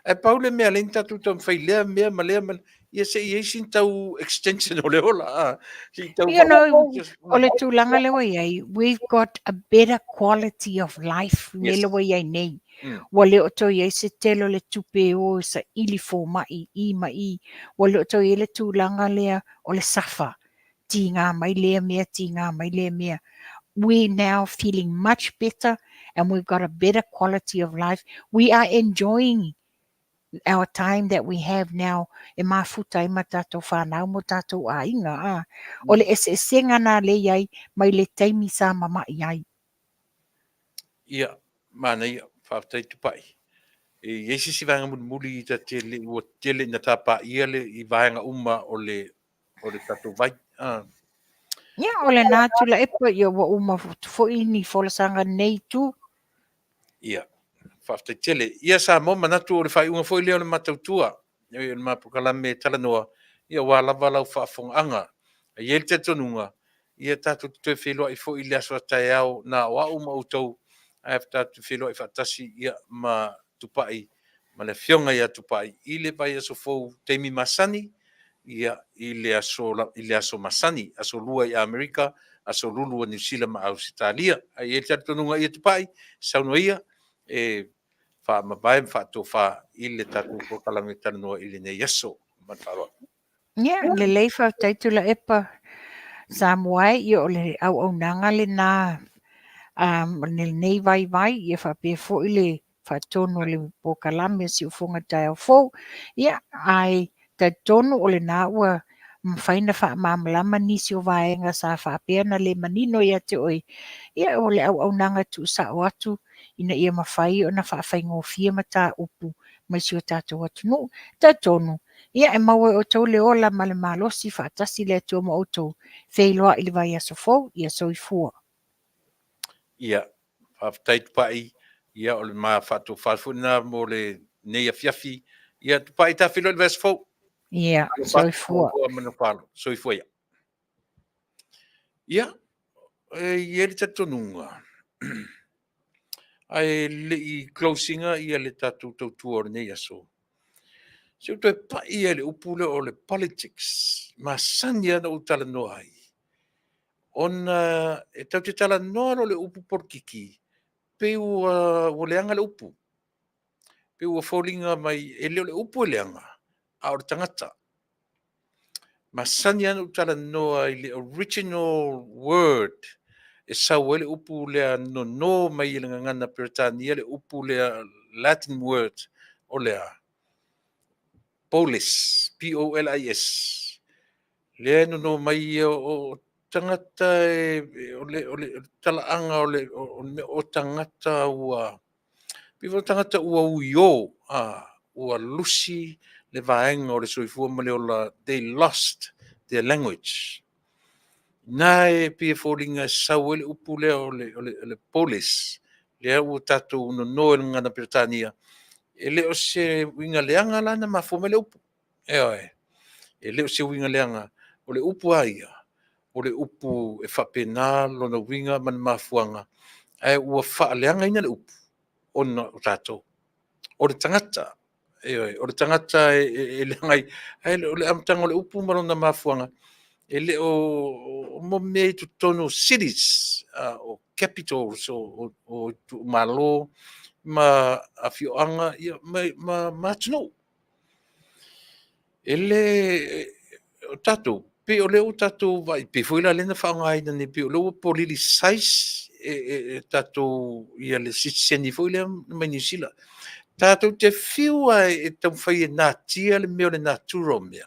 Ai paule mea lenta tu tam whai lea mea malea malea. ia se ia sin tau extension o le ola si tau You know, o le tūlanga lewa iai, we've got a better quality of life me Yes. lewa iai nei. Mm. Wa le o tau iai se telo le tupe o sa ili fō mai, I mai. Wa le o tau iai le tūlanga lea o le safa. Ti ngā mai lea mea, ti ngā mai lea mea. We're now feeling much better and we've got a better quality of life. We are enjoying our time that we have now e mafuta I ma tātou whanau mo tātou a inga. O le ese ngana le iai mai le taimi sa mama iai. Ia, mana ia, whaatai tupai. E esi si vanga muli I ta tele, ua tele na tapa ia le I vanga uma o le tatou vai. Ia, o le nātula epa ia wa uma fo ini folasanga nei tu. Ia, whaatai tele. Ia sa mo manatu o le whai unga foi leo le matautua. Ia le mapukalame talanoa. Ia wā lava lau whaafonga anga. Ia le tatonunga. Ia tātou te wheloa I foi le aswa tai au na wā uma utou. Ai tātou wheloa I whaatasi ia ma tupai. Ma le fionga ia tupai. I le vai aso fau teimi masani. Ia I le aso masani. Aso lua I Amerika. Aso lulu New Zealand ma Australia. Ai le tatonunga ia tupai. Saunua ia. E fa mabai fa to fa ile tatu ko kalangi tanu ile ne yeso man faro Ia, le leifa taitula epa Samuai ia o le au nanga le nā nei vai ia whape fo I le whatono le pokalame si ufonga tai au fo. Ia, ai ta tono o le nā ua mwhaina wha mamalama nisi o vaenga sa whapea na le manino ia te oi. Ia o le au nanga tu sa o atu ina ia mawhai o na whaafai ngofia ma tā upu mai si o tātou atu no. Ta tono. Ia e maua o tau le ola ma le malosi whaatasi le atua ma o tau. Wheiloa I le vai aso fo, ia soifua. ia fa tait pai ia o le ma fa to fa funa mo le ne ia fiafi ia tu pai ta filo le ves fo Ia, soifua. man falo so foi ia ia le tatonunga ai le I closinga ia le tatu to tour ne ia so se tu pa ia le upule o le politics ma sanya no tala no ai ona e tau te tala no le upu porkiki pe o leanga le upu pe o folinga mai e le upu leanga a o tangata ma sanya no tala no ai le original word e sa wele upu le no mai le ngana Britania le upu le Latin word o le polis POLIS le no mai o tangata o le talaanga o tangata ua pivo tangata ua uio ua lusi le vaenga o le soifua ma le ola they lost their language nae pia folinga sauele upu le o le polis le ua tatu no e ngana Britania e le o se winga leanga lana ma fomele upu e le o se winga leanga o le upu aia o le upu e whapena lona winga man mafuanga e ua whaaleanga ina le upu ona o tātou o le tangata o le tangata e leangai o le amtanga o le upu marona mafuanga e le o mo me tu tono cities o capitals o malo ma afioanga ma tino ele o tātou pe o leo tātou vai pe foi la lena whaanga aina ne pe o leo polili sais e tātou ia le sitseni foi lea mai New Zealand tātou te whiua e tau whai e nā tia le meo le nā turo mea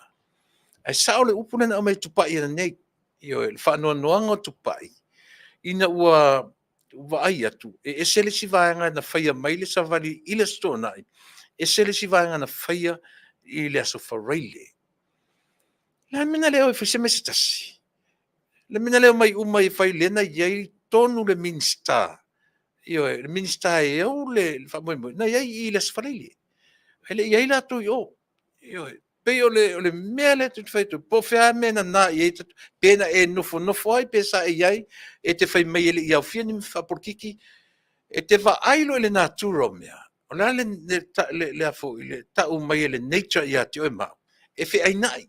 ai sao le upu nena o mai tupai ana nei io le whanua noanga o tupai ina ua ai atu e sele si vaenga na whaia mai le savali I le stona e sele si vaenga na whaia I le aso whareile la mina leo e whese mesitasi le mina leo mai umai whai lena iai tonu le minsta io le minsta e o le whamoimo na iai I le aso whareile ele iai la tu io pe o le mea le tu fai tu po fea mena na iai pena e nofo ai pe sa iai e te fai mai ele iau fia ni whaporkiki e te va ailo ele naturo mea o la le afo le tau mai ele nature ia te oe mau e fe ai nai.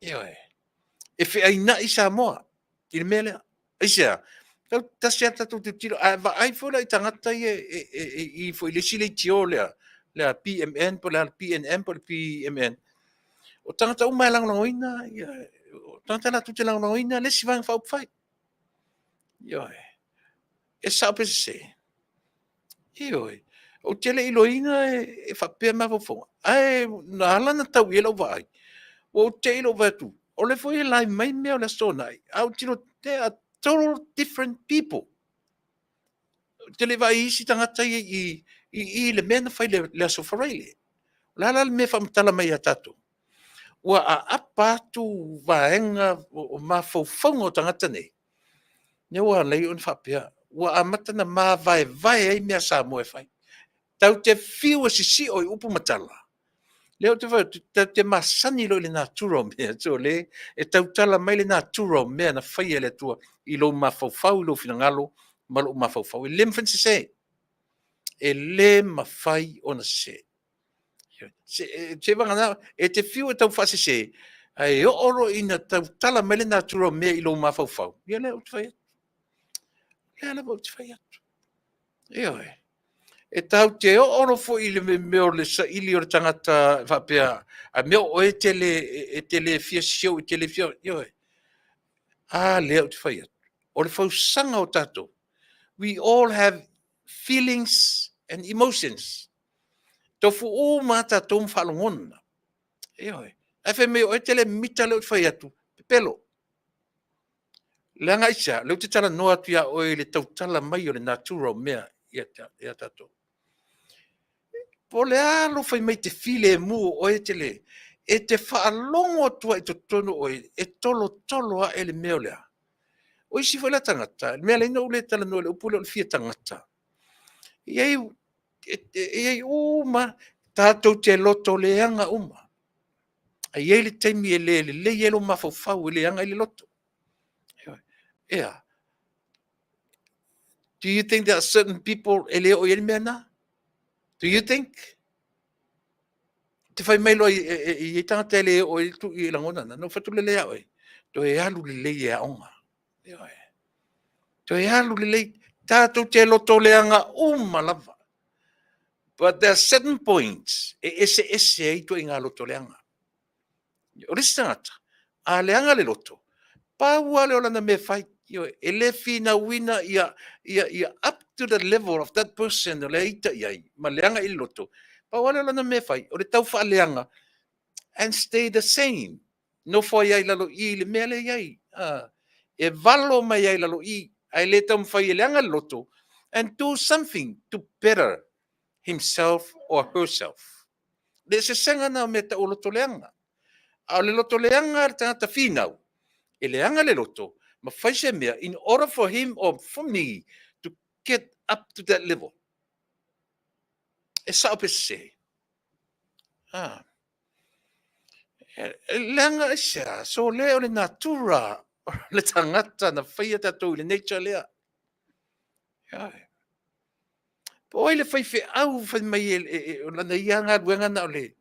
E fe ai nai Samoa. I le mea lea. Aisea, ta se ata tu te tiro, a va ai fo lai tangata i fo i le sile tio lea PMN, po lea PNM, po le PMN. O tangata umai lang langoina, o tangata na tu te lang langoina, le si vang fau fai. E sa pe se. O tele iloina e whapea ma fofonga. Ai, na ala na tau ilo vai. O te ilo vai tu. O le foi lai mai mea o le sonai. Au tino, they are total different people. Tele vai isi tangata i le mea na fai le aso whareile. Lala le mea whamatala mai a tatu. Ua a apatu vaenga o ma faufonga o tangata nei. Ne ua lei on whapea. Ua a matana ma vai ai mea sa moe fai. Tau te fiu si o i upu matala. Leo te whau, te masani lo le nā turo mea, so le, e tau tala mai le nā turo mea na whaia le tua, i lo mawhauwhau, i lo whinangalo, ma lo mawhauwhau. E le mwhensi se, e le mawhai o na se. Se wangana, e te fiu e tau whasi se, e o oro ina tau tala mai le nā turo mea i lo mawhauwhau. Ia leo te whai atu. Lea leo te whai atu. Ia e. E tau te o oro fo i le meo le sa ili o le tangata whapea, a meo o e tele fia sio, e tele fia, ioe. Leo te whai atu. O le whausanga o tato. We all have feelings and emotions. Tofu o mata tom whalongona. Ioe. E whai meo o e tele mita leo te whai atu. Pepelo. Leanga isa, leo te tala noa tua o e le tautala mai o le natura mea ia tato. Po le alo fai mai te file mu o e te whaalongo tua i to tono o e tolo a ele meo lea. O isi fai la tangata, mea le ina ule tala no le upule o le fia tangata. Iei uma, tātou te loto le anga uma. Iei le taimi e le yelo mafau e le anga i le loto. Yeah. Do you think there are certain people e le o ele mea na? Do you think? Te whai mailo i tangata ele o i tu i langona na, no whatu le lea oi. To e alu le lei e aonga. To e alu le lei, tātou te loto leanga lava. But there are certain points, e ese ai tu i ngā loto leanga. O resi tangata, a leanga le loto, pāua le olana me whai, e le fina wina ia up to the level of that person, le ita iai, ma leanga i loto, pāua le olana me whai, o le tau wha leanga, and stay the same. No fo iai lalo i le mea le iai. E valo mai iai lalo i, ai le tau mwhai leanga loto, and do something to better himself or herself. Le se senga na me ta o loto leanga. A le loto leanga ar tangata whinau. E leanga le loto, ma whai se mea, in order for him or for me to get up to that level. E sao pe se. Leanga isa, so leo le natura, le tangata na whaia tatou, le nature lea. Po ai le whai au whai mai o lana ianga ruenga na o le.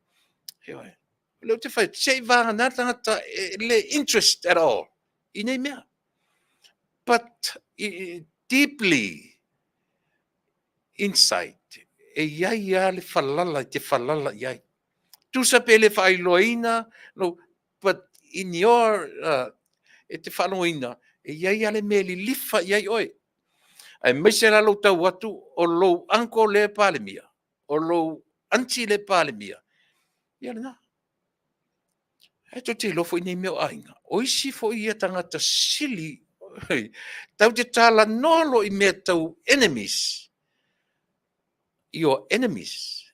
Leo te whai, sei vanga nā tangata le interest at all. I nei mea. But deeply inside, e iai a le whalala, te whalala iai. Tusa pe le whailoina, no, but in your, e te whanoina, e iai a le me li lifa iai oi. Ai meise la lo tau atu, o lo anko le palemia, o lo anti le palemia. Ia na. E to te lofo i nei meo ainga. O isi fo i tangata sili, tau te tala nolo i mea tau enemies. Your enemies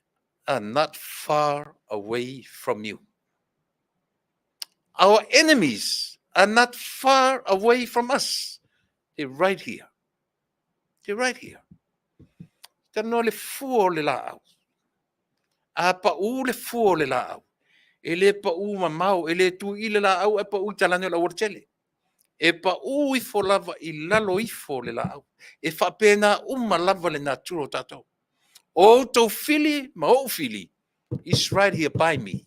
are not far away from you. Our enemies are not far away from us. They're right here. They're right here. Tano le fuo le lao. A pa u le fuo le lao. E le pa u mamau, e le tu i le lao, e pa u talane la urtele. E pa u i fo lava i lalo i fo le lao. E fa pena lava le naturo tato. O to fili, ma o fili, is right here by me.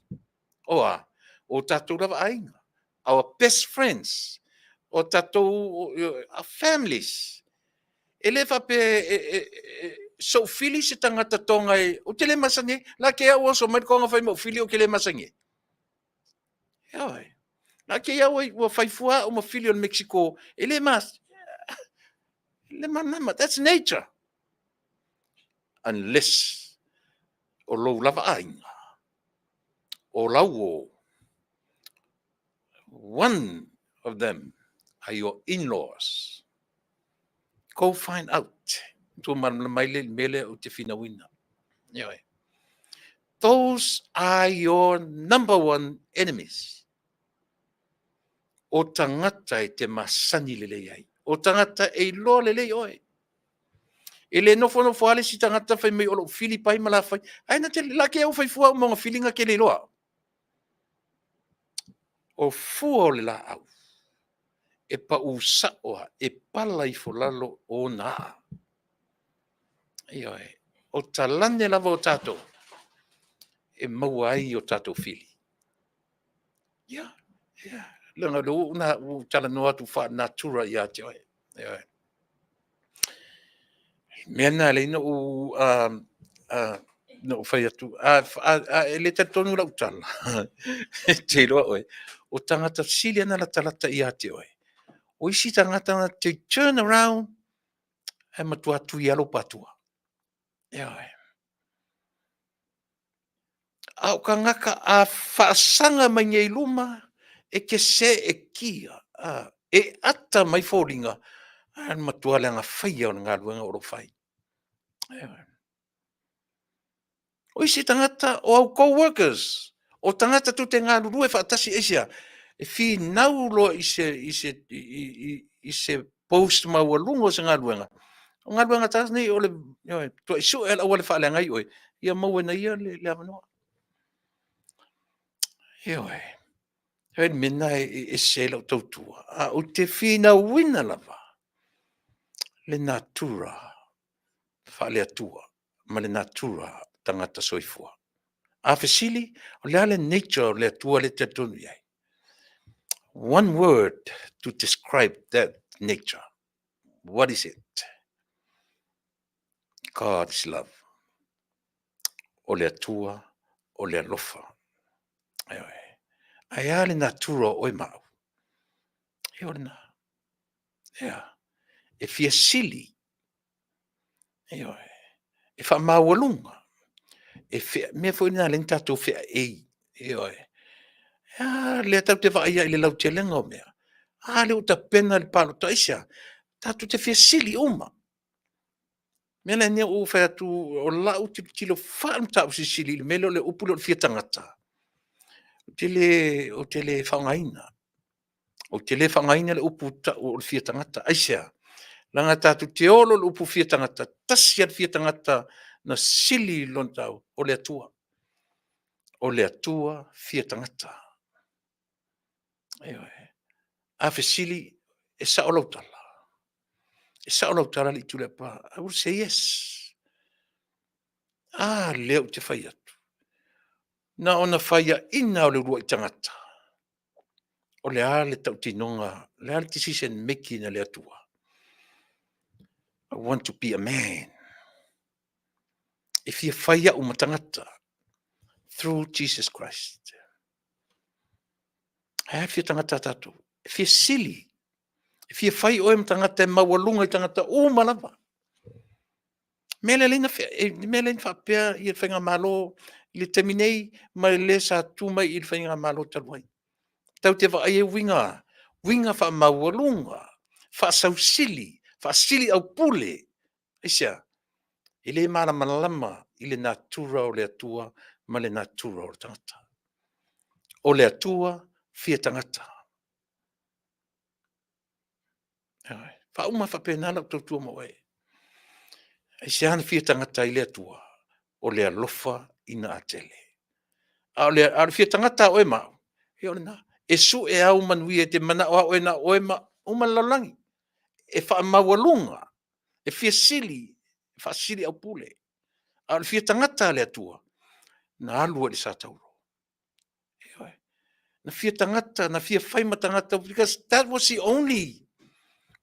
Oa, o tātou lava ainga. Our best friends, o tātou our families. E le whape so fili se tangata tonga o te le masangi, la ke au so mai konga whai mo fili o ke le masangi. Ioi. La ke au wa whai fua o mo fili o Mexico, e le mas, le manama, that's nature. Unless o lou lava ainga, o lau o, one of them are your in-laws. Go find out. Tu maile mele o te finawina. Ioi. Those are your number one enemies. O tangata e te masani lele ai. O tangata e lo lele oi. E le nofo no fale si tangata fai mai olo Filipai mala fai. Ai na te lake au fai fua o mga filinga ke le loa. O fua o le la au. E pa usa oa. E pala i folalo o na. Ioi. O talane lava o tato. E maua ai o tato fili. Yeah. Yeah. Langa lo una tala noa tu fa natura ia te oi. Mena le no no fai atu le te tonu la utala. Te loa oi. O tangata sili ana la talata ia te oi. O isi tangata te turn around e matua tu ialo patua. Oi. Au ka ngaka a whaasanga mai ngei luma e ke se e kia. E ata mai fōringa. An matua le anga whaia o ngā luenga o ro whai. O isi tangata o au co-workers. O tangata tu te ngā ruru e whaatasi eisia. E whi naulo i se post maua lungo se ngā luenga. O ngā luenga tas nei o le, tua isu e la wale whaale ngai oi. Ia maua na ia le avanoa. Ioi. Hei mena e se lau tautua. O te whi na wina lava. Le natura. Whaale atua. Ma le natura tangata soifua. A fesili, o le ale nature o le atua le te tonu iai. One word to describe that nature. What is it? God is love. O le atua, o le alofa. Ai ale natura o e mau. E o na. E fia sili. E wha mawalunga. E fia, mea fo ina len tatou fia ei. Le tau te whaia i le lau te lenga o mea. Le uta pena le palo taisia. Tatou te fia sili uma. Mea le nea o whai atu o lau te tilo whaam tau si sili le melo le upulo le fia tangata. O te le whangaina. O te le whangaina le upu o le fia tangata. Aisia. Langa tatou te olo le upu fia tangata. Tasia le fia tangata na sili lon tau o le atua. O le atua fia tangata. A fesili e sa o lautala. E sa o lautala li tu le pa. I would say yes. Leo te whai atu. Na ona whaia ina o le rua i tangata. O le ale tau tinonga. Le ale decision making na le atua. I want to be a man. E fia whaia o matangata. Through Jesus Christ. Hea fia tangata tatu. E fia sili. E fia whai oe matangata e mawalunga i tangata o malapa. Mele lina whapea i whainga malo i le teminei mai le sa tuma i le whainga malo taluai. Tau te wha e winga wha mawalunga, wha sausili, wha sili au pule. Isia, i le mara malama i le natura o le atua ma le natura o le tangata. O le atua fia tangata. Wha uma whapea nana o tautua mawe. E se ana fia tangata i le atua, o le alofa ina atele. A le fia tangata o e mau, e o na, e su e au manui e te mana o e na o e ma, o man lalangi, e wha mawalunga, e fia sili, e wha sili au pule. A le fia tangata le atua, na alua le sa tauro. na fia tangata, na fia whaima tangata, because that was the only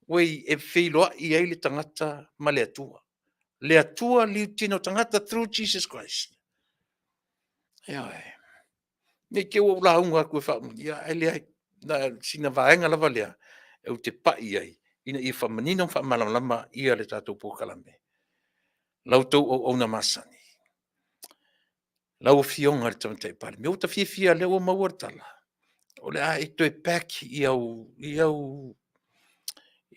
way e whiloa I ai le tangata ma le atua. Le atua li tino tangata through Jesus Christ. Ia e. Nei ke o la unga koe wha, ia ai le ai, na sina vaenga lava lea, e u te pai ai, ina I whamanino whamalalama ia le tātou pōkalame. Lau tau o na masani. Lau fionga le tamatai pari. Me o ta fia leo maua tala. O le a e toi pek I au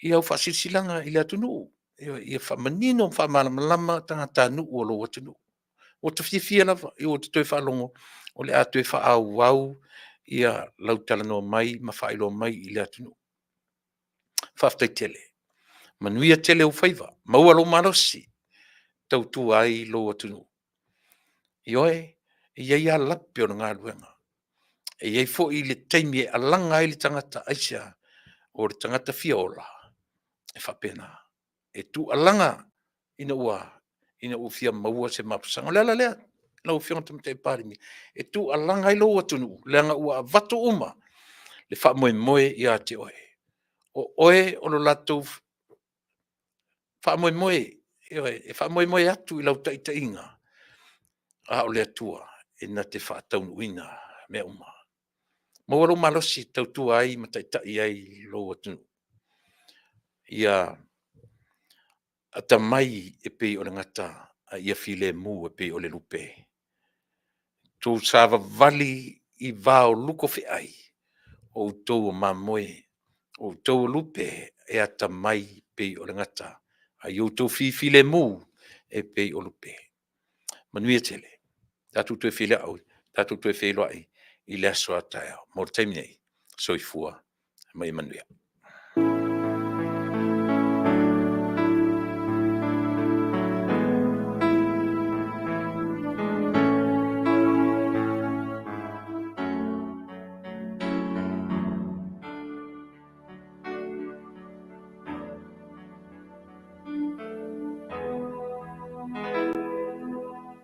whasisilanga I le atunu. Ia whamanino whamalalama tangata nu o lo atunu. O ta fia lava, I o te toi whalongo. O le a toi whaau au, ia lau tala no mai, ma whailo mai I le atunu. Whaftai tele. Manuia tele o whaiva. Maua lo marosi. Tau tu ai lo atunu. Ioe, iei a lapi o ngā luenga. E iei fo I le teimi e alanga I le tangata aisia o le tangata fiola. E whapena. E tu alanga ina ua fia maua se mapusanga. Lea lea, lau fionga tamate parimi. E tu alanga I lo atunu. Leanga ua vato uma. Le wha moe moe I a te oe. O oe o lo latou wha moe moe. E wha moe moe atu I lau taita inga. A o le atua. E na te wha taunuina me uma. Mawaro malosi tautua ai mataitai ai lo atunu. Ia atamai e pei o le ngata a ia file mu e pei o le lupe. Tō sava vali I vao luko fe ai. O tō mamoe. O tō lupe e atamai pei o le ngata. A iau tō file mu e pei o lupe. Manuia tele. Tatu tue file au. Tatu tue file ai. I le aso ataia. Mor taimi nei. Soifua. Mai manuia.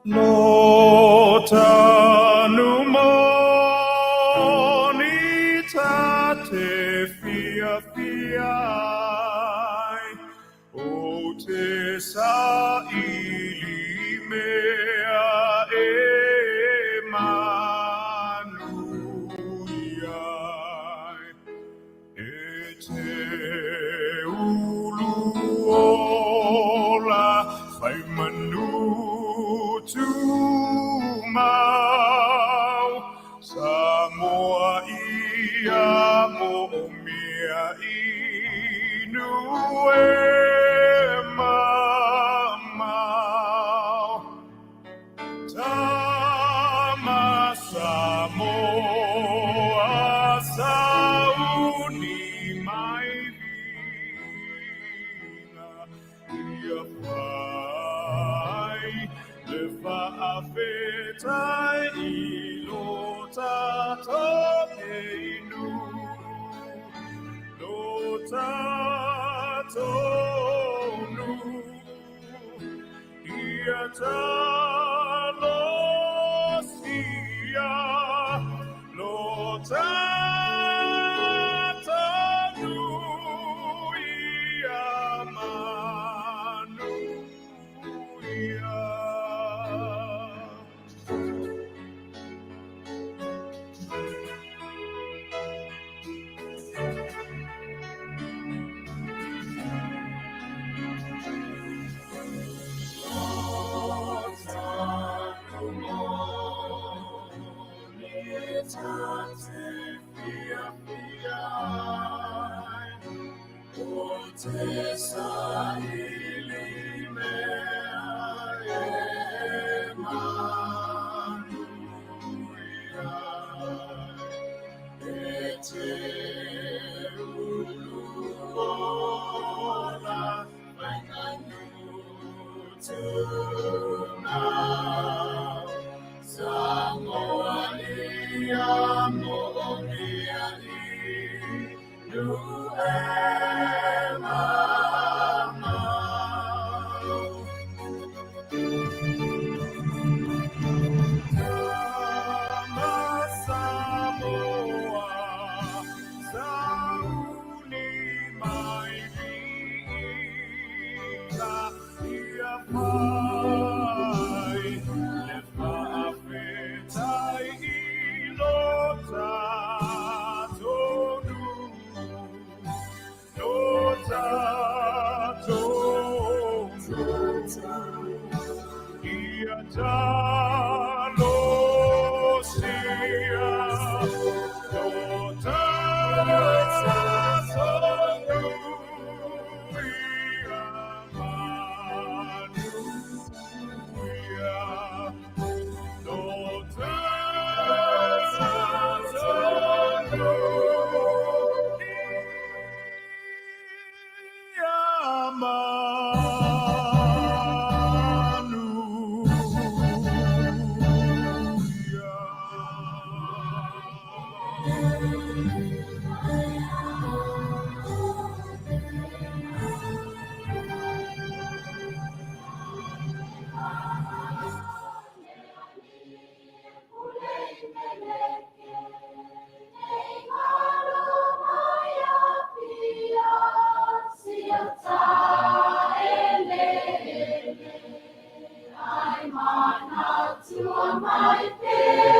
Lo tanu moni tate fia fiai o te sa ili mea e manuiai e te ulu ola fai manu tu mau Samoa ia mo mia inu e mamau Tama Samoa sauni mai vina ia le whaawetai I lo tato e inu lo tato nu ia talo sia lo tato nu ia manu ia I'm on to my